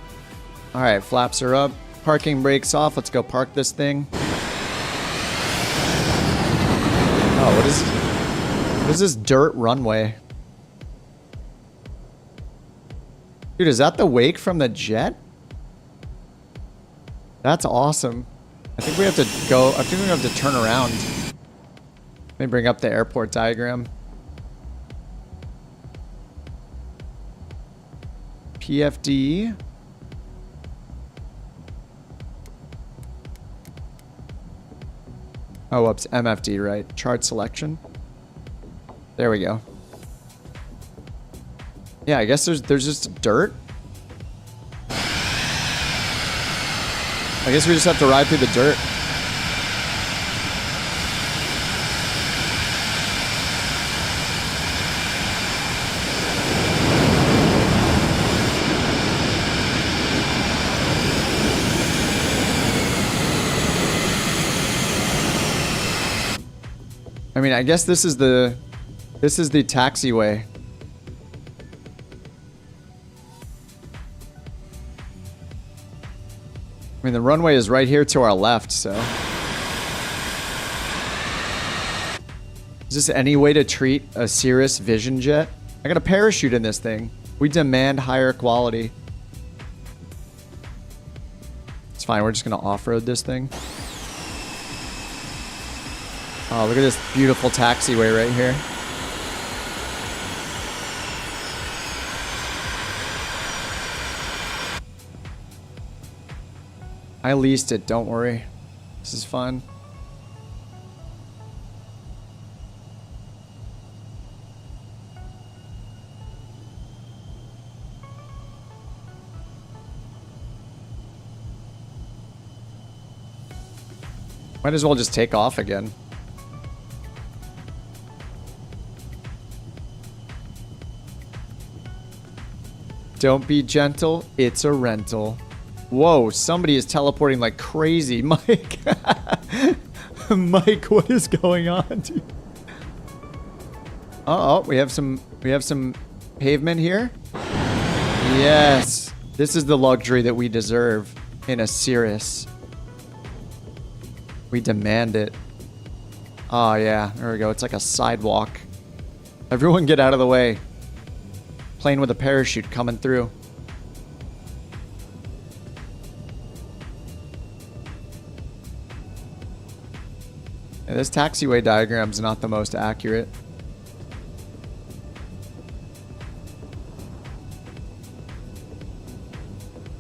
All right, flaps are up. Parking brakes off. Let's go park this thing. Oh, what is this dirt runway? Dude, is that the wake from the jet? That's awesome. I think we have to go. I think we have to turn around. Let me bring up the airport diagram. PFD. Oh, whoops, MFD, right? Chart selection. There we go. Yeah, I guess there's just dirt. I guess we just have to ride through the dirt. I mean, I guess this is the taxiway. I mean, the runway is right here to our left, so. Is this any way to treat a Cirrus Vision jet? I got a parachute in this thing. We demand higher quality. It's fine, we're just gonna off-road this thing. Oh, look at this beautiful taxiway right here. I leased it, don't worry. This is fun. Might as well just take off again. Don't be gentle, it's a rental. Whoa, somebody is teleporting like crazy. Mike. Mike, what is going on, dude? Uh-oh, we have some pavement here. Yes. This is the luxury that we deserve in a Cirrus. We demand it. Oh yeah, there we go. It's like a sidewalk. Everyone get out of the way. Plane with a parachute coming through. Yeah, this taxiway diagram's not the most accurate.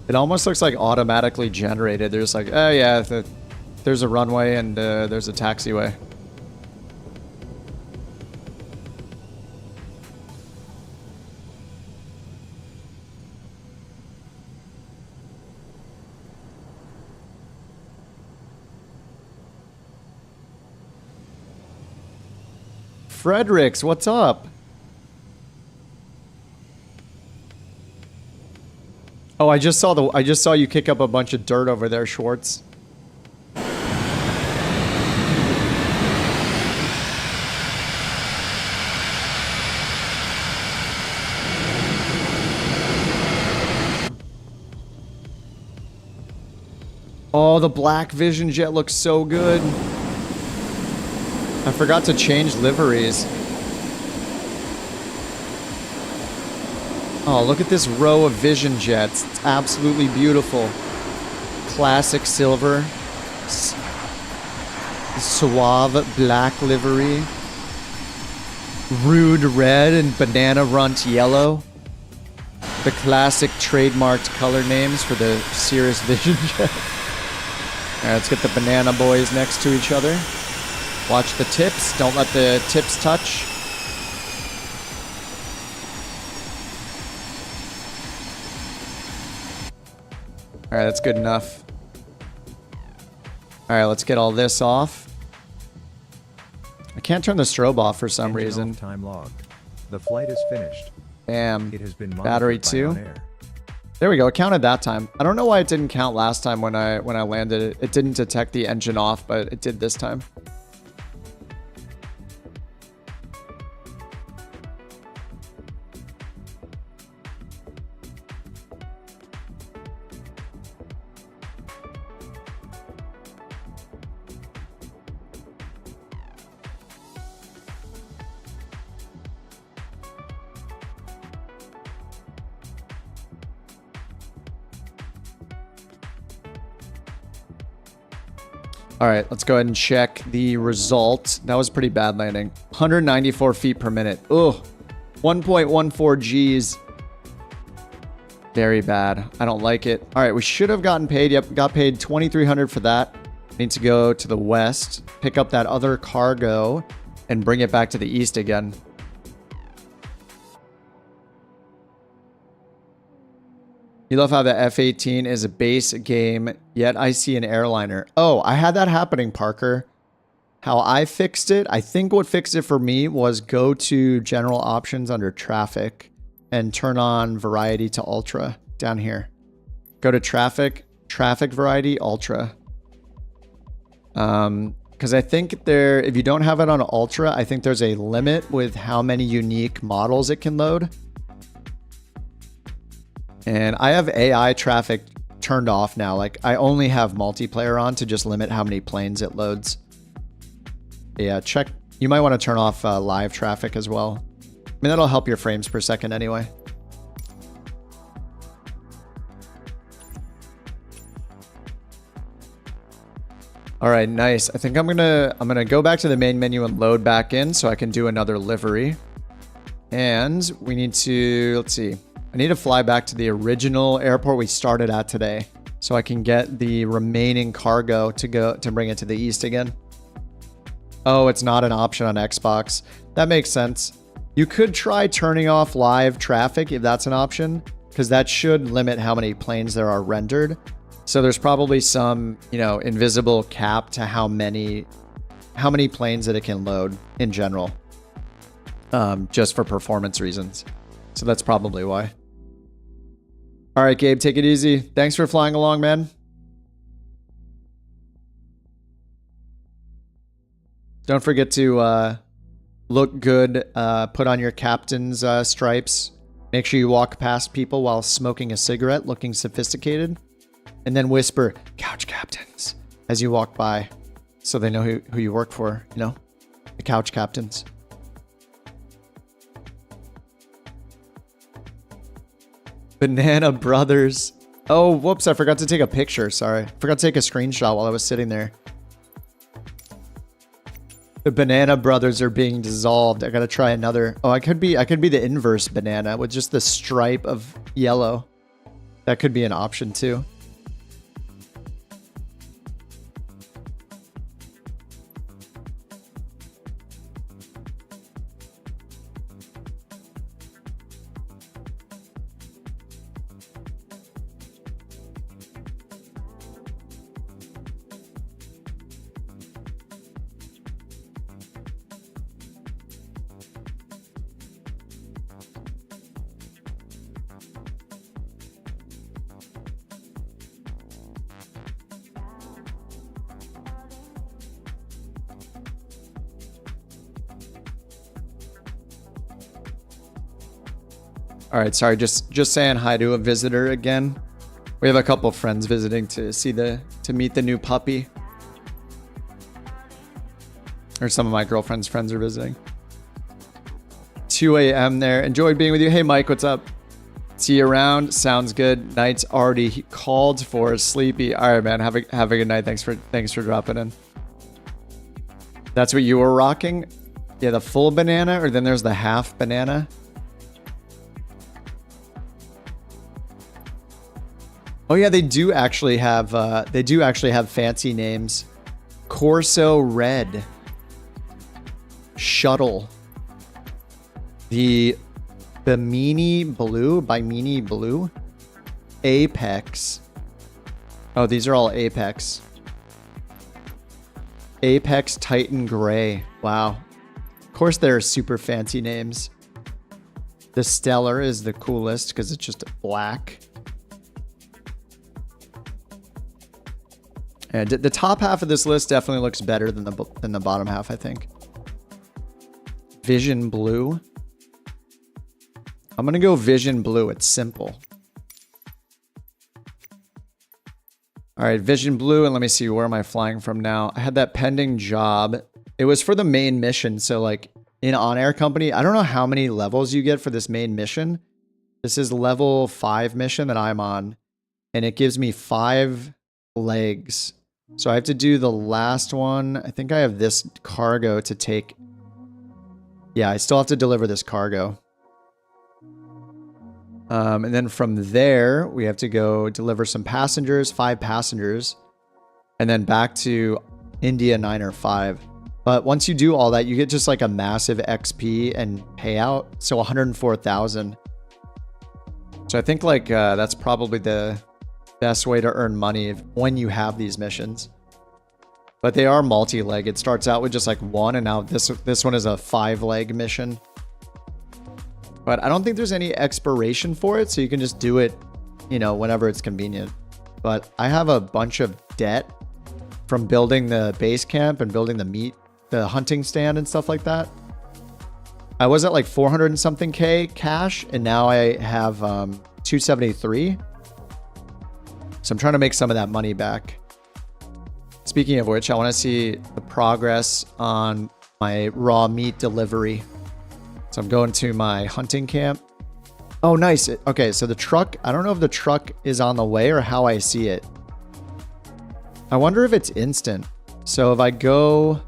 It almost looks like automatically generated. There's like, oh yeah, there's a runway and there's a taxiway. Fredericks, what's up? Oh, I just saw you kick up a bunch of dirt over there, Schwartz. Oh, the black Vision jet looks so good. I forgot to change liveries. Oh, look at this row of Vision jets. It's absolutely beautiful. Classic silver. Suave black livery. Rude red and banana runt yellow. The classic trademarked color names for the Cirrus Vision jet. Alright, let's get the banana boys next to each other. Watch the tips. Don't let the tips touch. Alright, that's good enough. Alright, let's get all this off. I can't turn the strobe off for some reason. Time logged. The flight is finished. Bam. It has been Battery monitored by 2. OnAir. There we go. It counted that time. I don't know why it didn't count last time when I landed it. It didn't detect the engine off, but it did this time. All right, let's go ahead and check the result. That was pretty bad landing. 194 feet per minute. Ugh. 1.14 Gs. Very bad. I don't like it. All right, we should have gotten paid. Yep, got paid 2,300 for that. Need to go to the west, pick up that other cargo, and bring it back to the east again. You love how the F-18 is a base game, yet I see an airliner. Oh, I had that happening, Parker. How I fixed it, I think what fixed it for me was go to general options under traffic and turn on variety to ultra down here. Go to traffic variety, ultra. Because I think there, if you don't have it on ultra, I think there's a limit with how many unique models it can load. And I have AI traffic turned off now. Like, I only have multiplayer on to just limit how many planes it loads. Yeah, check. You might want to turn off live traffic as well. I mean, that'll help your frames per second anyway. All right, nice. I think I'm gonna go back to the main menu and load back in so I can do another livery. And we need to, let's see. I need to fly back to the original airport we started at today so I can get the remaining cargo to bring it to the east again. Oh, it's not an option on Xbox. That makes sense. You could try turning off live traffic if that's an option, because that should limit how many planes there are rendered. So there's probably some, you know, invisible cap to how many planes that it can load in general, just for performance reasons. So that's probably why. All right, Gabe, take it easy. Thanks for flying along, man. Don't forget to look good. Put on your captain's stripes. Make sure you walk past people while smoking a cigarette, looking sophisticated. And then whisper, couch captains, as you walk by. So they know who you work for, you know? The couch captains. Banana Brothers. Oh, whoops, I forgot to take a picture. Sorry. Forgot to take a screenshot while I was sitting there. The Banana Brothers are being dissolved. I gotta try another. Oh, I could be the inverse banana with just the stripe of yellow. That could be an option too. All right, sorry, just saying hi to a visitor again. We have a couple friends visiting to meet the new puppy. Or some of my girlfriend's friends are visiting. 2 a.m. there. Enjoyed being with you. Hey, Mike, what's up? See you around. Sounds good. Night's already called for. Sleepy. All right, man. Have a good night. Thanks for dropping in. That's what you were rocking? Yeah, the full banana, or then there's the half banana. Oh yeah, they do actually have fancy names. Corso Red. Shuttle. The Bimini Blue. Apex. Oh, these are all Apex. Apex Titan Gray. Wow. Of course, they're super fancy names. The Stellar is the coolest because it's just black. And the top half of this list definitely looks better than the bottom half, I think. Vision Blue. I'm going to go Vision Blue. It's simple. All right, Vision Blue. And let me see, where am I flying from now? I had that pending job. It was for the main mission. So like in OnAir Company, I don't know how many levels you get for this main mission. This is level 5 mission that I'm on. And it gives me 5 legs. So I have to do the last one. I think I have this cargo to take. Yeah, I still have to deliver this cargo. And then from there, we have to go deliver some passengers, 5 passengers. And then back to India 9 or 5. But once you do all that, you get just like a massive XP and payout. So 104,000. So I think like that's probably the best way to earn money when you have these missions. But they are multi-leg. It starts out with just like 1, and now this one is a 5-leg mission. But I don't think there's any expiration for it, so you can just do it, you know, whenever it's convenient. But I have a bunch of debt from building the base camp and building the hunting stand and stuff like that. I was at like 400 and something K cash, and now I have 273. So I'm trying to make some of that money back. Speaking of which, I want to see the progress on my raw meat delivery. So I'm going to my hunting camp. Oh, nice. Okay, so the truck, I don't know if the truck is on the way or how I see it. I wonder if it's instant. So if I go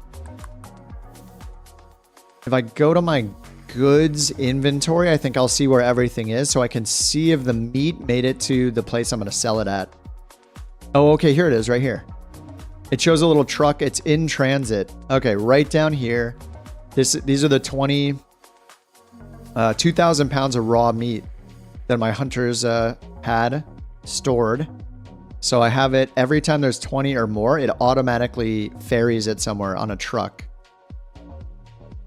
to my goods inventory, I think I'll see where everything is, so I can see if the meat made it to the place I'm going to sell it at. Oh, okay, here it is right here. It shows a little truck. It's in transit. Okay, right down here. These are the 2,000 pounds of raw meat that my hunters had stored. So I have it every time there's 20 or more, it automatically ferries it somewhere on a truck.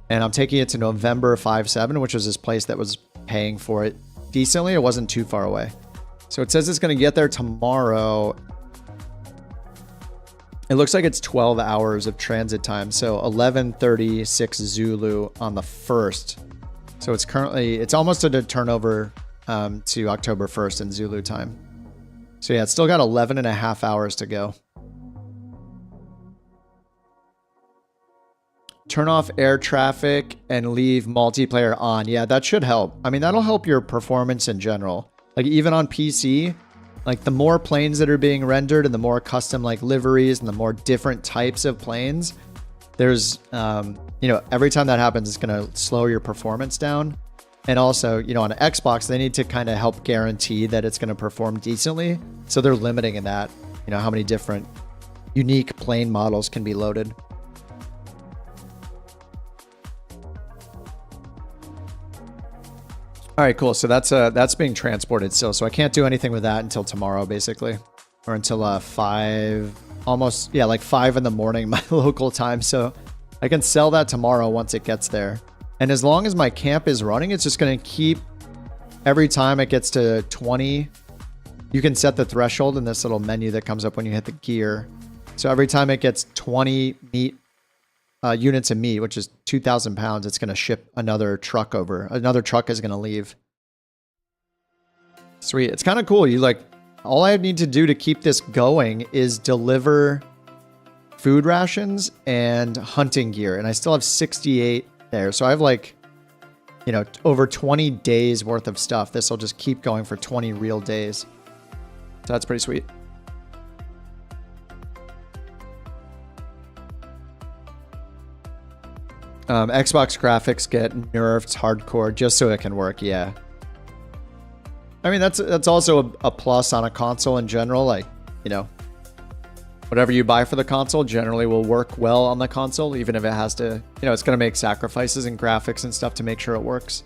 And I'm taking it to November 5-7, which was this place that was paying for it decently. It wasn't too far away. So it says it's going to get there tomorrow. It looks like it's 12 hours of transit time. So 11:36 Zulu on the 1st. So it's almost a turnover to October 1st in Zulu time. So yeah, it's still got 11 and a half hours to go. Turn off air traffic and leave multiplayer on. Yeah, that should help. I mean, that'll help your performance in general. Like even on PC, like the more planes that are being rendered and the more custom like liveries and the more different types of planes, there's, you know, every time that happens, it's going to slow your performance down. And also, you know, on an Xbox, they need to kind of help guarantee that it's going to perform decently. So they're limiting in that, you know, how many different unique plane models can be loaded. All right, cool. So that's being transported still. So I can't do anything with that until tomorrow, basically, or until 5, almost, yeah, like 5 in the morning, my local time. So I can sell that tomorrow once it gets there. And as long as my camp is running, it's just going to keep, every time it gets to 20, you can set the threshold in this little menu that comes up when you hit the gear. So every time it gets 20 meat units of meat, which is 2,000 pounds, it's going to ship another truck over. Another truck is going to leave. Sweet. It's kind of cool. You like, all I need to do to keep this going is deliver food rations and hunting gear. And I still have 68 there. So I have like, you know, over 20 days worth of stuff. This will just keep going for 20 real days. So that's pretty sweet. Xbox graphics get nerfed hardcore just so it can work. Yeah. I mean, that's also a plus on a console in general. Like, you know, whatever you buy for the console generally will work well on the console, even if it has to, you know, it's going to make sacrifices in graphics and stuff to make sure it works.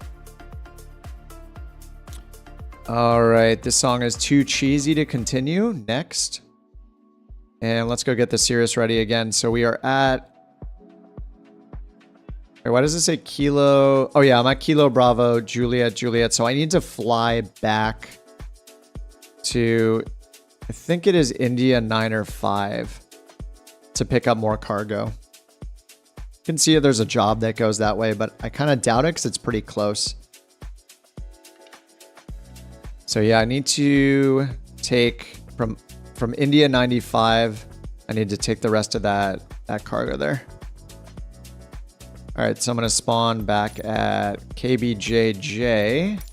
All right, this song is too cheesy to continue. Next. And let's go get the Cirrus ready again. So we are at... Wait, why does it say Kilo? Oh yeah, I'm at Kilo Bravo, Juliet, Juliet. So I need to fly back to... I think it is India 9 or 5 to pick up more cargo. You can see there's a job that goes that way, but I kind of doubt it because it's pretty close. So yeah, I need to take from India 95. I need to take the rest of that cargo there. All right, so I'm going to spawn back at KBJJ.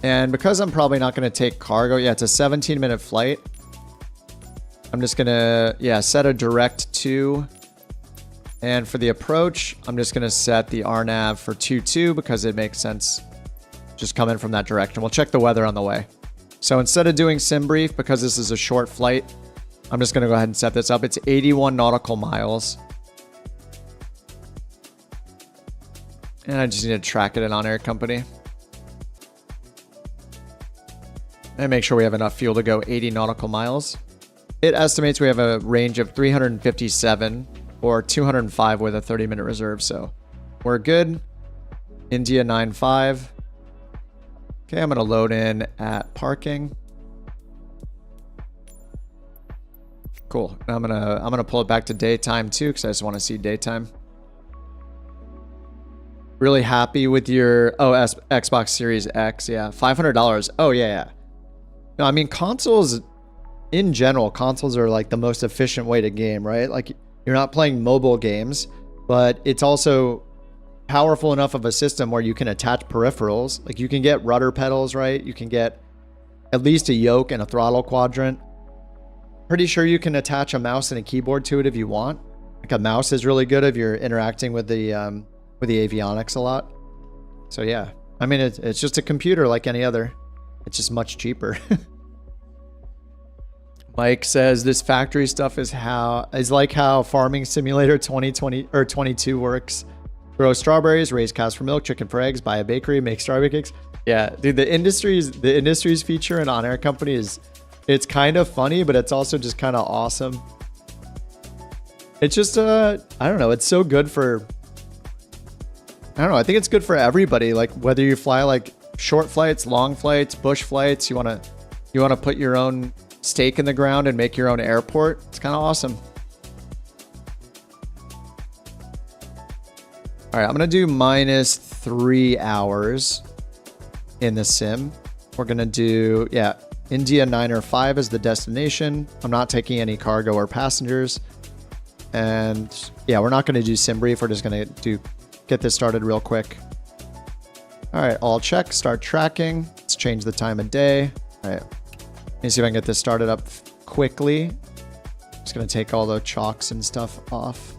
And because I'm probably not going to take cargo, yeah, it's a 17-minute flight. I'm just going to, yeah, set a direct 2. And for the approach, I'm just going to set the RNAV for 2-2 because it makes sense just coming from that direction. We'll check the weather on the way. So instead of doing sim brief, because this is a short flight, I'm just going to go ahead and set this up. It's 81 nautical miles. And I just need to track it in OnAir company. And make sure we have enough fuel to go 80 nautical miles. It estimates we have a range of 357 or 205 with a 30-minute reserve. So we're good. India 95. Okay, I'm going to load in at parking. Cool. Now I'm gonna pull it back to daytime too, because I just want to see daytime. Really happy with your Xbox Series X. Yeah, $500. Oh yeah. No, I mean consoles in general. Consoles are like the most efficient way to game, right? Like you're not playing mobile games, but it's also powerful enough of a system where you can attach peripherals. Like you can get rudder pedals, right? You can get at least a yoke and a throttle quadrant. Pretty sure you can attach a mouse and a keyboard to it if you want. Like a mouse is really good if you're interacting with the avionics a lot. So yeah, I mean it's just a computer like any other. It's just much cheaper. Mike says this factory stuff is like how Farming Simulator 2020 or 22 works. Grow strawberries, raise cows for milk, chicken for eggs, buy a bakery, make strawberry cakes. Yeah, dude, the industry's feature in OnAir company it's kind of funny, but it's also just kind of awesome. It's just I don't know, it's so good for I don't know, I think it's good for everybody, like whether you fly like short flights, long flights, bush flights, you want to put your own stake in the ground and make your own airport. It's kind of awesome. All right, I'm going to do -3 hours in the sim. We're going to do, yeah, India 9 or 5 is the destination. I'm not taking any cargo or passengers. And yeah, we're not going to do sim brief. We're just going to get this started real quick. All right, all check, start tracking. Let's change the time of day. All right, let me see if I can get this started up quickly. Just going to take all the chalks and stuff off.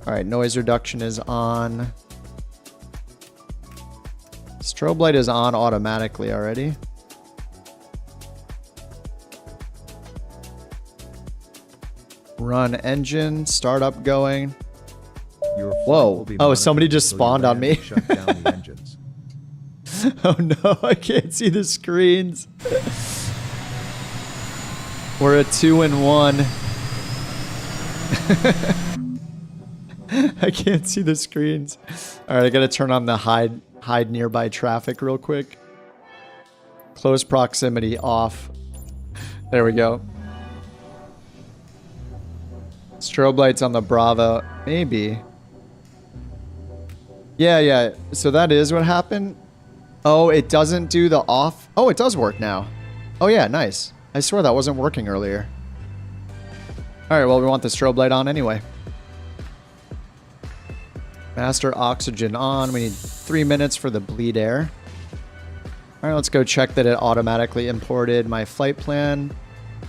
All right, noise reduction is on. Strobe light is on automatically already. Run engine, startup going. Your flight Whoa. will be Oh, somebody just until you spawned on land me. and Shut down the engines. Oh no, I can't see the screens. We're at 2 and 1. I can't see the screens. All right, I gotta turn on the hide nearby traffic real quick. Close proximity off. There we go. Strobe lights on the Bravo, maybe. Yeah. So that is what happened. Oh, it doesn't do the off. Oh, it does work now. Oh yeah, nice. I swear that wasn't working earlier. All right, well, we want the strobe light on anyway. Master oxygen on. We need 3 minutes for the bleed air. All right, let's go check that it automatically imported my flight plan.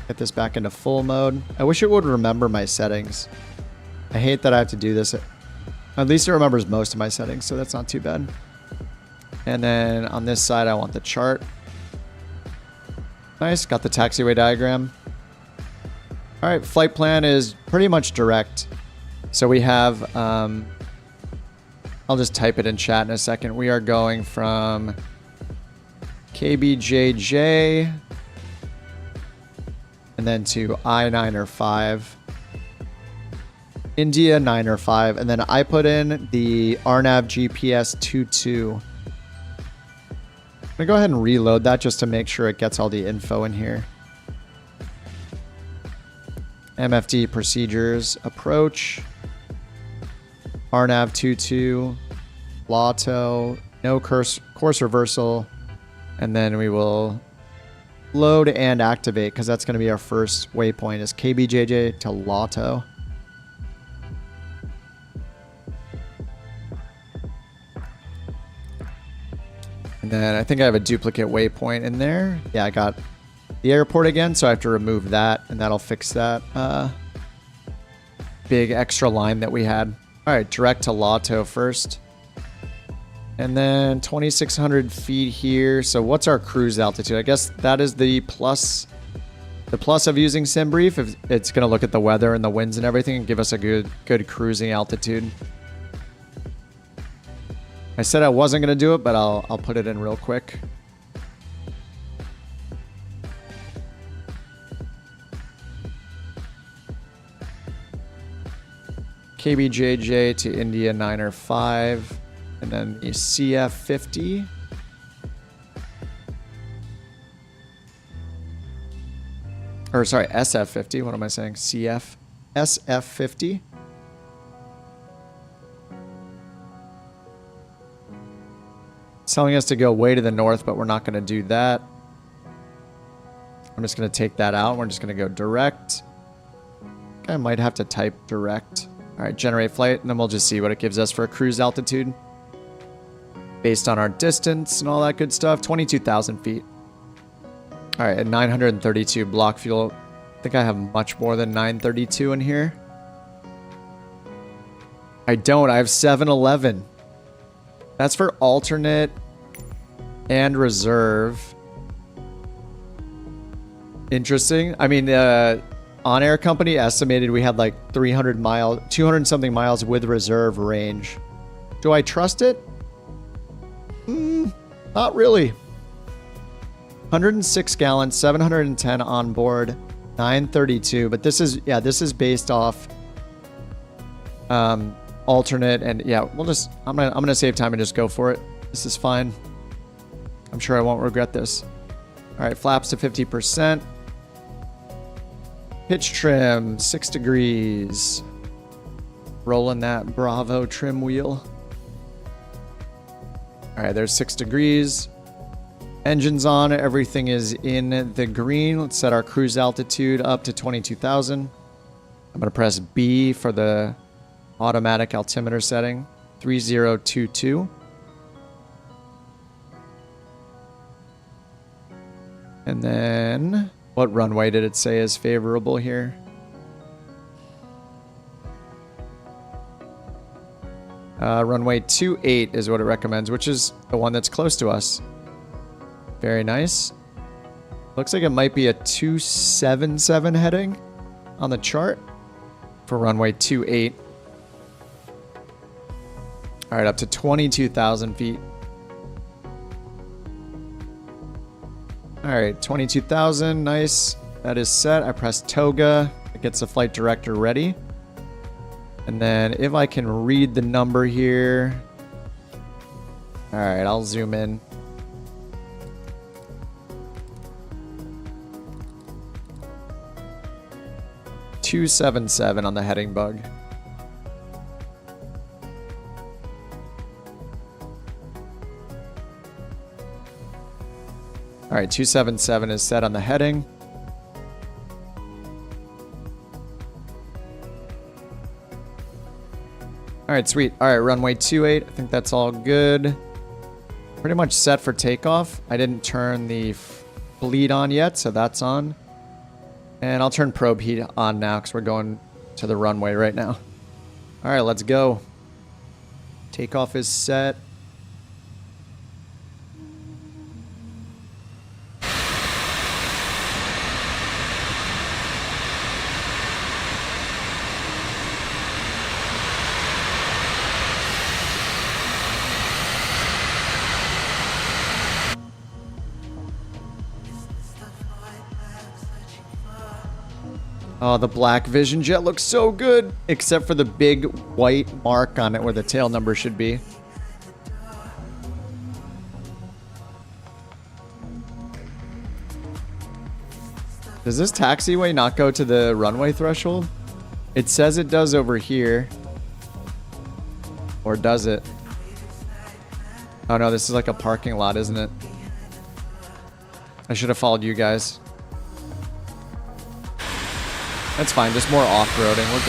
Get this back into full mode. I wish it would remember my settings. I hate that I have to do this. At least it remembers most of my settings, so that's not too bad. And then on this side, I want the chart. Nice, got the taxiway diagram. All right, flight plan is pretty much direct. So we have, I'll just type it in chat in a second. We are going from KBJJ and then to I9 or 5. India 9 or 5, and then I put in the RNAV GPS 22. I'm gonna go ahead and reload that just to make sure it gets all the info in here. MFD procedures, approach, RNAV 22, LATO, no course reversal, and then we will load and activate because that's going to be our first waypoint is KBJJ to LATO. And then I think I have a duplicate waypoint in there. Yeah, I got the airport again, so I have to remove that, and that'll fix that big extra line that we had. All right, direct to LATO first. And then 2,600 feet here. So what's our cruise altitude? I guess that is the plus of using SimBrief. If it's going to look at the weather and the winds and everything and give us a good cruising altitude. I said I wasn't going to do it, but I'll put it in real quick. KBJJ to India 9 or 5. And then the CF50. Or sorry, SF50. What am I saying? SF50. It's telling us to go way to the north, but we're not going to do that. I'm just going to take that out. We're just going to go direct. I might have to type direct. All right, generate flight, and then we'll just see what it gives us for a cruise altitude. Based on our distance and all that good stuff, 22,000 feet. All right, at 932 block fuel. I think I have much more than 932 in here. I don't. I have 711. That's for alternate and reserve. Interesting. I mean, OnAir company estimated we had like 300 miles, 200 something miles with reserve range. Do I trust it? Not really. 106 gallons, 710 on board, 932. But this is, yeah, this is based off alternate, and yeah, we'll just, I'm gonna save time and just go for it. This is fine. I'm sure I won't regret this. All right, flaps to 50%. Pitch trim, 6 degrees. Rolling that Bravo trim wheel. All right, there's 6 degrees. Engines on, everything is in the green. Let's set our cruise altitude up to 22,000. I'm gonna press B for the automatic altimeter setting, 3022. And then, what runway did it say is favorable here? Runway 28 is what it recommends, which is the one that's close to us. Very nice. Looks like it might be a 277 heading on the chart for runway 28. All right, up to 22,000 feet. All right, 22,000, nice. That is set. I press toga. It gets the flight director ready. And then if I can read the number here. All right, I'll zoom in. .277 on the heading bug. All right, 277 is set on the heading. All right, sweet. All right, runway 28. I think that's all good. Pretty much set for takeoff. I didn't turn the bleed on yet, so that's on. And I'll turn probe heat on now because we're going to the runway right now. All right, let's go. Takeoff is set. Oh, the black Vision Jet looks so good, except for the big white mark on it where the tail number should be. Does this taxiway not go to the runway threshold? It says it does over here. Or does it? Oh no, this is like a parking lot, isn't it? I should have followed you guys. That's fine, just more off-roading, we're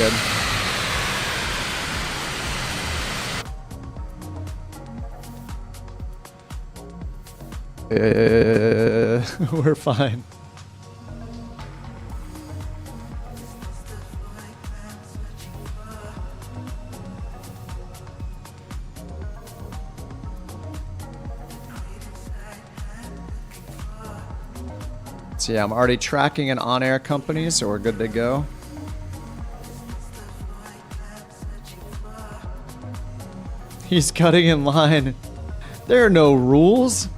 good. We're fine. So yeah, I'm already tracking an OnAir company, so we're good to go. He's cutting in line. There are no rules.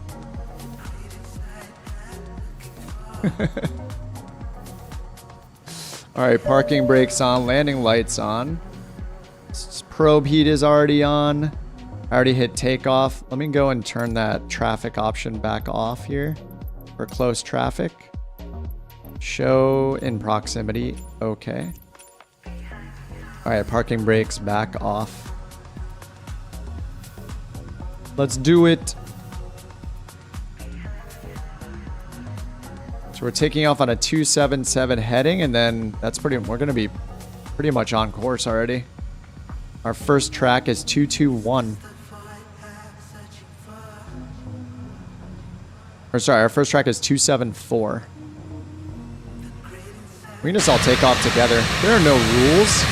Alright, parking brakes on, landing lights on. Probe heat is already on. I already hit takeoff. Let me go and turn that traffic option back off here for close traffic. Show in proximity. Okay. Alright, parking brakes back off. Let's do it. So we're taking off on a 277 heading, and then we're gonna be pretty much on course already. Our first track is 221. Or sorry, our first track is 274. We can just all take off together. There are no rules.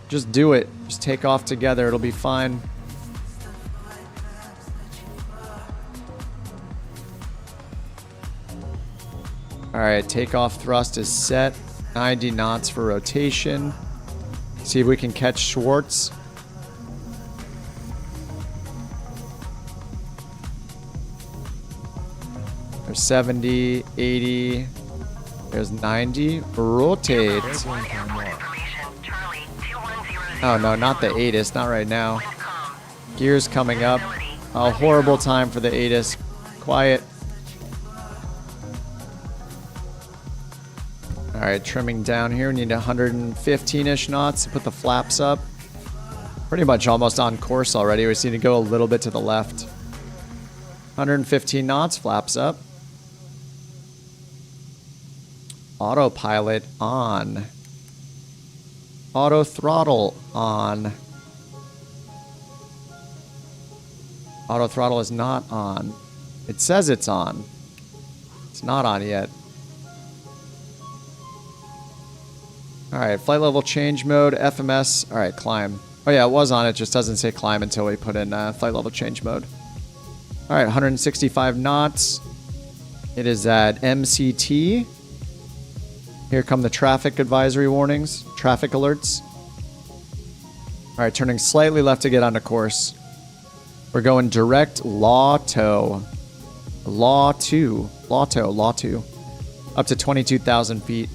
Just do it. Just take off together. It'll be fine. Alright, takeoff thrust is set. 90 knots for rotation. See if we can catch Schwartz. There's 70, 80. There's 90. Rotate. Oh no, not the ATIS. Not right now. Gears coming up. A horrible time for the ATIS. Quiet. Alright, trimming down here. We need 115-ish knots to put the flaps up. Pretty much almost on course already. We just need to go a little bit to the left. 115 knots, flaps up. Autopilot on. Auto throttle on. Auto throttle is not on. It says it's on. It's not on yet. Alright, flight level change mode, FMS. Alright, climb. Oh yeah, it was on. It just doesn't say climb until we put in flight level change mode. Alright, 165 knots. It is at MCT. Here come the traffic advisory warnings, traffic alerts. Alright, turning slightly left to get onto course. We're going direct Law 2. Law 2. Up to 22,000 feet.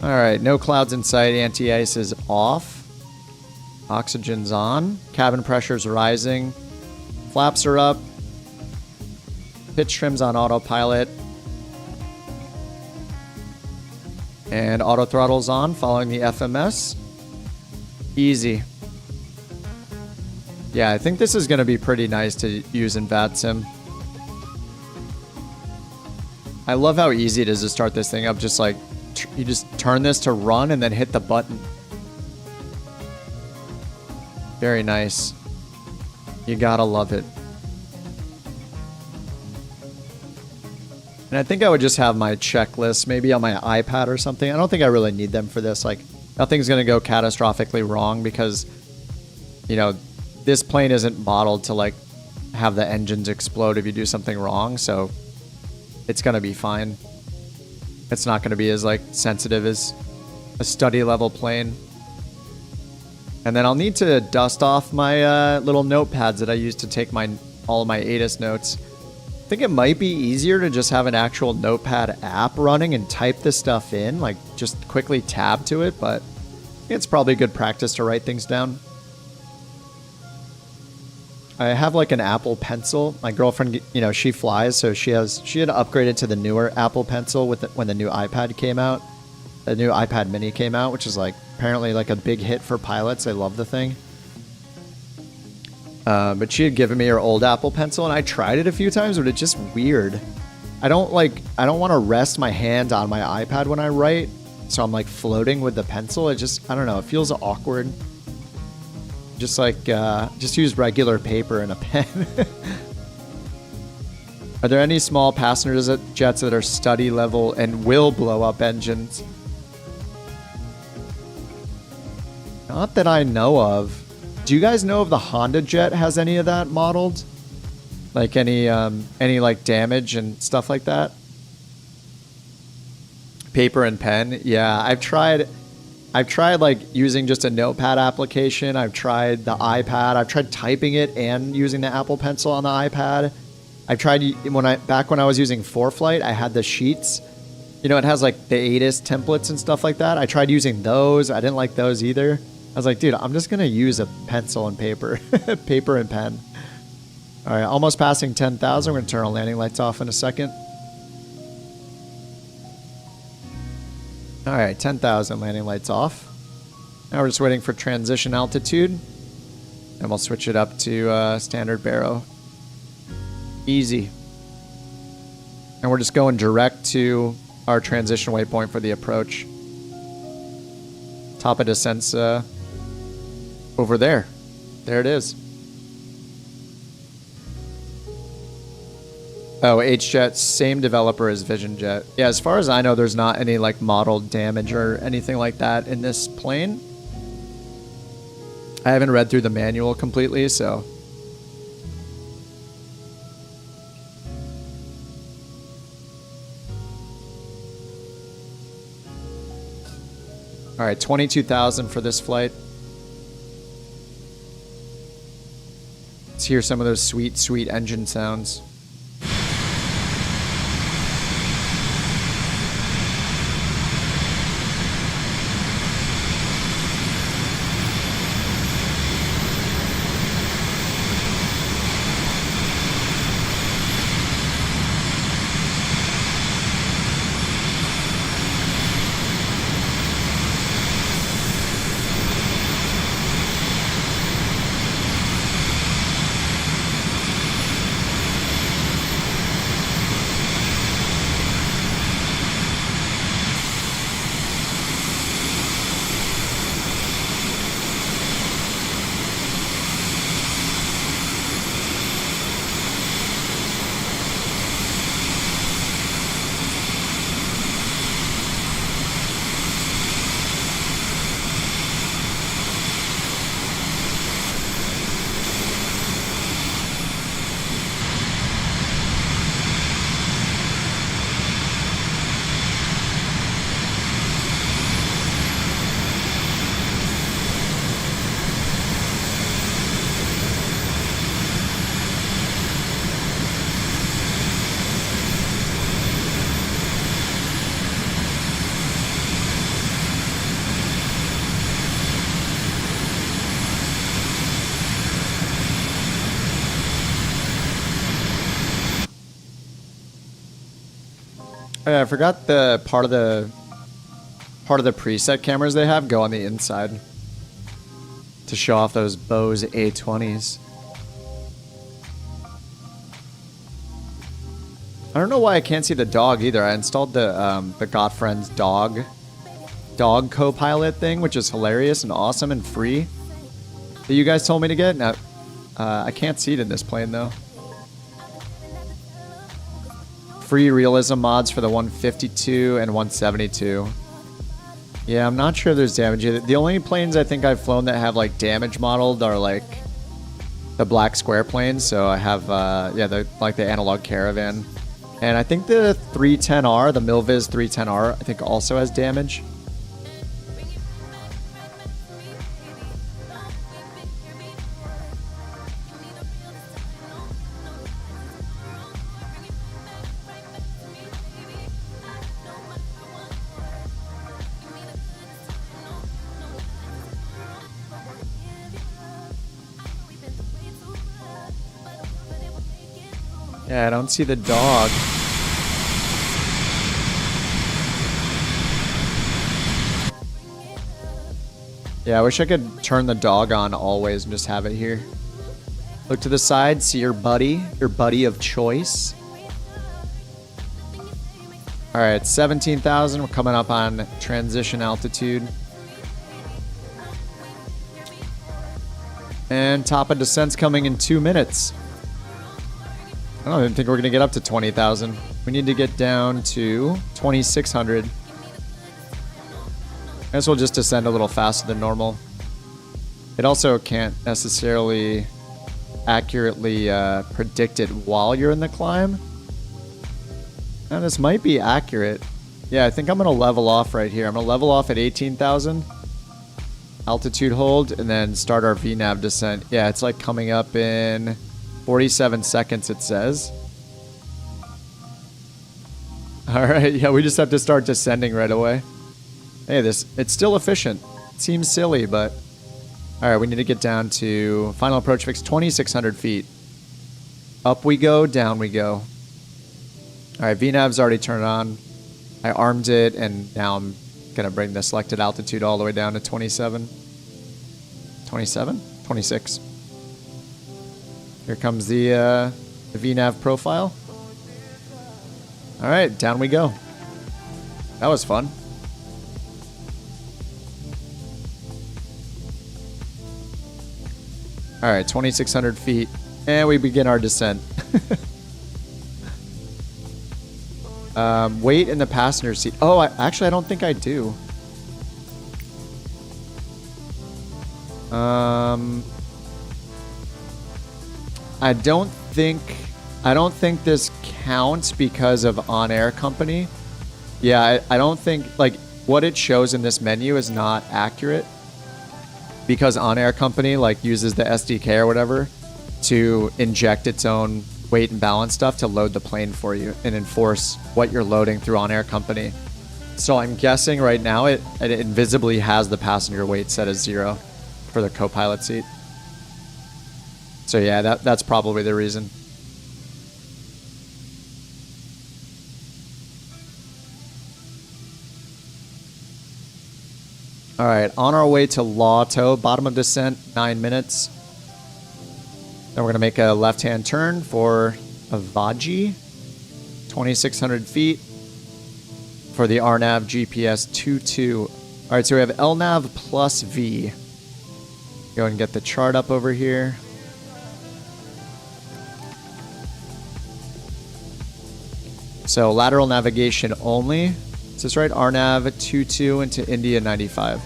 Alright, no clouds in sight. Anti-ice is off. Oxygen's on. Cabin pressure's rising. Flaps are up. Pitch trim's on autopilot. And auto throttle's on, following the FMS. Easy. Yeah, I think this is going to be pretty nice to use in VATSIM. I love how easy it is to start this thing up. Just like, you just turn this to run and then hit the button. Very nice. You gotta love it. And I think I would just have my checklist maybe on my iPad or something. I don't think I really need them for this. Like, nothing's going to go catastrophically wrong because, you know, this plane isn't modeled to, like, have the engines explode if you do something wrong. So it's going to be fine. It's not going to be as, like, sensitive as a study level plane. And then I'll need to dust off my little notepads that I use to take all of my ATIS notes. I think it might be easier to just have an actual notepad app running and type this stuff in, like just quickly tab to it, but it's probably good practice to write things down. I have like an Apple Pencil. My girlfriend, you know, she flies, so she had upgraded to the newer Apple Pencil when the new iPad came out. The new iPad mini came out, which is like apparently like a big hit for pilots. They love the thing. But she had given me her old Apple Pencil, and I tried it a few times, but it's just weird. I don't want to rest my hand on my iPad when I write, so I'm like floating with the pencil. It just, I don't know, it feels awkward. Just like, just use regular paper and a pen. Are there any small passenger jets that are study level and will blow up engines? Not that I know of. Do you guys know if the Honda jet has any of that modeled? Like any like damage and stuff like that? Paper and pen? Yeah, I've tried like using just a notepad application. I've tried the iPad. I've tried typing it and using the Apple Pencil on the iPad. I've tried back when I was using ForeFlight, I had the sheets. You know, it has like the ATIS templates and stuff like that. I tried using those. I didn't like those either. I was like, dude, I'm just going to use a pencil and paper. Paper and pen. All right, almost passing 10,000. We're going to turn our landing lights off in a second. All right, 10,000 landing lights off. Now we're just waiting for transition altitude. And we'll switch it up to standard baro. Easy. And we're just going direct to our transition waypoint for the approach. Top of descent's over there. There it is. Oh, H-Jet, same developer as VisionJet. Yeah, as far as I know, there's not any like modeled damage or anything like that in this plane. I haven't read through the manual completely, so. All right, 22,000 for this flight. Let's hear some of those sweet, sweet engine sounds. Oh, yeah, I forgot the part of the preset cameras they have go on the inside to show off those Bose A20s. I don't know why I can't see the dog either. I installed the Godfriend's dog co-pilot thing, which is hilarious and awesome and free. That you guys told me to get. Now, I can't see it in this plane though. free realism mods for the 152 and 172. Yeah, I'm not sure there's damage. The only planes I think I've flown that have like damage modeled are like the black square planes. So I have, yeah, like the analog caravan. And I think the 310R, the Milviz 310R, I think also has damage. Yeah, I don't see the dog. Yeah, I wish I could turn the dog on always and just have it here. Look to the side, see your buddy of choice. All right, 17,000. We're coming up on transition altitude. And top of descent's coming in 2 minutes. I don't even think we're going to get up to 20,000. We need to get down to 2,600. I guess we'll just descend a little faster than normal. It also can't necessarily accurately predict it while you're in the climb. Now this might be accurate. Yeah, I think I'm going to level off right here. I'm going to level off at 18,000. Altitude hold, and then start our VNAV descent. Yeah, it's like coming up in 47 seconds, it says. All right, yeah, we just have to start descending right away. Hey, it's still efficient. It seems silly, but... All right, we need to get down to final approach fix, 2,600 feet. Up we go, down we go. All right, VNAV's already turned on. I armed it, and now I'm going to bring the selected altitude all the way down to 27. 27? 26. Here comes the VNAV profile. All right, down we go. That was fun. All right, 2,600 feet, and we begin our descent. Wait in the passenger seat. Oh, actually, I don't think I do. I don't think this counts because of OnAir company. Yeah, I don't think, like, what it shows in this menu is not accurate because OnAir company, like, uses the SDK or whatever to inject its own weight and balance stuff to load the plane for you and enforce what you're loading through OnAir company. So I'm guessing right now it invisibly has the passenger weight set as 0 for the co-pilot seat. So yeah, that's probably the reason. All right, on our way to Lotto, bottom of descent, 9 minutes. Then we're going to make a left-hand turn for Avaji, 2,600 feet for the RNAV GPS 22. All right, so we have LNAV plus V. Go and get the chart up over here. So lateral navigation only. Is this right? RNAV 22 into India 95.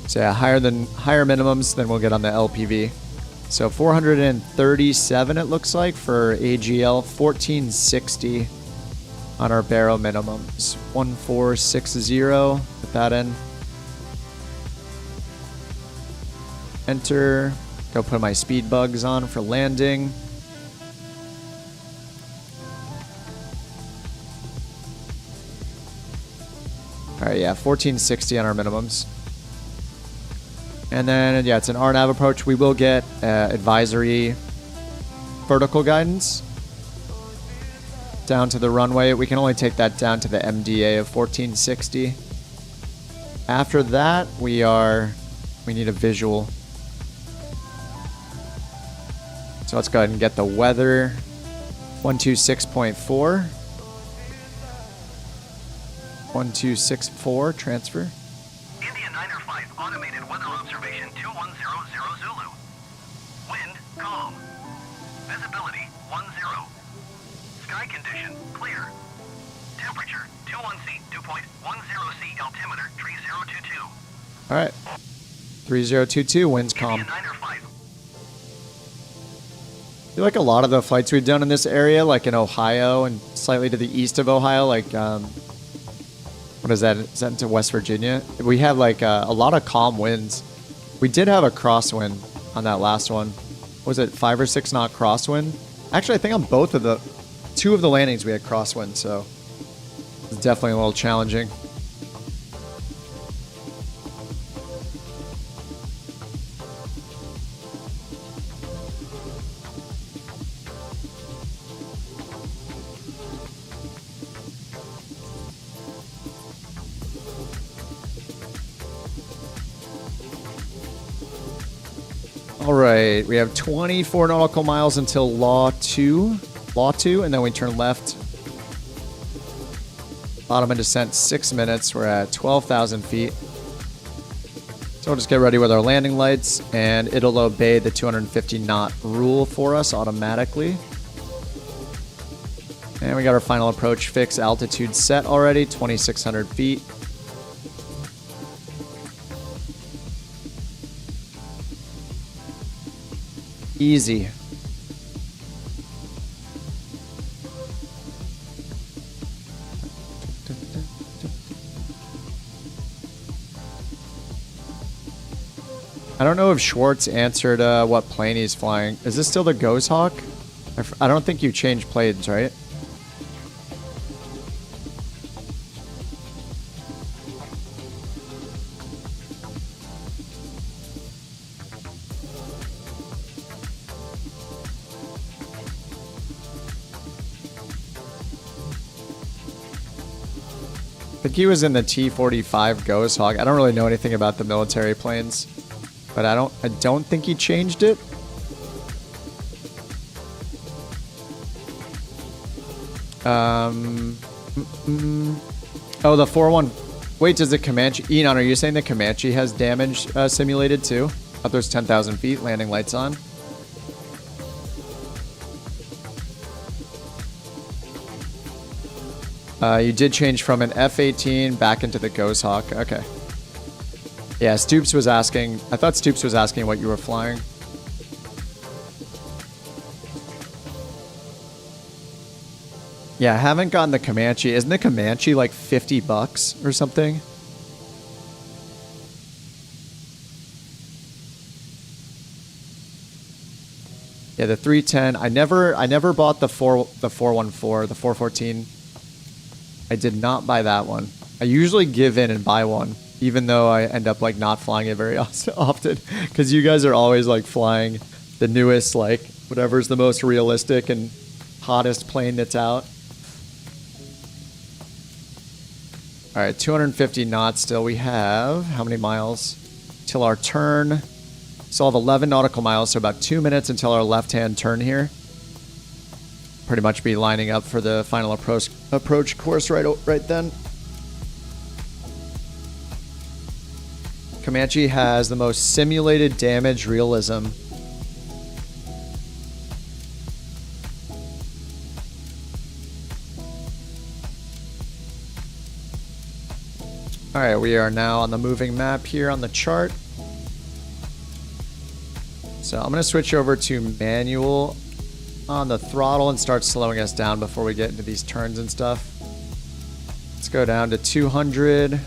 So yeah, higher minimums than we'll get on the LPV. So 437 it looks like for AGL, 1460 on our barrel minimums. 1460, put that in. Enter. Go put my speed bugs on for landing. All right, yeah, 1460 on our minimums. And then, yeah, it's an RNAV approach. We will get advisory vertical guidance down to the runway. We can only take that down to the MDA of 1460. After that, we need a visual. So let's go ahead and get the weather. 126.4. 1264, transfer. India 905, automated weather observation 2100 Zulu. Wind, calm. Visibility 10. Sky condition clear. Temperature 21C, 2.10C, altimeter 3022. All right. 3022, winds calm. India 9 or 5. I feel like a lot of the flights we've done in this area, like in Ohio and slightly to the east of Ohio, like, what is that? Is that into West Virginia? We have like a lot of calm winds. We did have a crosswind on that last one. Was it 5 or 6 knot crosswind? Actually, I think on both of the, 2 of the landings we had crosswind, so it's definitely a little challenging. All right, we have 24 nautical miles until Law 2, and then we turn left. Bottom and descent, 6 minutes. We're at 12,000 feet. So we'll just get ready with our landing lights, and it'll obey the 250 knot rule for us automatically. And we got our final approach fix altitude set already, 2,600 feet. Easy. I don't know if Schwartz answered what plane he's flying. Is this still the Ghost Hawk? I don't think you changed planes, right? I think he was in the T-45 Ghost Hawk. I don't really know anything about the military planes, but I don't think he changed it. Oh, the 4-1. Wait, does the Comanche... Enon, are you saying the Comanche has damage simulated too? Up there's 10,000 feet, landing lights on. You did change from an F-18 back into the Ghost Hawk. Okay. Yeah, Stoops was asking... I thought Stoops was asking what you were flying. Yeah, I haven't gotten the Comanche. Isn't the Comanche like $50 or something? Yeah, the 310. I never bought the 414, the 414. I did not buy that one. I usually give in and buy one, even though I end up like not flying it very often, because you guys are always like flying the newest, like whatever's the most realistic and hottest plane that's out. All right, 250 knots still. We have how many miles till our turn? Still have 11 nautical miles, so about 2 minutes until our left-hand turn here. Pretty much be lining up for the final approach course right then. Comanche has the most simulated damage realism. All right, we are now on the moving map here on the chart. So I'm going to switch over to manual on the throttle and start slowing us down before we get into these turns and stuff. Let's go down to 200.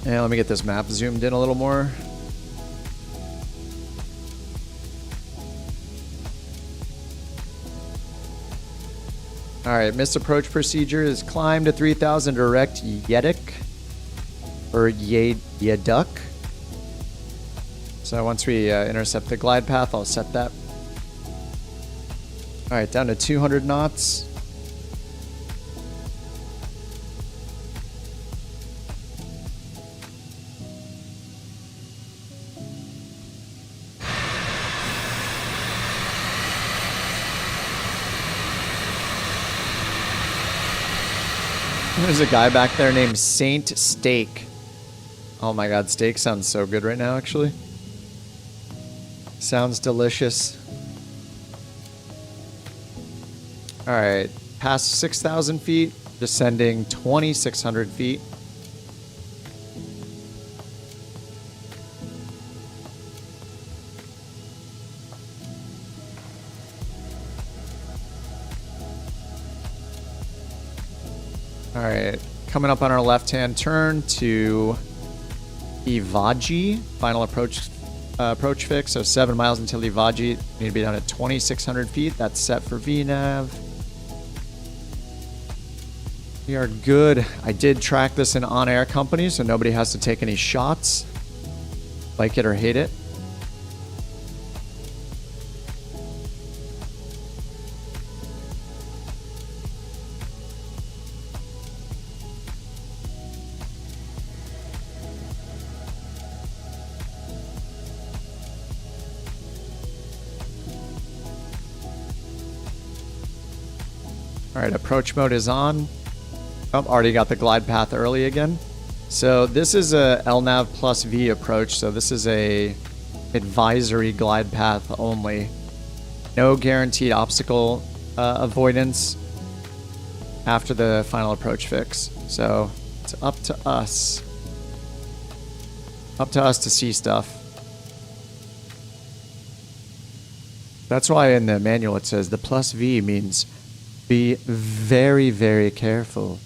And let me get this map zoomed in a little more. All right, missed approach procedure is climb to 3,000 direct Yedek or Yeduk. So once we intercept the glide path, I'll set that. All right, down to 200 knots. There's a guy back there named Saint Steak. Oh my god, steak sounds so good right now, actually. Sounds delicious. Alright, past 6,000 feet, descending 2,600 feet. Alright, coming up on our left-hand turn to Ivaji, final approach fix, so 7 miles until Ivaji. Need to be down at 2,600 feet. That's set for VNAV. We are good. I did track this in OnAir company, so nobody has to take any shots. Like it or hate it. Alright, approach mode is on. Oh, already got the glide path early again. So this is a LNAV plus V approach, so this is a advisory glide path only. No guaranteed obstacle avoidance after the final approach fix. So it's up to us. Up to us to see stuff. That's why in the manual it says the plus V means be very, very careful.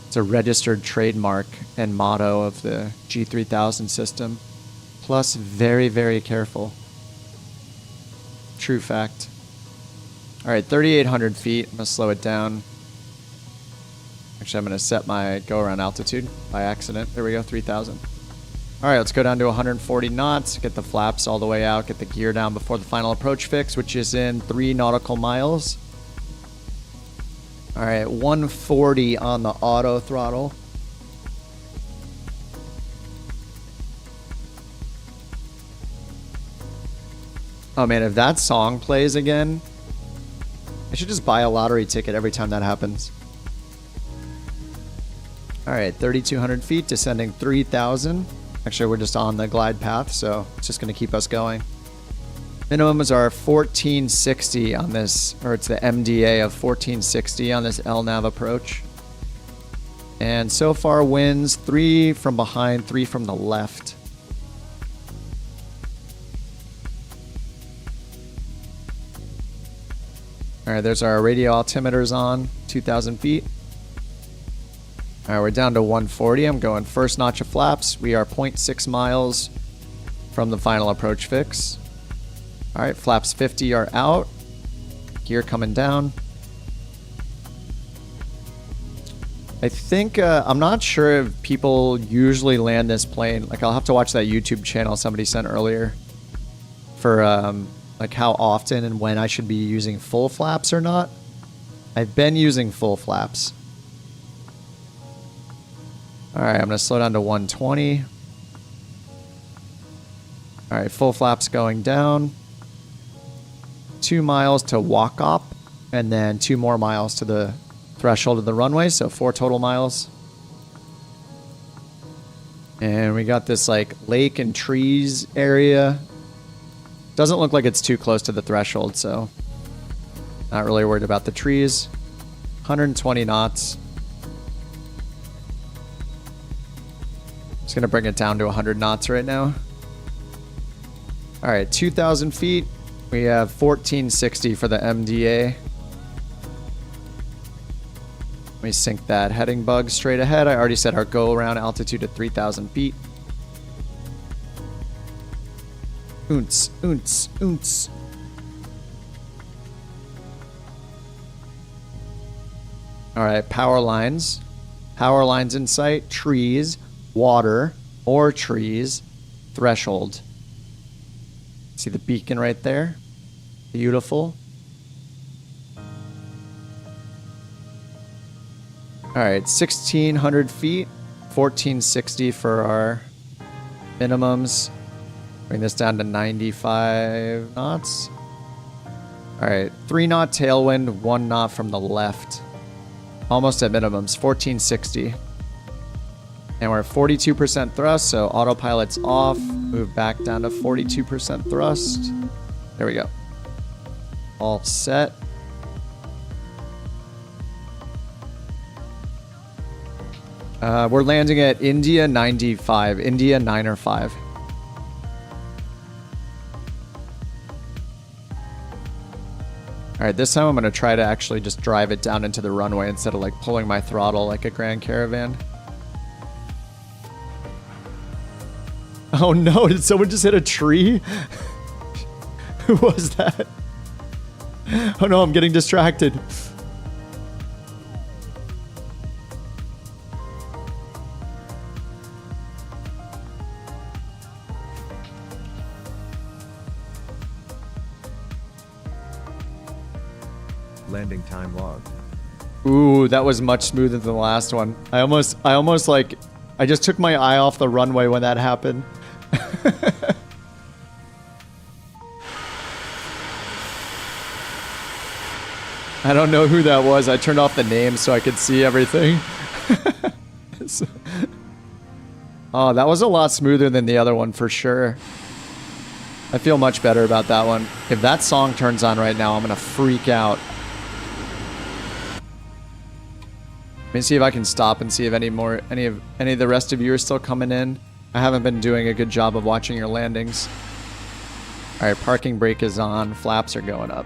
It's a registered trademark and motto of the G3000 system. Plus very, very careful. True fact. Alright, 3,800 feet. I'm going to slow it down. Actually, I'm going to set my go-around altitude by accident. There we go, 3,000. Alright, let's go down to 140 knots. Get the flaps all the way out. Get the gear down before the final approach fix, which is in 3 nautical miles. Alright, 140 on the auto throttle. Oh man, if that song plays again, I should just buy a lottery ticket every time that happens. Alright, 3,200 feet, descending 3,000. Actually, we're just on the glide path, so it's just going to keep us going. Minimums are 1460 on this, or it's the MDA of 1460 on this LNAV approach. And so far winds 3 from behind, 3 from the left. Alright, there's our radio altimeters on, 2,000 feet. Alright, we're down to 140. I'm going first notch of flaps. We are 0.6 miles from the final approach fix. Alright, flaps 50 are out. Gear coming down. I think, I'm not sure if people usually land this plane. Like, I'll have to watch that YouTube channel somebody sent earlier for, like, how often and when I should be using full flaps or not. I've been using full flaps. Alright, I'm going to slow down to 120. Alright, full flaps going down. 2 miles to walk up, and then 2 more miles to the threshold of the runway, so 4 total miles. And we got this like lake and trees area. Doesn't look like it's too close to the threshold, so not really worried about the trees. 120 knots. Just gonna bring it down to 100 knots right now. Alright, 2,000 feet. We have 1460 for the MDA. Let me sync that heading bug straight ahead. I already set our go-around altitude at 3,000 feet. Oonce, oonce, oonce. Alright, power lines. Power lines in sight. Trees. Water. More trees. Threshold. See the beacon right there? Beautiful. Alright, 1,600 feet. 1460 for our minimums. Bring this down to 95 knots. Alright, 3 knot tailwind, 1 knot from the left. Almost at minimums, 1460. And we're at 42% thrust, so autopilot's off. Move back down to 42% thrust. There we go. All set. We're landing at India 95, India 905. All right, this time I'm going to try to actually just drive it down into the runway instead of like pulling my throttle like a Grand Caravan. Oh no, did someone just hit a tree? Who was that? Oh no, I'm getting distracted. Landing time log. Ooh, that was much smoother than the last one. I almost like, I just took my eye off the runway when that happened. I don't know who that was. I turned off the name so I could see everything. Oh, that was a lot smoother than the other one for sure. I feel much better about that one. If that song turns on right now, I'm gonna freak out. Let me see if I can stop and see if any of the rest of you are still coming in. I haven't been doing a good job of watching your landings. All right, parking brake is on. Flaps are going up.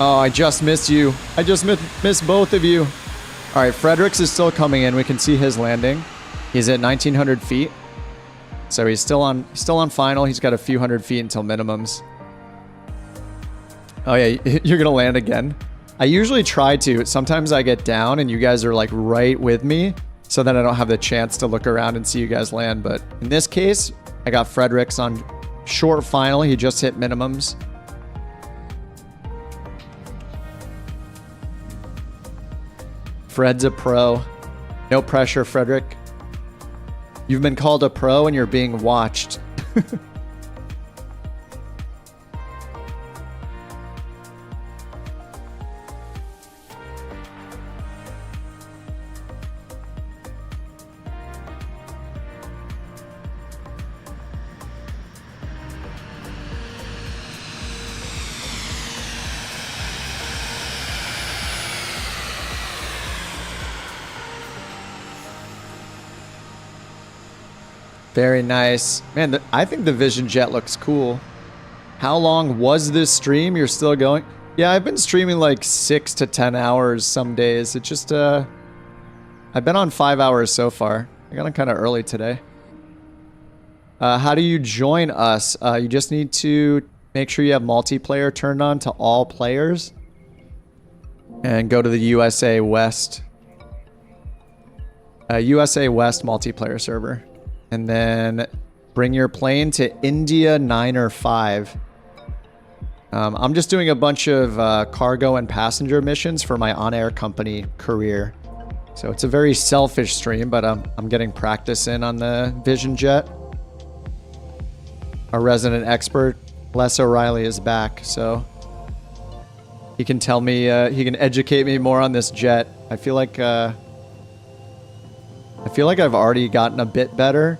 Oh, I just missed you. I just missed both of you. All right, Fredericks is still coming in. We can see his landing. He's at 1,900 feet. So he's still on final. He's got a few hundred feet until minimums. Oh yeah, you're gonna land again. I usually try to. Sometimes I get down and you guys are like right with me, so then I don't have the chance to look around and see you guys land. But in this case, I got Fredericks on short final. He just hit minimums. Fred's a pro. No pressure, Frederick. You've been called a pro and you're being watched. Very nice. Man, I think the Vision Jet looks cool. How long was this stream? You're still going? Yeah, I've been streaming like 6 to 10 hours some days. It just, I've been on 5 hours so far. I got on kind of early today. How do you join us? You just need to make sure you have multiplayer turned on to all players. And go to the USA West. USA West multiplayer server. And then bring your plane to India 905. I'm just doing a bunch of cargo and passenger missions for my OnAir company career. So it's a very selfish stream, but I'm getting practice in on the Vision Jet. Our resident expert, Les O'Reilly, is back, so he can tell me, he can educate me more on this jet. I feel like I've already gotten a bit better.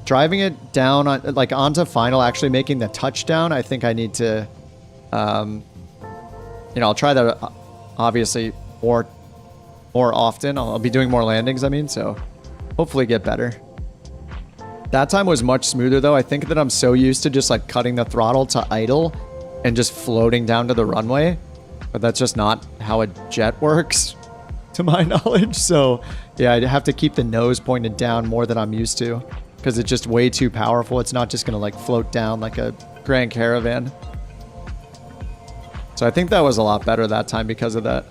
Driving it down on, like, onto final, actually making the touchdown, I think I need to, you know, I'll try that obviously more often. I'll be doing more landings, I mean, so hopefully get better. That time was much smoother though. I think that I'm so used to just like cutting the throttle to idle and just floating down to the runway, but that's just not how a jet works to my knowledge. So yeah, I'd have to keep the nose pointed down more than I'm used to because it's just way too powerful. It's not just gonna like float down like a Grand Caravan. So I think that was a lot better that time because of that.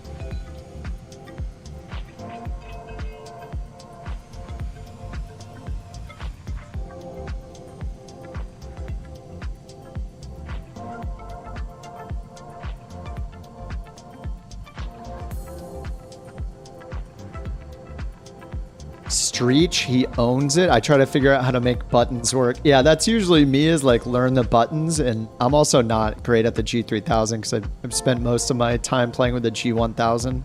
Streech, he owns it. I try to figure out how to make buttons work. Yeah, that's usually me, is like learn the buttons. And I'm also not great at the G3000 because I've spent most of my time playing with the G1000.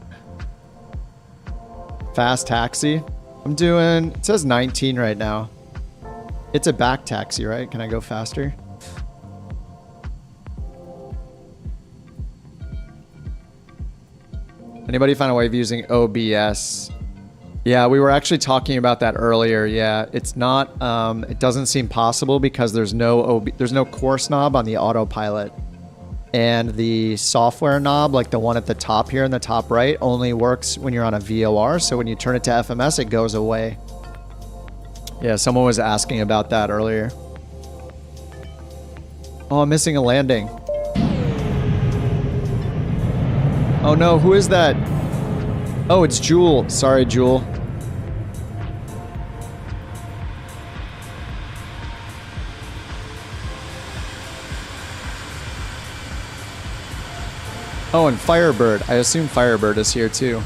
Fast taxi. I'm doing, it says 19 right now. It's a back taxi, right? Can I go faster? Anybody find a way of using OBS? Yeah, we were actually talking about that earlier. Yeah, it's not, it doesn't seem possible because there's no course knob on the autopilot. And the software knob, like the one at the top here in the top right, only works when you're on a VOR. So when you turn it to FMS, it goes away. Yeah, someone was asking about that earlier. Oh, I'm missing a landing. Oh no, who is that? Oh, it's Jewel. Sorry, Jewel. Oh, and Firebird. I assume Firebird is here too.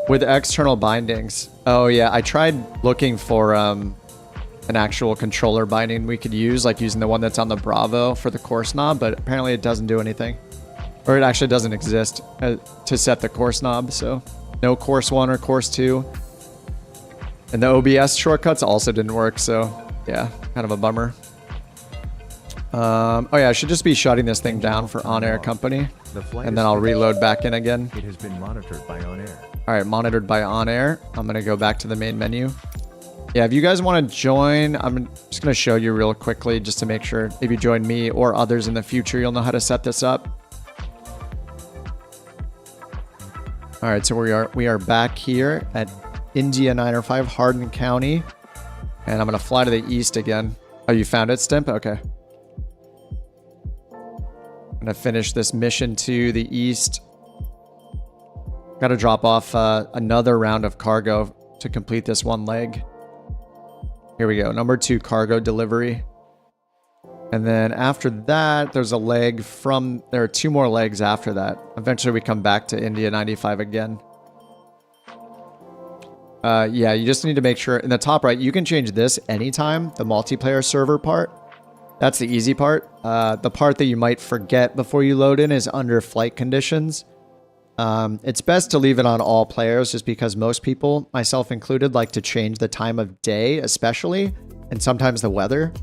With external bindings. Oh yeah, I tried looking for an actual controller binding we could use, like using the one that's on the Bravo for the course knob, but apparently it doesn't do anything. Or it actually doesn't exist to set the course knob, so no course 1 or course 2. And the OBS shortcuts also didn't work, so yeah, kind of a bummer. Oh yeah, I should just be shutting this thing down for OnAir company, and then I'll reload back in again. It has been monitored by OnAir. All right, monitored by OnAir. I'm gonna go back to the main menu. Yeah, if you guys want to join, I'm just gonna show you real quickly just to make sure if you join me or others in the future, you'll know how to set this up. All right, so we are back here at India 905, Hardin County, and I'm gonna fly to the east again. Oh, you found it, Stimp? Okay. I'm gonna finish this mission to the east. Got to drop off another round of cargo to complete this one leg. Here we go, number 2 cargo delivery. And then after that, there's a leg from, there are 2 more legs after that. Eventually we come back to India 95 again. Yeah, you just need to make sure, in the top right, you can change this anytime, the multiplayer server part. That's the easy part. The part that you might forget before you load in is under flight conditions. It's best to leave it on all players just because most people, myself included, like to change the time of day especially, and sometimes the weather.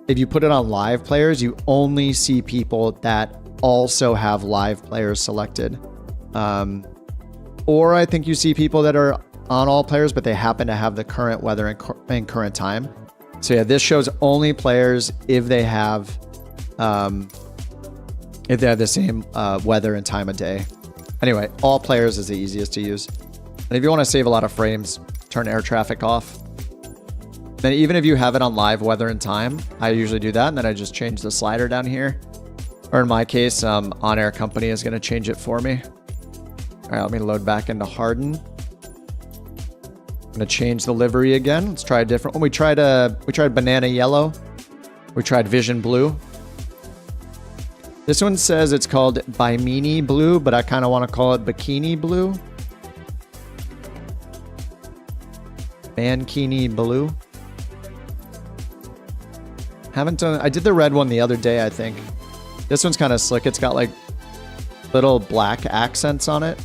If you put it on live players, you only see people that also have live players selected. Or I think you see people that are on all players, but they happen to have the current weather and current time. So yeah, this shows only players if they have the same weather and time of day. Anyway, all players is the easiest to use. And if you want to save a lot of frames, turn air traffic off. Then even if you have it on live weather and time, I usually do that, and then I just change the slider down here. Or in my case, OnAir company is going to change it for me. All right, let me load back into Hardin. I'm going to change the livery again. Let's try a different one. We tried banana yellow. We tried vision blue. This one says it's called Bimini blue, but I kind of want to call it bikini blue. Mankini blue. Haven't done, I did the red one the other day, I think. This one's kind of slick. It's got like little black accents on it.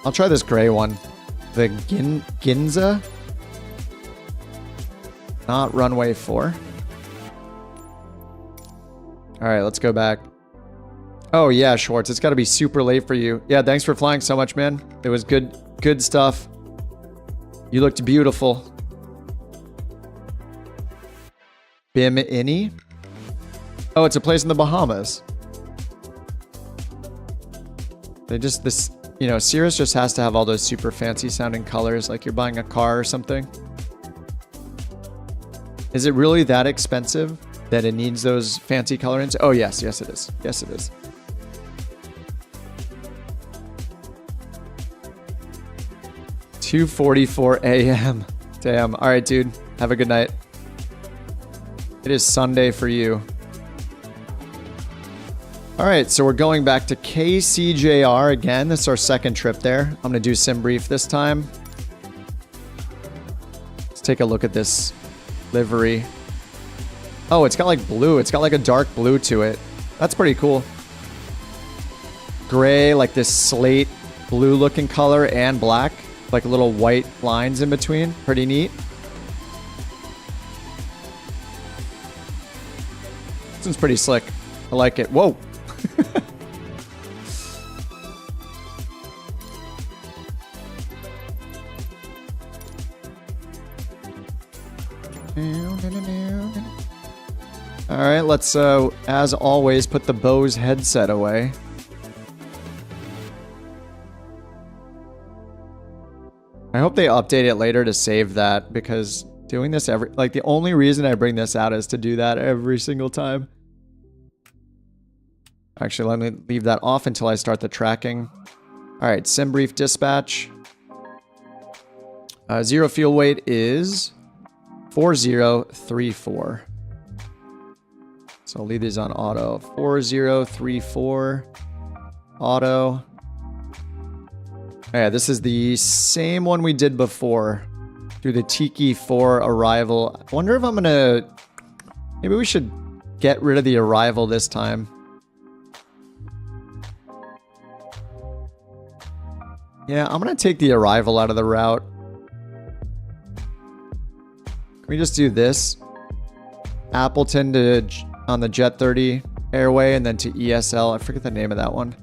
I'll try this gray one. The Ginza. Not runway 4. All right, let's go back. Oh yeah, Schwartz, it's got to be super late for you. Yeah, thanks for flying so much, man. It was good stuff. You looked beautiful. Bimini? Oh, it's a place in the Bahamas. They just, this, you know, Cirrus just has to have all those super fancy sounding colors, like you're buying a car or something. Is it really that expensive that it needs those fancy colorings? Oh yes, yes it is. Yes it is. $2:44 a.m. Damn. All right, dude. Have a good night. It is Sunday for you. All right, so we're going back to KCJR again. This is our second trip there. I'm going to do sim brief this time. Let's take a look at this livery. Oh, it's got like blue. It's got like a dark blue to it. That's pretty cool. Gray, like this slate blue looking color, and black. Like little white lines in between. Pretty neat. This one's pretty slick. I like it. Whoa. All right, let's, as always, put the Bose headset away. I hope they update it later to save that, because doing this like the only reason I bring this out is to do that every single time. Actually, let me leave that off until I start the tracking. All right, sim brief dispatch. Zero fuel weight is 4034. So I'll leave these on auto. 4034 auto. Yeah, this is the same one we did before through the Tiki 4 arrival. I wonder if I'm gonna... Maybe we should get rid of the arrival this time. Yeah, I'm gonna take the arrival out of the route. Can we just do this? Appleton to on the Jet 30 airway and then to ESL. I forget the name of that one.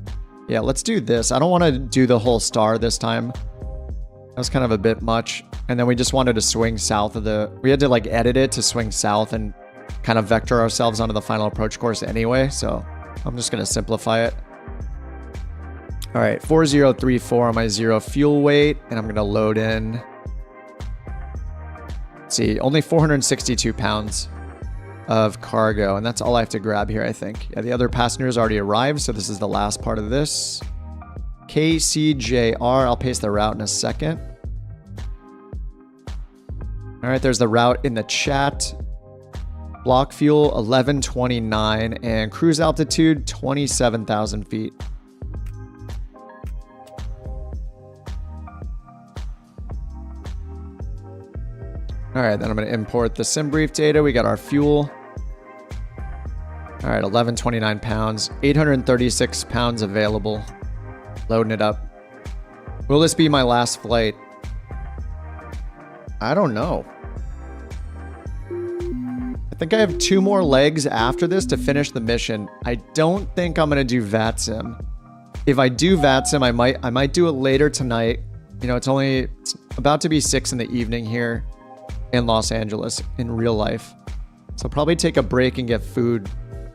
Yeah, let's do this. I don't want to do the whole star this time. That was kind of a bit much. And then we just wanted to swing south of the... We had to like edit it to swing south and kind of vector ourselves onto the final approach course anyway. So I'm just going to simplify it. All right, 4034 on my zero fuel weight. And I'm going to load in... Let's see, only 462 pounds of cargo, and that's all I have to grab here, I think. Yeah, the other passengers already arrived, so this is the last part of this. KCJR, I'll paste the route in a second. All right, there's the route in the chat. Block fuel 1129 and cruise altitude 27,000 feet. All right, then I'm going to import the sim brief data. We got our fuel. All right, 1129 pounds, 836 pounds available. Loading it up. Will this be my last flight? I don't know. I think I have 2 more legs after this to finish the mission. I don't think I'm going to do VATSIM. If I do VATSIM, I might do it later tonight. You know, it's about to be 6 in the evening here in Los Angeles in real life. So I'll probably take a break and get food.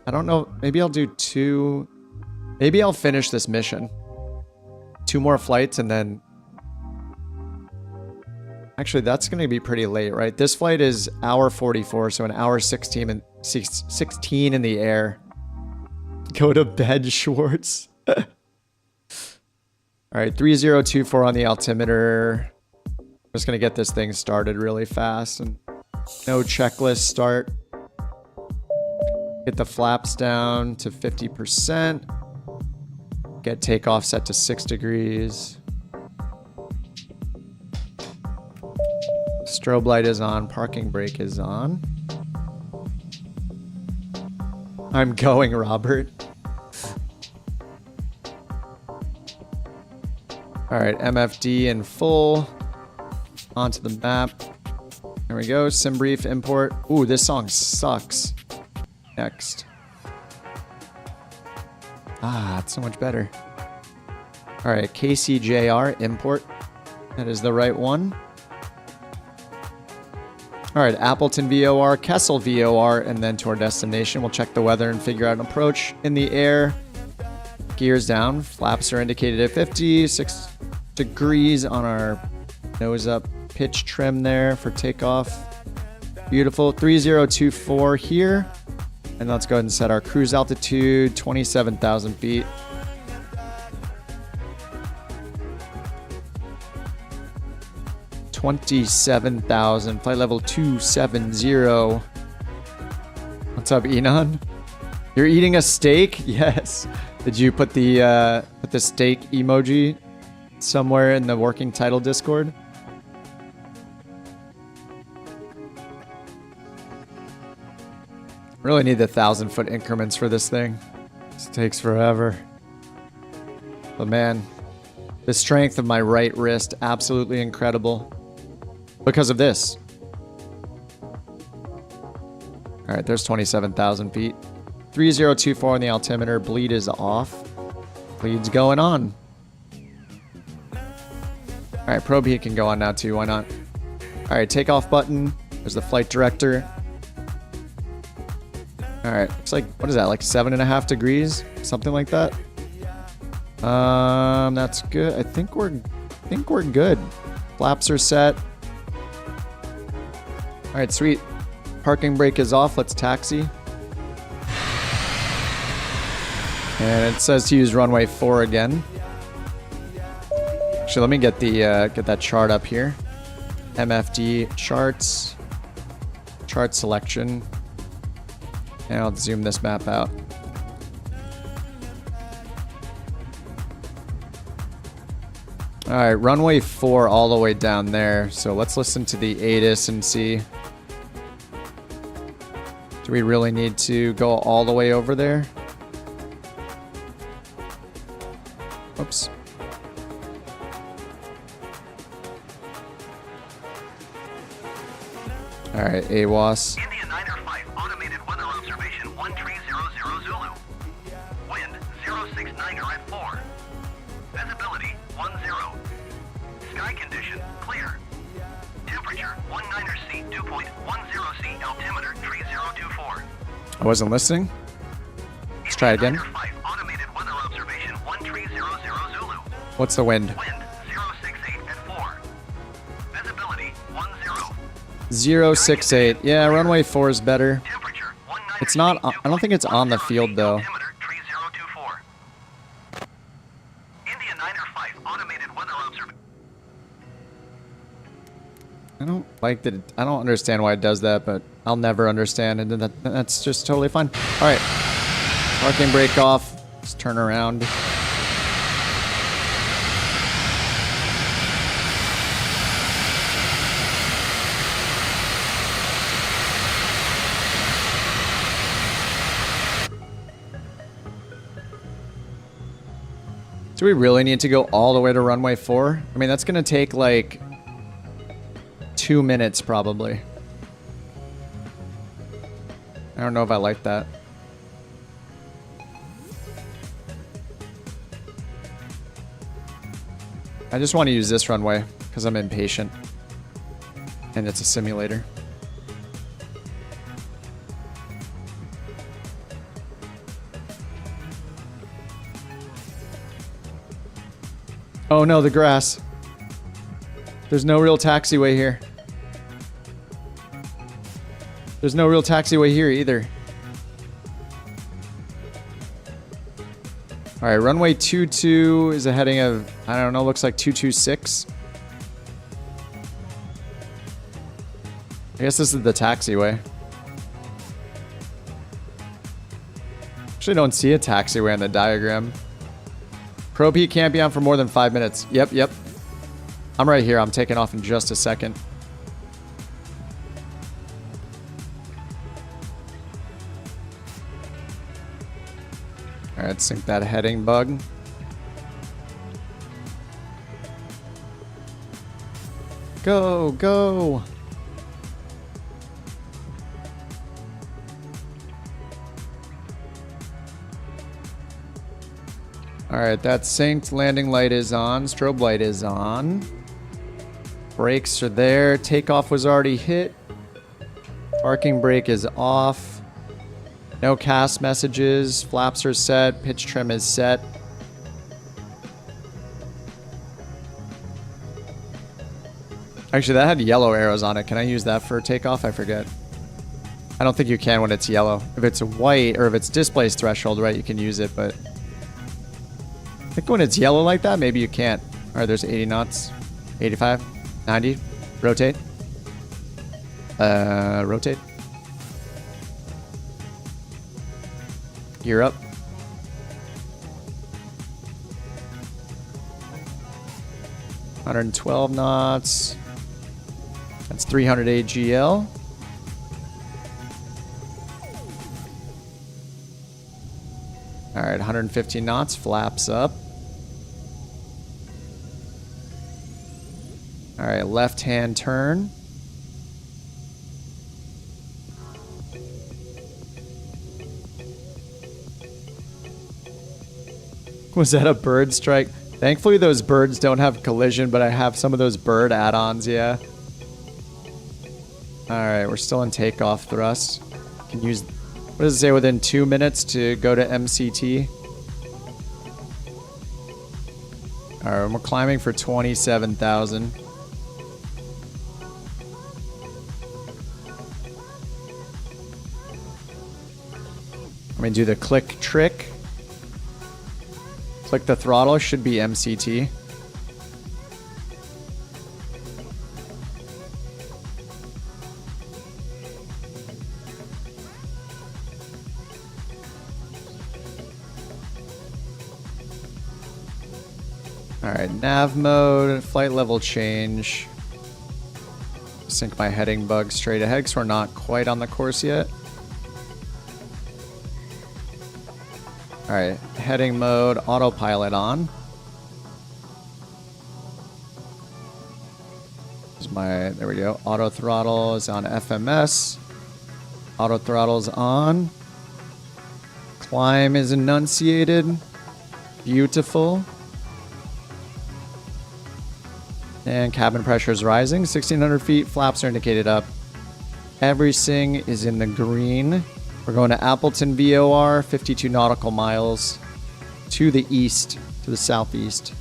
I don't know. Maybe I'll do 2. Maybe I'll finish this mission. 2 more flights and then... Actually, that's going to be pretty late, right? This flight is hour 44, so an hour 16 in the air. Go to bed, Schwartz. All right, 3024 on the altimeter. I'm just going to get this thing started really fast and no checklist start. Get the flaps down to 50%. Get takeoff set to 6 degrees. Strobe light is on. Parking brake is on. I'm going, Robert. All right, MFD in full. Onto the map. There we go. Sim brief import. Ooh, this song sucks. Next. Ah, it's so much better. All right, KCJR import. That is the right one. All right, Appleton VOR, Kessel VOR, and then to our destination. We'll check the weather and figure out an approach in the air. Gears down. Flaps are indicated at 56 degrees on our nose up pitch trim there for takeoff. Beautiful. 3024 here. And let's go ahead and set our cruise altitude, 27,000 feet. $27,000. Flight level 270. What's up, Enon? You're eating a steak? Yes. Did you put the steak emoji somewhere in the working title Discord? Really need the 1,000-foot increments for this thing. This takes forever. But man, the strength of my right wrist, absolutely incredible. Because of this. All right, there's 27,000 feet. 3024 on the altimeter. Bleed is off. Bleed's going on. All right, probe heat can go on now too. Why not? All right, takeoff button. There's the flight director. All right, looks like, what is that? Like 7.5 degrees, something like that. That's good. I think we're good. Flaps are set. All right, sweet. Parking brake is off. Let's taxi. And it says to use runway 4 again. Actually, let me get that chart up here. MFD charts. Chart selection. And I'll zoom this map out. All right, runway 4 all the way down there. So let's listen to the ATIS and see. Do we really need to go all the way over there? Oops. All right, AWAS. India Niner 5, automated weather observation 1300 Zulu. Wind 069er at 4. Visibility 10. Sky condition clear. Temperature 19er C, 2.10 C, altimeter 3024. I wasn't listening. Let's try again. Niner 5, automated weather observation 1300 Zulu. What's the wind? Wind 068 at 4. Visibility 10. 068. Yeah, runway 4 is better. Temperature 19er It's not. C, I don't think it's on the 2.10 field though. altimeter 3024. India Niner 5, automated weather observation. I don't like that. I don't understand why it does that, but I'll never understand, and then that's just totally fine. All right, parking brake off. Let's turn around. Do we really need to go all the way to runway 4? I mean, that's gonna take like 2 minutes probably. I don't know if I like that. I just want to use this runway because I'm impatient. And it's a simulator. Oh no, the grass. There's no real taxiway here. There's no real taxiway here either. All right, runway 22 is a heading of, I don't know, looks like 226. I guess this is the taxiway. Actually don't see a taxiway on the diagram. Probe heat can't be on for more than 5 minutes. Yep. I'm right here. I'm taking off in just a second. All right, sync that heading bug. Go, go. All right, that's synced. Landing light is on. Strobe light is on. Brakes are there. Takeoff was already hit. Parking brake is off. No cast messages. Flaps are set. Pitch trim is set. Actually, that had yellow arrows on it. Can I use that for takeoff? I forget. I don't think you can when it's yellow. If it's white or if it's displays threshold, right, you can use it, but I think when it's yellow like that, maybe you can't. All right, there's 80 knots. 85, 90. Rotate. Rotate. Gear up. $112 knots. That's 300 AGL. All right, 115 knots, flaps up. All right, left-hand turn. Was that a bird strike? Thankfully, those birds don't have collision, but I have some of those bird add-ons, yeah. All right, we're still in takeoff thrust. Can use, what does it say, within 2 minutes to go to MCT? All right, we're climbing for 27,000. Let me do the click trick. Click the throttle, should be MCT. All right, nav mode, flight level change. Sync my heading bug straight ahead because we're not quite on the course yet. All right, heading mode, autopilot on. There we go. Auto throttle is on FMS. Auto throttle is on. Climb is enunciated. Beautiful. And cabin pressure is rising. 1,600 feet, flaps are indicated up. Everything is in the green. We're going to Appleton VOR, 52 nautical miles to the east, to the southeast.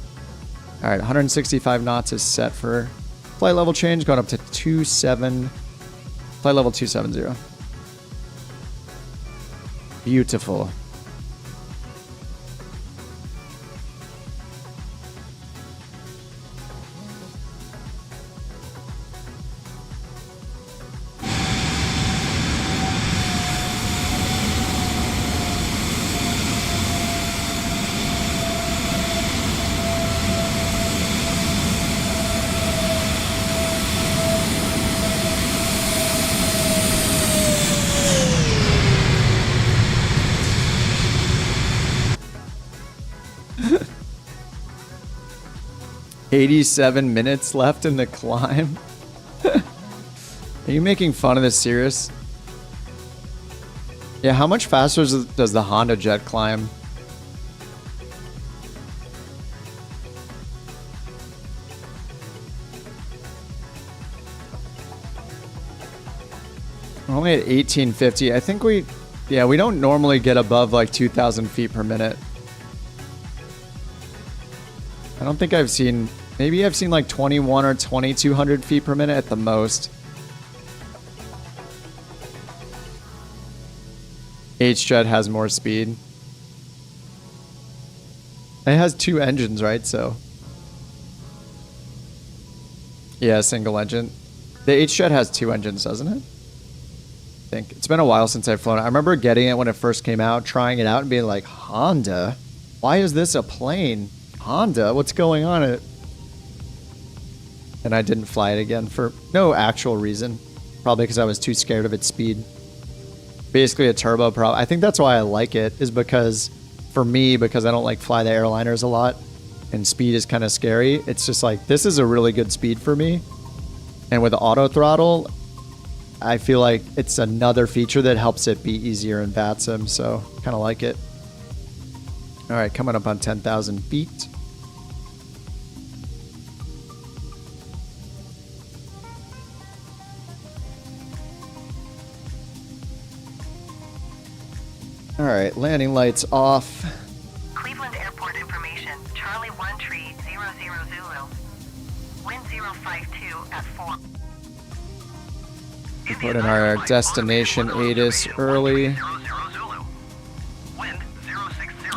All right, 165 knots is set for flight level change, going up to flight level 270. Beautiful. $87 minutes left in the climb. Are you making fun of this, Cirrus? Yeah, how much faster does the Honda Jet climb? We're only at 1850. I think we don't normally get above like 2,000 feet per minute. I don't think I've seen, maybe I've seen like 21 or 2,200 feet per minute at the most. H-Jet has more speed. It has 2 engines, right? So, yeah, single engine. The H-Jet has 2 engines, doesn't it? I think. It's been a while since I've flown it. I remember getting it when it first came out, trying it out and being like, Honda? Why is this a plane? Honda? What's going on? And I didn't fly it again for no actual reason. Probably because I was too scared of its speed. Basically a turbo prop. I think that's why I like it, is because, for me, because I don't like fly the airliners a lot, and speed is kind of scary, it's just like, this is a really good speed for me. And with auto throttle, I feel like it's another feature that helps it be easier in VATSIM, so kind of like it. All right, coming up on 10,000 feet. All right, landing lights off. Cleveland Airport information. Charlie 1 tree 00 Zulu. Wind 052 at 4. We put in our destination ATIS early.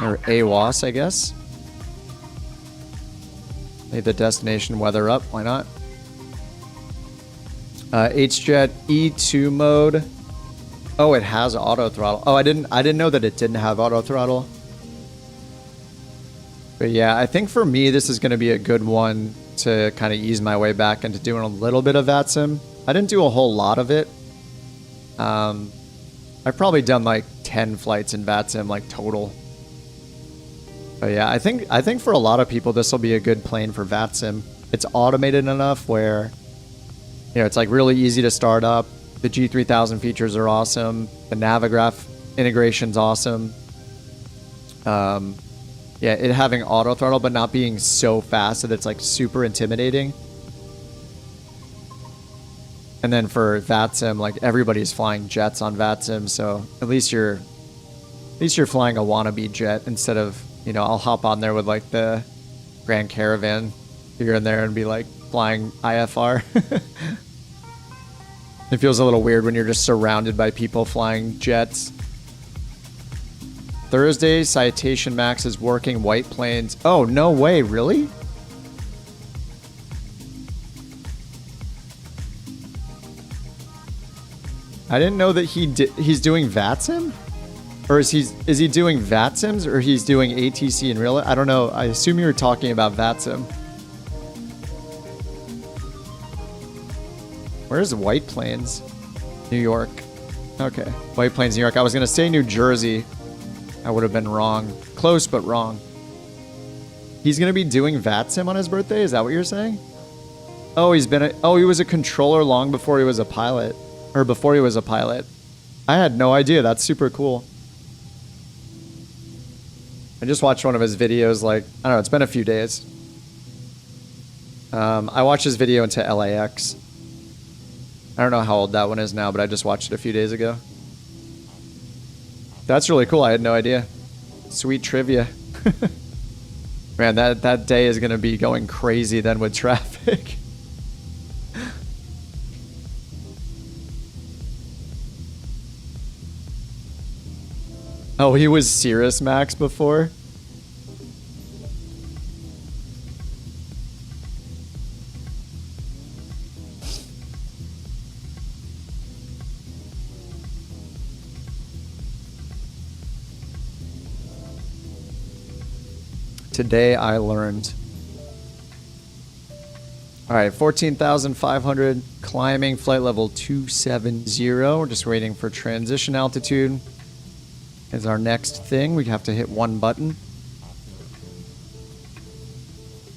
Or AWAS, I guess. Leave the destination weather up. Why not? H-Jet E2 mode. Oh, it has auto throttle. Oh, I didn't know that it didn't have auto throttle. But yeah, I think for me, this is going to be a good one to kind of ease my way back into doing a little bit of VATSIM. I didn't do a whole lot of it. I've probably done like 10 flights in VATSIM, like total. But yeah, I think for a lot of people, this will be a good plane for VATSIM. It's automated enough where, you know, it's like really easy to start up. The G3000 features are awesome. The Navigraph integration's awesome. Yeah, it having auto throttle, but not being so fast that it's like super intimidating. And then for VATSIM, like everybody's flying jets on VATSIM, so at least you're flying a wannabe jet instead of, you know, I'll hop on there with like the Grand Caravan here and there and be like flying IFR. It feels a little weird when you're just surrounded by people flying jets. Thursday, Citation Max is working White Plains. Oh, no way, really? I didn't know that he's doing VATSIM? Or is he doing VATSIMs or he's doing ATC in real life? I don't know. I assume you were talking about VATSIM. Where's White Plains? New York. Okay. White Plains, New York. I was going to say New Jersey. I would have been wrong. Close, but wrong. He's going to be doing VATSIM on his birthday? Is that what you're saying? Oh, he was a controller long before he was a pilot. Or before he was a pilot. I had no idea. That's super cool. I just watched one of his videos, like, I don't know, it's been a few days. I watched his video into LAX. I don't know how old that one is now, but I just watched it a few days ago. That's really cool. I had no idea. Sweet trivia. Man, that day is going to be going crazy then with traffic. Oh, he was Cirrus Max before? Today I learned. All right, 14,500 climbing, flight level 270. We're just waiting for transition altitude. Is our next thing. We have to hit one button.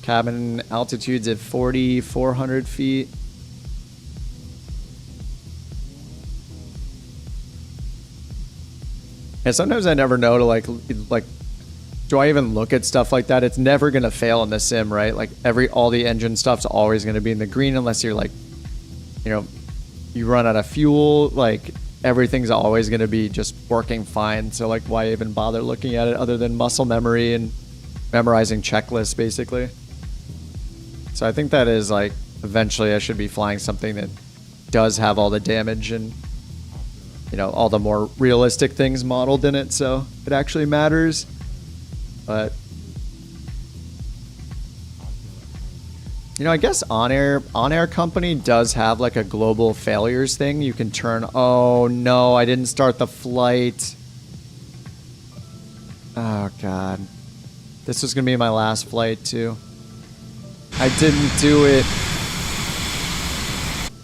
Cabin altitude's at 4,400 feet. And sometimes I never know to like, do I even look at stuff like that? It's never gonna fail in the sim, right? Like all the engine stuff's always gonna be in the green unless you're like, you know, you run out of fuel, like everything's always going to be just working fine. So like, why even bother looking at it other than muscle memory and memorizing checklists, basically? So I think that is like, eventually I should be flying something that does have all the damage and, you know, all the more realistic things modeled in it. So it actually matters. But, you know, I guess OnAir company does have like a global failures thing. You can turn, oh no, I didn't start the flight. Oh God. This was gonna be my last flight too. I didn't do it.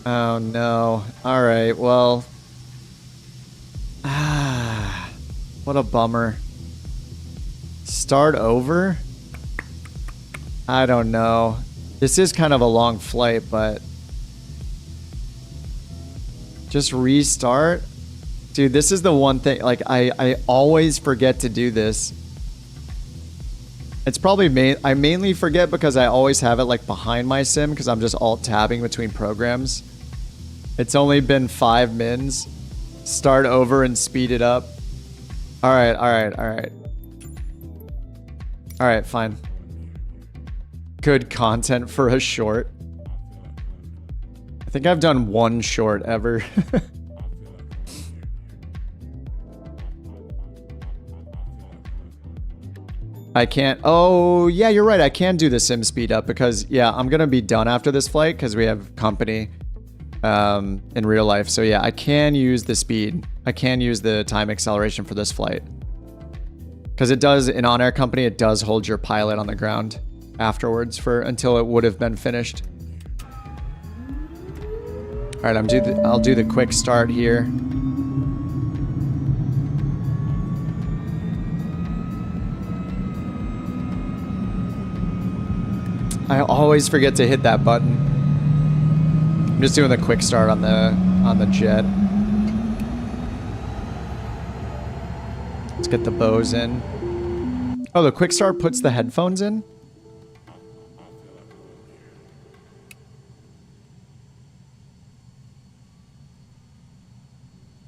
Oh no. All right, well. What a bummer. Start over? I don't know. This is kind of a long flight, but just restart. Dude, this is the one thing, like I always forget to do this. It's probably I mainly forget because I always have it like behind my sim because I'm just alt tabbing between programs. It's only been 5 mins. Start over and speed it up. All right. All right, fine. Good content for a short. I think I've done one short ever. I can't. Oh, yeah, you're right. I can do the sim speed up because, yeah, I'm going to be done after this flight because we have company. in real life. So yeah, I can use the speed. I can use the time acceleration for this flight. Because it does, in OnAir company, it does hold your pilot on the ground afterwards for until it would have been finished. All right, I'll do the quick start here. I always forget to hit that button. I'm just doing the quick start on the jet. Let's get the bows in. Oh, the quick start puts the headphones in?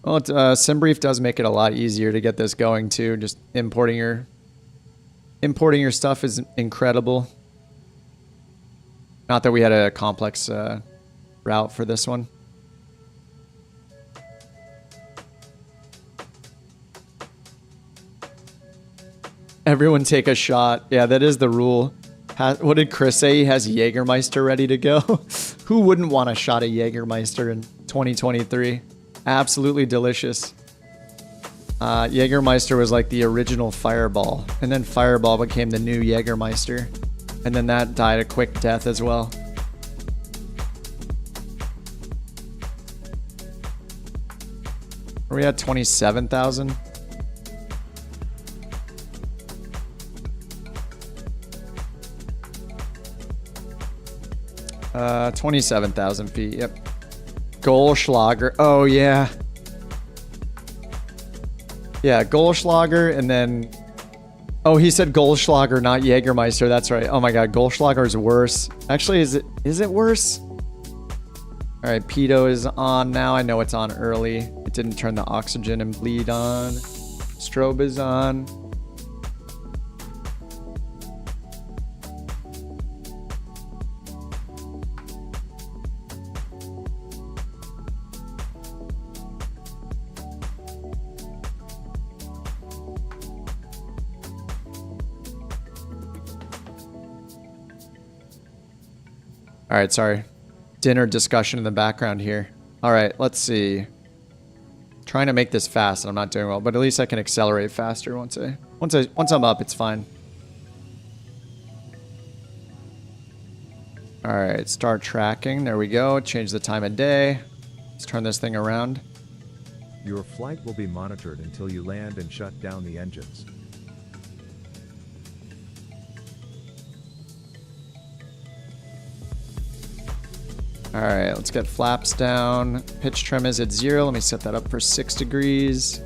Well, SimBrief does make it a lot easier to get this going too. Just importing your stuff is incredible. Not that we had a complex route for this one. Everyone take a shot. Yeah, that is the rule. What did Chris say? He has Jägermeister ready to go. Who wouldn't want a shot of Jägermeister in 2023? Absolutely delicious. Jägermeister was like the original Fireball. And then Fireball became the new Jägermeister. And then that died a quick death as well. Are we at 27,000? Uh, 27,000 feet, yep. Goldschlager, oh yeah. Yeah, Goldschlager and then... Oh, he said Goldschlager, not Jägermeister, that's right. Oh my god, Goldschlager is worse. Actually, is it worse? Alright, Pitot is on now. I know it's on early. It didn't turn the oxygen and bleed on. Strobe is on. All right, sorry. Dinner discussion in the background here. All right, let's see. Trying to make this fast and I'm not doing well, but at least I can accelerate faster once I'm up, it's fine. All right, start tracking. There we go. Change the time of day. Let's turn this thing around. Your flight will be monitored until you land and shut down the engines. All right, let's get flaps down. Pitch trim is at 0. Let me set that up for 6 degrees.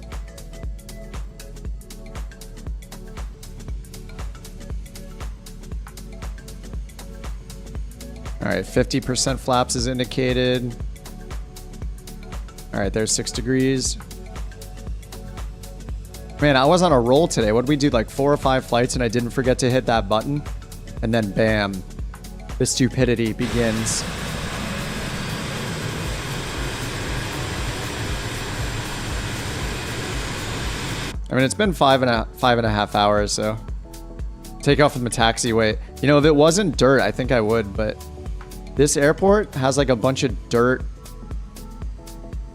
All right, 50% flaps is indicated. All right, there's 6 degrees. Man, I was on a roll today. What did we do, like 4 or 5 flights and I didn't forget to hit that button? And then bam, the stupidity begins. I mean, it's been five and a half hours, so take off from the taxiway. You know, if it wasn't dirt, I think I would, but this airport has like a bunch of dirt,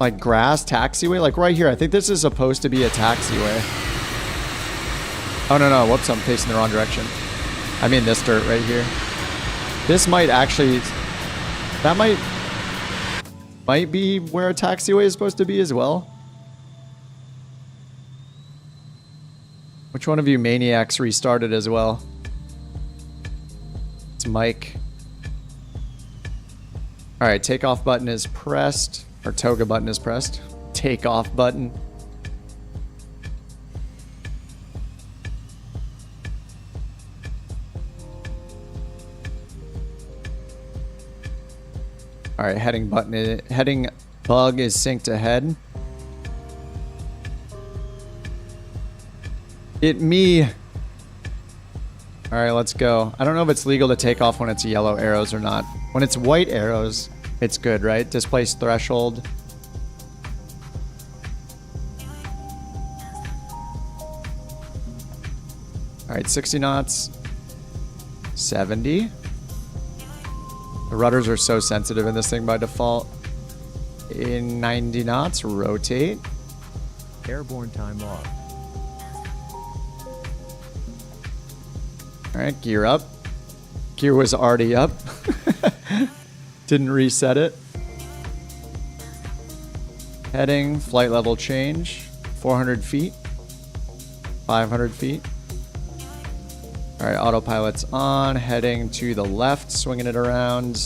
like grass taxiway, like right here. I think this is supposed to be a taxiway. Oh, no, whoops, I'm facing the wrong direction. I mean this dirt right here. This might actually, that might be where a taxiway is supposed to be as well. Which one of you maniacs restarted as well? It's Mike. All right, takeoff button is pressed, or toga button is pressed. Takeoff button. All right, heading bug is synced ahead. Me. All right, let's go. I don't know if it's legal to take off when it's yellow arrows or not. When it's white arrows, it's good, right? Displace threshold. All right, 60 knots. 70. The rudders are so sensitive in this thing by default. In 90 knots, rotate. Airborne time off. All right, gear up. Gear was already up. Didn't reset it. Heading, flight level change, 400 feet, 500 feet. All right, autopilot's on, heading to the left, swinging it around.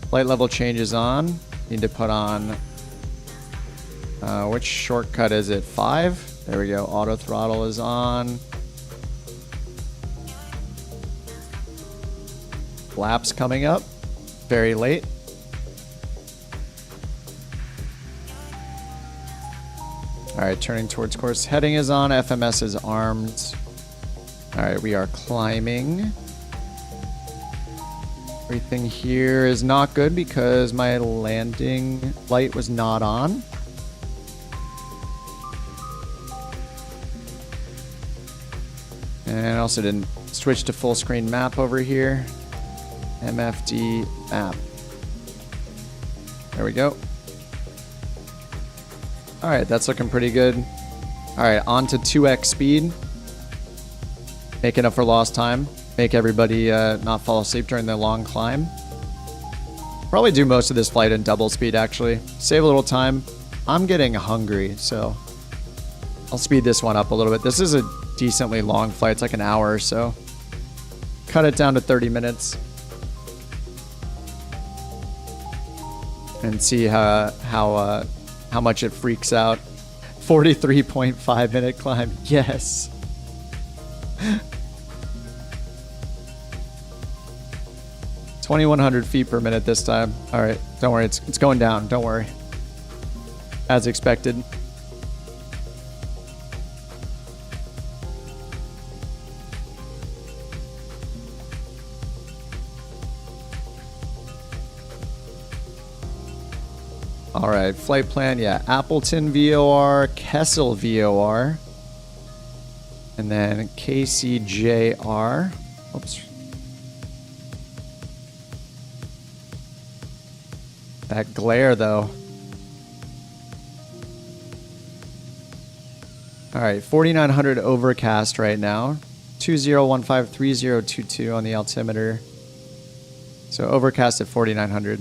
Flight level change is on. Need to put on, which shortcut is it? 5? There we go, auto throttle is on. Flaps coming up, very late. All right, turning towards course. Heading is on, FMS is armed. All right, we are climbing. Everything here is not good because my landing light was not on. And I also didn't switch to full screen map over here. MFD map. There we go. All right, that's looking pretty good. All right, on to 2x speed. Making up for lost time. Make everybody not fall asleep during the long climb. Probably do most of this flight in double speed, actually. Save a little time. I'm getting hungry, so I'll speed this one up a little bit. This is a decently long flight. It's like an hour or so. Cut it down to 30 minutes. And see how much it freaks out. 43.5 minute climb. Yes. – 2,100 feet per minute this time. All right, don't worry. It's going down. Don't worry. As expected. All right, flight plan. Yeah, Appleton VOR, Kessel VOR, and then KCJR. Oops. That glare, though. All right, 4,900 overcast right now. 20153022 on the altimeter. So overcast at 4,900.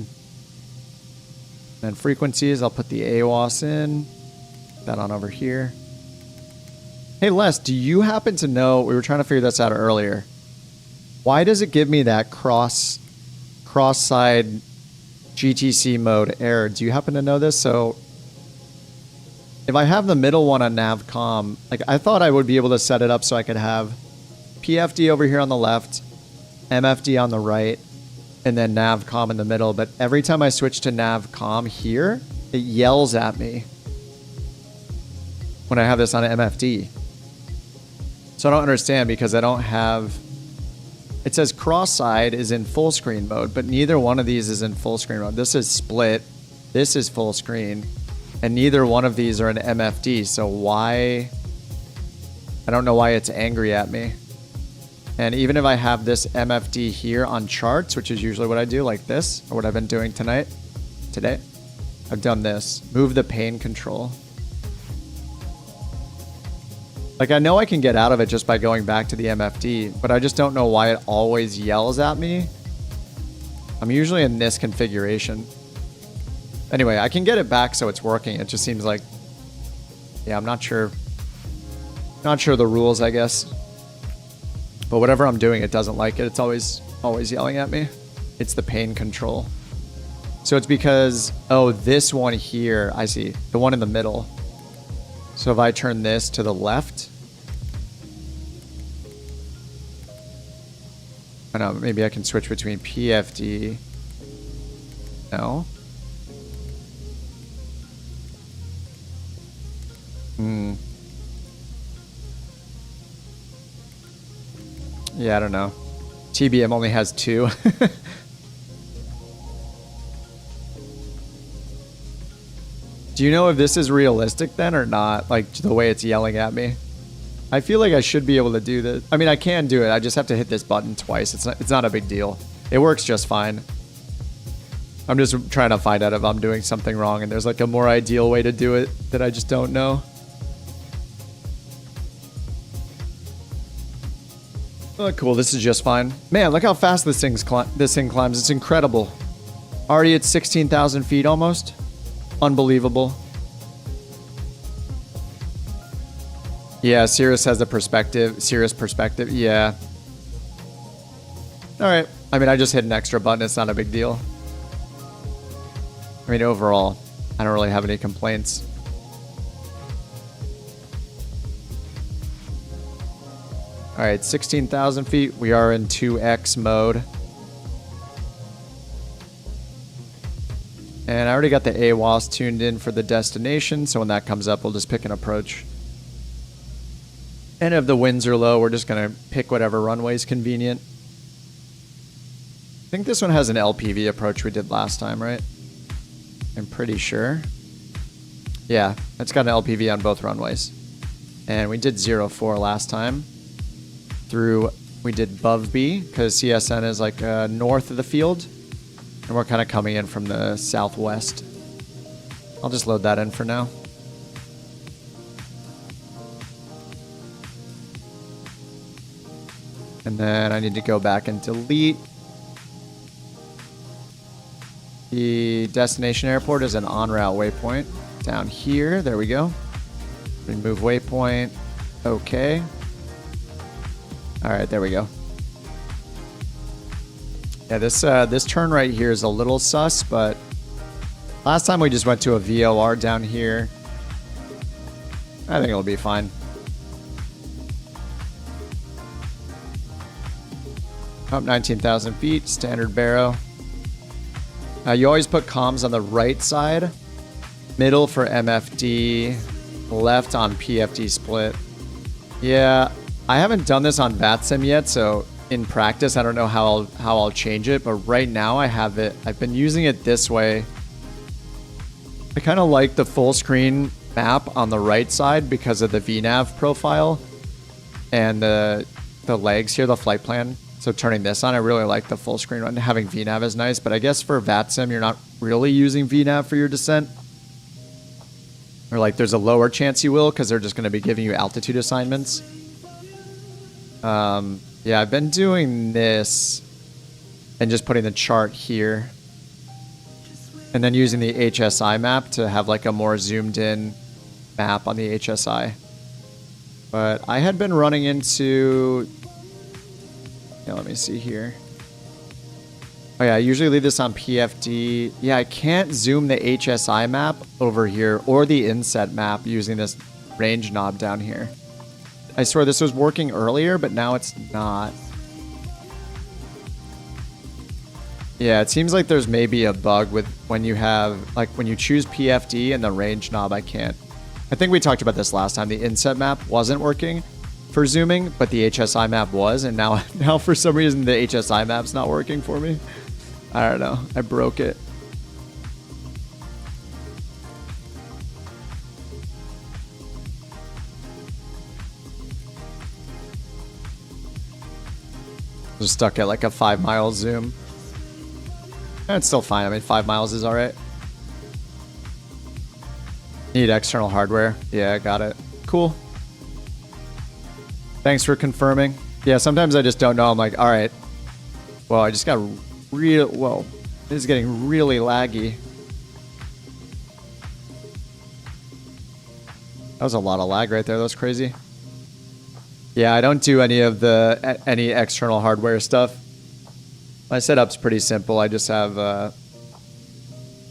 And frequencies, I'll put the AWOS in. Put that on over here. Hey, Les, do you happen to know, we were trying to figure this out earlier. Why does it give me that cross-side GTC mode error? Do you happen to know this? So if I have the middle one on navcom, like I thought I would be able to set it up so I could have PFD over here on the left, MFD on the right, and then navcom in the middle. But every time I switch to navcom here, it yells at me when I have this on MFD. So I don't understand because I don't have... It says cross-side is in full screen mode, but neither one of these is in full screen mode. This is split. This is full screen. And neither one of these are in MFD. So why? I don't know why it's angry at me. And even if I have this MFD here on charts, which is usually what I do, like this, or what I've been doing today, I've done this. Move the pane control. Like, I know I can get out of it just by going back to the MFD, but I just don't know why it always yells at me. I'm usually in this configuration. Anyway, I can get it back so it's working. It just seems like... Yeah, I'm not sure. Not sure the rules, I guess. But whatever I'm doing, it doesn't like it. It's always yelling at me. It's the pane control. So it's because... Oh, this one here. I see. The one in the middle. So if I turn this to the left... I don't know, maybe I can switch between PFD. No. Yeah, I don't know. TBM only has 2. Do you know if this is realistic then or not? Like the way it's yelling at me? I feel like I should be able to do this. I mean, I can do it. I just have to hit this button twice. It's not a big deal. It works just fine. I'm just trying to find out if I'm doing something wrong and there's like a more ideal way to do it that I just don't know. Oh, cool. This is just fine. Man, look how fast this thing climbs. It's incredible. Already at 16,000 feet almost. Unbelievable. Yeah, Cirrus has a perspective. Cirrus perspective. Yeah. All right. I mean, I just hit an extra button. It's not a big deal. I mean, overall, I don't really have any complaints. All right, 16,000 feet. We are in 2x mode. And I already got the AWAS tuned in for the destination, so when that comes up, we'll just pick an approach. And if the winds are low, we're just going to pick whatever runway is convenient. I think this one has an LPV approach we did last time, right? I'm pretty sure. Yeah, it's got an LPV on both runways. And we did 04 last time. We did Bov B, because CSN is like north of the field. And we're kind of coming in from the southwest. I'll just load that in for now. And then I need to go back and delete. The destination airport is an en route waypoint. Down here, there we go. Remove waypoint. Okay. All right, there we go. Yeah, this turn right here is a little sus, but last time we just went to a VOR down here. I think it'll be fine. Up 19,000 feet, standard barrow. You always put comms on the right side, middle for MFD, left on PFD split. Yeah, I haven't done this on VATSIM yet, so in practice, I don't know how I'll change it, but right now I have it. I've been using it this way. I kind of like the full screen map on the right side because of the VNav profile and the legs here, the flight plan. So turning this on, I really like the full screen one. Having VNav is nice, but I guess for VATSIM, you're not really using VNav for your descent. Or like there's a lower chance you will because they're just going to be giving you altitude assignments. Yeah, I've been doing this and just putting the chart here. And then using the HSI map to have like a more zoomed in map on the HSI. But I had been running into... Yeah, let me see here. Oh yeah, I usually leave this on PFD. Yeah, I can't zoom the HSI map over here or the inset map using this range knob down here. I swear this was working earlier, but now it's not. Yeah, it seems like there's maybe a bug with when you have, like when you choose PFD and the range knob, I can't. I think we talked about this last time. The inset map wasn't working for zooming, but the HSI map was, and now for some reason the HSI map's not working for me. I don't know. I broke it. Just stuck at like a 5 mile zoom. It's still fine. I mean, 5 miles is all right. Need external hardware. Yeah, I got it. Cool. Thanks for confirming. Yeah, sometimes I just don't know. I'm like, all right. Well, I just got whoa. This is getting really laggy. That was a lot of lag right there. That was crazy. Yeah, I don't do any of any external hardware stuff. My setup's pretty simple. I just have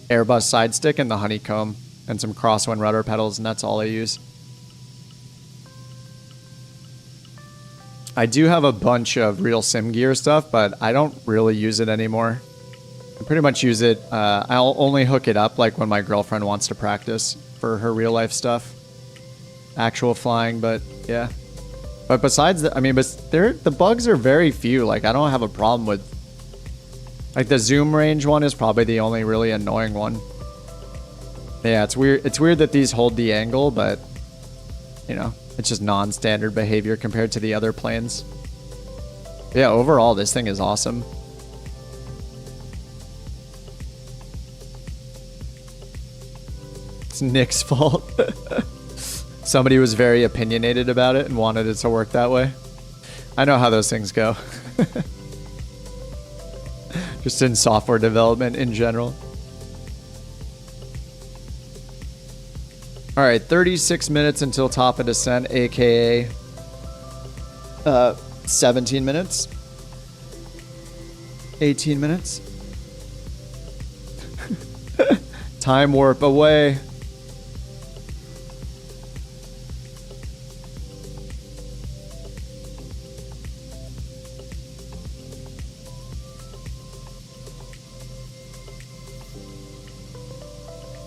Airbus side stick and the honeycomb and some crosswind rudder pedals, and that's all I use. I do have a bunch of real sim gear stuff, but I don't really use it anymore. I pretty much use it. I'll only hook it up like when my girlfriend wants to practice for her real life stuff, actual flying. But yeah. But besides that, I mean, the bugs are very few. Like I don't have a problem with. Like the zoom range one is probably the only really annoying one. Yeah, it's weird. It's weird that these hold the angle, but you know. It's just non-standard behavior compared to the other planes. Yeah, overall, this thing is awesome. It's Nick's fault. Somebody was very opinionated about it and wanted it to work that way. I know how those things go. Just in software development in general. All right, 36 minutes until top of descent, aka 17 minutes. 18 minutes. Time warp away.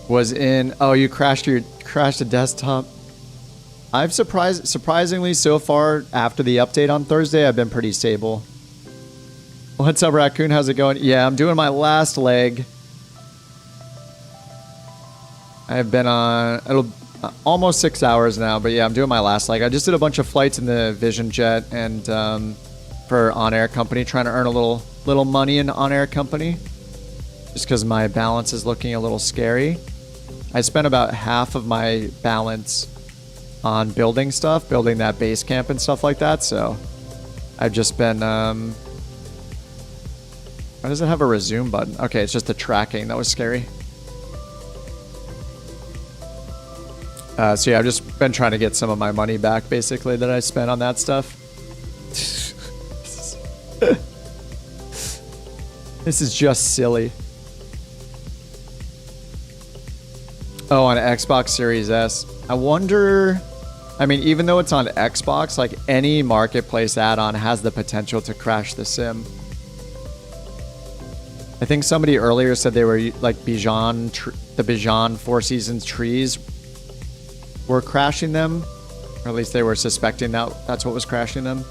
Was in, oh, you crashed a desktop. I've surprisingly so far after the update on Thursday, I've been pretty stable. What's up, Raccoon? How's it going? Yeah, I'm doing my last leg. I've been on almost 6 hours now, but yeah, I'm doing my last leg. I just did a bunch of flights in the Vision Jet and for OnAir company, trying to earn a little money in OnAir company, just because my balance is looking a little scary. I spent about half of my balance on building stuff, building that base camp and stuff like that. So I've just been, why does it have a resume button? Okay, it's just the tracking. That was scary. So yeah, I've just been trying to get some of my money back, basically, that I spent on that stuff. This is just silly. Oh, on Xbox Series S. I wonder, I mean, even though it's on Xbox, like any marketplace add-on has the potential to crash the sim. I think somebody earlier said they were like Bijan, the Bijan Four Seasons trees were crashing them, or at least they were suspecting that's what was crashing them.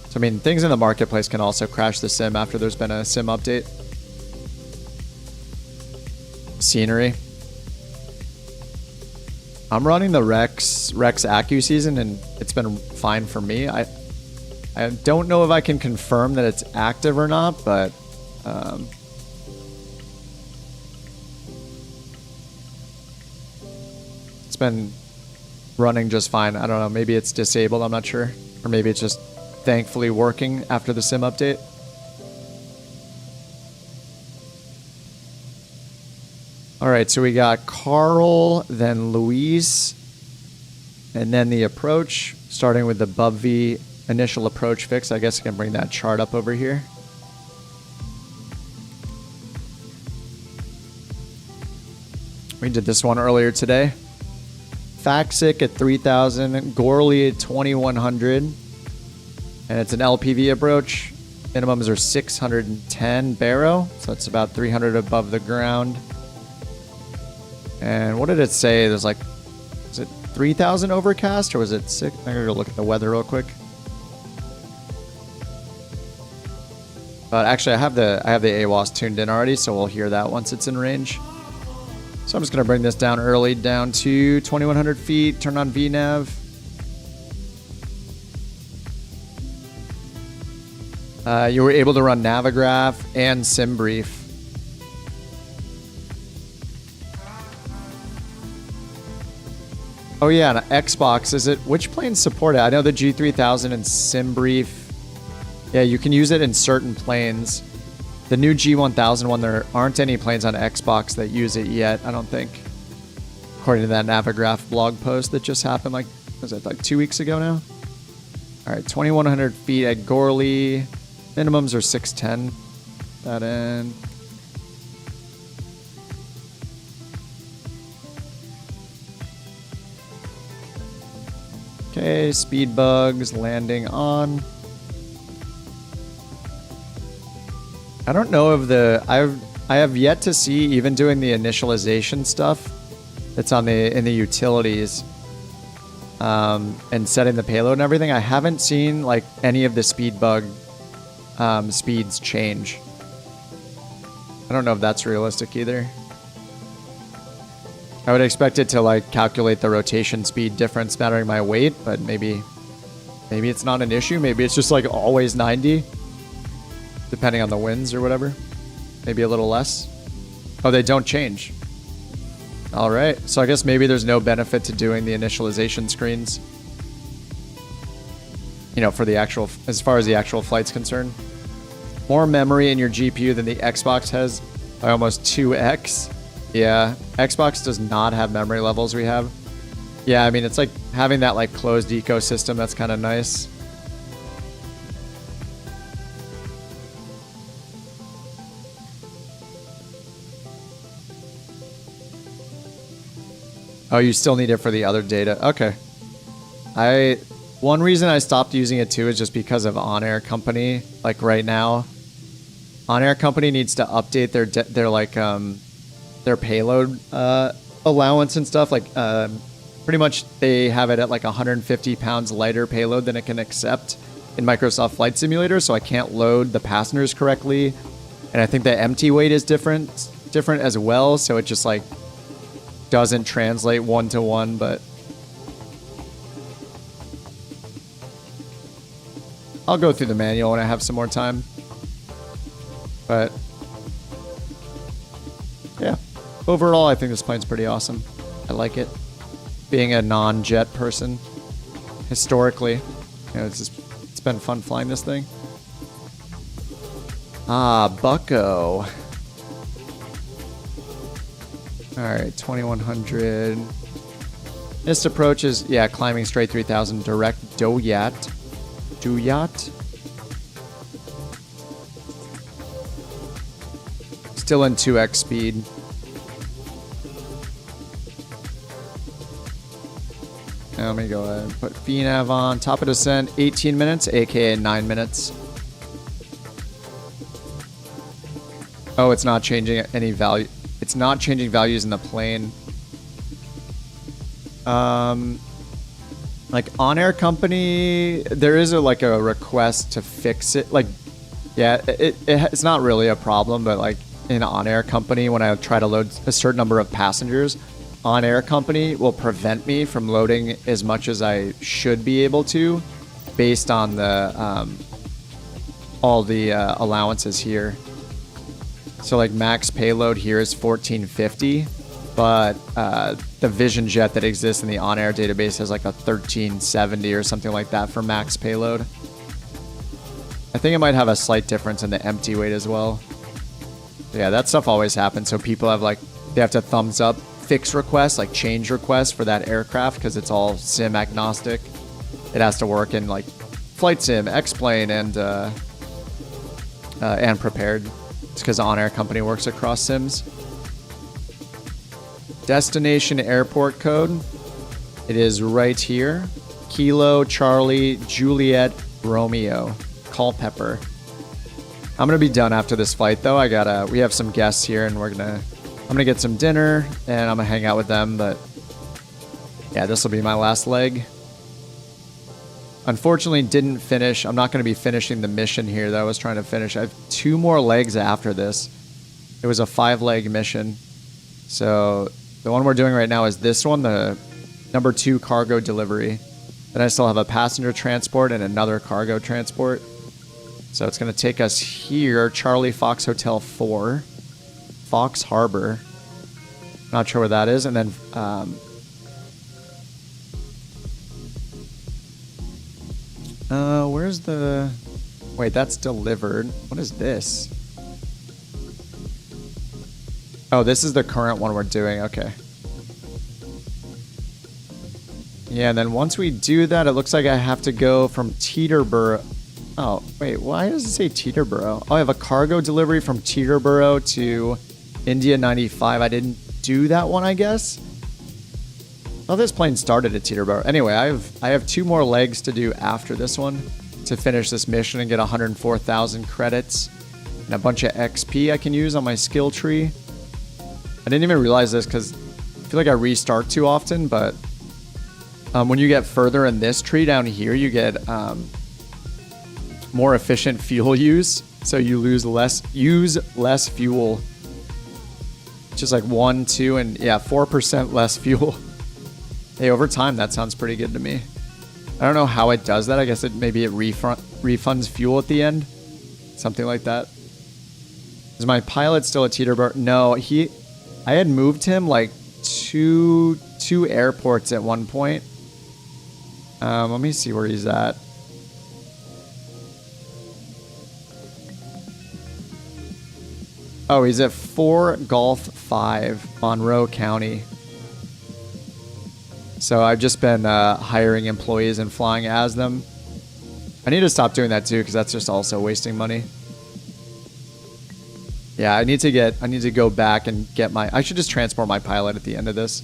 So I mean, things in the marketplace can also crash the sim after there's been a sim update. Scenery. I'm running the Rex Accu season and it's been fine for me. I don't know if I can confirm that it's active or not, but it's been running just fine. I don't know, maybe it's disabled, I'm not sure. Or maybe it's just thankfully working after the sim update. All right, so we got Carl, then Luis, and then the approach, starting with the BubV initial approach fix. I guess I can bring that chart up over here. We did this one earlier today. Faxic at 3,000, Gorley at 2,100, and it's an LPV approach. Minimums are 610 barrow, so that's about 300 above the ground. And what did it say? There's like, is it 3,000 overcast or was it 6? I'm gonna go look at the weather real quick. But actually, I have the AWAS tuned in already, so we'll hear that once it's in range. So I'm just gonna bring this down early, down to 2,100 feet. Turn on VNav. You were able to run Navigraph and SimBrief. Oh yeah, on Xbox, is it, which planes support it? I know the G3000 and SimBrief. Yeah, you can use it in certain planes. The new G1000 one, there aren't any planes on Xbox that use it yet, I don't think. According to that Navigraph blog post that just happened, like, was it like 2 weeks ago now? All right, 2,100 feet at Gorley. Minimums are 610. That in. Okay, speed bugs landing on. I don't know if I have yet to see, even doing the initialization stuff that's on in the utilities and setting the payload and everything. I haven't seen like any of the speed bug speeds change. I don't know if that's realistic either. I would expect it to like calculate the rotation speed difference mattering my weight, but maybe it's not an issue. Maybe it's just like always 90, depending on the winds or whatever. Maybe a little less. Oh, they don't change. All right. So I guess maybe there's no benefit to doing the initialization screens. You know, for the actual, as far as the actual flight's concerned. More memory in your GPU than the Xbox has by almost 2x. Yeah, Xbox does not have memory levels we have. Yeah, I mean, it's like having that like closed ecosystem. That's kind of nice. Oh, you still need it for the other data. Okay. One reason I stopped using it too is just because of OnAir Company. Like right now, OnAir Company needs to update their payload allowance and stuff. Like pretty much they have it at like 150 pounds lighter payload than it can accept in Microsoft Flight Simulator, so I can't load the passengers correctly. And I think the empty weight is different as well, so it just like doesn't translate one-to-one, but I'll go through the manual when I have some more time. But yeah, overall, I think this plane's pretty awesome. I like it. Being a non-jet person, historically, you know, it's been fun flying this thing. Ah, Bucko. All right, 2100. Missed approach is, yeah, climbing straight 3000 direct Doyat. Still in 2x speed. Now let me go ahead and put VNav on. Top of descent, 18 minutes, aka 9 minutes. Oh, it's not changing any value. It's not changing values in the plane. Like OnAir Company, there is a request to fix it. Like, yeah, it's not really a problem, but like in OnAir Company, when I try to load a certain number of passengers, OnAir Company will prevent me from loading as much as I should be able to, based on the all the allowances here. So like max payload here is 1450, but the Vision Jet that exists in the OnAir database has like a 1370 or something like that for max payload. I think it might have a slight difference in the empty weight as well. Yeah, that stuff always happens. So people have they have to thumbs up fix requests, like change requests for that aircraft, because it's all sim agnostic. It has to work in like flight sim, X-plane, and prepared. It's because OnAir Company works across sims. Destination airport code. It is right here. Kilo Charlie Juliet Romeo Culpeper. I'm gonna be done after this flight though. We have some guests here, and I'm gonna get some dinner and I'm gonna hang out with them. But yeah, this will be my last leg. Unfortunately, didn't finish. I'm not gonna be finishing the mission here that I was trying to finish. I have 2 more legs after this. It was a 5-leg mission. So the one we're doing right now is this one, the number 2 cargo delivery. Then I still have a passenger transport and another cargo transport. So it's going to take us here, Charlie Fox Hotel 4, Fox Harbor. Not sure where that is. And then where's the... Wait, that's delivered. What is this? Oh, this is the current one we're doing. Okay. Yeah, and then once we do that, it looks like I have to go from Teterboro. Oh, wait, why does it say Teterboro? Oh, I have a cargo delivery from Teterboro to India 95. I didn't do that one, I guess. Oh, this plane started at Teterboro. Anyway, I have 2 more legs to do after this one to finish this mission and get 104,000 credits and a bunch of XP I can use on my skill tree. I didn't even realize this because I feel like I restart too often, but when you get further in this tree down here, you get more efficient fuel use. So you use less fuel. Just like 1, 2, and yeah, 4% less fuel. Hey, over time, that sounds pretty good to me. I don't know how it does that. I guess maybe it refunds fuel at the end. Something like that. Is my pilot still at Teterboro? No, I had moved him like two airports at one point. Let me see where he's at. Oh, he's at 4 Golf 5, Monroe County. So I've just been hiring employees and flying as them. I need to stop doing that too, because that's just also wasting money. Yeah, I need to go back and get my, I should just transport my pilot at the end of this.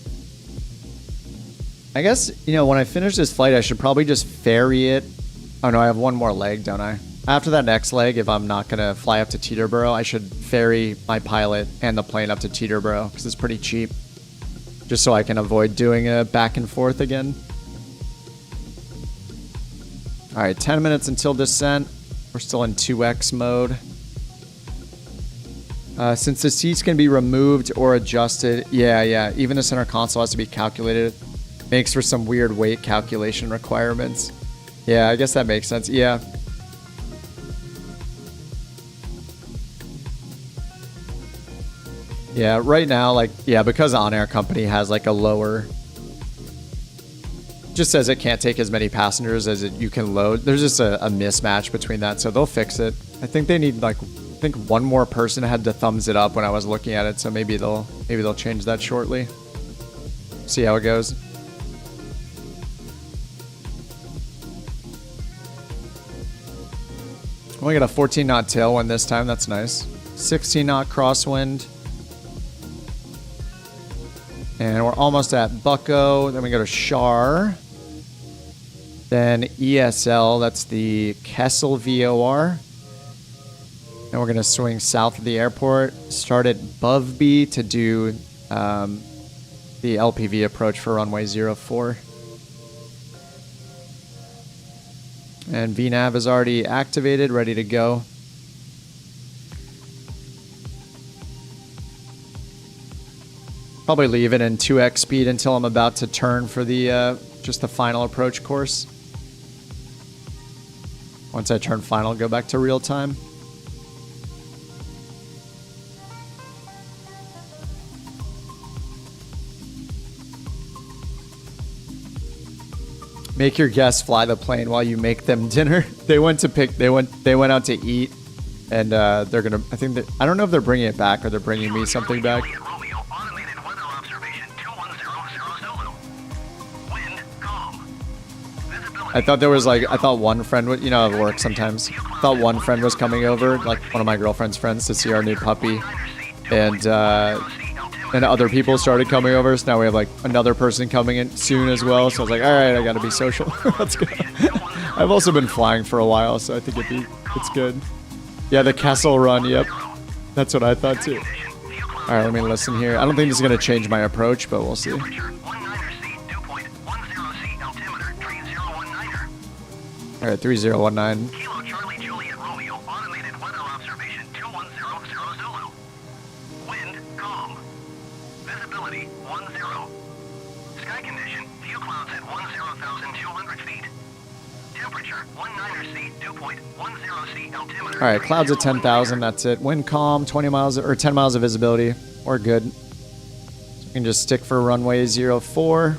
I guess, you know, when I finish this flight, I should probably just ferry it. Oh no, I have one more leg, don't I? After that next leg, if I'm not going to fly up to Teterboro, I should ferry my pilot and the plane up to Teterboro, because it's pretty cheap. Just so I can avoid doing a back and forth again. Alright, 10 minutes until descent. We're still in 2X mode. Since the seats can be removed or adjusted, yeah, even the center console has to be calculated. Makes for some weird weight calculation requirements. Yeah, I guess that makes sense. Yeah. Yeah, right now, like, yeah, because OnAir company has like a lower, just says it can't take as many passengers as you can load. There's just a mismatch between that, so they'll fix it. I think they need like, I think one more person had to thumbs it up when I was looking at it, so maybe they'll change that shortly. See how it goes. Only got a 14 knot tailwind this time. That's nice. 16 knot crosswind. And we're almost at Bucko. Then we go to Char. Then ESL. That's the Kessel VOR. And we're going to swing south of the airport. Start at Bovby to do the LPV approach for runway 04. And VNAV is already activated, ready to go. Probably leave it in 2x speed until I'm about to turn for the just the final approach course. Once I turn final, go back to real time. Make your guests fly the plane while you make them dinner. They went out to eat, and they're gonna. I think that, I don't know if they're bringing it back or they're bringing me something back. I thought there was like, I thought one friend would, you know, at work sometimes. I thought one friend was coming over, like one of my girlfriend's friends, to see our new puppy, and other people started coming over. So now we have like another person coming in soon as well. So I was like, all right, I got to be social. Let's go. I've also been flying for a while, so I think it's good. Yeah, the Kessel run. Yep, that's what I thought too. All right, let me listen here. I don't think this is gonna change my approach, but we'll see. All right, 3019. Kilo Charlie Juliet Romeo, automated weather observation 210 Zulu. Wind calm. Visibility 10. Sky condition, few clouds at 10,200 feet. Temperature 19C, 2.10C altimeter. All right, clouds at 10,000. That's it. Wind calm, 20 miles or 10 miles of visibility. We're good. So we can just stick for runway 04.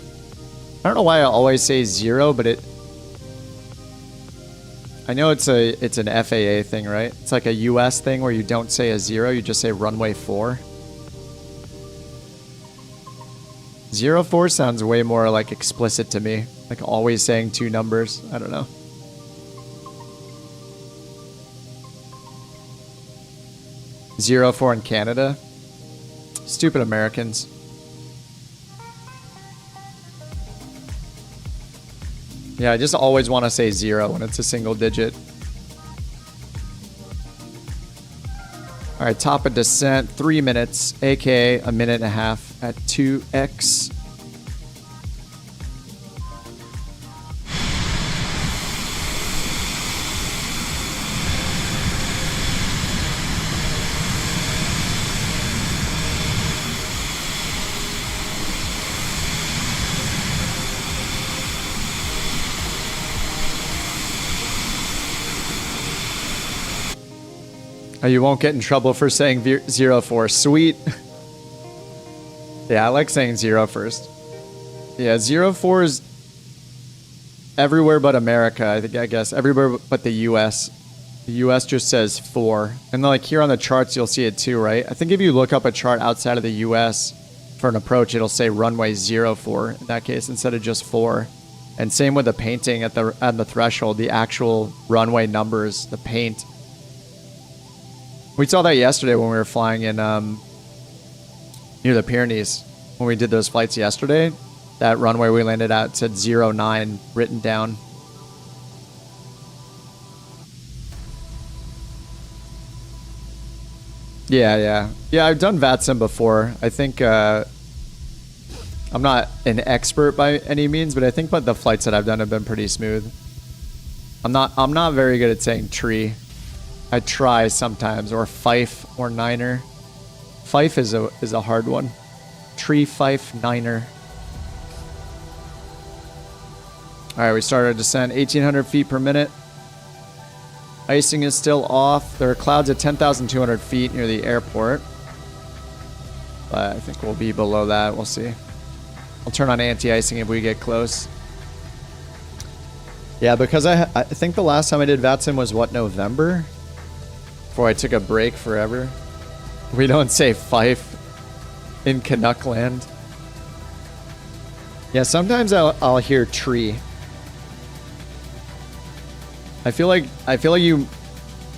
I don't know why I always say 0, but I know it's an FAA thing, right? It's like a US thing where you don't say a 0, you just say runway 4. 04 sounds way more like explicit to me. Like always saying 2 numbers. I don't know. Zero 4 in Canada. Stupid Americans. Yeah, I just always want to say 0 when it's a single digit. All right, top of descent, 3 minutes, aka a minute and a half at 2x. Oh, you won't get in trouble for saying 04. Sweet. Yeah, I like saying 0 first. Yeah, 04 is everywhere but America. I guess everywhere but the US. The US just says 4. And then like here on the charts, you'll see it too, right? I think if you look up a chart outside of the US for an approach, it'll say runway 04 in that case instead of just 4. And same with the painting at the threshold, the actual runway numbers, the paint. We saw that yesterday when we were flying in near the Pyrenees. When we did those flights yesterday, that runway we landed at said 09 written down. Yeah, I've done VATSIM before. I think I'm not an expert by any means, but I think the flights that I've done have been pretty smooth. I'm not very good at saying tree. I try sometimes, or fife or niner. Fife is a hard one. Tree, fife, niner. All right, we started our descent, 1,800 feet per minute. Icing is still off. There are clouds at 10,200 feet near the airport. But I think we'll be below that. We'll see. I'll turn on anti-icing if we get close. Yeah, because I think the last time I did VATSIM was, what, November? Before I took a break forever. We don't say fife in Canuck land. Yeah, sometimes I'll hear tree. I feel like you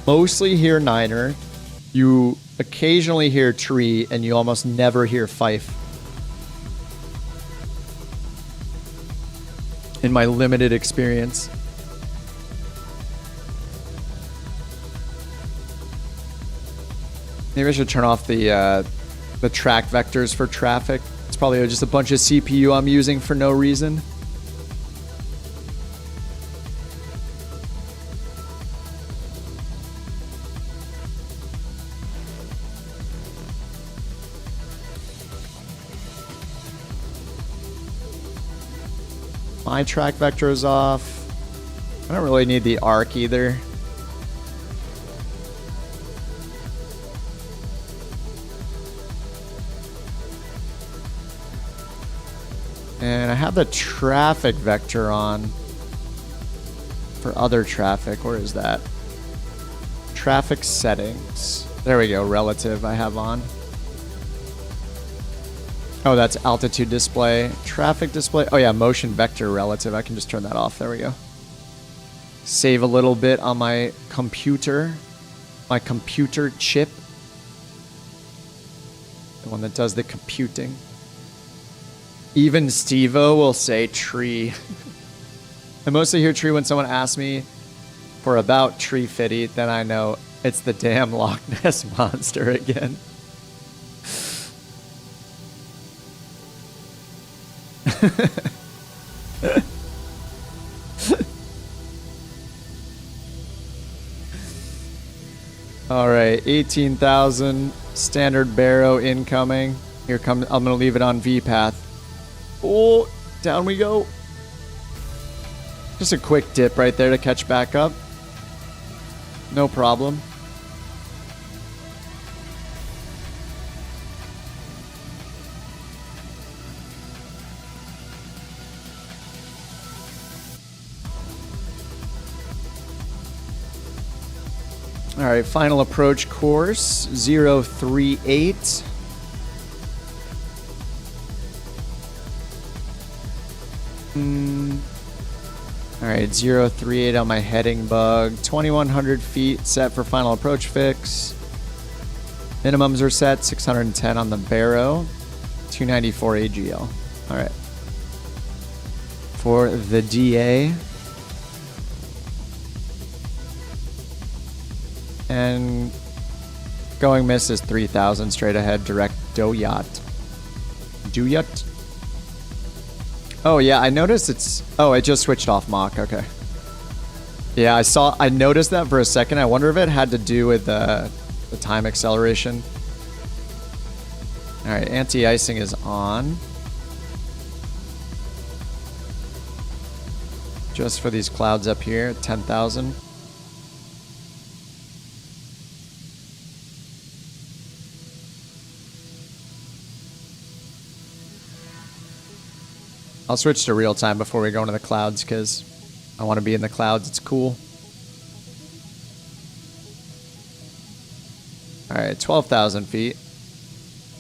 mostly hear niner, you occasionally hear tree, and you almost never hear fife. In my limited experience. Maybe I should turn off the track vectors for traffic. It's probably just a bunch of CPU I'm using for no reason. My track vector is off. I don't really need the arc either. And I have the traffic vector on for other traffic. Where is that? Traffic settings. There we go. Relative I have on. Oh, that's altitude display. Traffic display. Oh yeah, motion vector relative. I can just turn that off. There we go. Save a little bit on my computer. My computer chip. The one that does the computing. Even Steve-O will say tree. I mostly hear tree when someone asks me for about tree fitty. Then I know it's the damn Loch Ness Monster again. All right, 18,000 standard barrow incoming. Here comes. I'm gonna leave it on V path. Oh, down we go. Just a quick dip right there to catch back up. No problem. All right, final approach course, 038. All right, 038 on my heading bug. 2,100 feet set for final approach fix. Minimums are set, 610 on the barrow, 294 AGL. All right. For the DA. And going miss is 3,000 straight ahead, direct Doyat. Doyat? Oh yeah, I noticed it's... Oh, it just switched off Mach, okay. Yeah, I noticed that for a second. I wonder if it had to do with the time acceleration. All right, anti-icing is on. Just for these clouds up here, 10,000. I'll switch to real time before we go into the clouds because I want to be in the clouds. It's cool. All right, 12,000 feet.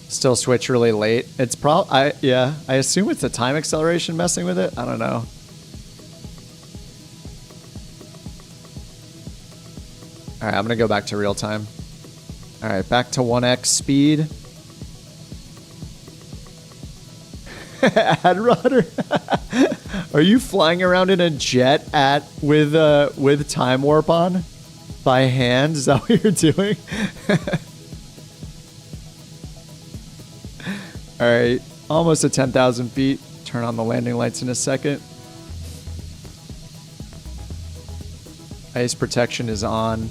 Still switch really late. It's I assume it's the time acceleration messing with it. I don't know. All right, I'm gonna go back to real time. All right, back to 1x speed. Add rudder. Are you flying around in a jet with time warp on by hand? Is that what you're doing? All right, almost at 10,000 feet. Turn on the landing lights in a second. Ice protection is on.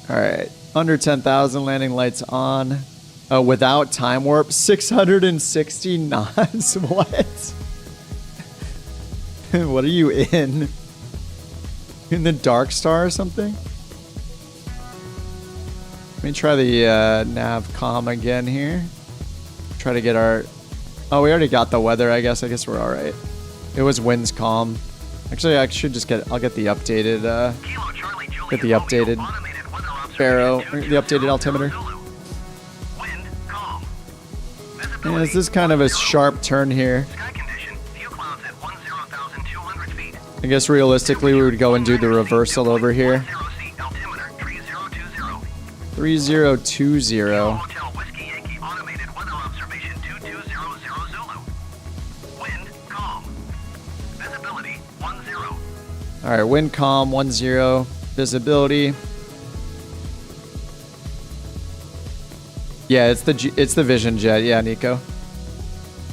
All right, under 10,000, landing lights on. Without time warp, 660 knots. What? What are you in? In the Dark Star or something? Let me try the nav comm again here. Try to get our... Oh, we already got the weather, I guess. I guess we're all right. It was winds calm. Actually, I should just get... I'll get the updated... get the updated... Barrow, the updated altimeter. Yeah, this is kind of a sharp turn here. I guess realistically we would go and do the reversal over here. 3020. Alright, wind calm, 10. Visibility. Yeah, it's the Vision jet. Yeah, Nico.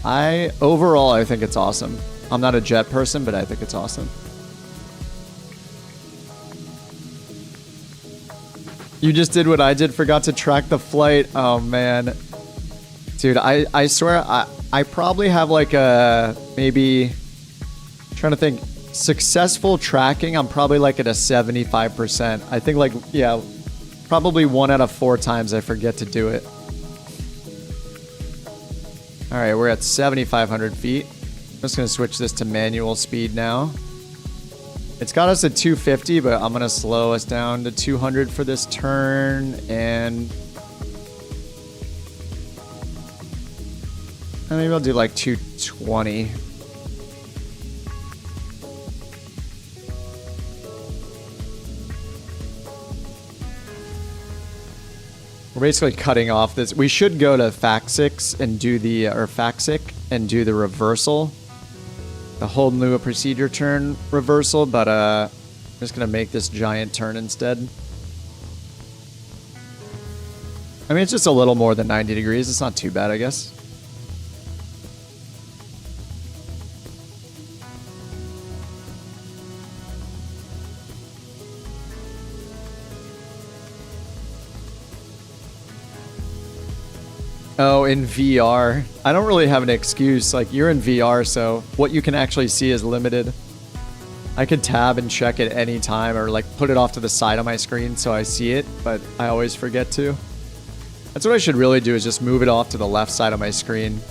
Overall, I think it's awesome. I'm not a jet person, but I think it's awesome. You just did what I did, forgot to track the flight. Oh, man. Dude, I swear, I probably have like a, maybe, trying to think, successful tracking, I'm probably like at a 75%. I think like, yeah, probably 1 out of 4 times I forget to do it. All right, we're at 7,500 feet. I'm just gonna switch this to manual speed now. It's got us at 250, but I'm gonna slow us down to 200 for this turn, and maybe I'll do like 220. We're basically cutting off this. We should go to FAC6 and do the, or FAC6 and do the reversal. The hold new procedure turn reversal, but I'm just gonna make this giant turn instead. I mean, it's just a little more than 90 degrees. It's not too bad, I guess. Oh, in VR. I don't really have an excuse. Like, you're in VR, so what you can actually see is limited. I could tab and check at any time, or like put it off to the side of my screen so I see it, but I always forget to. That's what I should really do, is just move it off to the left side of my screen.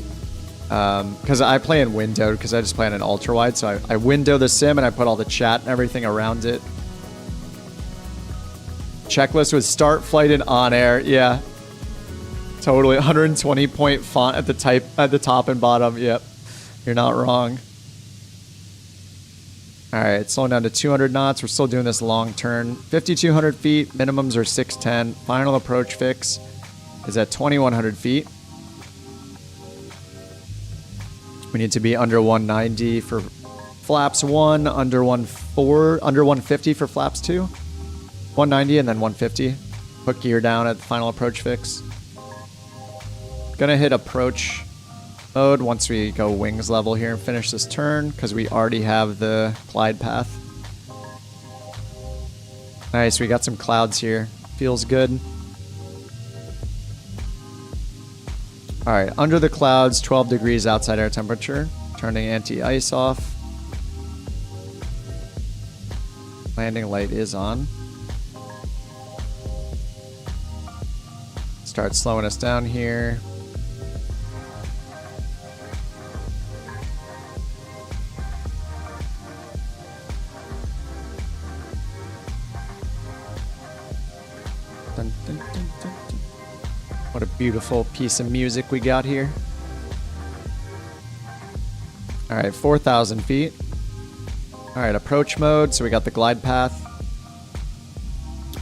Because I play in windowed, because I just play on an ultra wide, so I window the sim and I put all the chat and everything around it. Checklist with start flight and on air. Yeah. Totally, 120 point font at the top and bottom. Yep, you're not wrong. All right, slowing down to 200 knots. We're still doing this long turn. 5,200 feet. Minimums are 610. Final approach fix is at 2,100 feet. We need to be under 190 for flaps 1, under 150 for flaps 2, 190 and then 150. Put gear down at the final approach fix. Gonna hit approach mode once we go wings level here and finish this turn, because we already have the glide path. Nice, we got some clouds here. Feels good. All right, under the clouds, 12 degrees outside air temperature. Turning anti-ice off. Landing light is on. Start slowing us down here. Dun, dun, dun, dun, dun. What a beautiful piece of music we got here. All right, 4,000 feet. All right, approach mode. So we got the glide path.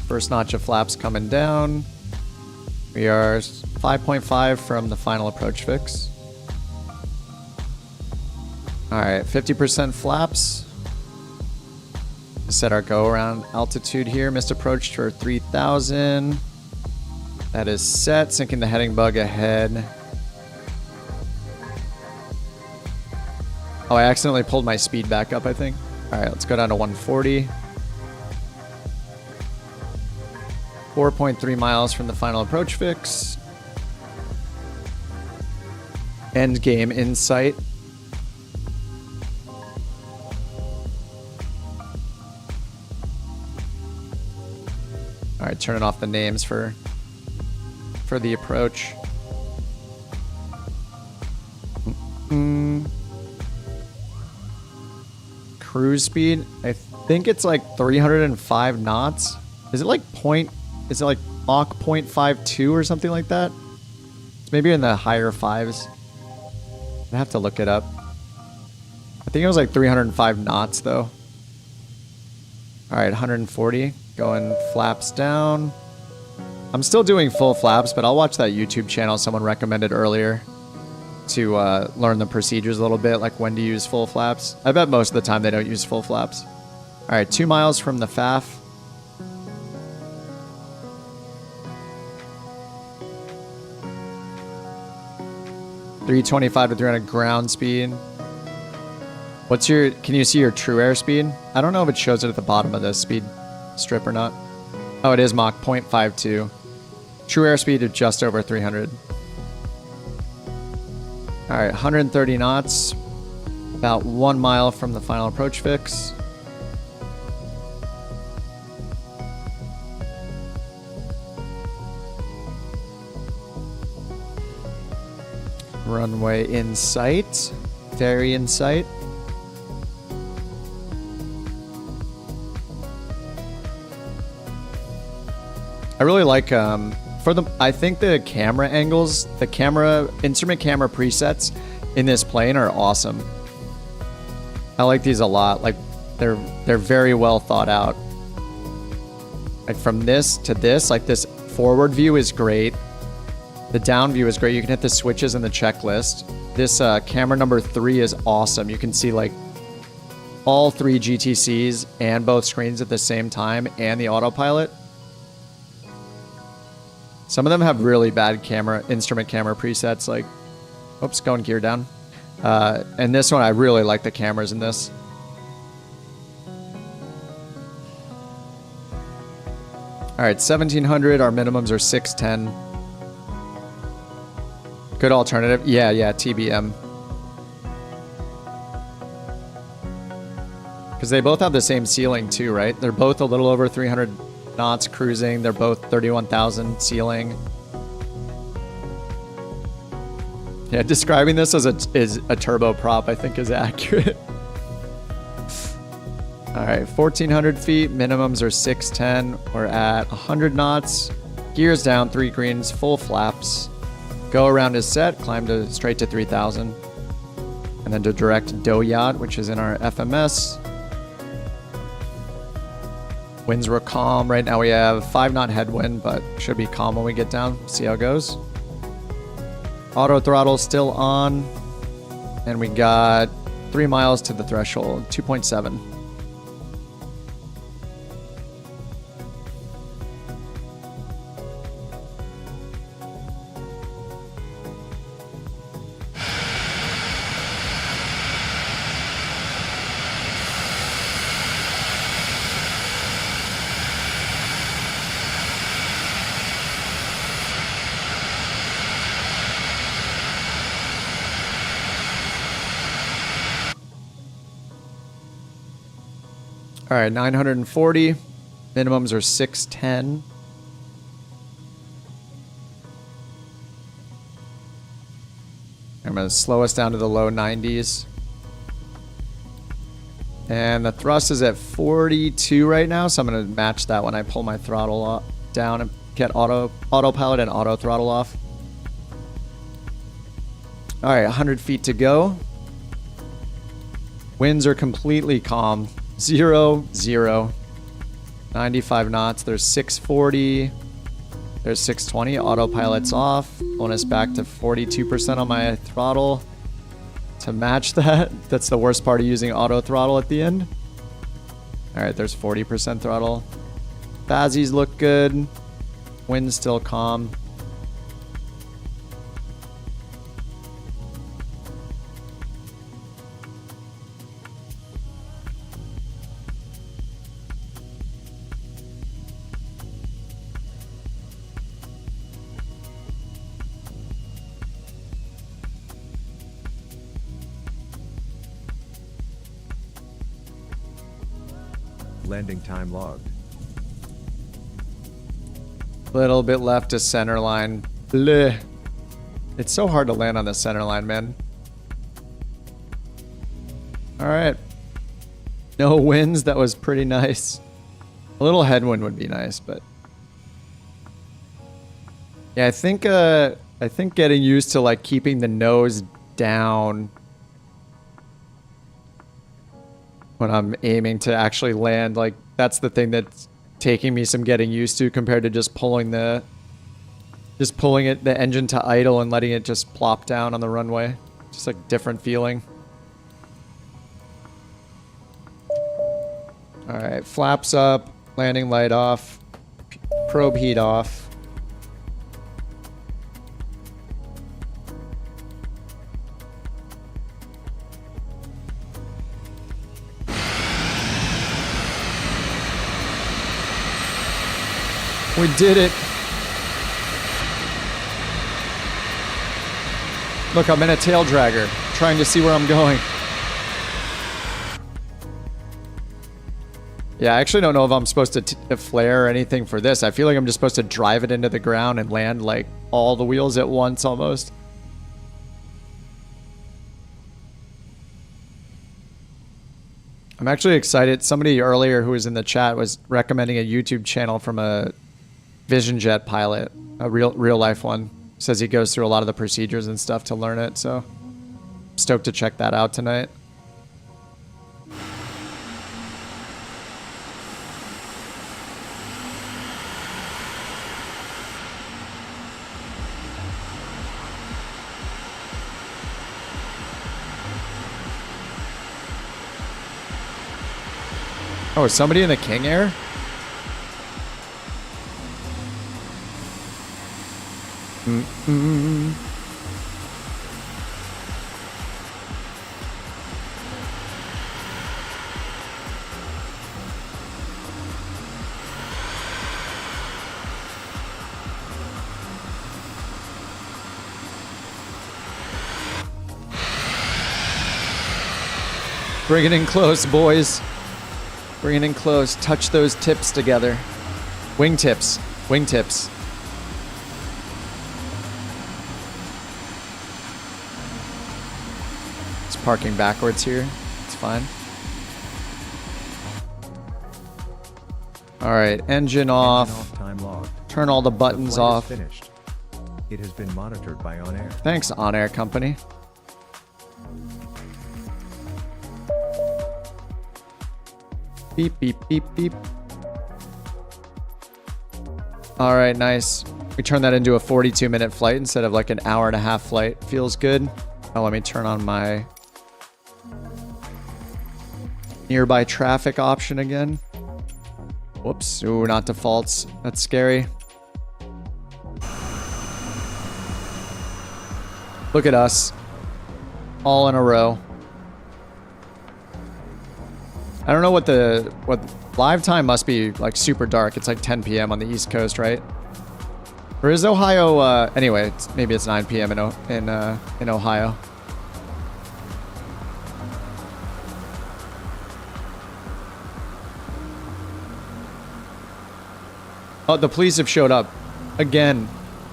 First notch of flaps coming down. We are 5.5 from the final approach fix. All right, 50% flaps. Set our go around altitude here. Missed approach for 3,000. That is set. Sinking the heading bug ahead. Oh, I accidentally pulled my speed back up, I think. All right, let's go down to 140. 4.3 miles from the final approach fix. End game in sight. All right, turning off the names for the approach. Cruise speed, I think it's like 305 knots. Is it like Mach 0.52 or something like that? It's maybe in the higher fives. I have to look it up. I think it was like 305 knots though. All right, 140. Going flaps down. I'm still doing full flaps, but I'll watch that YouTube channel someone recommended earlier to learn the procedures a little bit, like when to use full flaps. I bet most of the time they don't use full flaps. All right, 2 miles from the FAF. $325 to 300 ground speed. What's your, can you see your true airspeed? I don't know if it shows it at the bottom of the speed strip or not. Oh, it is Mach 0.52. True airspeed of just over 300. All right, 130 knots. About 1 mile from the final approach fix. Runway in sight. Very in sight. I really like I think the camera angles, the instrument camera presets in this plane are awesome. I like these a lot. Like they're very well thought out. Like from this to this, like this forward view is great. The down view is great. You can hit the switches in the checklist. This camera number 3 is awesome. You can see like all 3 GTCs and both screens at the same time and the autopilot. Some of them have really bad instrument camera presets, like, oops, going gear down. And this one, I really like the cameras in this. All right, 1700, our minimums are 610. Good alternative. Yeah, TBM. Because they both have the same ceiling too, right? They're both a little over 300 knots cruising. They're both 31,000 ceiling. Yeah, describing this as a turboprop, I think, is accurate. All right, 1,400 feet. Minimums are 610. We're at 100 knots. Gears down, 3 greens, full flaps. Go around is set. Climb straight to 3,000. And then to direct dough yacht, which is in our FMS. Winds were calm. Right now we have 5-knot headwind, but should be calm when we get down. See how it goes. Auto throttle still on. And we got 3 miles to the threshold, 2.7. All right, 940. Minimums are 610. I'm going to slow us down to the low 90s. And the thrust is at 42 right now, so I'm going to match that when I pull my throttle down and get autopilot and auto throttle off. All right, 100 feet to go. Winds are completely calm. 0, 0. 95 knots. There's 640. There's 620. Autopilot's off. Pulling us back to 42% on my throttle. To match that. That's the worst part of using auto throttle at the end. Alright, there's 40% throttle. Fazzies look good. Wind's still calm. Landing time logged. Little bit left to center line. Bleh. It's so hard to land on the center line, man. Alright. No winds. That was pretty nice. A little headwind would be nice, but... Yeah, I think getting used to, like, keeping the nose down when I'm aiming to actually land, like, that's the thing that's taking me some getting used to compared to just pulling the engine to idle and letting it just plop down on the runway. Just like different feeling. All right, flaps up, landing light off, probe heat off. We did it. Look, I'm in a tail dragger, trying to see where I'm going. Yeah, I actually don't know if I'm supposed to flare or anything for this. I feel like I'm just supposed to drive it into the ground and land like all the wheels at once almost. I'm actually excited. Somebody earlier who was in the chat was recommending a YouTube channel from a Vision Jet pilot, a real life one. Says he goes through a lot of the procedures and stuff to learn it, so I'm stoked to check that out tonight. Oh, is somebody in the King Air? Bring it in close, boys. Bring it in close. Touch those tips together. Wingtips. Wingtips. It's parking backwards here. It's fine. All right, engine off. Time logged. Turn all the buttons The flight off. is finished. It has been monitored by OnAir. Thanks, OnAir company. Beep, beep, beep, beep. All right, nice. We turned that into a 42-minute flight instead of like an hour-and-a-half flight. Feels good. Oh, let me turn on my nearby traffic option again. Whoops. Ooh, not defaults. That's scary. Look at us. All in a row. I don't know what live time must be like super dark. It's like 10 p.m. on the East Coast, right? Or is Ohio, anyway, maybe it's 9 p.m. in Ohio. Oh, the police have showed up. Again.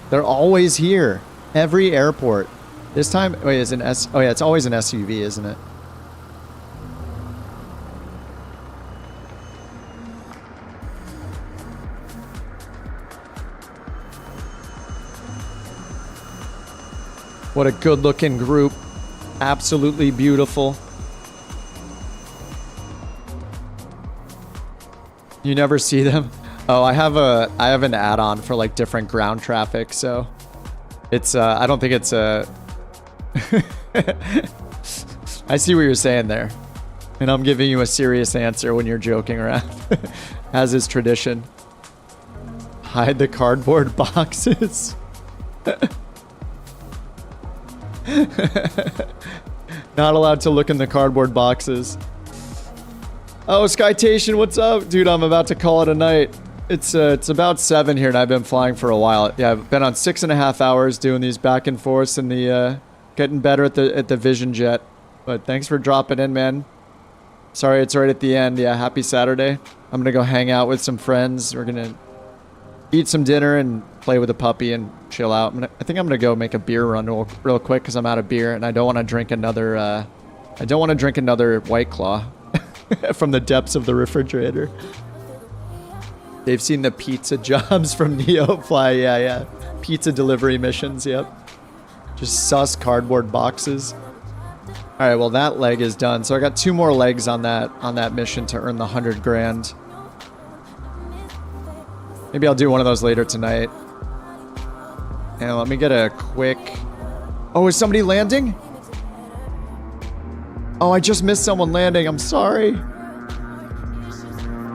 They're always here. Every airport. This time, wait, is an S... Oh yeah, it's always an SUV, isn't it? What a good-looking group. Absolutely beautiful. You never see them? Oh, I have an add-on for like different ground traffic, so it's I don't think it's a I see what you're saying there. And I'm giving you a serious answer when you're joking around. As is tradition. Hide the cardboard boxes. Not allowed to look in the cardboard boxes. Oh, Skytation, what's up? Dude, I'm about to call it a night. It's about 7 here and I've been flying for a while. Yeah, I've been on 6.5 hours doing these back and forths and the getting better at the Vision Jet. But thanks for dropping in, man. Sorry it's right at the end. Yeah, happy Saturday. I'm gonna go hang out with some friends. We're gonna eat some dinner and play with a puppy and chill out. I think I'm gonna go make a beer run real quick because I'm out of beer and I don't want to drink another White Claw from the depths of the refrigerator. They've seen the pizza jobs from Neofly. Yeah. Pizza delivery missions, yep. Just sus cardboard boxes. All right, well, that leg is done. So I got 2 more legs on that mission to earn the 100 grand. Maybe I'll do one of those later tonight. And let me get a quick... Oh, is somebody landing? Oh, I just missed someone landing. I'm sorry.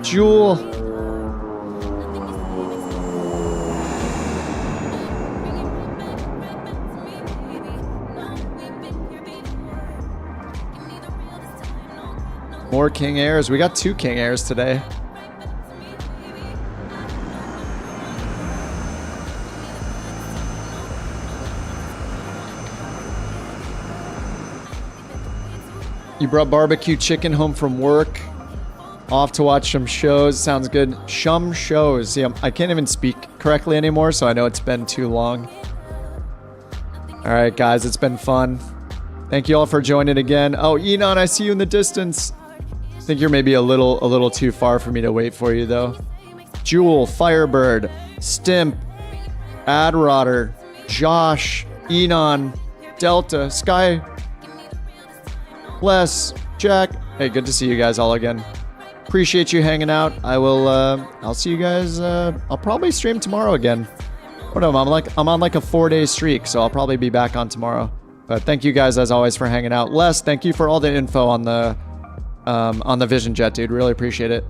Jewel. More King Airs. We got 2 King Airs today. You brought barbecue chicken home from work. Off to watch some shows. Sounds good. Shum shows. Yeah, I can't even speak correctly anymore, so I know it's been too long. All right, guys, it's been fun. Thank you all for joining again. Oh, Enon, I see you in the distance. I think you're maybe a little too far for me to wait for you, though. Jewel, Firebird, Stimp, Adrotter, Josh, Enon, Delta, Sky, Les, Jack. Hey, good to see you guys all again. Appreciate you hanging out. I'll see you guys. I'll probably stream tomorrow again. What am I? I'm on like a 4-day streak, so I'll probably be back on tomorrow. But thank you guys as always for hanging out. Les, thank you for all the info on the Vision Jet, dude. Really appreciate it.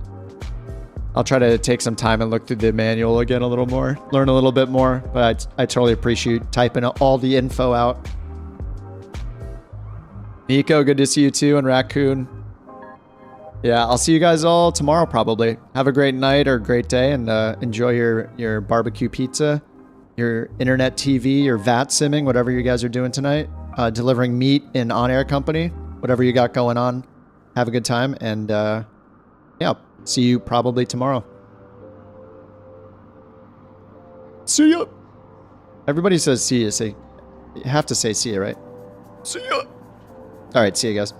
I'll try to take some time and look through the manual again a little more, learn a little bit more. But I totally appreciate typing all the info out. Nico, good to see you too, and Raccoon. Yeah, I'll see you guys all tomorrow probably. Have a great night or great day, and enjoy your barbecue pizza, your internet TV, your VATSimming, whatever you guys are doing tonight. Delivering meat in OnAir company, whatever you got going on. Have a good time, and yeah, see you probably tomorrow. See ya. Everybody says see ya. You have to say see ya, right? See ya. All right, see you guys.